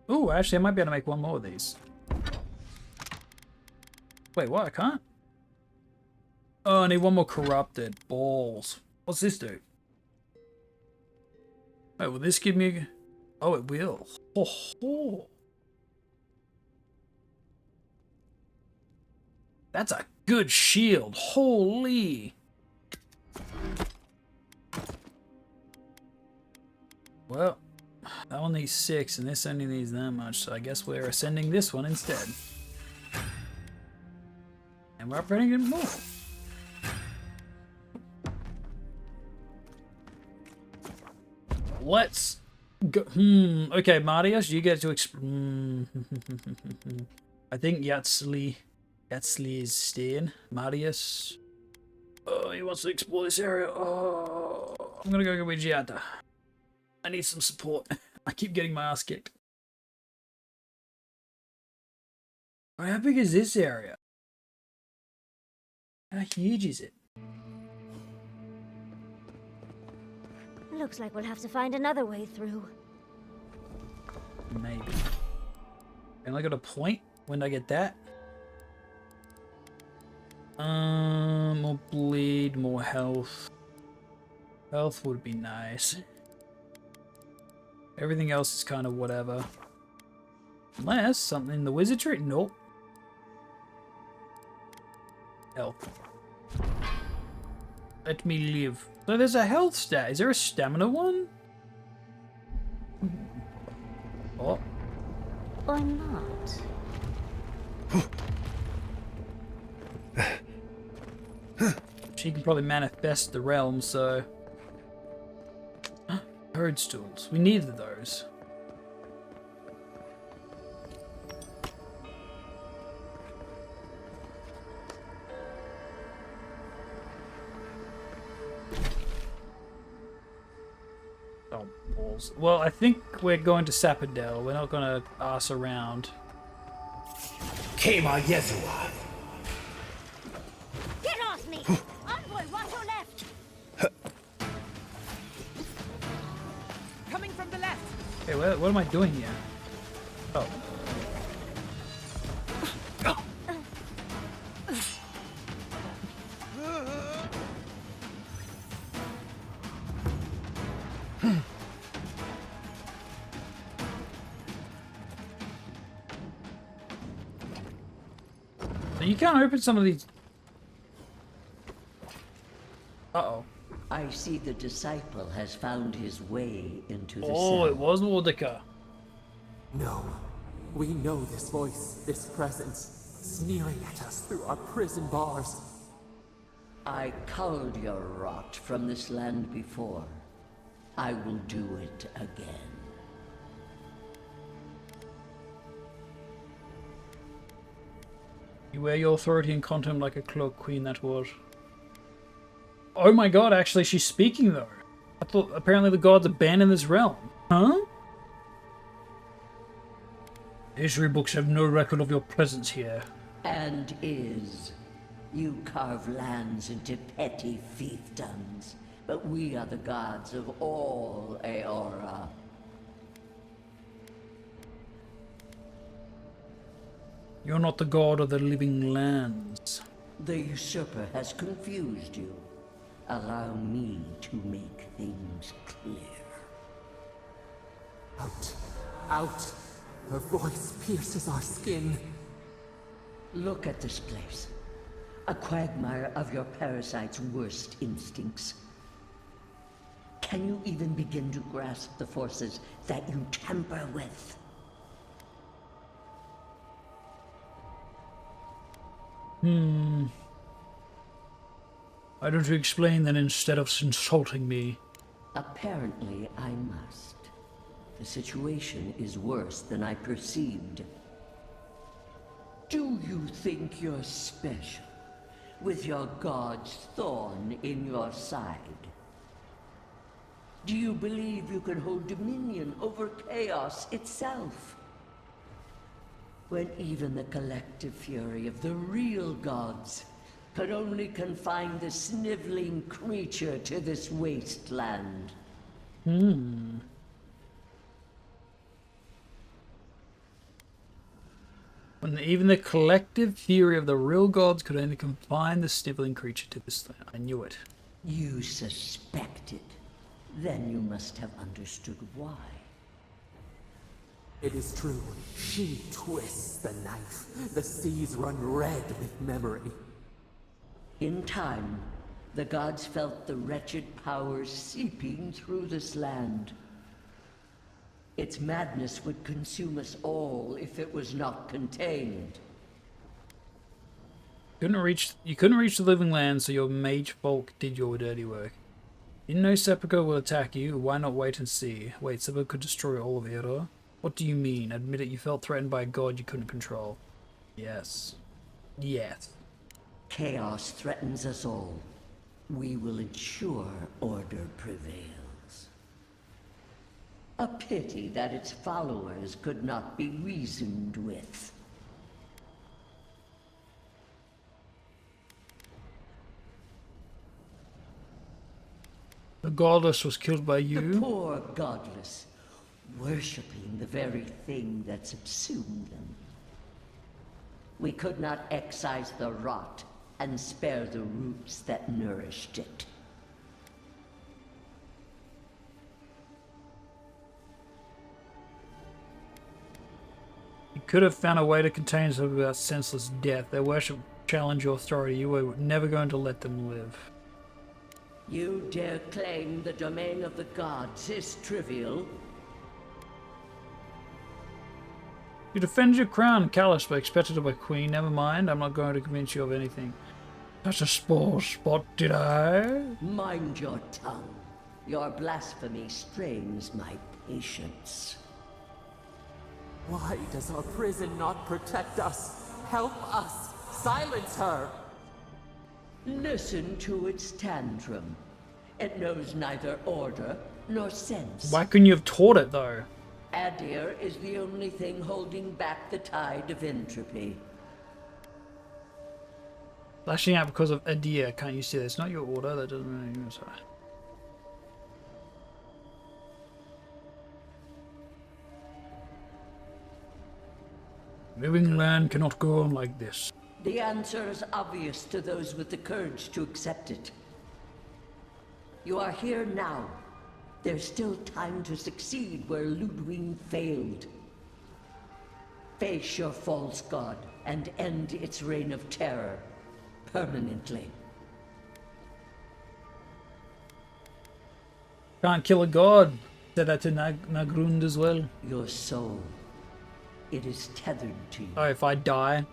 S2: Oh, actually, I might be able to make one more of these. Wait, what? I can't? Oh, I need one more corrupted. Balls. What's this do? Wait, will this give me... Oh, it will. Oh, oh. That's a good shield. Holy. Well, that one needs 6 and this only needs that much, so I guess we're ascending this one instead. And we're upgrading it more. Let's go. Okay, Marius, you get to I think Yatsli is staying. Marius. Oh, he wants to explore this area. Oh, I'm gonna go with Giada. I need some support. I keep getting my ass kicked. How big is this area? How huge is it?
S1: Looks like we'll have to find another way through.
S2: Maybe. And I got a point when I get that. More bleed, more health. Health would be nice. Everything else is kind of whatever. Unless something in the wizardry? Nope. Health. Let me live. So there's a health stat. Is there a stamina one? Oh.
S1: Or not?
S2: She can probably manifest the realm, so... Toadstools. We needed those. Oh, balls. Well, I think we're going to Sapodel. We're not going to ass around.
S3: Kema Yezua.
S1: Get off me! Envoy, watch your left!
S4: Coming from the left!
S2: Hey, what am I doing here? Oh. You can't open some of these. Uh-oh.
S19: I see the disciple has found his way into the
S2: Oh,
S19: cell.
S2: it was Woedica.
S5: No. We know this voice, this presence, sneering at us through our prison bars.
S19: I culled your rot from this land before. I will do it again.
S2: You wear your authority and content like a cloak, Queen, that was. Oh my god, actually, she's speaking, though. I thought apparently the gods abandoned this realm. Huh? History books have no record of your presence here.
S19: And is. You carve lands into petty fiefdoms, but we are the gods of all Eora.
S2: You're not the god of the living lands.
S19: The usurper has confused you. Allow me to make things clear.
S5: Out. Out. Her voice pierces our skin.
S19: Look at this place. A quagmire of your parasite's worst instincts. Can you even begin to grasp the forces that you tamper with?
S2: Why don't you explain then instead of insulting me?
S19: Apparently, I must. The situation is worse than I perceived. Do you think you're special, with your god's thorn in your side? Do you believe you can hold dominion over chaos itself? When even the collective fury of the real gods could only confine the sniveling creature to this wasteland.
S2: When even the collective fury of the real gods could only confine the sniveling creature to this land. I knew it.
S19: You suspected. Then you must have understood why.
S5: It is true. She twists the knife. The seas run red with memory.
S19: In time, the gods felt the wretched powers seeping through this land. Its madness would consume us all if it was not contained.
S2: You couldn't reach the living land, so your mage folk did your dirty work. You know Sepulchre will attack you, why not wait and see? Wait, Sepulchre could destroy all of Eora? What do you mean? Admit it, you felt threatened by a god you couldn't control. Yes. Yes.
S19: Chaos threatens us all. We will ensure order prevails. A pity that its followers could not be reasoned with.
S2: The goddess was killed by you?
S19: The poor godless, worshipping the very thing that subsumed them. We could not excise the rot and spare the roots that nourished it.
S2: You could have found a way to contain them without senseless death. Their worship challenged your authority. You were never going to let them live.
S19: You dare claim the domain of the gods is trivial?
S2: You defended your crown, callous but expected of a queen. Never mind, I'm not going to convince you of anything. Such a small spot, did I?
S19: Mind your tongue. Your blasphemy strains my patience.
S5: Why does our prison not protect us? Help us! Silence her!
S19: Listen to its tantrum. It knows neither order nor sense.
S2: Why couldn't you have taught it, though?
S19: Adir is the only thing holding back the tide of entropy.
S2: Lashing out because of Adir, can't you see that? It's not your order, that doesn't really mean so. Living land cannot go on like this.
S19: The answer is obvious to those with the courage to accept it. You are here now. There's still time to succeed where Ludwig failed. Face your false god and end its reign of terror permanently.
S2: Can't kill a god. Said that to Nagrund as well.
S19: Your soul, it is tethered to you.
S2: Oh, if I die?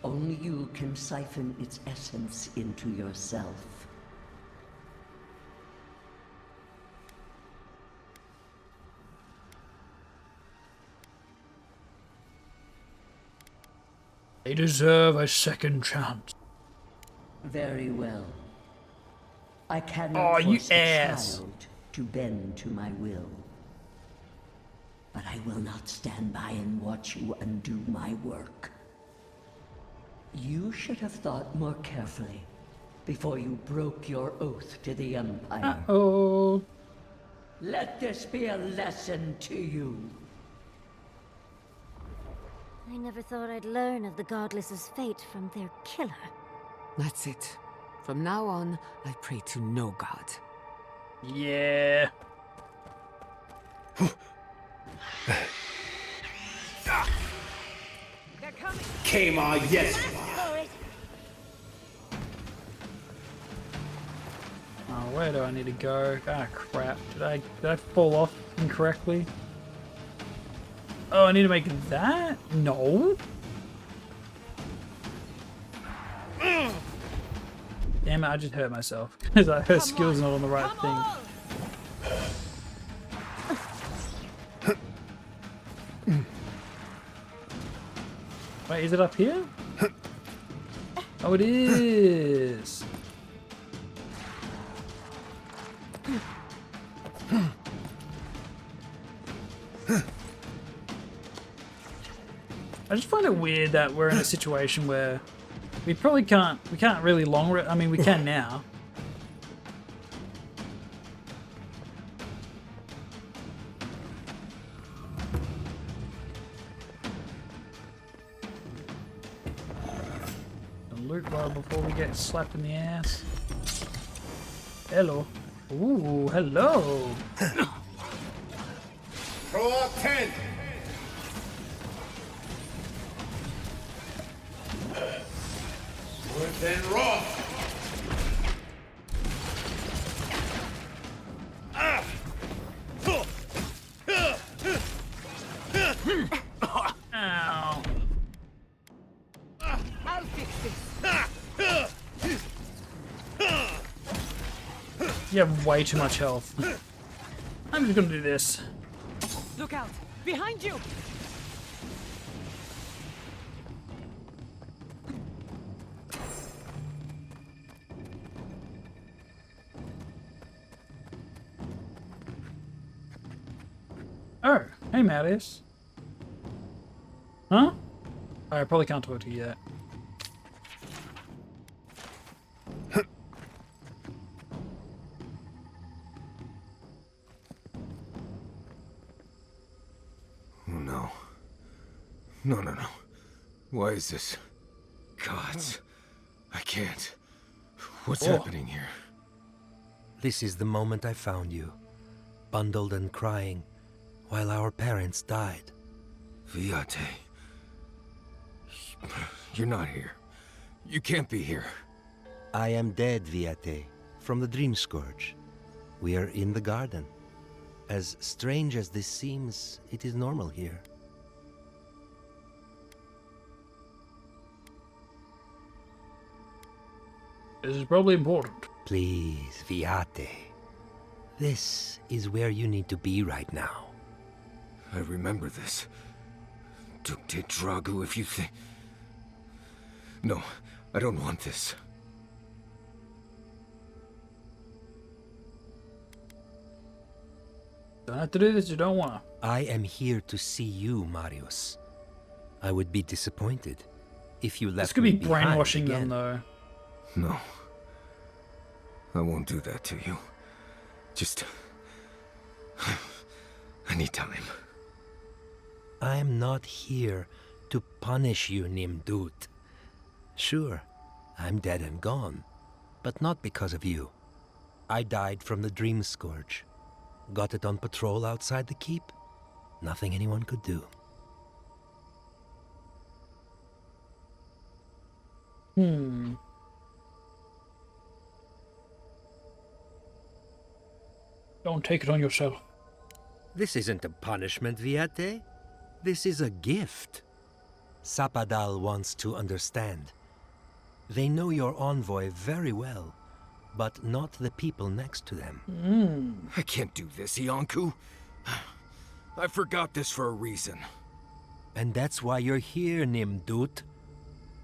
S19: Only you can siphon its essence into yourself.
S2: They deserve a second chance.
S19: Very well. I cannot force a child to bend to my will. But I will not stand by and watch you undo my work. You should have thought more carefully before you broke your oath to the Empire.
S2: Uh-oh.
S19: Let this be a lesson to you.
S1: I never thought I'd learn of the Godless's fate from their killer.
S11: That's it. From now on, I pray to no god.
S2: Yeah.
S8: Kama, yes.
S2: Oh, where do I need to go? Ah, crap. Did I fall off incorrectly? Oh, I need to make that? No. Damn Damn it, I just hurt myself. Because her skill's not on the right thing. Wait, is it up here? Oh, it is! I just find it weird that we're in a situation where we can't really I mean, we can now. A loot bar before we get slapped in the ass. Hello. Ooh, hello.
S8: Throw out 10. Then raw.
S2: Ow.
S4: I'll fix this.
S2: You have way too much health. I'm just gonna do this.
S4: Look out! Behind you!
S2: Oh, hey Marius. Huh? I probably can't talk to you yet.
S10: Oh no. No, no, no. Why is this? Gods. I can't. What's happening here?
S16: This is the moment I found you, bundled and crying, while our parents died.
S10: Viate. You're not here. You can't be here.
S16: I am dead, Viate, from the Dream Scourge. We are in the garden. As strange as this seems, it is normal here.
S2: This is probably important.
S16: Please, Viate. This is where you need to be right now.
S10: I remember this. Dukte Dragu, if you think... No, I don't want this.
S2: Don't have to do this, you don't want to.
S16: I am here to see you, Marius. I would be disappointed if you left me
S2: This could be
S16: behind
S2: brainwashing
S16: again.
S2: them, though.
S10: No. I won't do that to you. Just... I need time.
S16: I am not here to punish you, Nimdut. Sure, I'm dead and gone, but not because of you. I died from the Dream Scourge. Got it on patrol outside the keep. Nothing anyone could do.
S2: Don't take it on yourself.
S16: This isn't a punishment, Viate. This is a gift. Sapadal wants to understand. They know your envoy very well, but not the people next to them.
S10: I can't do this, Iancu. I forgot this for a reason.
S16: And that's why you're here, Nimdut.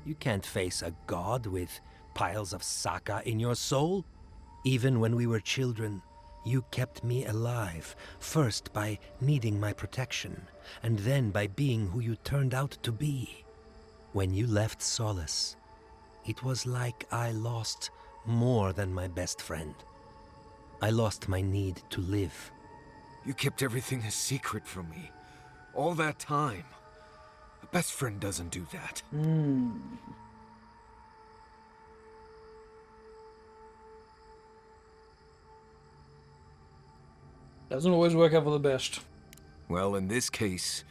S16: You can't face a god with piles of Saka in your soul. Even when we were children, you kept me alive, first by needing my protection, and then by being who you turned out to be. When you left Solace, it was like I lost more than my best friend. I lost my need to live.
S10: You kept everything a secret from me. All that time. A best friend doesn't do that.
S2: Doesn't always work out for the best.
S10: Well, in this case,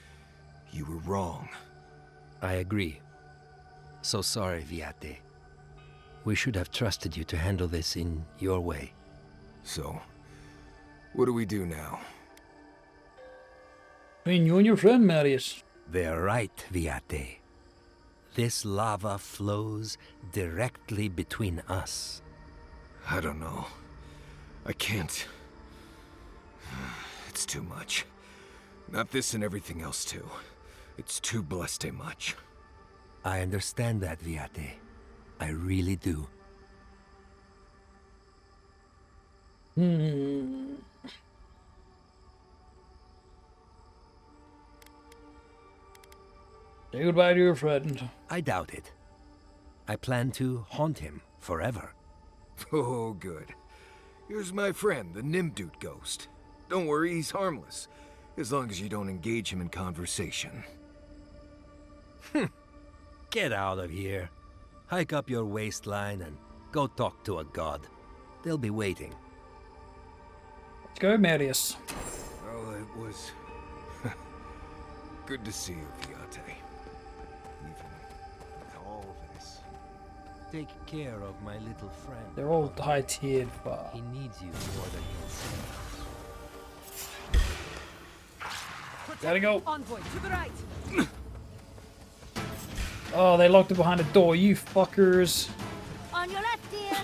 S10: you were wrong.
S16: I agree. So sorry, Viate. We should have trusted you to handle this in your way.
S10: So, what do we do now?
S2: Between you and your friend, Marius.
S16: They're right, Viate. This lava flows directly between us.
S10: I don't know. I can't. It's too much. Not this and everything else too. It's too blessed much.
S16: I understand that, Viate. I really do.
S2: Say goodbye to your friend.
S16: I doubt it. I plan to haunt him forever.
S10: Oh, good. Here's my friend, the Nimdut ghost. Don't worry, he's harmless. As long as you don't engage him in conversation.
S16: Get out of here. Hike up your waistline and go talk to a god. They'll be waiting.
S2: Let's go, Marius.
S10: Well, it was good to see you, Viate. Even with all this.
S16: Take care of my little friend.
S2: They're all high-tiered, but
S16: he needs you more than he'll say.
S2: Gotta go.
S4: Envoy, to the right.
S2: Oh, they locked it behind a door, you fuckers.
S1: On your left, dear.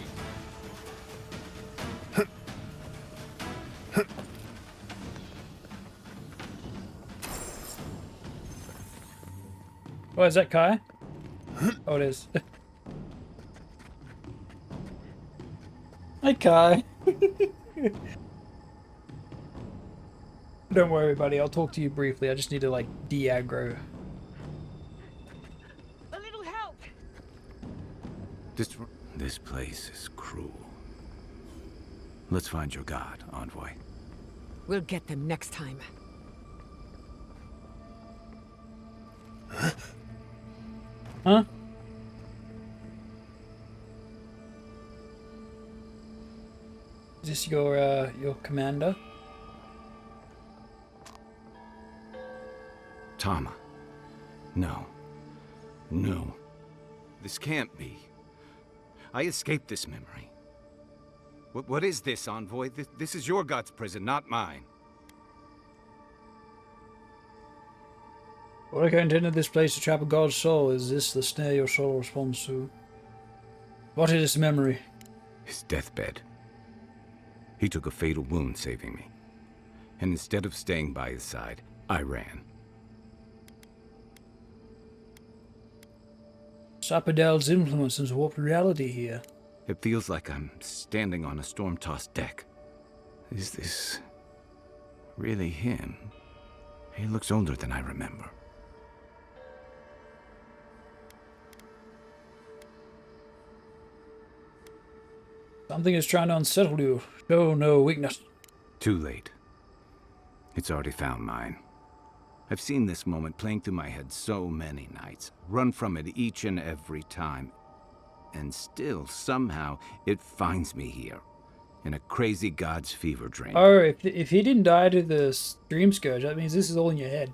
S2: Oh, is that Kai? Oh, it is. Hi, Kai. Don't worry, buddy. I'll talk to you briefly. I just need to, like, de-aggro.
S4: A little help.
S18: This place is cruel. Let's find your god, Envoy.
S11: We'll get them next time.
S2: Huh? Is this your commander?
S18: Tama. No. No. This can't be. I escaped this memory. What is this, Envoy? This is your god's prison, not mine.
S2: Woedica intended this place to trap a god's soul. Is this the snare your soul responds to? What is this memory?
S18: His deathbed. He took a fatal wound saving me. And instead of staying by his side, I ran.
S2: Sapadel's influence has warped reality here.
S18: It feels like I'm standing on a storm-tossed deck. Is this really him? He looks older than I remember.
S2: Something is trying to unsettle you. Show no weakness.
S18: Too late. It's already found mine. I've seen this moment playing through my head so many nights, run from it each and every time, and still, somehow, it finds me here, in a crazy god's fever dream.
S2: Oh, if he didn't die to the dream scourge, that means this is all in your head.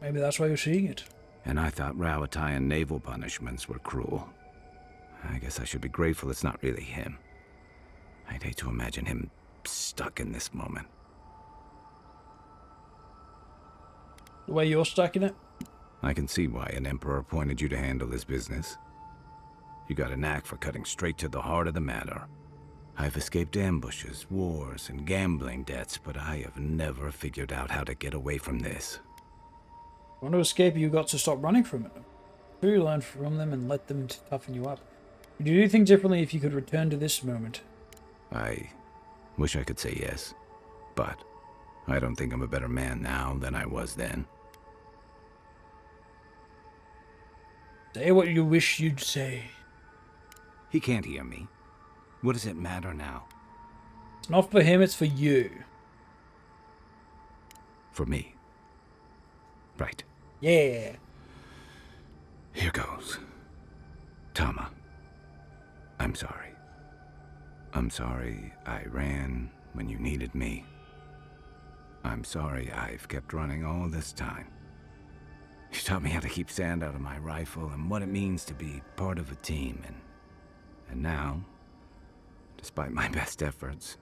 S2: Maybe that's why you're seeing it.
S18: And I thought Rauatayan naval punishments were cruel. I guess I should be grateful it's not really him. I'd hate to imagine him stuck in this moment.
S2: The way you're stuck in it?
S18: I can see why an emperor appointed you to handle this business. You got a knack for cutting straight to the heart of the matter. I've escaped ambushes, wars, and gambling debts, but I have never figured out how to get away from this.
S2: If you want to escape, you got to stop running from it. You learn from them and let them toughen you up. Would you do things differently if you could return to this moment?
S18: I wish I could say yes, but I don't think I'm a better man now than I was then.
S2: Say what you wish you'd say.
S18: He can't hear me. What does it matter now?
S2: It's not for him, it's for you.
S18: For me. Right.
S2: Yeah.
S18: Here goes. Tama. I'm sorry. I'm sorry I ran when you needed me. I'm sorry I've kept running all this time. You taught me how to keep sand out of my rifle and what it means to be part of a team. And now, despite my best efforts,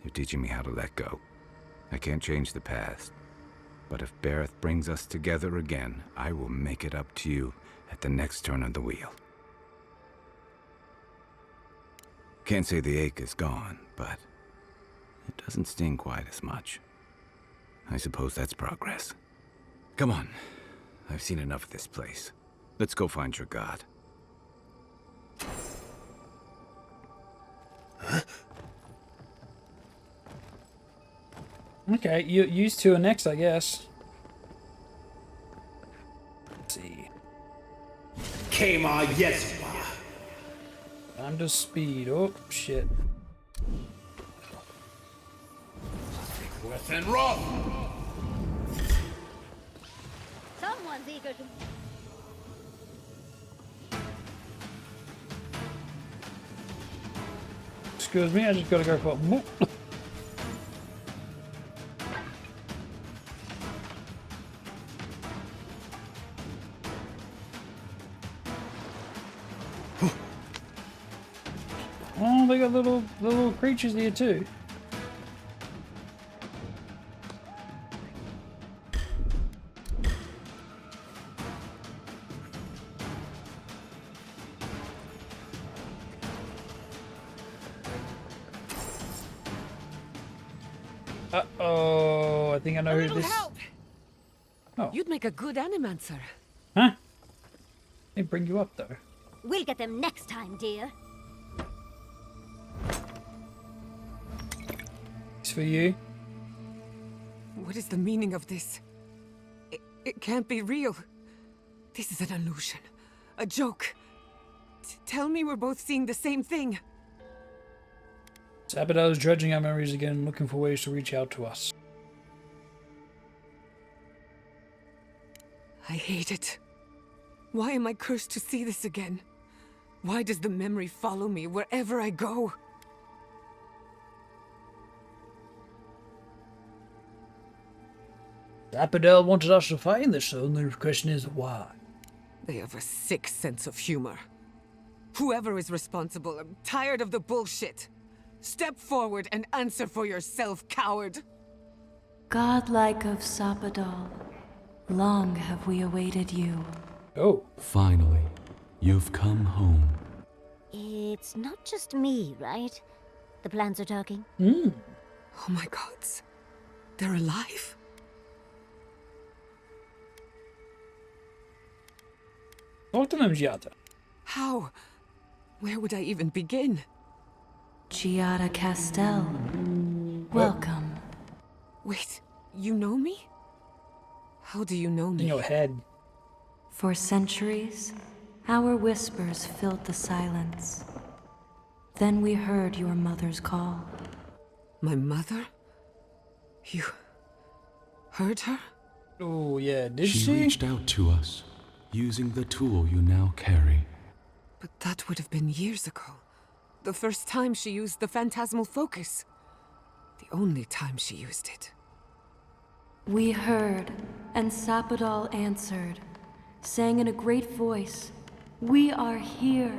S18: you're teaching me how to let go. I can't change the past. But if Bareth brings us together again, I will make it up to you at the next turn of the wheel. Can't say the ache is gone, but it doesn't sting quite as much. I suppose that's progress. Come on. I've seen enough of this place. Let's go find your god.
S2: Okay, you two are next, I guess. Let's see.
S8: Kema Yesma.
S2: Under speed. Oh, shit.
S8: Within Roth.
S1: Someone's eager to...
S2: Excuse me, I just gotta go for... Oh, they got little creatures here too. Uh-oh, I think I know who this...
S4: Help.
S2: Oh.
S4: You'd make a good animancer.
S2: Huh? They bring you up though.
S1: We'll get them next time, dear.
S2: It's for you.
S11: What is the meaning of this? It can't be real. This is an illusion. A joke. Tell me we're both seeing the same thing.
S2: Sabadell is dredging our memories again, looking for ways to reach out to us.
S11: I hate it. Why am I cursed to see this again? Why does the memory follow me wherever I go?
S2: Sabadell wanted us to find this, so the question is why?
S11: They have a sick sense of humor. Whoever is responsible, I'm tired of the bullshit. Step forward and answer for yourself, coward!
S9: Godlike of Sapadal, long have we awaited you.
S2: Oh.
S21: Finally, you've come home.
S1: It's not just me, right? The plants are talking?
S2: Hmm.
S11: Oh my gods. They're alive?
S2: Talk to them, Giada.
S11: How? Where would I even begin?
S9: Giada Castell, welcome.
S11: Wait, you know me? How do you know me?
S2: In your head.
S9: For centuries, our whispers filled the silence. Then we heard your mother's call.
S11: My mother? You heard her?
S2: Oh, yeah, did she?
S21: She reached out to us, using the tool you now carry.
S11: But that would have been years ago. The first time she used the phantasmal focus. The only time she used it.
S9: We heard, and Sapadal answered, saying in a great voice, "We are here.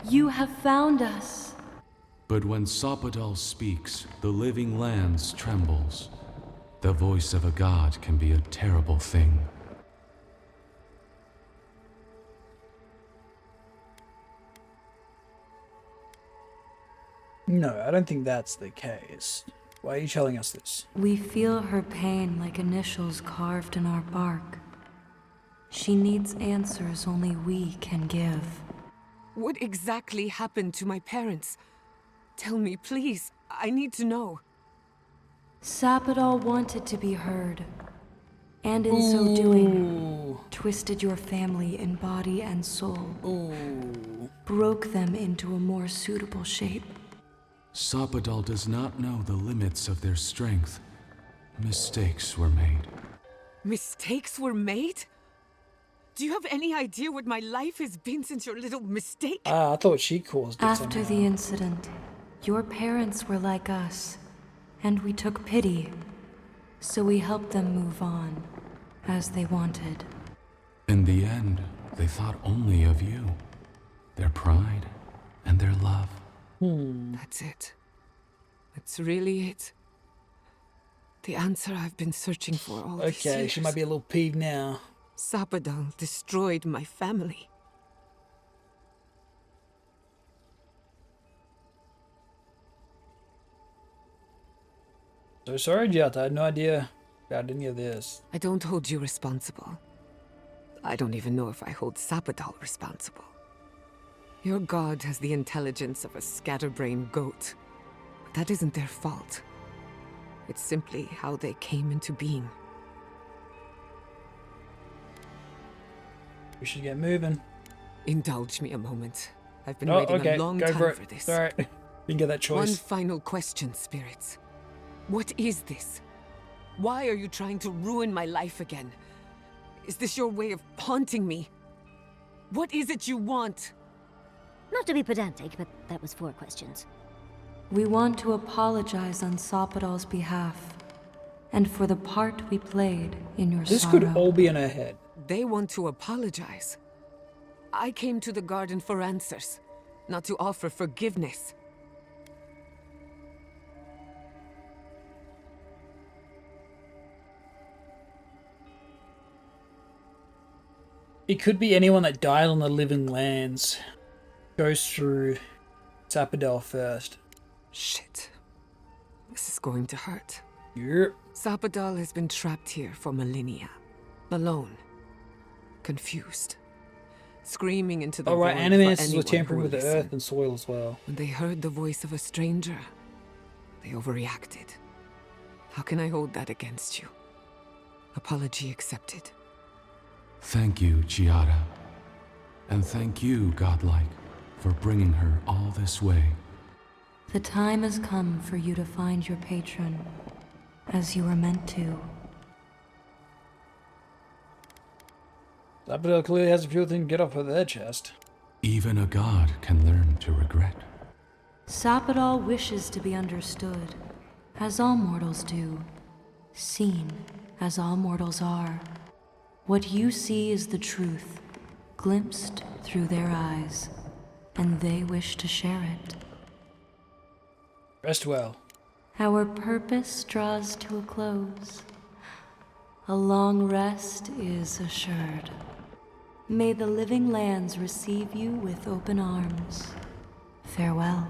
S9: You have found us."
S21: But when Sapadal speaks, the living lands trembles. The voice of a god can be a terrible thing.
S2: No, I don't think that's the case. Why are you telling us this?
S9: We feel her pain like initials carved in our bark. She needs answers only we can give.
S11: What exactly happened to my parents? Tell me, please. I need to know.
S9: Sapadal wanted to be heard, and in so doing, twisted your family in body and soul. Broke them into a more suitable shape.
S21: Sapadal does not know the limits of their strength. Mistakes were made.
S11: Mistakes were made? Do you have any idea what my life has been since your little mistake?
S2: Ah, I thought she caused it
S9: After
S2: somehow.
S9: the incident, your parents were like us, and we took pity. So we helped them move on, as they wanted.
S21: In the end, they thought only of you, their pride, and their love.
S11: That's it. That's really it. The answer I've been searching for all these years.
S2: Okay, she might be a little peeved now.
S11: Sapadal destroyed my family.
S2: So sorry, Giata. I had no idea about any of this.
S11: I don't hold you responsible. I don't even know if I hold Sapadal responsible. Your god has the intelligence of a scatterbrained goat. But that isn't their fault. It's simply how they came into being.
S2: We should get moving.
S11: Indulge me a moment. I've been waiting a long time for this.
S2: Alright. You can get that choice.
S11: One final question, spirits. What is this? Why are you trying to ruin my life again? Is this your way of haunting me? What is it you want?
S1: Not to be pedantic, but that was 4 questions.
S9: We want to apologize on Sapadal's behalf, and for the part we played in your
S2: This
S9: sorrow.
S2: could all be in her head.
S11: They want to apologize. I came to the garden for answers, not to offer forgiveness.
S2: It could be anyone that died on the living lands. Goes through Sapadal first.
S11: Shit. This is going to hurt.
S2: Yep.
S11: Sapadal has been trapped here for millennia. Alone. Confused. Screaming into the void.
S2: Alright, animals were tampering with the earth and soil as well.
S11: When they heard the voice of a stranger, they overreacted. How can I hold that against you? Apology accepted.
S21: Thank you, Giada. And thank you, Godlike, for bringing her all this way.
S9: The time has come for you to find your patron, as you were meant to.
S2: Sapadal clearly has a few things to get off of their chest.
S21: Even a god can learn to regret.
S9: Sapadal wishes to be understood, as all mortals do. Seen, as all mortals are. What you see is the truth, glimpsed through their eyes, and they wish to share it.
S2: Rest well.
S9: Our purpose draws to a close. A long rest is assured. May the living lands receive you with open arms. Farewell.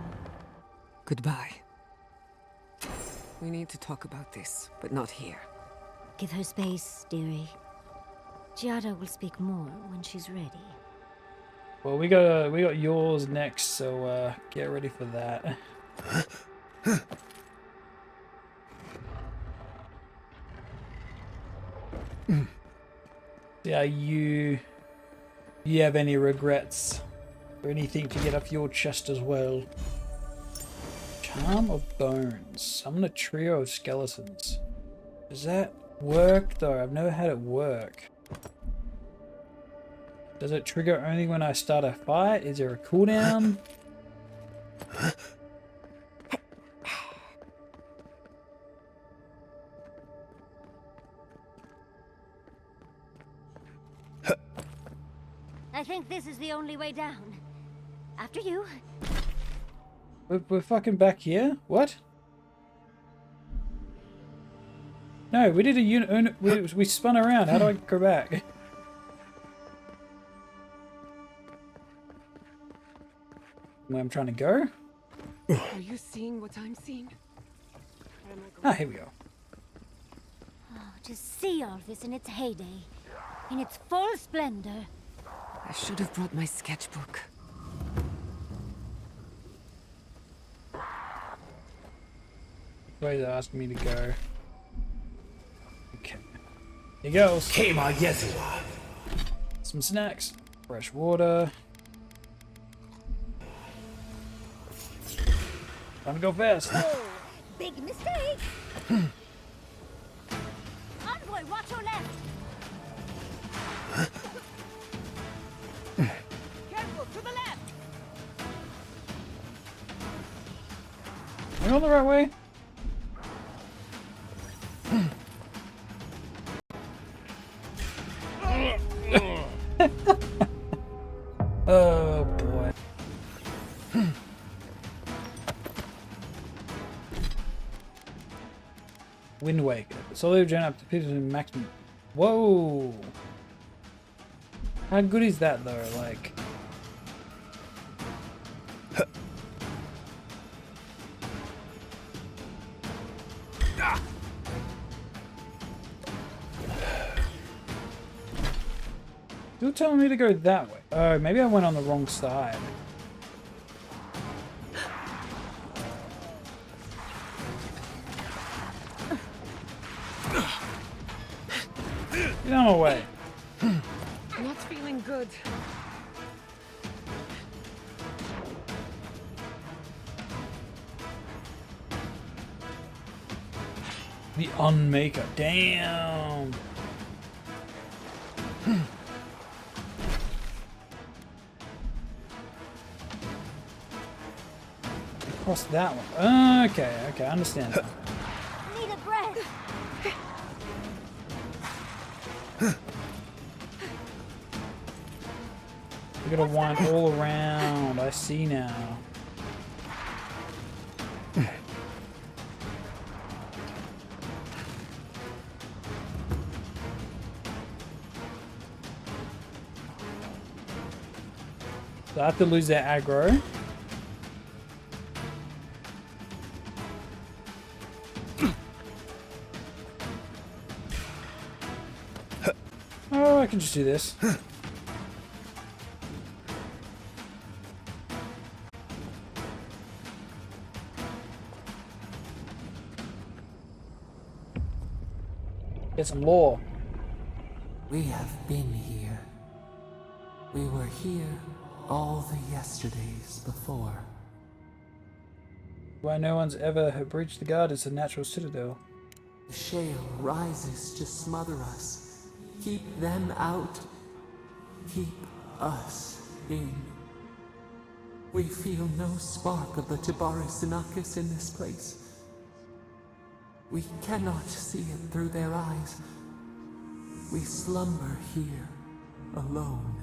S11: Goodbye. We need to talk about this, but not here.
S1: Give her space, dearie. Giada will speak more when she's ready.
S2: Well, we got yours next, so get ready for that. Yeah, you have any regrets or anything to get off your chest as well? Charm of Bones. Summon a trio of skeletons. Does that work though? I've never had it work. Does it trigger only when I start a fight? Is there a cooldown?
S1: I think this is the only way down. After you.
S2: We're fucking back here? What? No, we did a we spun around. How do I go back? Where I'm trying to go?
S11: Are you seeing what I'm seeing?
S2: Ah, here we go.
S1: Oh, to see all this in its heyday. In its full splendor.
S11: I should have brought my sketchbook.
S2: Where they asked me to go. Okay. Here goes. Some snacks. Fresh water. Time to go fast.
S1: Oh, big mistake. Envoy, watch your left. Careful, to the left.
S2: Are we on the right way? Oh boy. Wind Waker. Solid gen up to pitch maximum. Whoa! How good is that though? Like. You're telling me to go that way. Oh, maybe I went on the wrong side. Get out of my way.
S11: Not feeling good.
S2: The Unmaker. Damn. Across that one. Okay, I understand.
S1: Need a breath.
S2: We gotta wind all around. I see now. So I have to lose that aggro. Oh, I can just do this. Get some lore.
S5: We have been here. We were here all the yesterdays before.
S2: Why no one's ever breached the guard is a natural citadel.
S5: The shale rises to smother us. Keep them out. Keep us in. We feel no spark of the Tibaris Inachus in this place. We cannot see it through their eyes. We slumber here, alone.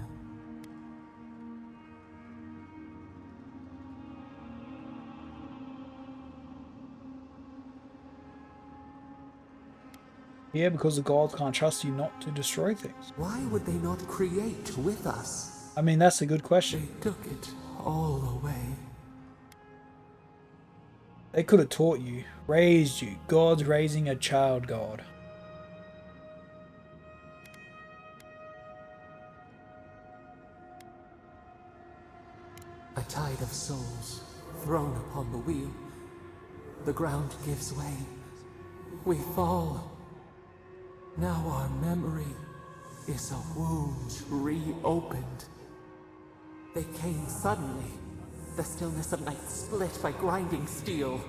S2: Yeah, because the gods can't trust you not to destroy things.
S5: Why would they not create with us?
S2: I mean, that's a good question.
S5: They took it all away.
S2: They could have taught you, raised you. God's raising a child god.
S5: A tide of souls thrown upon the wheel. The ground gives way. We fall. Now our memory is a wound reopened. They came suddenly. The stillness of night split by grinding steel.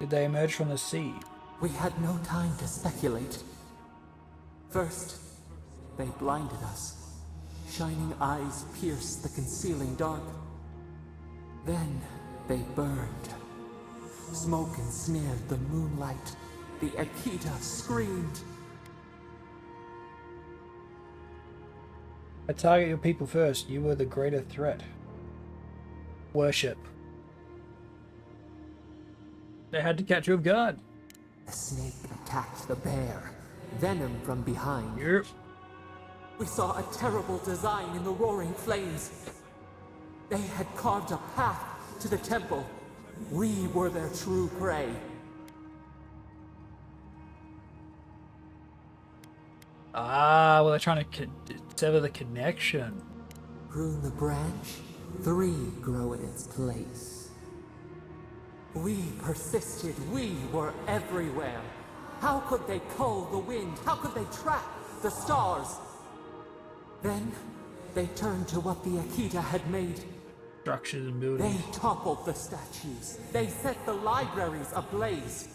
S2: Did they emerge from the sea?
S5: We had no time to speculate. First, they blinded us. Shining eyes pierced the concealing dark. Then they burned. Smoke ensnared the moonlight. The Akita screamed.
S2: I target your people first. You were the greater threat. Worship. They had to catch you off guard.
S5: The snake attacked the bear. Venom from behind.
S2: Yep.
S5: We saw a terrible design in the roaring flames. They had carved a path to the temple. We were their true prey.
S2: Ah, well, they're trying to sever the connection.
S5: Prune the branch, 3 grow in its place. We persisted. We were everywhere. How could they cull the wind? How could they track the stars? Then they turned to what the Akita had made.
S2: Structures and buildings.
S5: They toppled the statues. They set the libraries ablaze.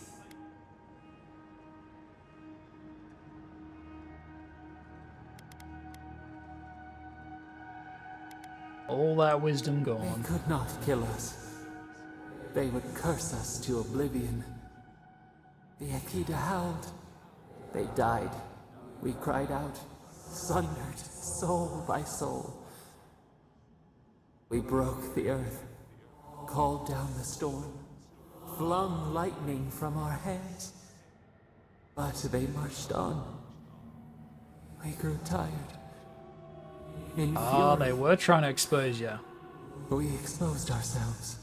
S2: All that wisdom gone.
S5: They could not kill us. They would curse us to oblivion. The Akita howled. They died. We cried out, sundered, soul by soul. We broke the earth, called down the storm, flung lightning from our hands. But they marched on. We grew tired. In
S2: Ah,
S5: fury,
S2: they were trying to expose you.
S5: we exposed ourselves.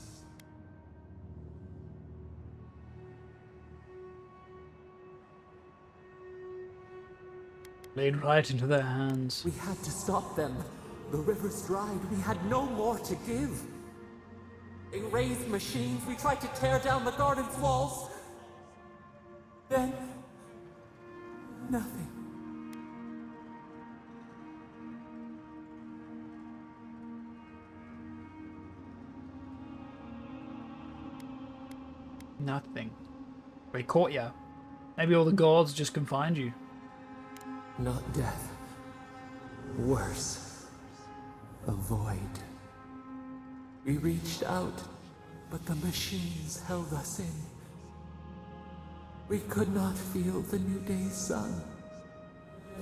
S2: Laid right into their hands.
S5: We had to stop them. The river's dried. We had no more to give. They raised machines. We tried to tear down the garden's walls. Then... nothing.
S2: Nothing. They caught ya. Maybe all the gods just confined you.
S5: Not death. Worse. A void. We reached out, but the machines held us in. We could not feel the new day's sun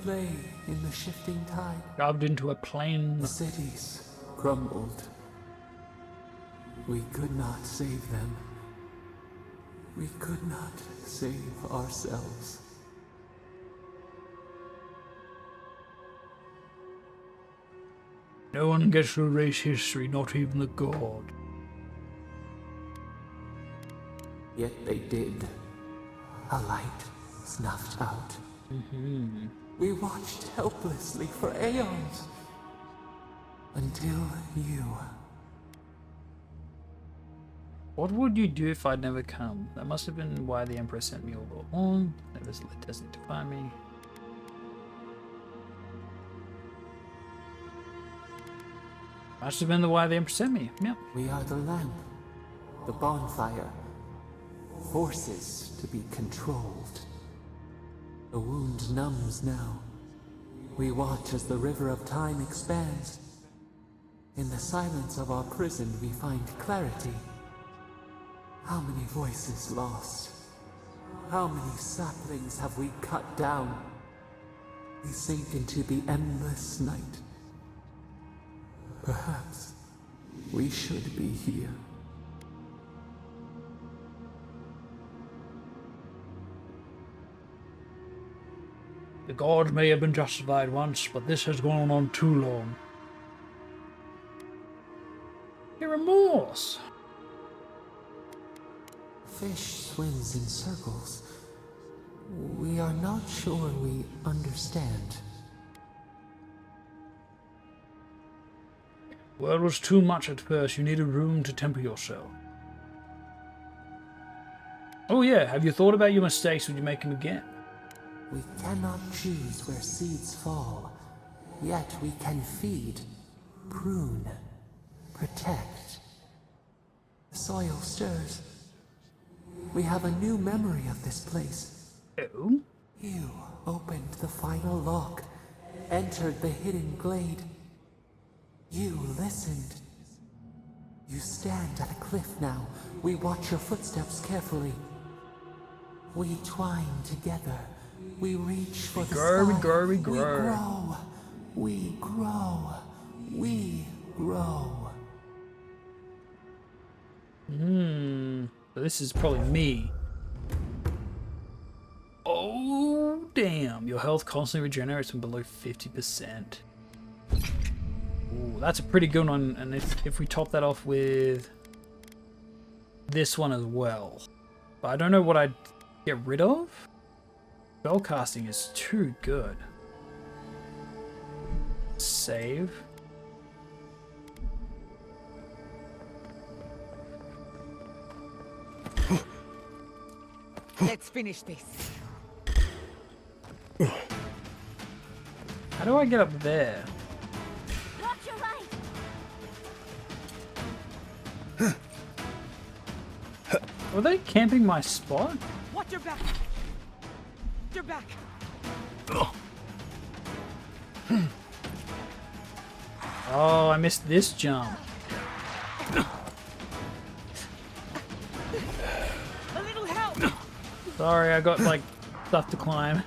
S5: play in the shifting tide.
S2: Carved into a plain.
S5: The cities crumbled. We could not save them. We could not save ourselves.
S2: No one gets to erase history, not even the god.
S5: Yet they did. A light snuffed out. We watched helplessly for aeons. Until you.
S2: What would you do if I'd never come? That must have been why the Emperor sent me all along. Never let Destiny to find me. Must have been the why the Emperor sent me. Yep.
S5: We are the lamp. The bonfire. Forces to be controlled. The wound numbs now. We watch as the river of time expands. In the silence of our prison we find clarity. How many voices lost? How many saplings have we cut down? We sink into the endless night. Perhaps we should be here.
S2: The god may have been justified once, but this has gone on too long. Your remorse.
S5: Fish swims in circles. We are not sure we understand.
S2: World was too much at first. You needed room to temper yourself. Oh yeah, have you thought about your mistakes? Would you make them again?
S5: We cannot choose where seeds fall, yet we can feed, prune, protect. The soil stirs. We have a new memory of this place.
S2: Oh?
S5: You opened the final lock, entered the hidden glade. You listened. You stand at a cliff now. We watch your footsteps carefully. We twine together. We reach for the sky.
S2: We grow.
S5: We grow. We grow. We grow.
S2: So this is probably me. Oh, damn. Your health constantly regenerates when below 50%. Ooh, that's a pretty good one. And if we top that off with this one as well. But I don't know what I'd get rid of. Spellcasting is too good. Save.
S11: Let's finish this.
S2: How do I get up there?
S1: Watch your right.
S2: Were they camping my spot?
S11: Watch your back. Your back.
S2: Oh, I missed this jump.
S11: A little help.
S2: Sorry, I got like stuff to climb.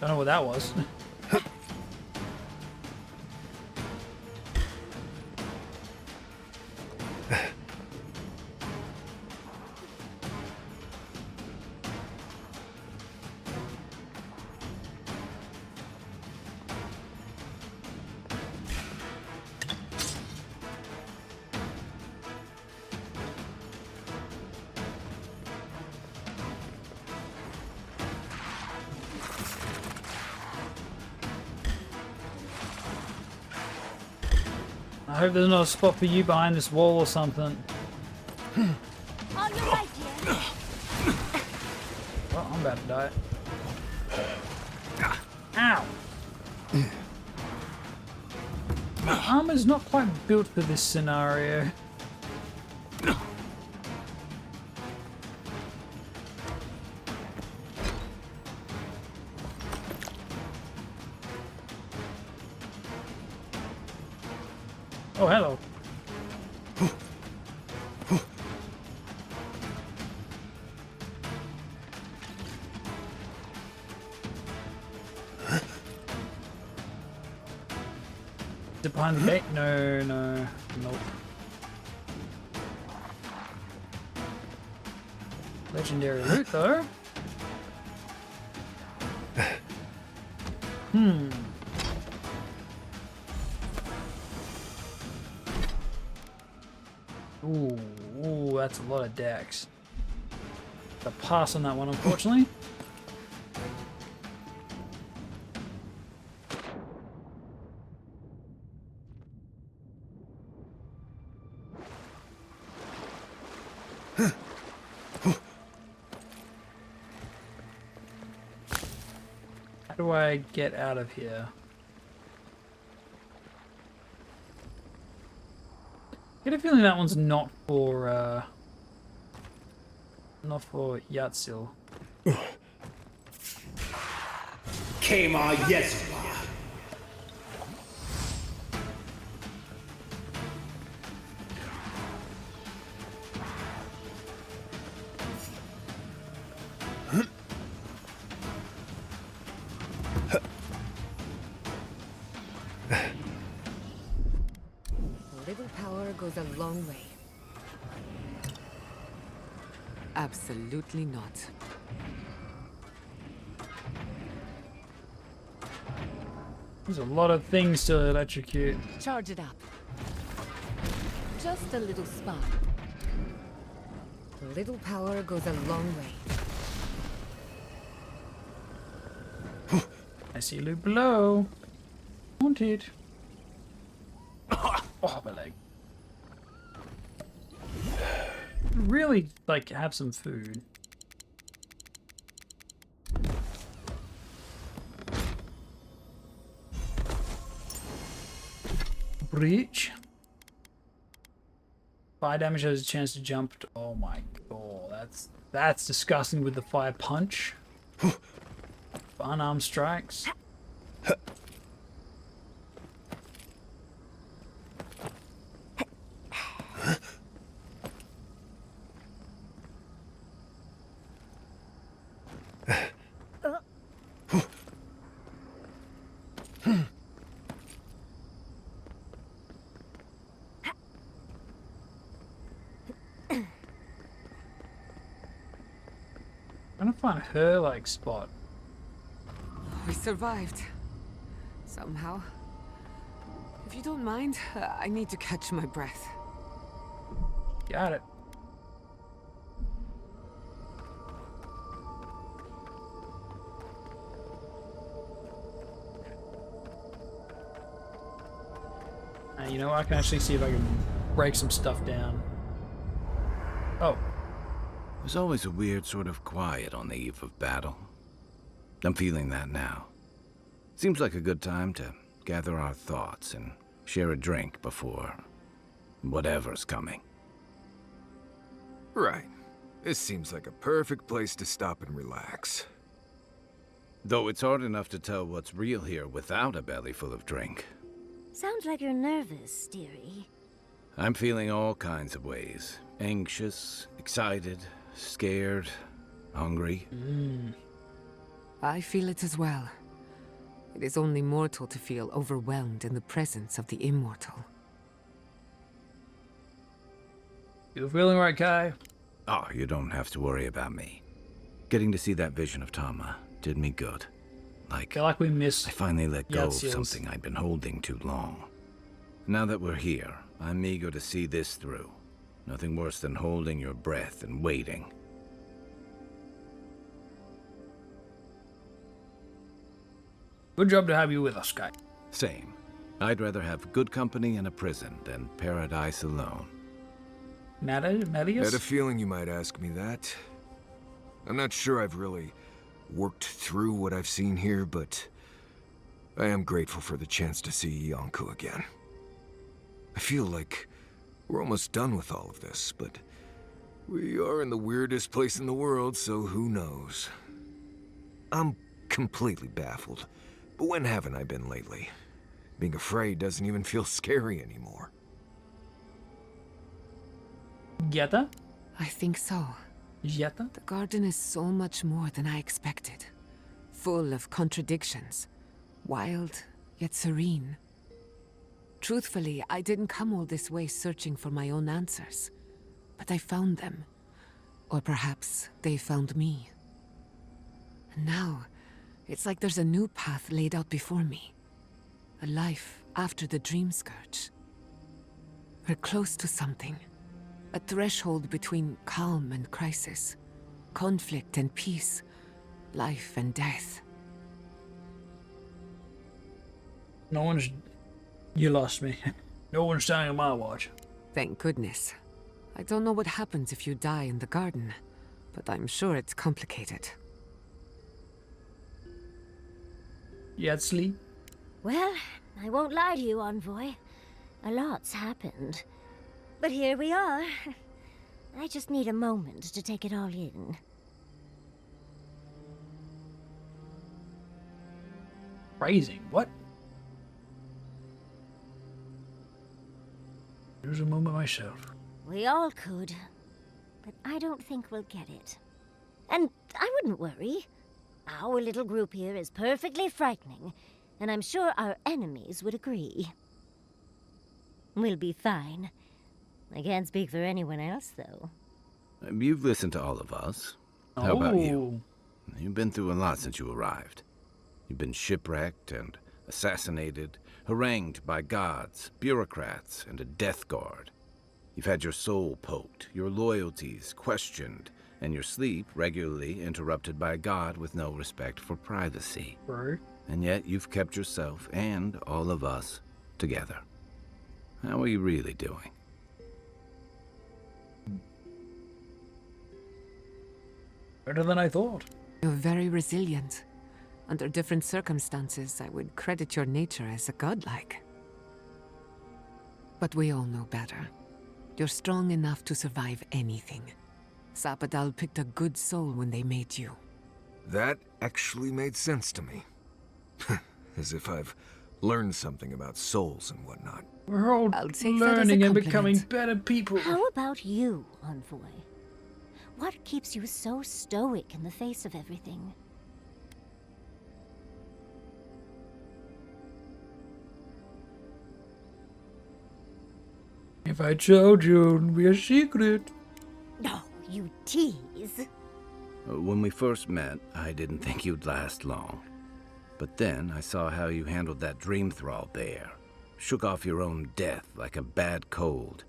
S2: Don't know what that was. I hope there's not a spot for you behind this wall or something.
S1: On your right, dear.
S2: Well, I'm about to die. Ow! My armor's not quite built for this scenario. Oh, hello. Is it behind the gate? No, no, nope. Legendary loot, though. Ooh, that's a lot of decks. A pass on that one, unfortunately. How do I get out of here? I get a feeling that one's not for Yatsil.
S8: Kema Yeswa.
S11: Little power goes a long way. Absolutely not.
S2: There's a lot of things to electrocute.
S25: Charge it up. Just a little spark.
S11: Little power goes a long way.
S2: I see loot below. Wanted. Oh, my leg. Really, like, have some food. Breach. Fire damage has a chance to jump. Oh my god, that's disgusting with the fire punch. Unarmed strikes. I'm trying to find her like spot.
S11: We survived. Somehow. If you don't mind, I need to catch my breath.
S2: Got it. You know, I can actually see if I can break some stuff down. Oh.
S18: There's always a weird sort of quiet on the eve of battle. I'm feeling that now. Seems like a good time to gather our thoughts and share a drink before whatever's coming.
S17: Right. This seems like a perfect place to stop and relax.
S18: Though it's hard enough to tell what's real here without a belly full of drink.
S1: Sounds like you're nervous, dearie.
S18: I'm feeling all kinds of ways. Anxious, excited, scared, hungry.
S11: I feel it as well. It is only mortal to feel overwhelmed in the presence of the immortal.
S2: You feeling right, Kai?
S18: Oh, you don't have to worry about me. Getting to see that vision of Tama did me good.
S2: I feel like we missed.
S18: I finally let go of
S2: Yatsil's.
S18: something I'd been holding too long. Now that we're here, I'm eager to see this through. Nothing worse than holding your breath and waiting.
S2: Good job to have you with us, Kai.
S18: Same. I'd rather have good company in a prison than paradise alone.
S17: I had a
S2: Melius?
S17: feeling you might ask me that. I'm not sure I've really worked through what I've seen here, but I am grateful for the chance to see Yonko again. I feel like we're almost done with all of this, but we are in the weirdest place in the world, so who knows? I'm completely baffled, but when haven't I been lately? Being afraid doesn't even feel scary anymore.
S2: Yetta?
S11: I think so.
S2: Yetta?
S11: The garden is so much more than I expected. Full of contradictions. Wild, yet serene. Truthfully, I didn't come all this way searching for my own answers. But I found them. Or perhaps they found me. And now, it's like there's a new path laid out before me. A life after the Dream Scourge. We're close to something. A threshold between calm and crisis. Conflict and peace. Life and death.
S2: No one's... You lost me. No one's standing on my watch.
S11: Thank goodness. I don't know what happens if you die in the garden, but I'm sure it's complicated.
S2: Yetzli?
S1: Well, I won't lie to you, Envoy. A lot's happened. But here we are. I just need a moment to take it all in.
S2: Phrasing? What? There's a moment myself.
S1: We all could. But I don't think we'll get it. And I wouldn't worry. Our little group here is perfectly frightening, and I'm sure our enemies would agree. We'll be fine. I can't speak for anyone else, though.
S18: You've listened to all of us. How about you? You've been through a lot since you arrived. You've been shipwrecked and assassinated, harangued by gods, bureaucrats, and a death guard. You've had your soul poked, your loyalties questioned, and your sleep regularly interrupted by a god with no respect for privacy.
S2: Right.
S18: And yet you've kept yourself and all of us together. How are you really doing?
S2: Better than I thought.
S11: You're very resilient. Under different circumstances, I would credit your nature as a godlike. But we all know better. You're strong enough to survive anything. Sapadal picked a good soul when they made you.
S17: That actually made sense to me. As if I've learned something about souls and whatnot.
S2: We're all learning and becoming better people.
S1: How about you, Envoy? What keeps you so stoic in the face of everything?
S2: If I told you, it would be a secret.
S1: No, you tease.
S18: When we first met, I didn't think you'd last long. But then I saw how you handled that dream thrall there. Shook off your own death like a bad cold.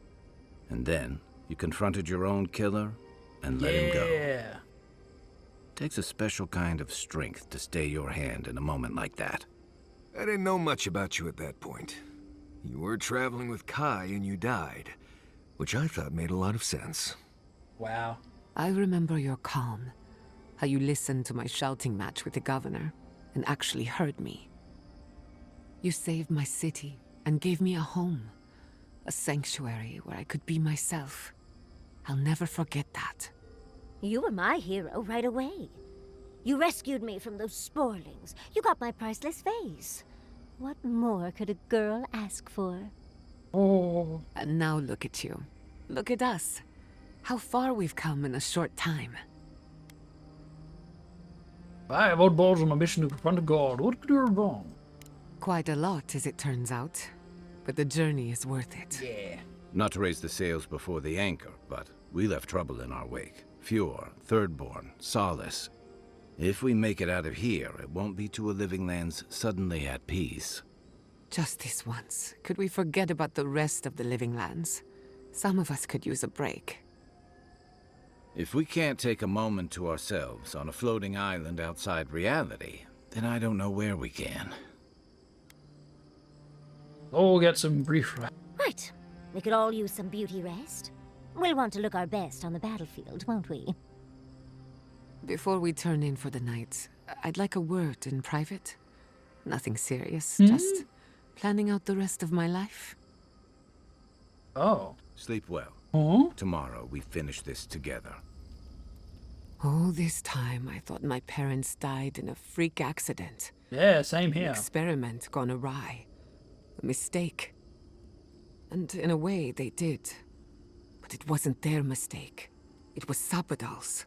S18: And then you confronted your own killer and let him go.
S2: Yeah.
S18: Takes a special kind of strength to stay your hand in a moment like that.
S17: I didn't know much about you at that point. You were traveling with Kai and you died, which I thought made a lot of sense.
S2: Wow.
S11: I remember your calm. How you listened to my shouting match with the governor and actually heard me. You saved my city and gave me a home. A sanctuary where I could be myself. I'll never forget that.
S1: You were my hero right away. You rescued me from those sporlings. You got my priceless vase. What more could a girl ask for?
S2: Oh.
S11: And now look at you. Look at us. How far we've come in a short time.
S2: I have oddballs on a mission to confront a god. What could go wrong?
S11: Quite a lot, as it turns out. But the journey is worth it.
S2: Yeah.
S18: Not to raise the sails before the anchor, but we left trouble in our wake. Fjord, Thirdborn, Solace. If we make it out of here, it won't be to a living land's suddenly at peace.
S11: Just this once. Could we forget about the rest of the living lands? Some of us could use a break.
S18: If we can't take a moment to ourselves on a floating island outside reality, then I don't know where we can.
S2: All get some brief rest.
S1: Right. We could all use some beauty rest. We'll want to look our best on the battlefield, won't we?
S11: Before we turn in for the night, I'd like a word in private. Nothing serious, just planning out the rest of my life.
S2: Oh.
S18: Sleep well.
S2: Huh?
S18: Tomorrow we finish this together.
S11: All this time, I thought my parents died in a freak accident.
S2: Yeah, same here.
S11: An experiment gone awry. A mistake. And in a way, they did. But it wasn't their mistake. It was Sapodal's.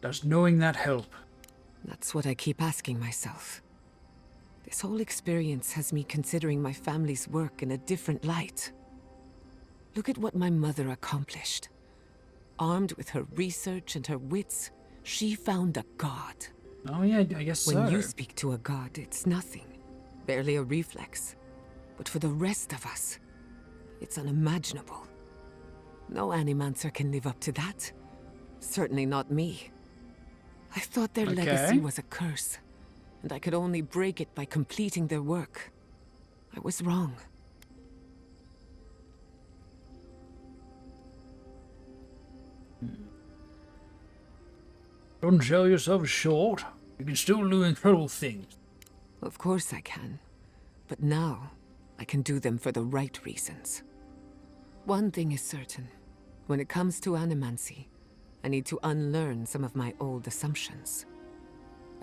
S2: Does knowing that help?
S11: That's what I keep asking myself. This whole experience has me considering my family's work in a different light. Look at what my mother accomplished. Armed with her research and her wits, she found a god.
S2: Oh yeah, I guess so.
S11: When you speak to a god, it's nothing. Barely a reflex. But for the rest of us, it's unimaginable. No animancer can live up to that. Certainly not me. I thought their legacy was a curse, and I could only break it by completing their work. I was wrong.
S2: Don't sell yourself short. You can still do incredible things.
S11: Of course I can. But now, I can do them for the right reasons. One thing is certain. When it comes to animancy, I need to unlearn some of my old assumptions.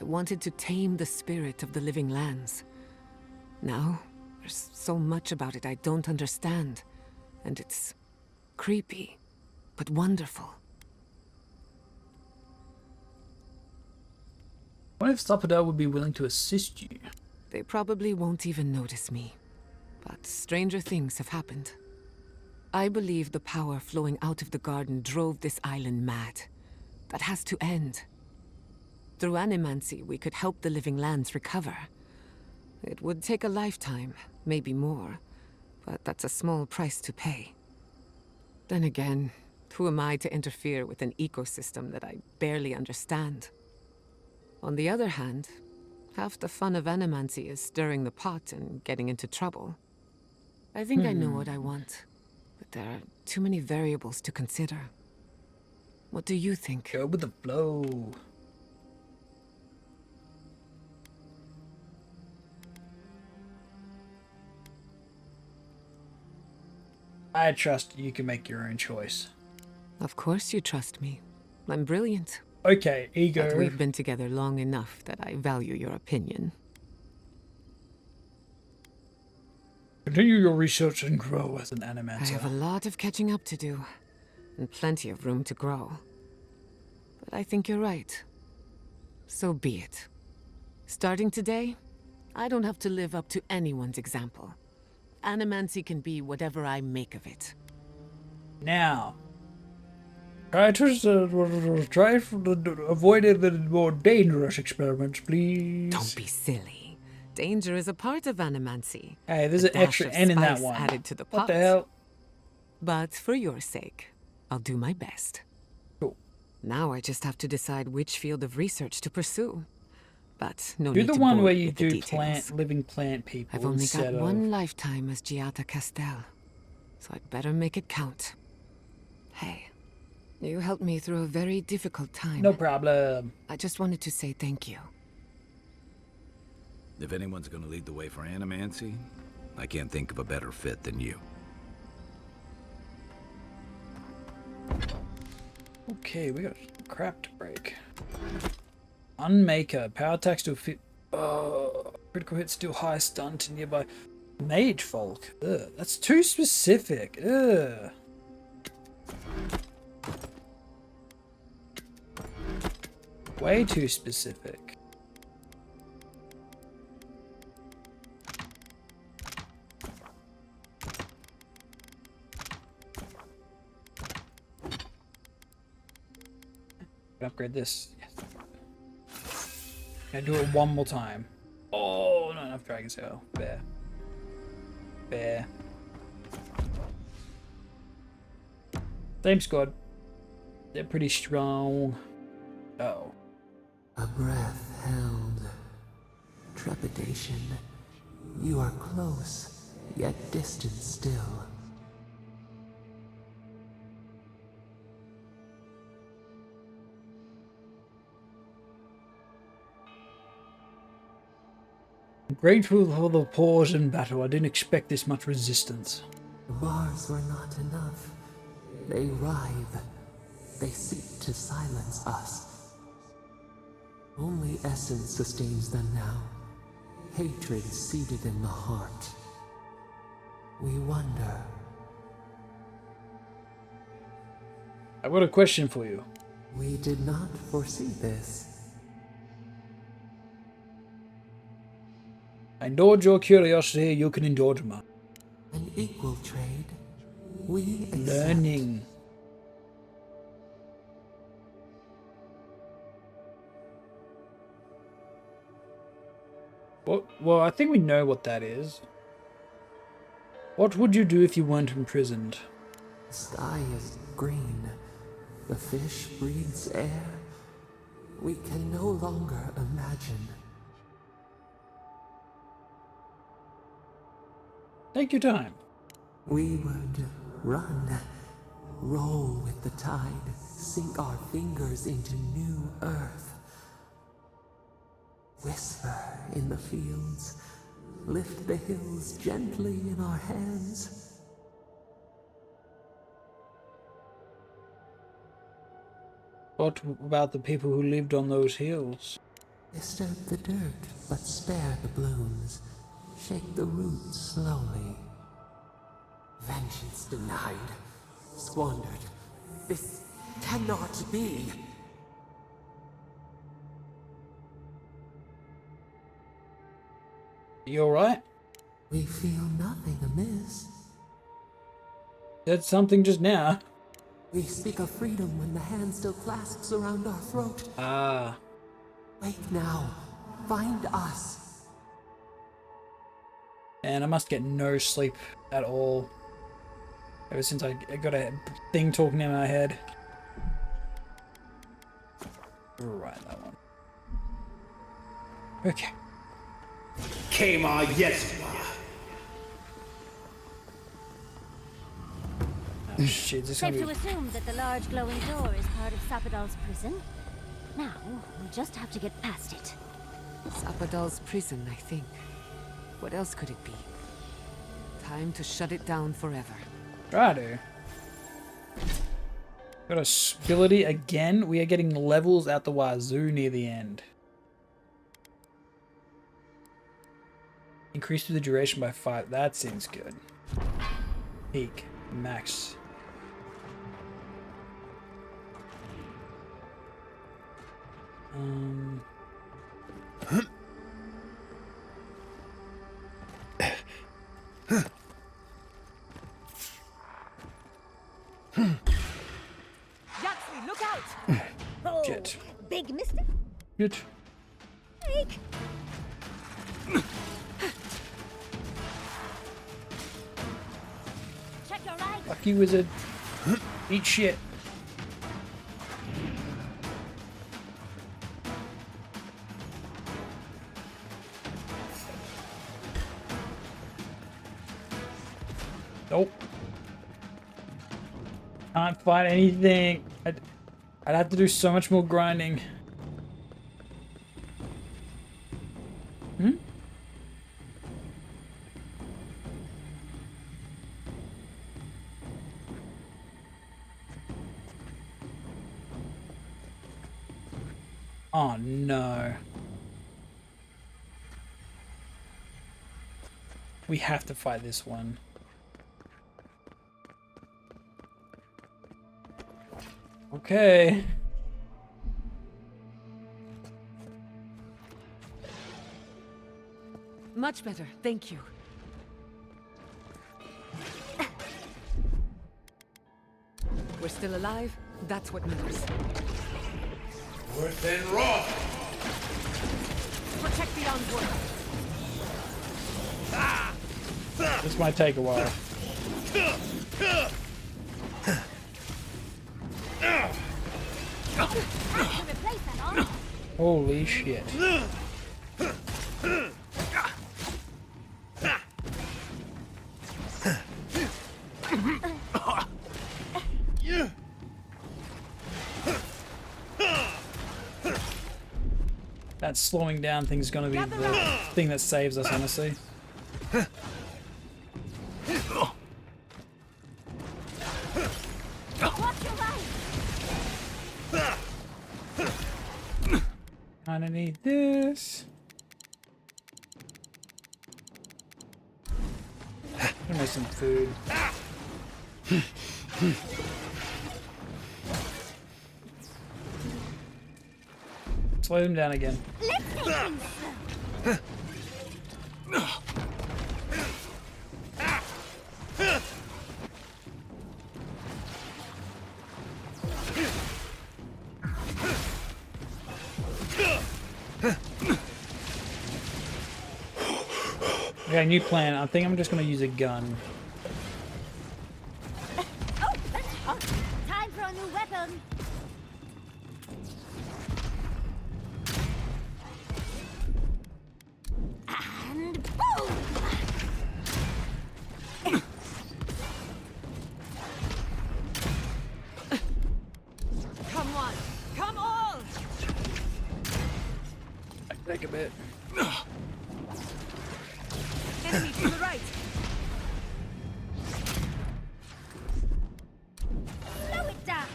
S11: I wanted to tame the spirit of the living lands. Now, there's so much about it I don't understand. And it's creepy, but wonderful.
S2: What if Sapodal would be willing to assist you?
S11: They probably won't even notice me. But stranger things have happened. I believe the power flowing out of the garden drove this island mad. That has to end. Through animancy, we could help the living lands recover. It would take a lifetime, maybe more, but that's a small price to pay. Then again, who am I to interfere with an ecosystem that I barely understand? On the other hand, half the fun of animancy is stirring the pot and getting into trouble. I think I know what I want, but there are too many variables to consider. What do you think?
S2: Go with the flow. I trust you can make your own choice.
S11: Of course you trust me. I'm brilliant.
S2: Okay, ego.
S11: But we've been together long enough that I value your opinion.
S2: Continue your research and grow as an animancer.
S11: I have a lot of catching up to do, and plenty of room to grow. But I think you're right. So be it. Starting today, I don't have to live up to anyone's example. Animancy can be whatever I make of it.
S2: Now, try to avoid the more dangerous experiments, please.
S11: Don't be silly. Danger is a part of animancy.
S2: Hey, there's an extra N in that one.
S11: Added to the pot.
S2: What the hell?
S11: But for your sake, I'll do my best.
S2: Cool.
S11: Now I just have to decide which field of research to pursue. But no
S2: You're
S11: need
S2: the
S11: to
S2: one
S11: bore
S2: where
S11: you
S2: you
S11: with the
S2: do
S11: details.
S2: living plant people.
S11: I've only got
S2: instead
S11: one
S2: of...
S11: lifetime as Giata Castel, so I'd better make it count. Hey, you helped me through a very difficult time.
S2: No problem.
S11: I just wanted to say thank you.
S18: If anyone's gonna lead the way for animancy, I can't think of a better fit than you.
S2: Okay, we got crap to break. Unmaker. Power attacks to fit. Critical hits still high, stun to nearby. Mage folk. Ugh, that's too specific. Ugh. Way too specific. Upgrade this. Yes. Gonna do it one more time. Oh, not enough Dragon's Hell. Fair. Fair. Same squad. They're pretty strong. Oh.
S5: A breath held, trepidation. You are close, yet distant still.
S2: I'm grateful for the pause in battle. I didn't expect this much resistance.
S5: The bars were not enough. They writhe. They seek to silence us. Only essence sustains them now. Hatred seated in the heart. We wonder.
S2: I've got a question for you.
S5: We did not foresee this.
S2: I indulge your curiosity, you can indulge mine.
S5: An equal trade. We accept.
S2: Learning. Well, I think we know what that is. What would you do if you weren't imprisoned?
S5: The sky is green. The fish breathes air. We can no longer imagine.
S2: Take your time.
S5: We would run, roll with the tide, sink our fingers into new earth. Whisper in the fields, lift the hills gently in our hands.
S2: What about the people who lived on those hills?
S5: Disturb the dirt, but spare the blooms. Shake the roots slowly. Vengeance denied, squandered. This cannot be.
S2: You alright?
S5: We feel nothing amiss.
S2: Said something just now.
S5: We speak of freedom when the hand still clasps around our throat.
S2: Ah.
S5: Wake now. Find us.
S2: And I must get no sleep at all. Ever since I got a thing talking in my head. Right, that one. Okay.
S8: Kema Yeswa.
S2: Oh shit, this is
S1: Safe
S2: gonna
S1: to
S2: be...
S1: assume that the large glowing door is part of Sapadal's prison. Now, we'll just have to get past it.
S11: Sapadal's prison, I think. What else could it be? Time to shut it down forever.
S2: Try to. Got a ability again. We are getting levels out the wazoo near the end. Increase the duration by 5. That seems good. Peak. Max.
S25: Yaxley, look out!
S1: Oh,
S2: Shit.
S1: big mistake.
S2: Good.
S1: Check your right.
S2: Lucky wizard. Eat shit. Nope. Can't find anything. I'd have to do so much more grinding. Oh no. We have to fight this one. Okay.
S11: Much better, thank you. We're still alive, that's what matters.
S8: Worse than raw.
S11: Protect the envoy.
S2: This might take a while.
S1: To replace that arm.
S2: Holy shit. that slowing down thing is going to be the thing that saves us, honestly. Kinda need this. I'm gonna make some food. Slow them down again. Okay, new plan. I think I'm just gonna use a gun.
S1: Oh, that's hot. Time for a new weapon. And boom!
S4: Come on! Come on!
S2: Take a bit.
S4: Enemy to the right!
S1: Slow it down!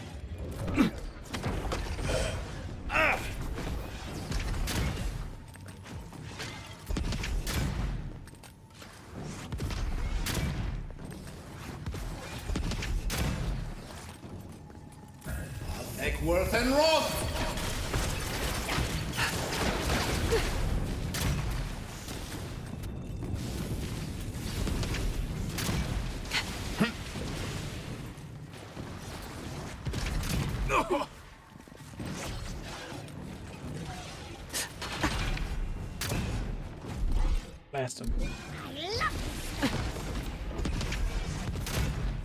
S8: Take Worth and Roth!
S2: Blast him.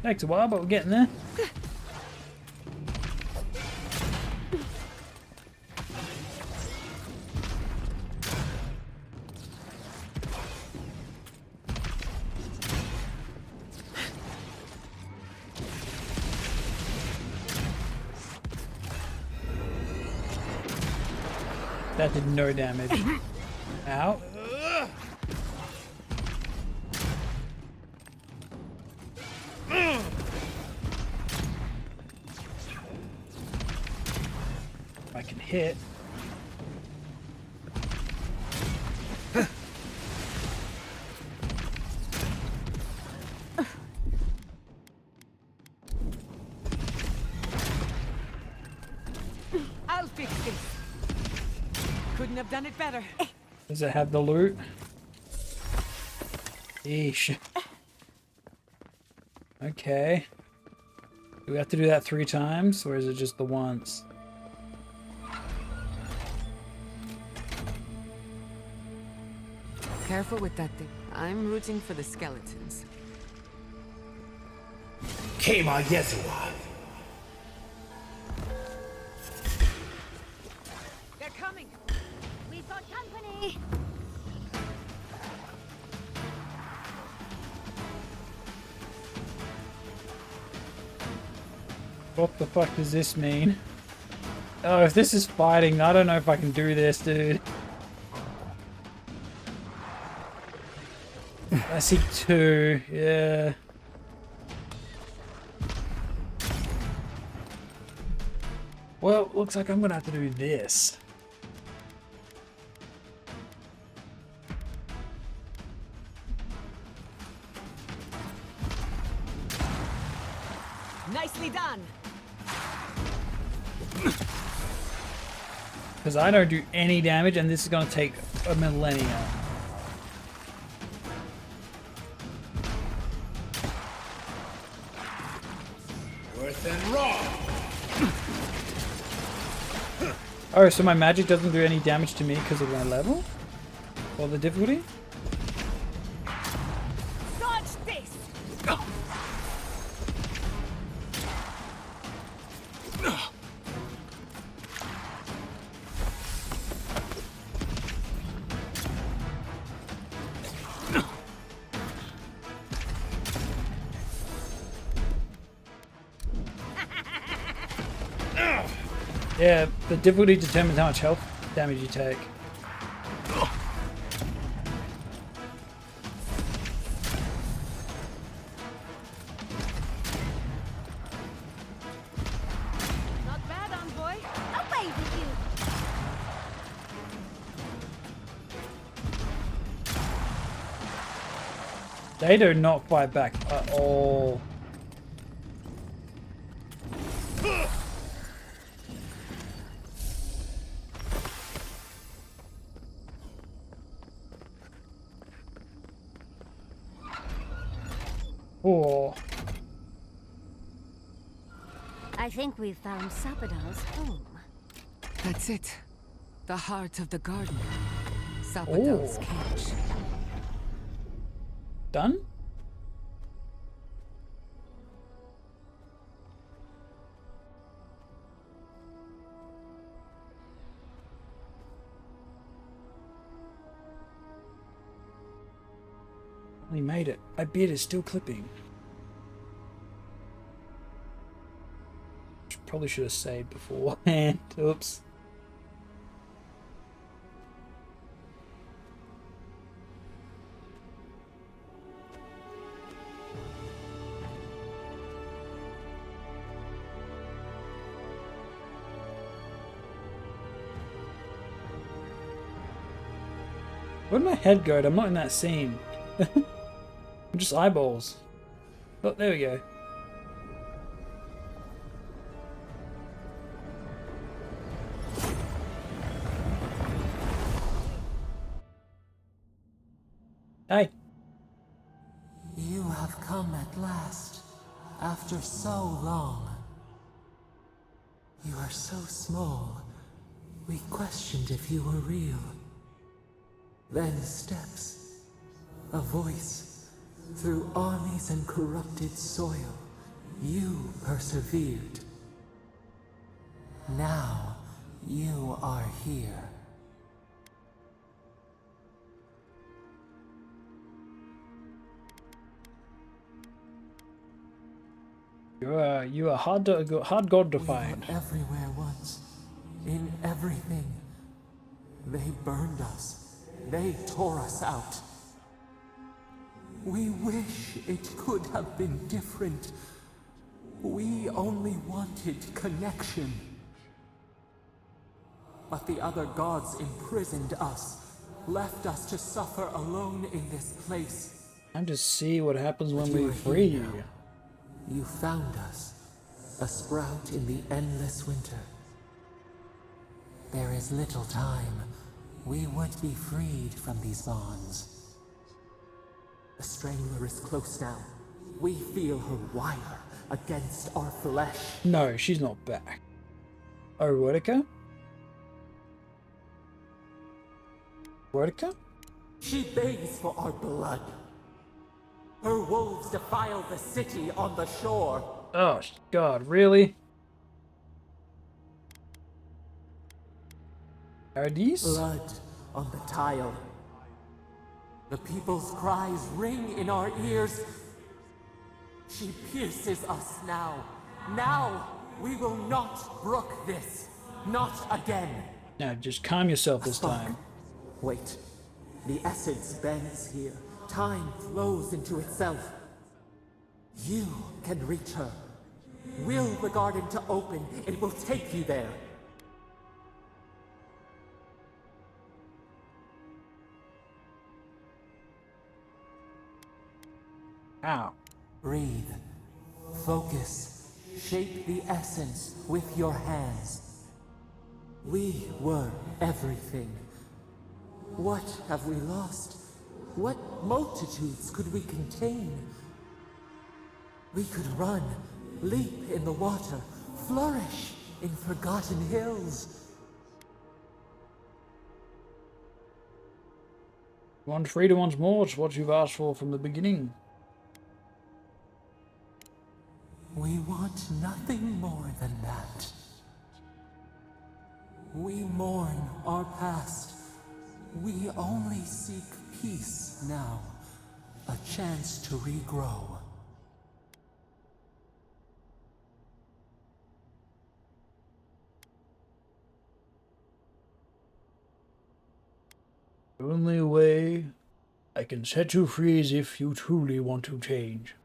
S2: Takes a while, but we're getting there. That did no damage. Ow. I can hit.
S4: I'll fix this. Couldn't have done it better.
S2: Does it have the loot? Yeesh. Okay. Do we have to do that 3 times, or is it just the once?
S11: Careful with that thing. I'm rooting for the skeletons.
S8: Kema Yezua.
S4: They're coming!
S1: We've got company!
S2: What the fuck does this mean? Oh, if this is fighting, I don't know if I can do this, dude. I see 2, yeah. Well, looks like I'm gonna have to do this.
S4: Nicely done!
S2: Because I don't do any damage, and this is gonna take a millennia.
S8: Worth and Roth!
S2: Oh, so my magic doesn't do any damage to me because of my level? Or the difficulty?
S4: Dodge this!
S2: Yeah, the difficulty determines how much health damage you take. They do not fight back at all. Oh.
S1: I think we've found Sapadal's home.
S11: That's it. The heart of the garden. Sapadal's cage.
S2: Done? We made it. My beard is still clipping. Probably should have saved beforehand. Oops. Where'd my head go? I'm not in that scene. I'm just eyeballs. Oh, there we go. Hey.
S5: You have come at last, after so long. You are so small, we questioned if you were real. Then steps, a voice, through armies and corrupted soil, you persevered. Now, you are here.
S2: You are hard god to find.
S5: We were everywhere once, in everything. They burned us. They tore us out. We wish it could have been different. We only wanted connection. But the other gods imprisoned us, left us to suffer alone in this place.
S2: Time to see what happens when we free you.
S5: You found us, a sprout in the endless winter. There is little time. We would be freed from these bonds. The Strangler is close now. We feel her wire against our flesh.
S2: No, she's not back. Oh, Woedica? Woedica?
S5: She begs for our blood. Her wolves defile the city on the shore.
S2: Oh, God, really? Are these?
S5: Blood on the tile. The people's cries ring in our ears. She pierces us now. Now, we will not brook this. Not again.
S2: Now, just calm yourself this time.
S5: Wait. The essence bends here. Time flows into itself. You can reach her. Will the garden to open, it will take you there.
S2: Ow.
S5: Breathe. Focus. Shape the essence with your hands. We were everything. What have we lost? What multitudes could we contain? We could run, leap in the water, flourish in forgotten hills.
S2: Want freedom once more, it's what you've asked for from the beginning.
S5: We want nothing more than that. We mourn our past. We only seek peace now. A chance to regrow.
S2: The only way I can set you free is if you truly want to change.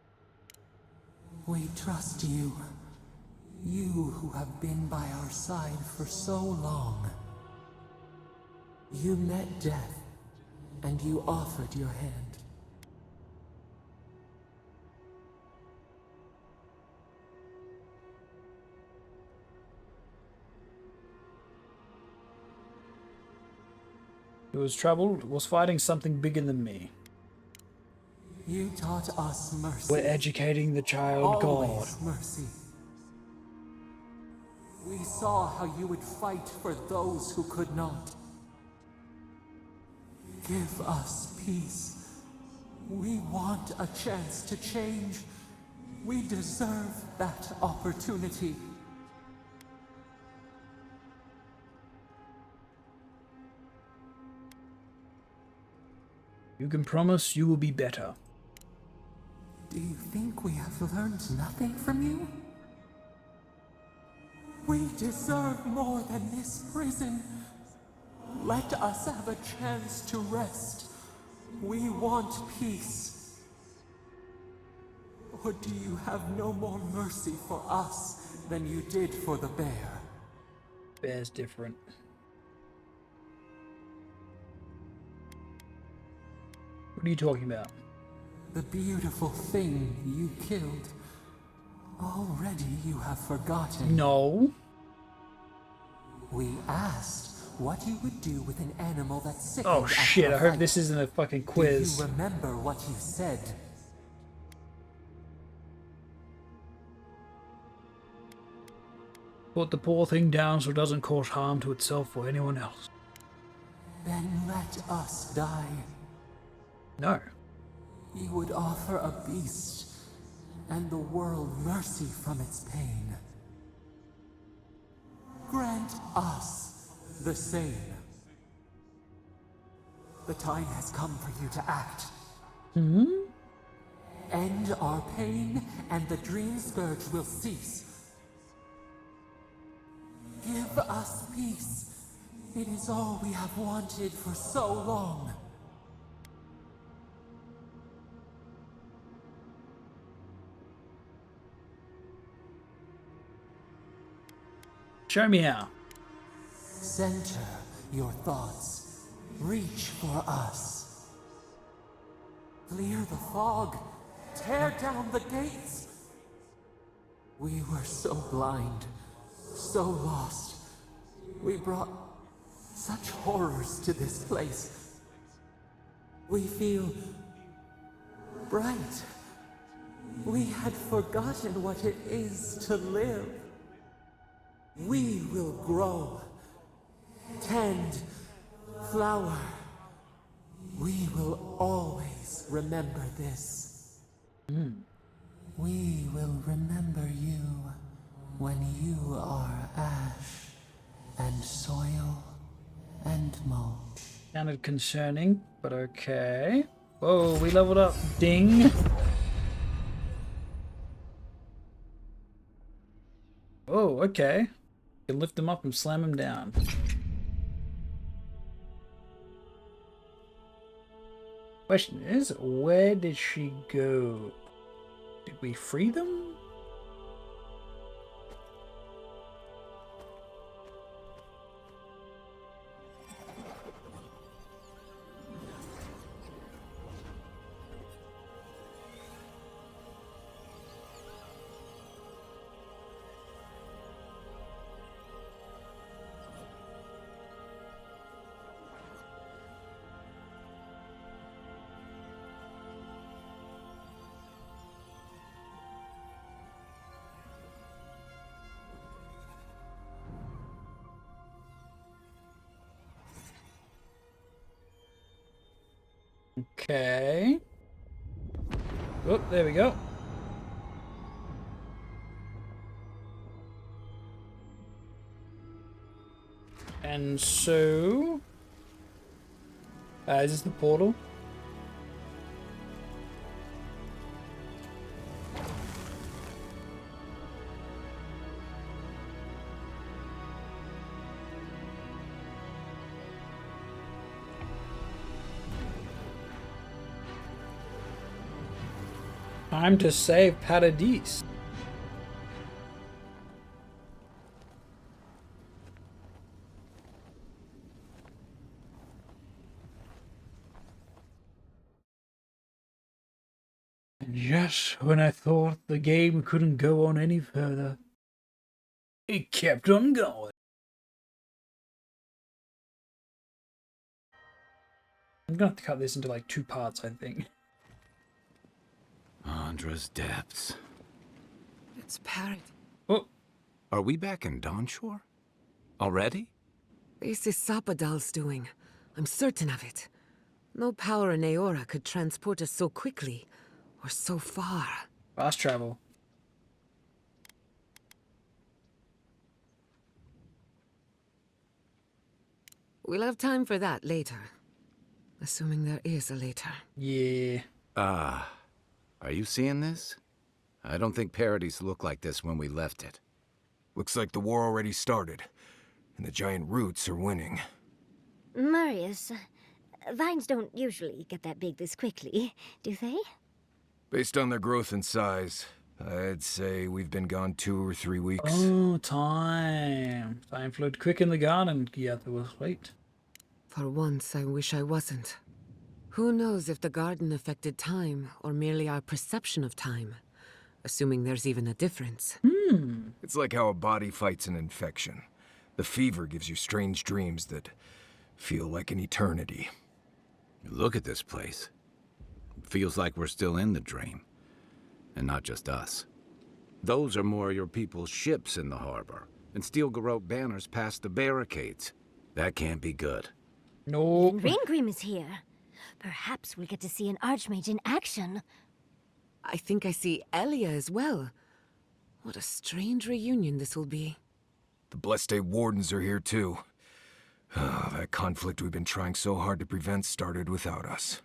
S5: We trust you. You who have been by our side for so long. You met death, and you offered your hand.
S2: who was troubled was fighting something bigger than me.
S5: You taught us mercy.
S2: We're educating the child
S5: Always
S2: God.
S5: mercy. We saw how you would fight for those who could not. Give us peace. We want a chance to change. We deserve that opportunity.
S2: You can promise you will be better.
S5: Do you think we have learned nothing from you? We deserve more than this prison. Let us have a chance to rest. We want peace. Or do you have no more mercy for us than you did for the bear?
S2: Bear's different. What are you talking about?
S5: The beautiful thing you killed. Already you have forgotten.
S2: No.
S5: We asked what you would do with an animal that sickened.
S2: Oh shit, I hope this isn't a fucking quiz.
S5: Do you remember what you said?
S2: Put the poor thing down so it doesn't cause harm to itself or anyone else.
S5: Then let us die.
S2: No.
S5: You would offer a beast and the world mercy from its pain. Grant us the same. The time has come for you to act. End our pain and the dream scourge will cease. Give us peace. It is all we have wanted for so long.
S2: Show me how.
S5: Center your thoughts. Reach for us. Clear the fog. Tear down the gates. We were so blind, so lost. We brought such horrors to this place. We feel bright. We had forgotten what it is to live. We will grow, tend, flower. We will always remember this. We will remember you when you are ash and soil and mulch.
S2: Sounded concerning, but okay. Whoa, we leveled up. Ding. Oh, okay. You can lift them up and slam them down. Question is, where did she go? Did we free them? Okay. Oh, there we go. And so... is this the portal? Time to save Paradis. And just when I thought the game couldn't go on any further, it kept on going. I'm gonna have to cut this into like 2 parts, I think.
S18: Andra's depths.
S11: It's Parrot.
S2: Oh.
S18: Are we back in Dawnshore? Already?
S11: This is Sapadal's doing. I'm certain of it. No power in Aora could transport us so quickly, or so far.
S2: Fast travel.
S11: We'll have time for that later. Assuming there is a later.
S2: Yeah.
S18: Are you seeing this? I don't think Paradise looked like this when we left it.
S17: Looks like the war already started, and the giant roots are winning.
S1: Marius, vines don't usually get that big this quickly, do they?
S17: Based on their growth and size, I'd say we've been gone 2 or 3 weeks.
S2: Oh, time. Time flowed quick in the garden. Yeah, there was wait.
S11: For once, I wish I wasn't. Who knows if the garden affected time, or merely our perception of time? Assuming there's even a difference.
S17: It's like how a body fights an infection. The fever gives you strange dreams that feel like an eternity.
S18: Look at this place. It feels like we're still in the dream. And not just us. Those are more your people's ships in the harbor, and steel garrote banners past the barricades. That can't be good.
S2: No.
S1: Ringrim is here. Perhaps we'll get to see an Archmage in action.
S11: I think I see Elia as well. What a strange reunion this will be.
S17: The Blessed Wardens are here too. That conflict we've been trying so hard to prevent started without us.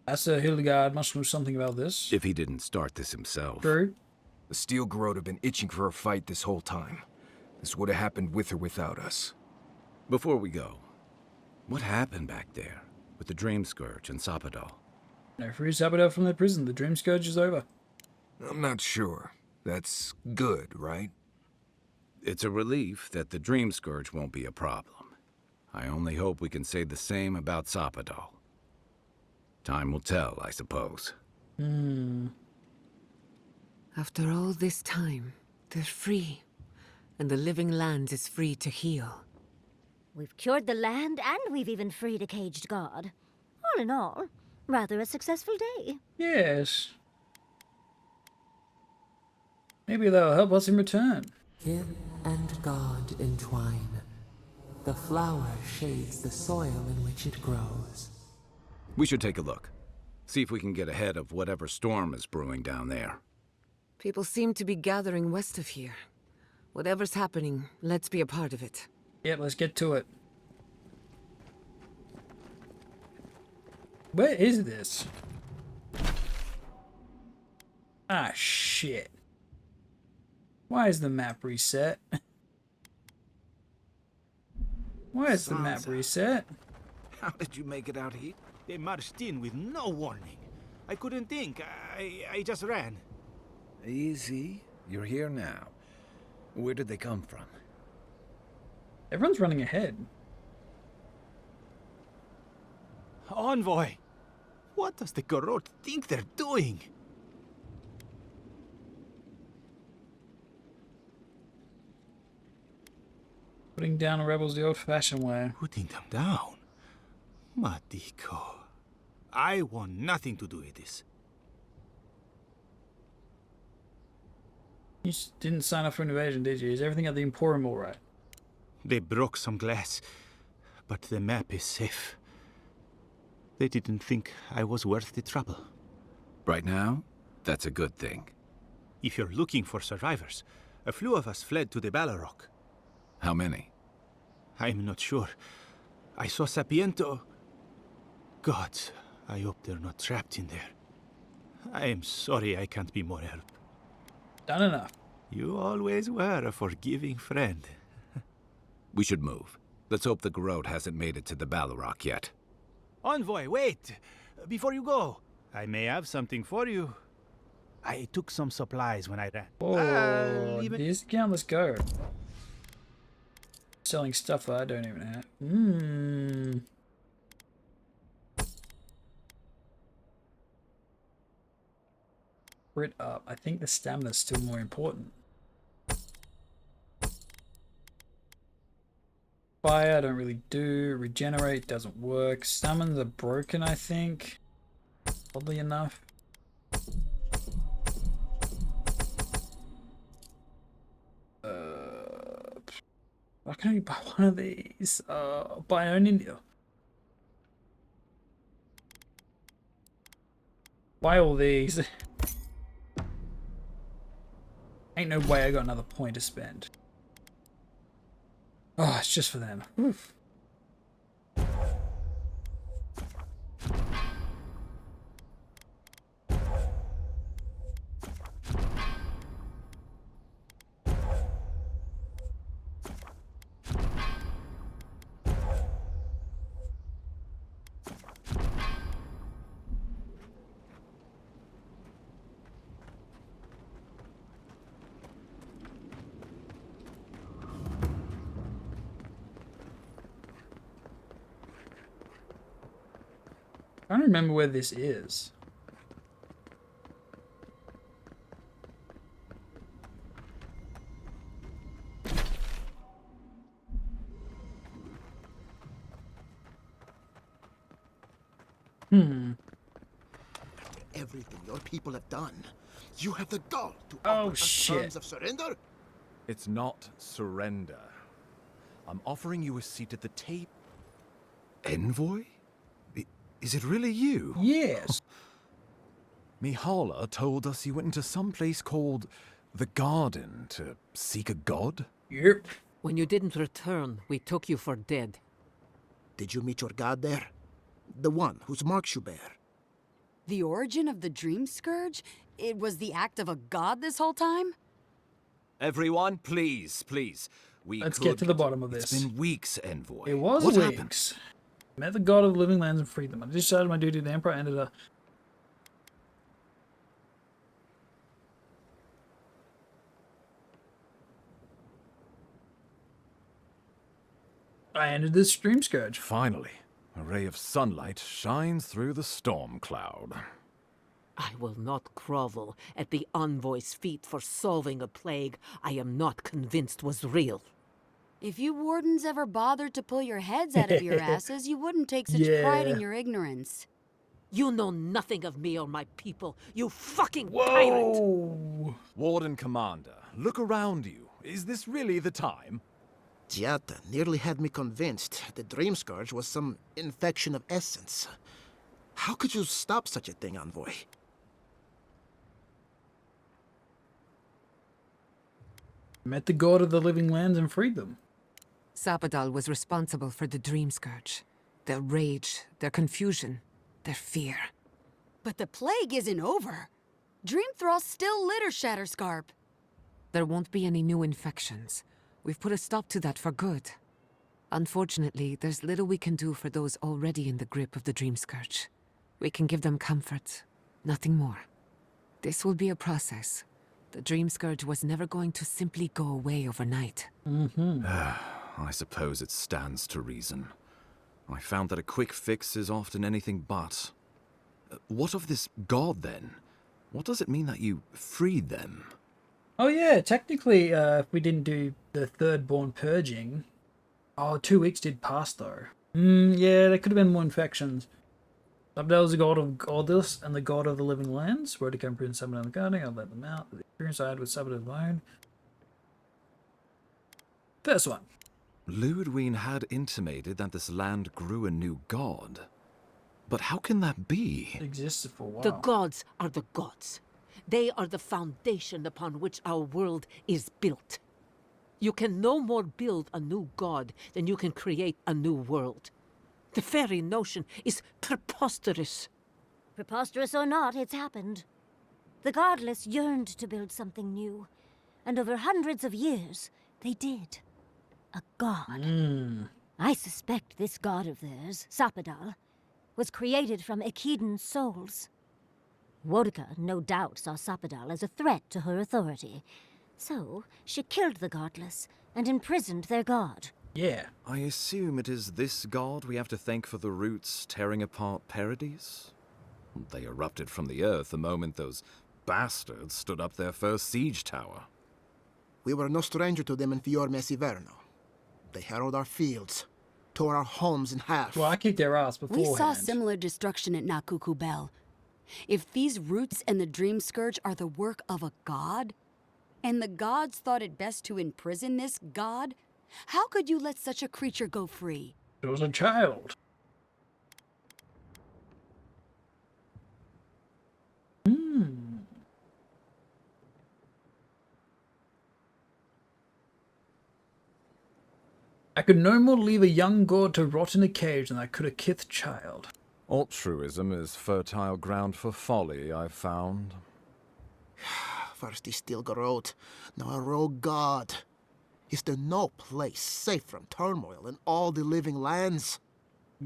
S2: Asa Hildegard must know something about this.
S18: If he didn't start this himself.
S2: True.
S17: The Steel Garrote have been itching for a fight this whole time. This would have happened with or without us.
S18: Before we go, what happened back there with the Dream Scourge and Sapadal?
S2: No, free Sapadal from the prison. The Dream Scourge is over.
S17: I'm not sure. That's good, right?
S18: It's a relief that the Dream Scourge won't be a problem. I only hope we can say the same about Sapadal. Time will tell, I suppose.
S11: After all this time, they're free. And the living land is free to heal.
S1: We've cured the land, and we've even freed a caged god. All in all, rather a successful day.
S2: Yes. Maybe that'll help us in return.
S5: Kin and God entwine. The flower shades the soil in which it grows.
S18: We should take a look. See if we can get ahead of whatever storm is brewing down there.
S11: People seem to be gathering west of here. Whatever's happening, let's be a part of it.
S2: Yep, let's get to it. Where is this? Ah, shit. Why is the map reset? Why is the map reset?
S15: How did you make it out here? They marched in with no warning. I couldn't think. I just ran.
S18: Easy. You're here now. Where did they come from?
S2: Everyone's running ahead.
S15: Envoy! What does the Garrote think they're doing?
S2: Putting down the rebels the old-fashioned way.
S15: Putting them down? Woedica. I want nothing to do with this.
S2: You didn't sign up for an invasion, did you? Is everything at the Emporium all right?
S15: They broke some glass, but the map is safe. They didn't think I was worth the trouble.
S18: Right now, that's a good thing.
S15: If you're looking for survivors, a few of us fled to the Balrog.
S18: How many?
S15: I'm not sure. I saw Sapiento. Gods, I hope they're not trapped in there. I am sorry I can't be more help.
S2: Done enough.
S15: You always were a forgiving friend.
S18: We should move. Let's hope the Garrote hasn't made it to the Balrog yet.
S15: Envoy, wait! Before you go, I may have something for you. I took some supplies when I ran.
S2: Oh, this account, let's go. Selling stuff that I don't even have. Crit up. I think the stamina's still more important. Fire, I don't really do. Regenerate doesn't work. Summons are broken, I think. Oddly enough. I can only buy one of these. Buy only. Buy all these. Ain't no way I got another point to spend. Oh, it's just for them. Oof. I don't remember where this is.
S6: Everything your people have done, you have the gall to
S2: Oh,
S6: offer us
S2: shit.
S6: terms of surrender?
S7: It's not surrender. I'm offering you a seat at the table.
S17: Envoy? Is it really you?
S2: Yes.
S7: Mihala told us you went into some place called the Garden to seek a god?
S2: Yep.
S4: When you didn't return, we took you for dead.
S6: Did you meet your god there? The one whose marks you bear?
S13: The origin of the Dream Scourge? It was the act of a god this whole time?
S17: Everyone, please.
S2: Let's get to the bottom of this.
S17: It's been weeks, Envoy.
S2: It was
S17: what
S2: weeks.
S17: happened?
S2: Met the god of the living lands and freed them. I discharged my duty to the Emperor and ended I ended this Dream Scourge.
S7: Finally, a ray of sunlight shines through the storm cloud.
S4: I will not grovel at the envoy's feet for solving a plague I am not convinced was real.
S13: If you wardens ever bothered to pull your heads out of your asses, you wouldn't take such pride in your ignorance.
S4: You know nothing of me or my people, you fucking pirate!
S7: Warden Commander, look around you. Is this really the time?
S6: Giata nearly had me convinced the Dream Scourge was some infection of essence. How could you stop such a thing, Envoy?
S2: Met the god of the living lands and freed them.
S11: Sapadal was responsible for the Dream Scourge. Their rage, their confusion, their fear.
S13: But the plague isn't over. Dream Thralls still litter Shatterscarp.
S11: There won't be any new infections. We've put a stop to that for good. Unfortunately, there's little we can do for those already in the grip of the Dream Scourge. We can give them comfort, nothing more. This will be a process. The Dream Scourge was never going to simply go away overnight.
S17: I suppose it stands to reason. I found that a quick fix is often anything but. What of this god, then? What does it mean that you freed them?
S2: Oh yeah, technically, if we didn't do the third born purging... Oh, 2 weeks did pass, though. Yeah, there could have been more infections. Sabdal is the god of Goddess and the god of the living lands. Woedica and Prince Sabdal in the garden. I'll let them out. The experience I had with Sabdal alone. First one.
S17: Ludwine had intimated that this land grew a new god. But how can that be?
S2: It existed for a while.
S4: The gods are the gods. They are the foundation upon which our world is built. You can no more build a new god than you can create a new world. The very notion is preposterous.
S1: Preposterous or not, it's happened. The Godless yearned to build something new, and over hundreds of years, they did. A god. I suspect this god of theirs, Sapadal, was created from Echidan souls. Woedica no doubt saw Sapadal as a threat to her authority, so she killed the Godless and imprisoned their god.
S2: Yeah.
S17: I assume it is this god we have to thank for the roots tearing apart Paradise? They erupted from the earth the moment those bastards stood up their first siege tower.
S6: We were no stranger to them in Fior Messiverno. They harrowed our fields, tore our homes in half.
S2: Well, I kicked their ass
S13: We
S2: beforehand.
S13: saw similar destruction at Nakuku Bell. If these roots and the Dream Scourge are the work of a god, and the gods thought it best to imprison this god, how could you let such a creature go free?
S2: It was a child. I could no more leave a young god to rot in a cage than I could a kith child.
S12: Altruism is fertile ground for folly, I've found.
S6: First he still growed, now a rogue god. Is there no place safe from turmoil in all the living lands?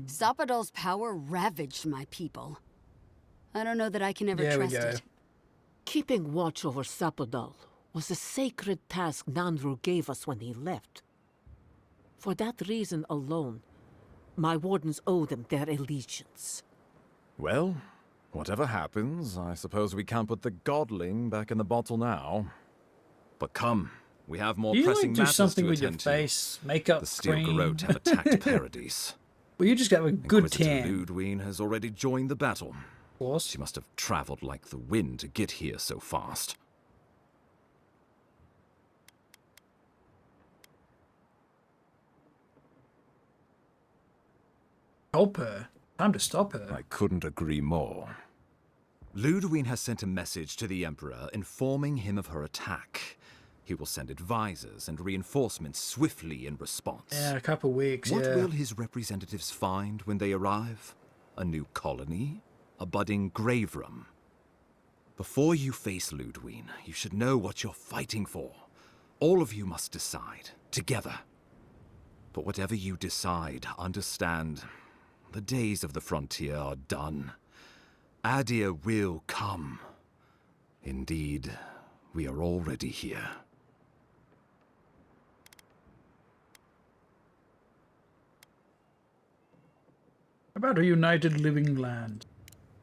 S13: Sapadol's power ravaged my people. I don't know that I can ever trust it.
S4: Keeping watch over Sapadol was a sacred task Nandru gave us when he left. For that reason alone, my wardens owe them their allegiance.
S12: Well, whatever happens, I suppose we can't put the godling back in the bottle now. But come, we have more
S2: You
S12: pressing
S2: like do
S12: matters
S2: something
S12: to
S2: with your
S12: attend to.
S2: face, makeup,
S12: The steel
S2: cream.
S12: garrote have attacked Paradise.
S2: Well, you just got a good
S12: Inquisitor
S2: tan.
S12: Ludwine has already joined the battle.
S2: Of course.
S12: She must have traveled like the wind to get here so fast.
S2: Help her. Time to stop her.
S12: I couldn't agree more. Ludwine has sent a message to the Emperor informing him of her attack. He will send advisors and reinforcements swiftly in response.
S2: Yeah, a couple weeks,
S12: What
S2: yeah.
S12: will his representatives find when they arrive? A new colony? A budding grave room? Before you face Ludwine, you should know what you're fighting for. All of you must decide, together. But whatever you decide, understand, the days of the frontier are done. Adir will come. Indeed, we are already here.
S2: About a united living land.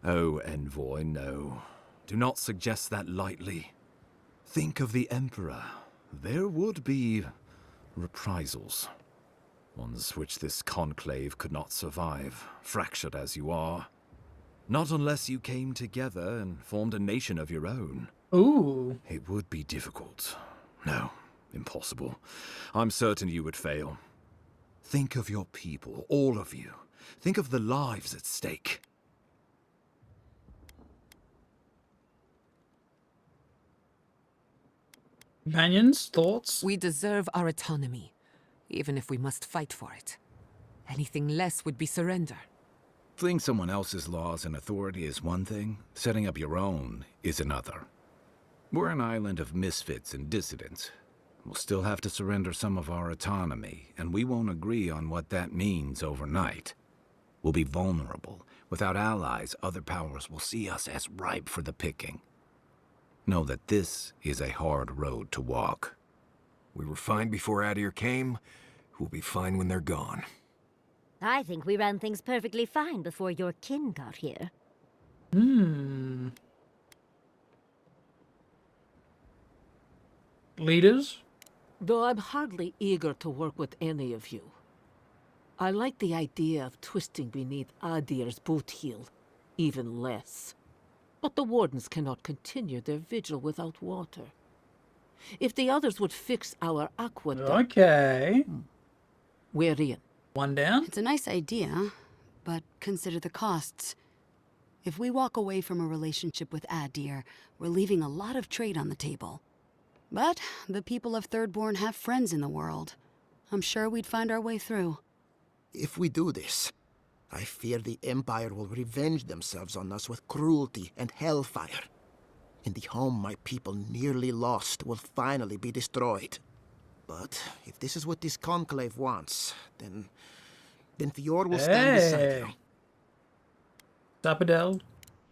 S12: Oh, Envoy, no. Do not suggest that lightly. Think of the Emperor. There would be reprisals. Ones which this conclave could not survive, fractured as you are. Not unless you came together and formed a nation of your own.
S2: Ooh.
S12: It would be difficult. No, impossible. I'm certain you would fail. Think of your people, all of you. Think of the lives at stake.
S2: Companions, thoughts?
S11: We deserve our autonomy, even if we must fight for it. Anything less would be surrender.
S18: Fleeing someone else's laws and authority is one thing, setting up your own is another. We're an island of misfits and dissidents. We'll still have to surrender some of our autonomy, and we won't agree on what that means overnight. We'll be vulnerable. Without allies, other powers will see us as ripe for the picking. Know that this is a hard road to walk.
S17: We were fine before Adir came. We'll be fine when they're gone.
S1: I think we ran things perfectly fine before your kin got here.
S2: Leaders?
S4: Though I'm hardly eager to work with any of you. I like the idea of twisting beneath Adir's boot heel, even less. But the wardens cannot continue their vigil without water. If the others would fix our aqueduct...
S2: Okay.
S4: We're in.
S2: One down?
S13: It's a nice idea, but consider the costs. If we walk away from a relationship with Adir, we're leaving a lot of trade on the table. But the people of Thirdborn have friends in the world. I'm sure we'd find our way through.
S6: If we do this, I fear the Empire will revenge themselves on us with cruelty and hellfire. And the home my people nearly lost will finally be destroyed. But if this is what this conclave wants, then Fior will stand beside you.
S2: Sapadel?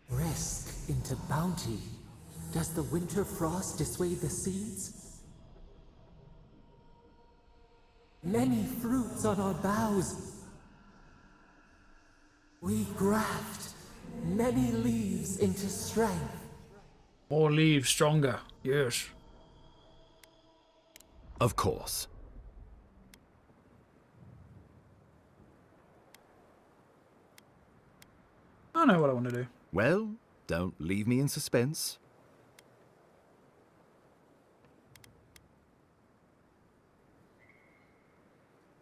S5: Risk into bounty. Does the winter frost dissuade the seeds? Many fruits on our boughs. We graft many leaves into strength.
S2: More leaves, stronger. Yes.
S12: Of course.
S2: I know what I want to do.
S12: Well, don't leave me in suspense.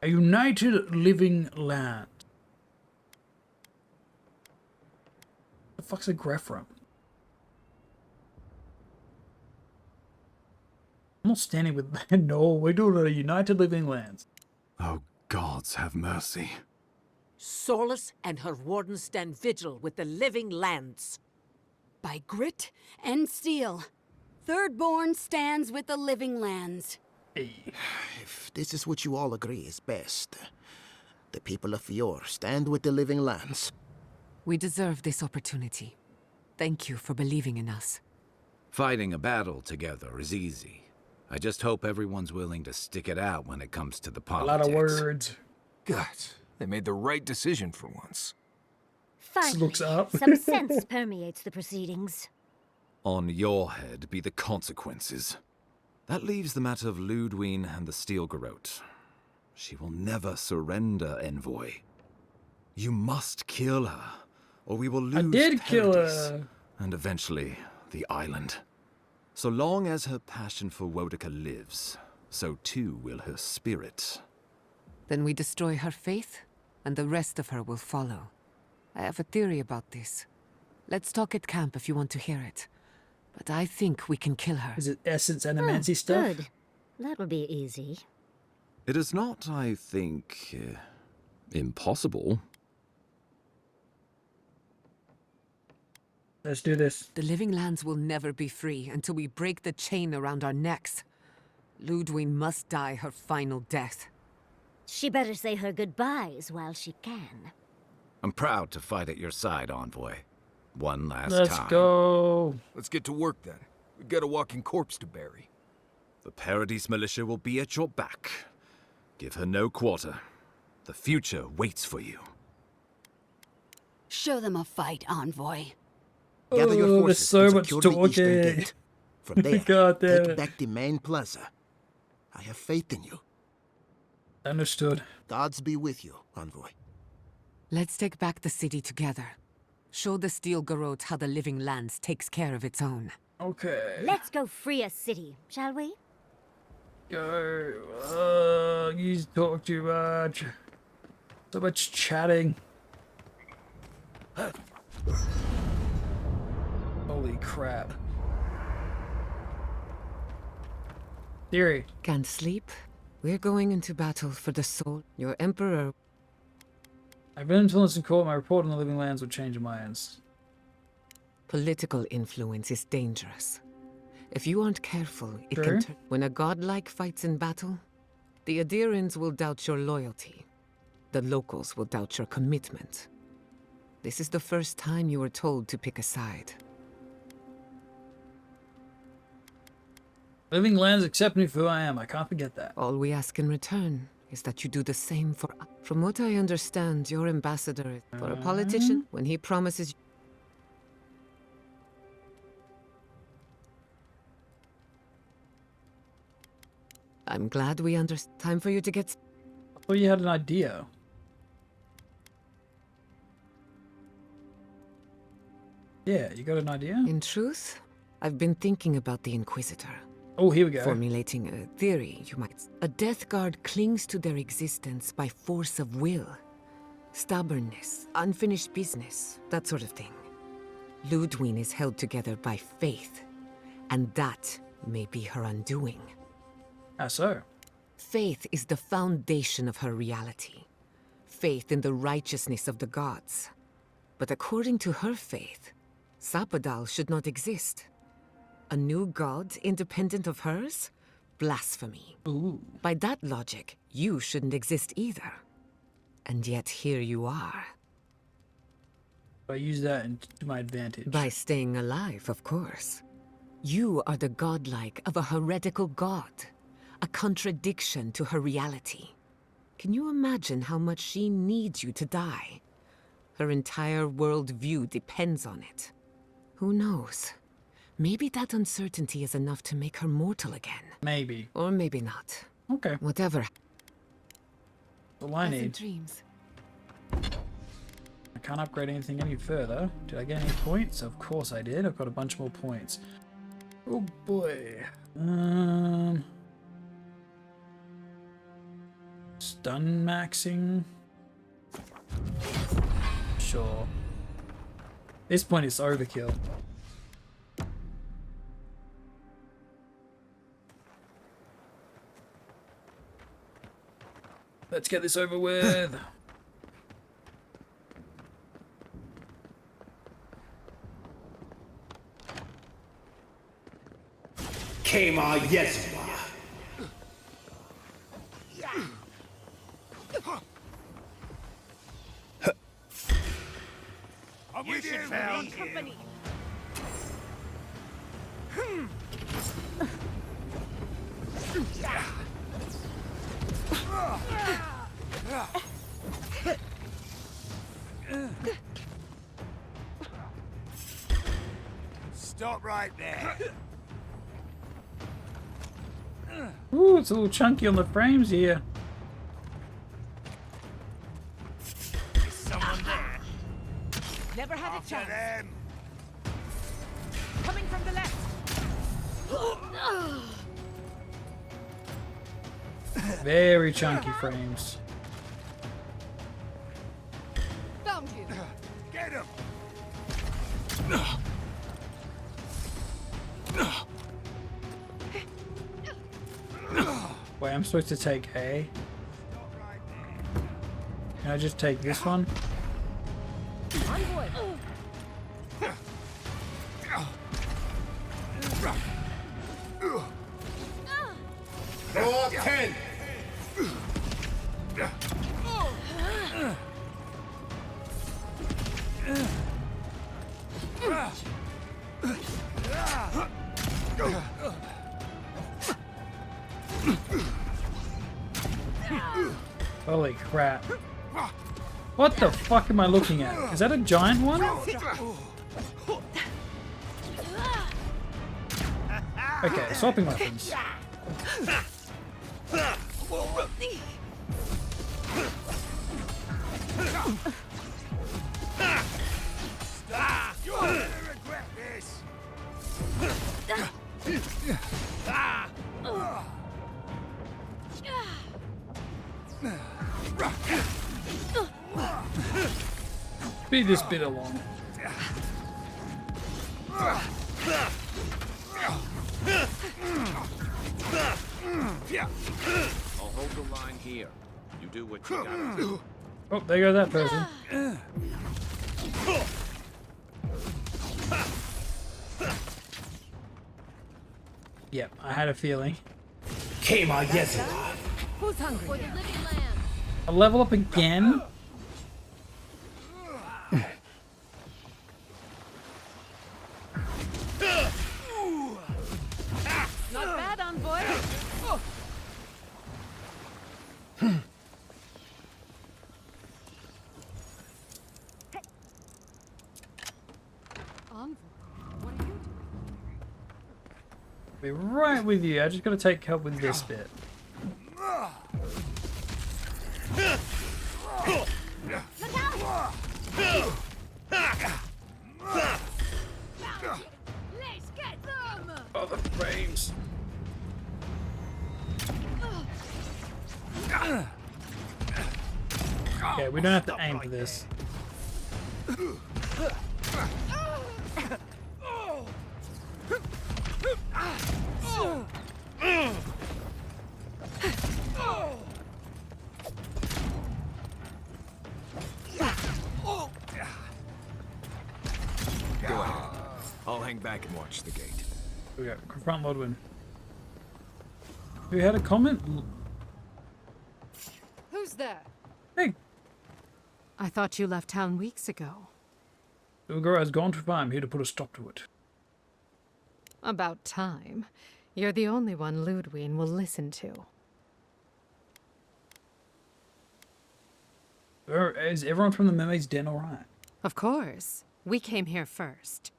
S2: A united living land. The fuck's a Grefram? I'm not standing with... No, we're doing a united living lands.
S12: Oh, gods have mercy.
S4: Solus and her wardens stand vigil with the living lands.
S13: By grit and steel, Thirdborn stands with the living lands.
S6: If this is what you all agree is best, the people of Fior stand with the living lands.
S11: We deserve this opportunity. Thank you for believing in us.
S18: Fighting a battle together is easy. I just hope everyone's willing to stick it out when it comes to the politics.
S2: A lot of words.
S17: God, they made the right decision for once.
S1: Finally,
S2: looks up.
S1: some sense permeates the proceedings.
S12: On your head be the consequences. That leaves the matter of Ludwine and the Steel Garrote. She will never surrender, Envoy. You must kill her, or we will lose
S2: I did kill
S12: Paradise,
S2: her.
S12: and eventually the island. So long as her passion for Woedica lives, so too will her spirit.
S11: Then we destroy her faith, and the rest of her will follow. I have a theory about this. Let's talk at camp if you want to hear it. But I think we can kill her.
S2: Is it essence animancy stuff?
S1: Good. That will be easy.
S12: It is not, I think, impossible.
S2: Let's do this.
S11: The living lands will never be free until we break the chain around our necks. Ludwine must die her final death.
S1: She better say her goodbyes while she can.
S18: I'm proud to fight at your side, Envoy. One last
S2: Let's
S18: time.
S2: go.
S17: Let's get to work then. We've got a walking corpse to bury.
S12: The Paradise militia will be at your back. Give her no quarter. The future waits for you.
S13: Show them a fight, Envoy.
S6: Gather your
S2: there's
S6: forces
S2: so
S6: and
S2: much
S6: secure the eastern
S2: talking.
S6: gate. From there,
S2: God damn
S6: take
S2: it.
S6: back the main plaza. I have faith in you.
S2: Understood.
S6: Gods be with you, Envoy.
S11: Let's take back the city together. Show the Steel Garrote how the living lands takes care of its own.
S2: Okay.
S1: Let's go free a city, shall we?
S2: Go. You talk too much. So much chatting. Holy crap. Theory.
S11: Can't sleep? We're going into battle for the soul. Your emperor...
S2: I've been influenced in court. My report on the living lands will change your minds.
S11: Political influence is dangerous. If you aren't careful, it
S2: Sure.
S11: can turn... When a godlike fights in battle, the Adirans will doubt your loyalty. The locals will doubt your commitment. This is the first time you were told to pick a side.
S2: Living lands accept me for who I am. I can't forget that.
S11: All we ask in return is that you do the same for... From what I understand, your ambassador is... For a politician, when he promises... I'm glad we understand. Time for you to get...
S2: I thought you had an idea. Yeah, you got an idea?
S11: In truth, I've been thinking about the Inquisitor.
S2: Oh, here we go.
S11: Formulating a theory, you might... A Death Guard clings to their existence by force of will. Stubbornness, unfinished business, that sort of thing. Ludwine is held together by faith, and that may be her undoing.
S2: How so?
S11: Faith is the foundation of her reality. Faith in the righteousness of the gods. But according to her faith, Sapadal should not exist. A new god independent of hers? Blasphemy.
S2: Ooh.
S11: By that logic, you shouldn't exist either. And yet here you are.
S2: I use that to my advantage.
S11: By staying alive, of course. You are the godlike of a heretical god. A contradiction to her reality. Can you imagine how much she needs you to die? Her entire worldview depends on it. Who knows? Maybe that uncertainty is enough to make her mortal again.
S2: Maybe.
S11: Or maybe not.
S2: Okay.
S11: Whatever.
S2: All I need.
S11: Dreams.
S2: can't upgrade anything any further. Did I get any points? Of course I did. I've got a bunch more points. Oh boy. Stun maxing. Sure. This point is overkill. Let's get this over with.
S8: Kema Yezua.
S15: You should found company.
S8: Stop right there.
S2: Ooh, it's a little chunky on the frames here.
S8: Is someone there?
S4: Never had a
S8: After
S4: chance.
S8: them.
S4: Coming from the left.
S2: Very chunky frames.
S4: Found you.
S8: Get him.
S2: Wait, I'm supposed to take A? Can I just take this one?
S4: On board.
S8: Draw 10.
S2: Holy crap. What the fuck am I looking at? Is that a giant one? Okay, swapping weapons.
S8: You're gonna regret this.
S2: Speed this bit along.
S12: I'll hold the line here. You do what you gotta do.
S2: Oh, there goes that person. Yep, I had a feeling.
S8: Kema Yezua.
S4: Who's hungry?
S25: For the living lamb.
S2: A level up again?
S4: Not bad, envoy.
S25: Envoy, what are you doing?
S2: Be right with you. I just gotta take help with this bit.
S25: Let's get them!
S2: Oh, the frames. Okay, we don't have to aim for this.
S17: Go ahead. I'll hang back and watch the gate.
S2: Here we go. Confront Lodwin. Who had a comment?
S14: Who's there?
S2: Hey.
S14: I thought you left town weeks ago.
S2: Ugar has gone too far. I'm here to put a stop to it.
S14: About time. You're the only one Ludwig will listen to.
S2: Is everyone from the Mermaid's Den alright?
S14: Of course. We came here first.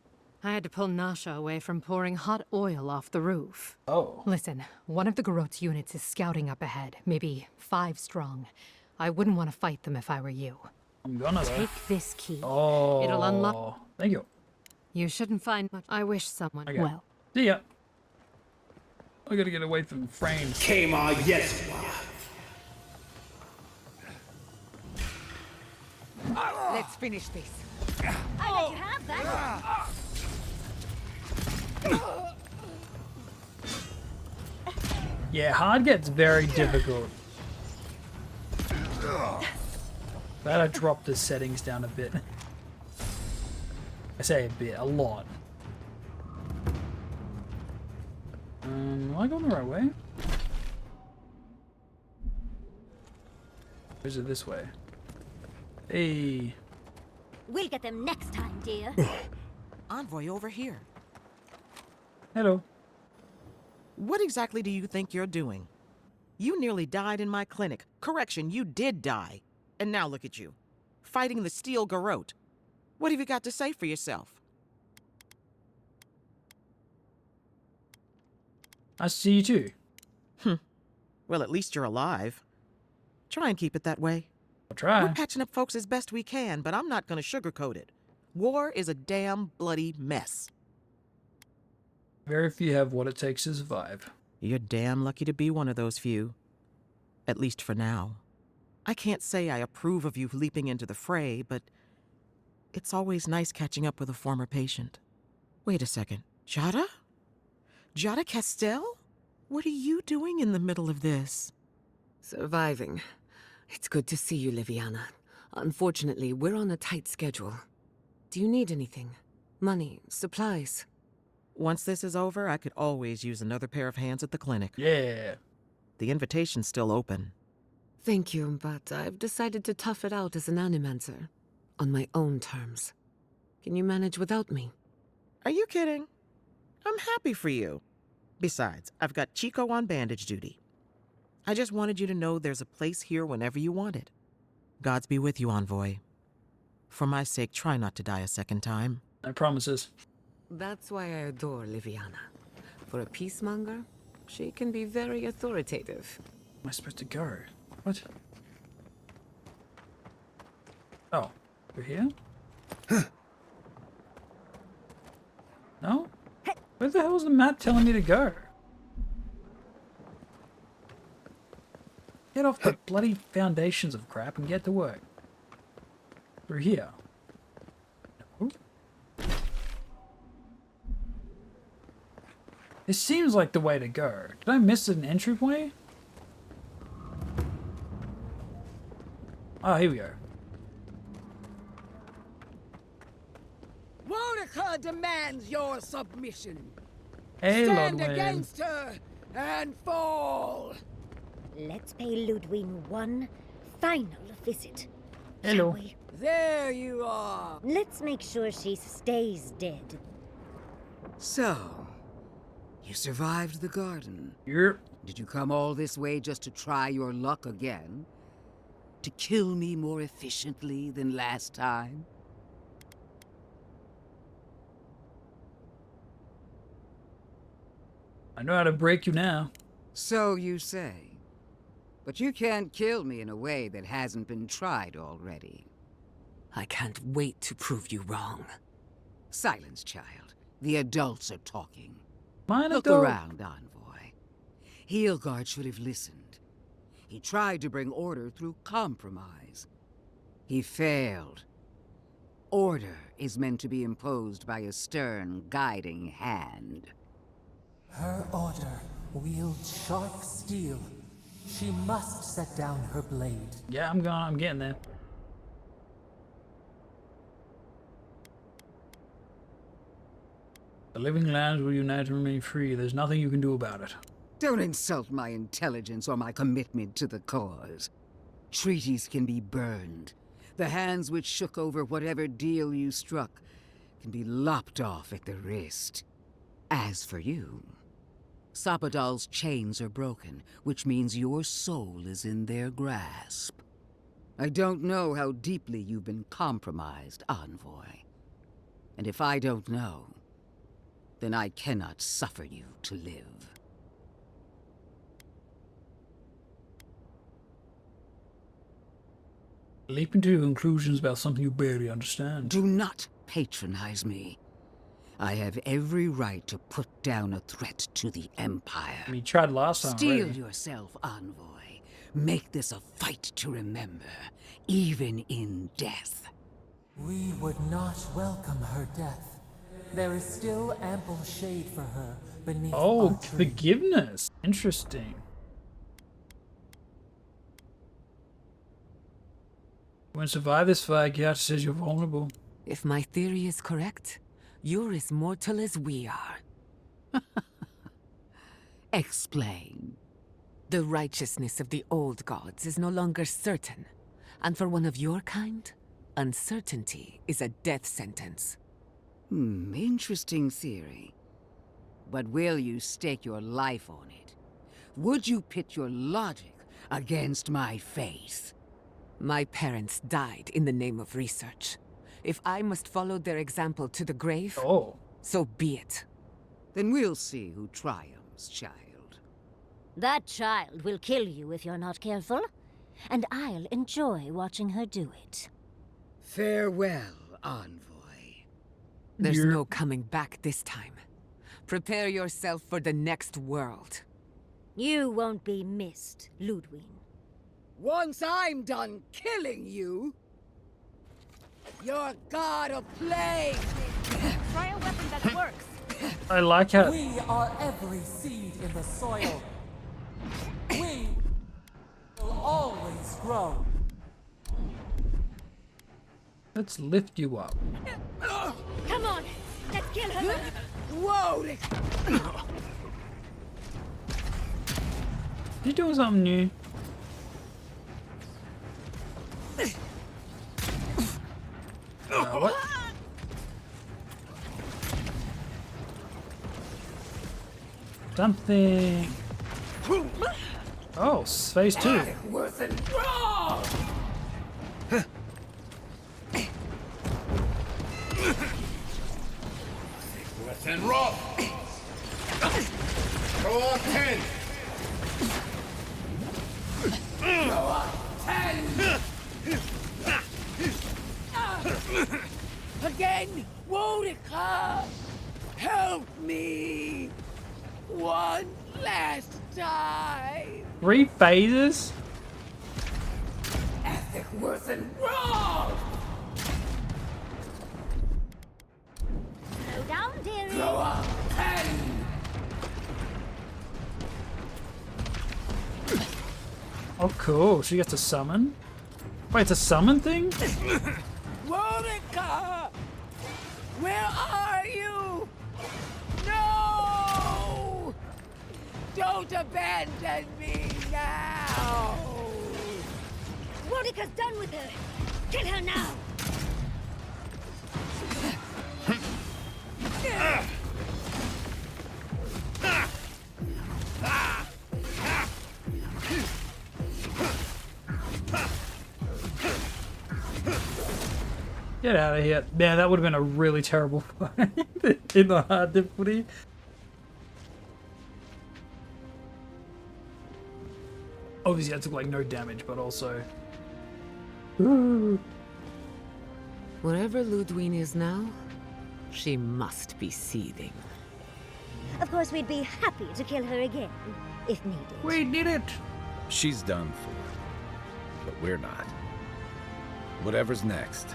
S14: I had to pull Nasha away from pouring hot oil off the roof.
S2: Oh.
S14: Listen, one of the Garot's units is scouting up ahead, maybe 5 strong. I wouldn't want to fight them if I were you.
S2: I'm gonna though.
S14: Take this key.
S2: Oh.
S14: It'll unlock.
S2: Thank you.
S14: You shouldn't find much. I wish someone.
S2: Okay.
S14: Well.
S2: See ya. I gotta get away from the frames.
S8: Kema Yeswa.
S4: Let's finish this.
S1: I let you have that.
S2: Yeah, hard gets very difficult. Glad I dropped the settings down a bit. I say a bit, a lot. Am I going the right way? Or is it this way? Hey.
S1: We'll get them next time, dear.
S3: Envoy over here.
S2: Hello.
S3: What exactly do you think you're doing? You nearly died in my clinic. Correction, you did die. And now look at you. Fighting the Steel Garrote. What have you got to say for yourself?
S2: I see you too.
S3: Well, at least you're alive. Try and keep it that way.
S2: I'll try.
S3: We're patching up folks as best we can, but I'm not gonna sugarcoat it. War is a damn bloody mess.
S2: Very few have what it takes to survive.
S3: You're damn lucky to be one of those few. At least for now. I can't say I approve of you leaping into the fray, but it's always nice catching up with a former patient. Wait a second. Jada? Jada Castell? What are you doing in the middle of this?
S11: Surviving. It's good to see you, Liviana. Unfortunately, we're on a tight schedule. Do you need anything? Money, supplies?
S3: Once this is over, I could always use another pair of hands at the clinic.
S2: Yeah.
S3: The invitation's still open.
S11: Thank you, but I've decided to tough it out as an animancer. On my own terms. Can you manage without me?
S3: Are you kidding? I'm happy for you. Besides, I've got Chico on bandage duty. I just wanted you to know there's a place here whenever you want it. Gods be with you, Envoy. For my sake, try not to die a second time.
S2: No promises.
S11: That's why I adore Liviana. For a peacemonger, she can be very authoritative.
S2: Where am I supposed to go? What? Oh, we're here? No? Where the hell is the map telling me to go? Get off the bloody foundations of crap and get to work. Through here. No. This seems like the way to go. Did I miss an entryway? Oh, here we go.
S20: Woedica demands your submission.
S2: Hey,
S20: Stand
S2: Lord
S20: against her and fall.
S1: Let's pay Ludwig one final visit.
S2: Hello.
S1: Shall we?
S20: There you are.
S1: Let's make sure she stays dead.
S20: So, you survived the garden.
S2: Yep.
S20: Did you come all this way just to try your luck again? To kill me more efficiently than last time?
S2: I know how to break you now.
S20: So you say. But you can't kill me in a way that hasn't been tried already.
S11: I can't wait to prove you wrong.
S20: Silence, child. The adults are talking.
S2: Mine
S20: Look
S2: adult.
S20: around, Envoy. Heelguard should have listened. He tried to bring order through compromise. He failed. Order is meant to be imposed by a stern, guiding hand.
S5: Her order wields sharp steel. She must set down her blade.
S2: Yeah, I'm getting there. The living lands will unite and remain free. There's nothing you can do about it.
S20: Don't insult my intelligence or my commitment to the cause. Treaties can be burned. The hands which shook over whatever deal you struck can be lopped off at the wrist. As for you, Sapadal's chains are broken, which means your soul is in their grasp. I don't know how deeply you've been compromised, Envoy. And if I don't know, then I cannot suffer you to live.
S2: Leaping to conclusions about something you barely understand.
S20: Do not patronize me. I have every right to put down a threat to the Empire.
S2: I mean, you tried last time
S20: Steel
S2: already.
S20: yourself, envoy. Make this a fight to remember, even in death.
S5: We would not welcome her death. There is still ample shade for her beneath
S2: Oh,
S5: our tree.
S2: forgiveness. Interesting. When survive this fire, Gyat says you're vulnerable.
S11: If my theory is correct, you're as mortal as we are.
S20: Explain.
S11: The righteousness of the old gods is no longer certain, and for one of your kind, uncertainty is a death sentence.
S20: Interesting theory. But will you stake your life on it? Would you pit your logic against my faith?
S11: My parents died in the name of research. If I must follow their example to the grave, so be it.
S20: Then we'll see who triumphs, child.
S1: That child will kill you if you're not careful, and I'll enjoy watching her do it.
S20: Farewell, envoy.
S11: There's no coming back this time. Prepare yourself for the next world.
S1: You won't be missed, Ludwig.
S20: Once I'm done killing you, your god of plague.
S25: Try a weapon that works.
S2: I like how...
S5: We are every seed in the soil. We will always grow.
S2: Let's lift you up.
S1: Come on, let's kill her.
S20: Woedica!
S2: You're doing something new. What? Something. Oh, phase 2.
S20: Worth and wrong!
S8: Worth and raw. Go on 10.
S20: Go on 10! Again, Woedica! Help me! One last time!
S2: 3 phases?
S20: Ethic worth and wrong!
S1: Slow down, dearie.
S20: Go on 10!
S2: Oh, cool. She gets to summon? Wait, it's a summon thing?
S20: Woedica! Where are you? No! Don't abandon me now!
S1: Woedica's done with her. Kill her now.
S2: Get out of here. Man, that would have been a really terrible fight in the hard difficulty. Obviously, I took like no damage, but also...
S11: Wherever Ludwig is now, she must be seething.
S1: Of course, we'd be happy to kill her again, if needed.
S2: We did it!
S18: She's done for, but we're not. Whatever's next,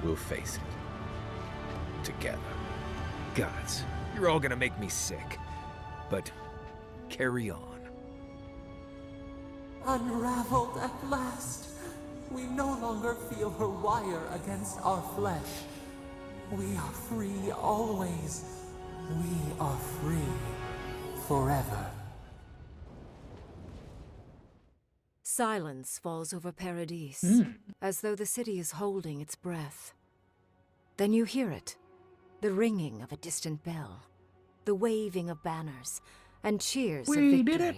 S18: we'll face it. Together.
S17: Gods, you're all gonna make me sick. But carry on.
S5: Unraveled at last. We no longer feel her wire against our flesh. We are free always. We are free forever.
S9: Silence falls over Paradis, as though the city is holding its breath. Then you hear it, the ringing of a distant bell, the waving of banners, and cheers of victory.
S2: did it!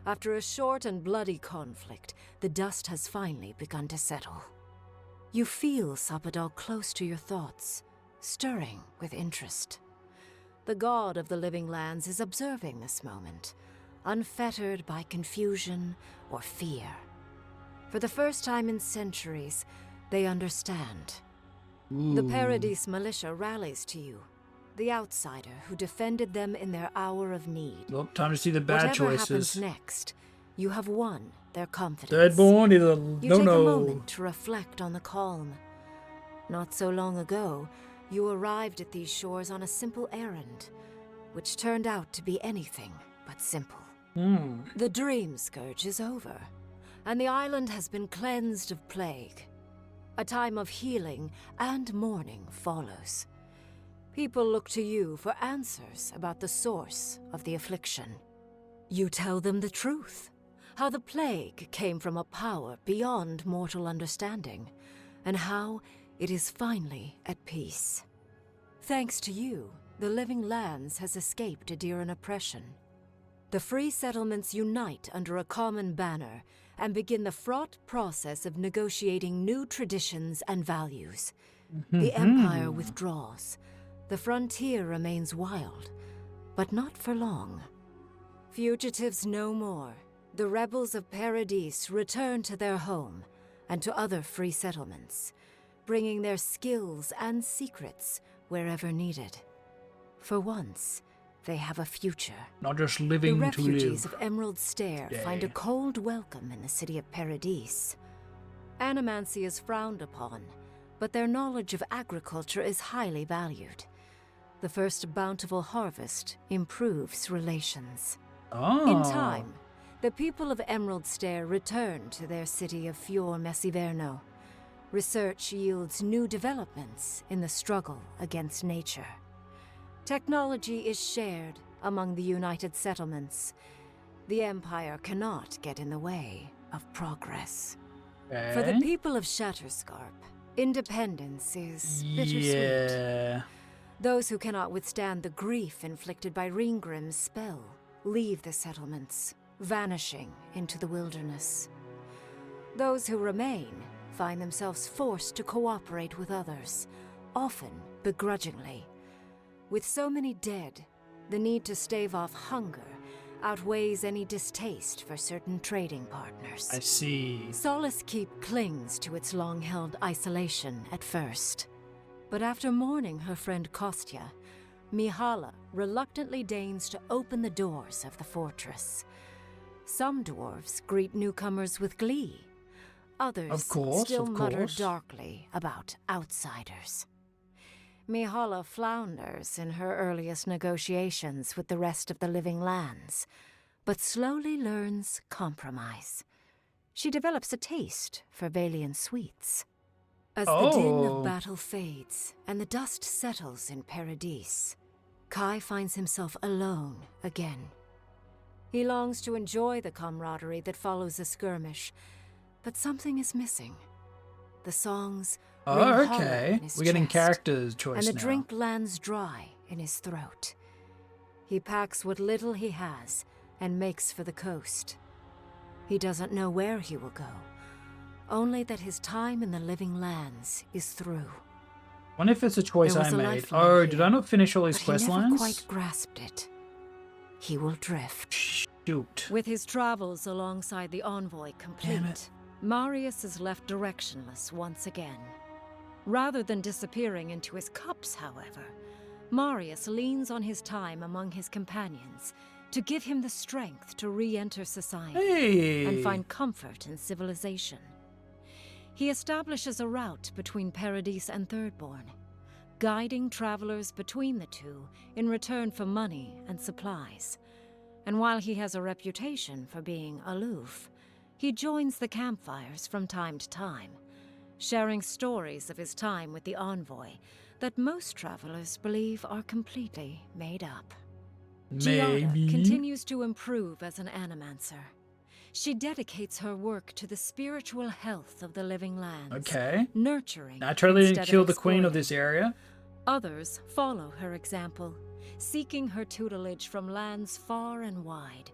S9: After a short and bloody conflict, the dust has finally begun to settle. You feel Sapadal close to your thoughts, stirring with interest. The god of the living lands is observing this moment, unfettered by confusion or fear.
S10: For the first time in centuries, they understand. The Paradise militia rallies to you, the outsider who defended them in their hour of need.
S2: Well, time to see the bad
S10: Whatever
S2: choices.
S10: happens next, you have won their confidence.
S2: Thirdborn is a
S10: You take a
S2: no-no.
S10: moment to reflect on the calm. Not so long ago, you arrived at these shores on a simple errand, which turned out to be anything but simple. The dream scourge is over, and the island has been cleansed of plague. A time of healing and mourning follows. People look to you for answers about the source of the affliction. You tell them the truth, how the plague came from a power beyond mortal understanding, and how it is finally at peace. Thanks to you, the Living Lands has escaped Adiran oppression. The free settlements unite under a common banner and begin the fraught process of negotiating new traditions and values. The Empire withdraws. The frontier remains wild, but not for long. Fugitives no more. The rebels of Paradise return to their home and to other free settlements, bringing their skills and secrets wherever needed. For once, they have a future.
S2: Not just living
S10: the
S2: to
S10: refugees
S2: live.
S10: of Emerald Stair find a cold welcome in the city of Paradise. Animancy is frowned upon, but their knowledge of agriculture is highly valued. The first bountiful harvest improves relations. In time, the people of Emerald Stair return to their city of Fior Messiverno. Research yields new developments in the struggle against nature. Technology is shared among the united settlements. The Empire cannot get in the way of progress. For the people of Shatterscarp, independence is bittersweet. Those who cannot withstand the grief inflicted by Ringgrim's spell leave the settlements, vanishing into the wilderness. Those who remain find themselves forced to cooperate with others, often begrudgingly. With so many dead, the need to stave off hunger outweighs any distaste for certain trading partners.
S2: I see.
S10: Solace Keep clings to its long-held isolation at first. But after mourning her friend Kostya, Mihala reluctantly deigns to open the doors of the fortress. Some dwarves greet newcomers with glee. Others still mutter darkly about outsiders. Mihala flounders in her earliest negotiations with the rest of the Living Lands, but slowly learns compromise. She develops a taste for Valian sweets. As the din of battle fades and the dust settles in Paradise, Kai finds himself alone again. He longs to enjoy the camaraderie that follows a skirmish, but something is missing. The songs ring hollow in his
S2: We're getting
S10: chest,
S2: character choice
S10: and the
S2: now.
S10: drink lands dry in his throat. He packs what little he has and makes for the coast. He doesn't know where he will go, only that his time in the Living Lands is through.
S2: Wonder if it's a choice
S10: There
S2: I
S10: was a
S2: made.
S10: lifeline
S2: Oh,
S10: here,
S2: did I not finish all these
S10: but
S2: quest
S10: he never
S2: lines?
S10: quite grasped it. He will drift.
S2: Shoot.
S10: With his travels alongside the envoy complete, Marius is left directionless once again. Rather than disappearing into his cups, however, Marius leans on his time among his companions to give him the strength to re-enter society and find comfort in civilization. He establishes a route between Paradise and Thirdborn, guiding travelers between the two in return for money and supplies. And while he has a reputation for being aloof, he joins the campfires from time to time, sharing stories of his time with the envoy that most travelers believe are completely made up. Giada continues to improve as an animancer. She dedicates her work to the spiritual health of the Living Lands,
S2: Okay.
S10: nurturing
S2: Naturally didn't
S10: instead
S2: kill
S10: of
S2: the queen of
S10: exploiting.
S2: this area.
S10: Others follow her example, seeking her tutelage from lands far and wide.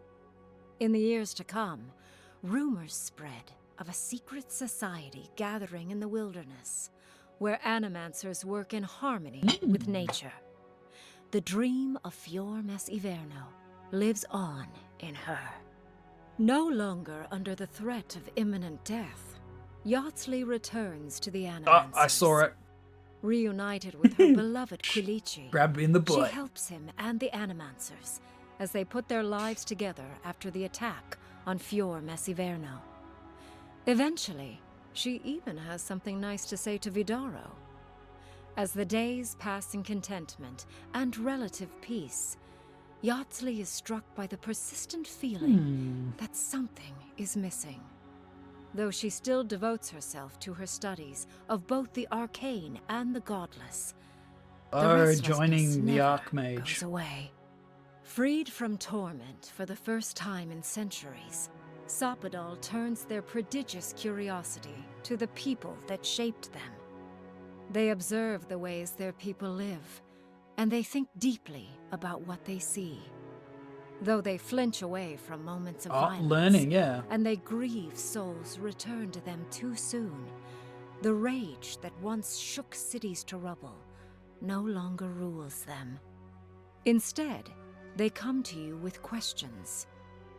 S10: In the years to come, rumors spread of a secret society gathering in the wilderness, where animancers work in harmony with nature. The dream of Fior Messiverno lives on in her. No longer under the threat of imminent death, Yardsley returns to the Animancers.
S2: I saw it.
S10: Reunited with her beloved Quilici,
S2: Grabbed me in the butt.
S10: she helps him and the Animancers as they put their lives together after the attack on Fior Messiverno. Eventually, she even has something nice to say to Vidaro. As the days pass in contentment and relative peace, Yardsley is struck by the persistent feeling that something is missing. Though she still devotes herself to her studies of both the arcane and the godless, the
S2: joining the
S10: never
S2: Archmage.
S10: goes away. Freed from torment for the first time in centuries, Sapadal turns their prodigious curiosity to the people that shaped them. They observe the ways their people live, and they think deeply about what they see. Though they flinch away from moments of violence,
S2: learning, yeah.
S10: and they grieve souls returned to them too soon, the rage that once shook cities to rubble no longer rules them. Instead, they come to you with questions.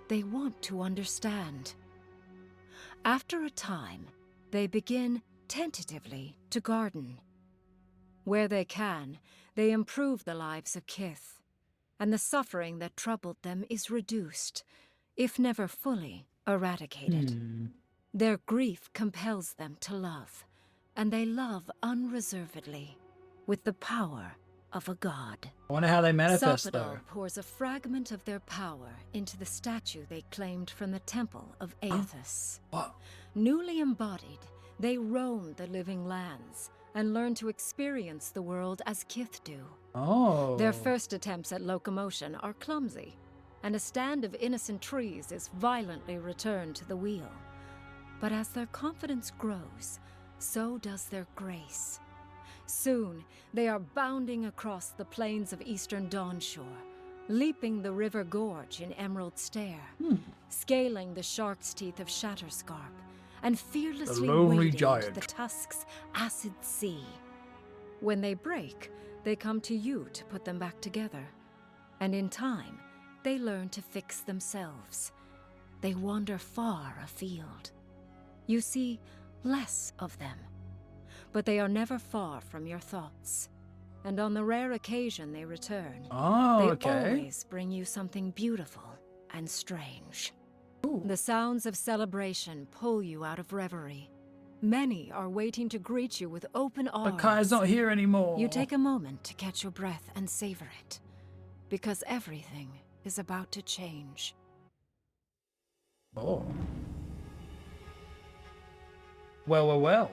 S10: They want to understand. After a time, they begin tentatively to garden. Where they can, they improve the lives of Kith, and the suffering that troubled them is reduced, if never fully eradicated. Their grief compels them to love, and they love unreservedly, with the power of a god.
S2: I wonder how they manifest,
S10: Sapadal
S2: though.
S10: pours a fragment of their power into the statue they claimed from the temple of Aethys. Newly embodied, they roam the living lands and learn to experience the world as Kith do. Their first attempts at locomotion are clumsy, and a stand of innocent trees is violently returned to the wheel. But as their confidence grows, so does their grace. Soon, they are bounding across the plains of eastern Dawnshore, leaping the river gorge in Emerald Stair, scaling the shark's teeth of Shatterscarp, and fearlessly wading into the Tusk's acid sea. When they break, they come to you to put them back together. And in time, they learn to fix themselves. They wander far afield. You see less of them, but they are never far from your thoughts. And on the rare occasion they return, they always bring you something beautiful and strange. The sounds of celebration pull you out of reverie. Many are waiting to greet you with open arms.
S2: But Kai's not here anymore.
S10: You take a moment to catch your breath and savor it, because everything is about to change.
S2: Oh. Well, well, well.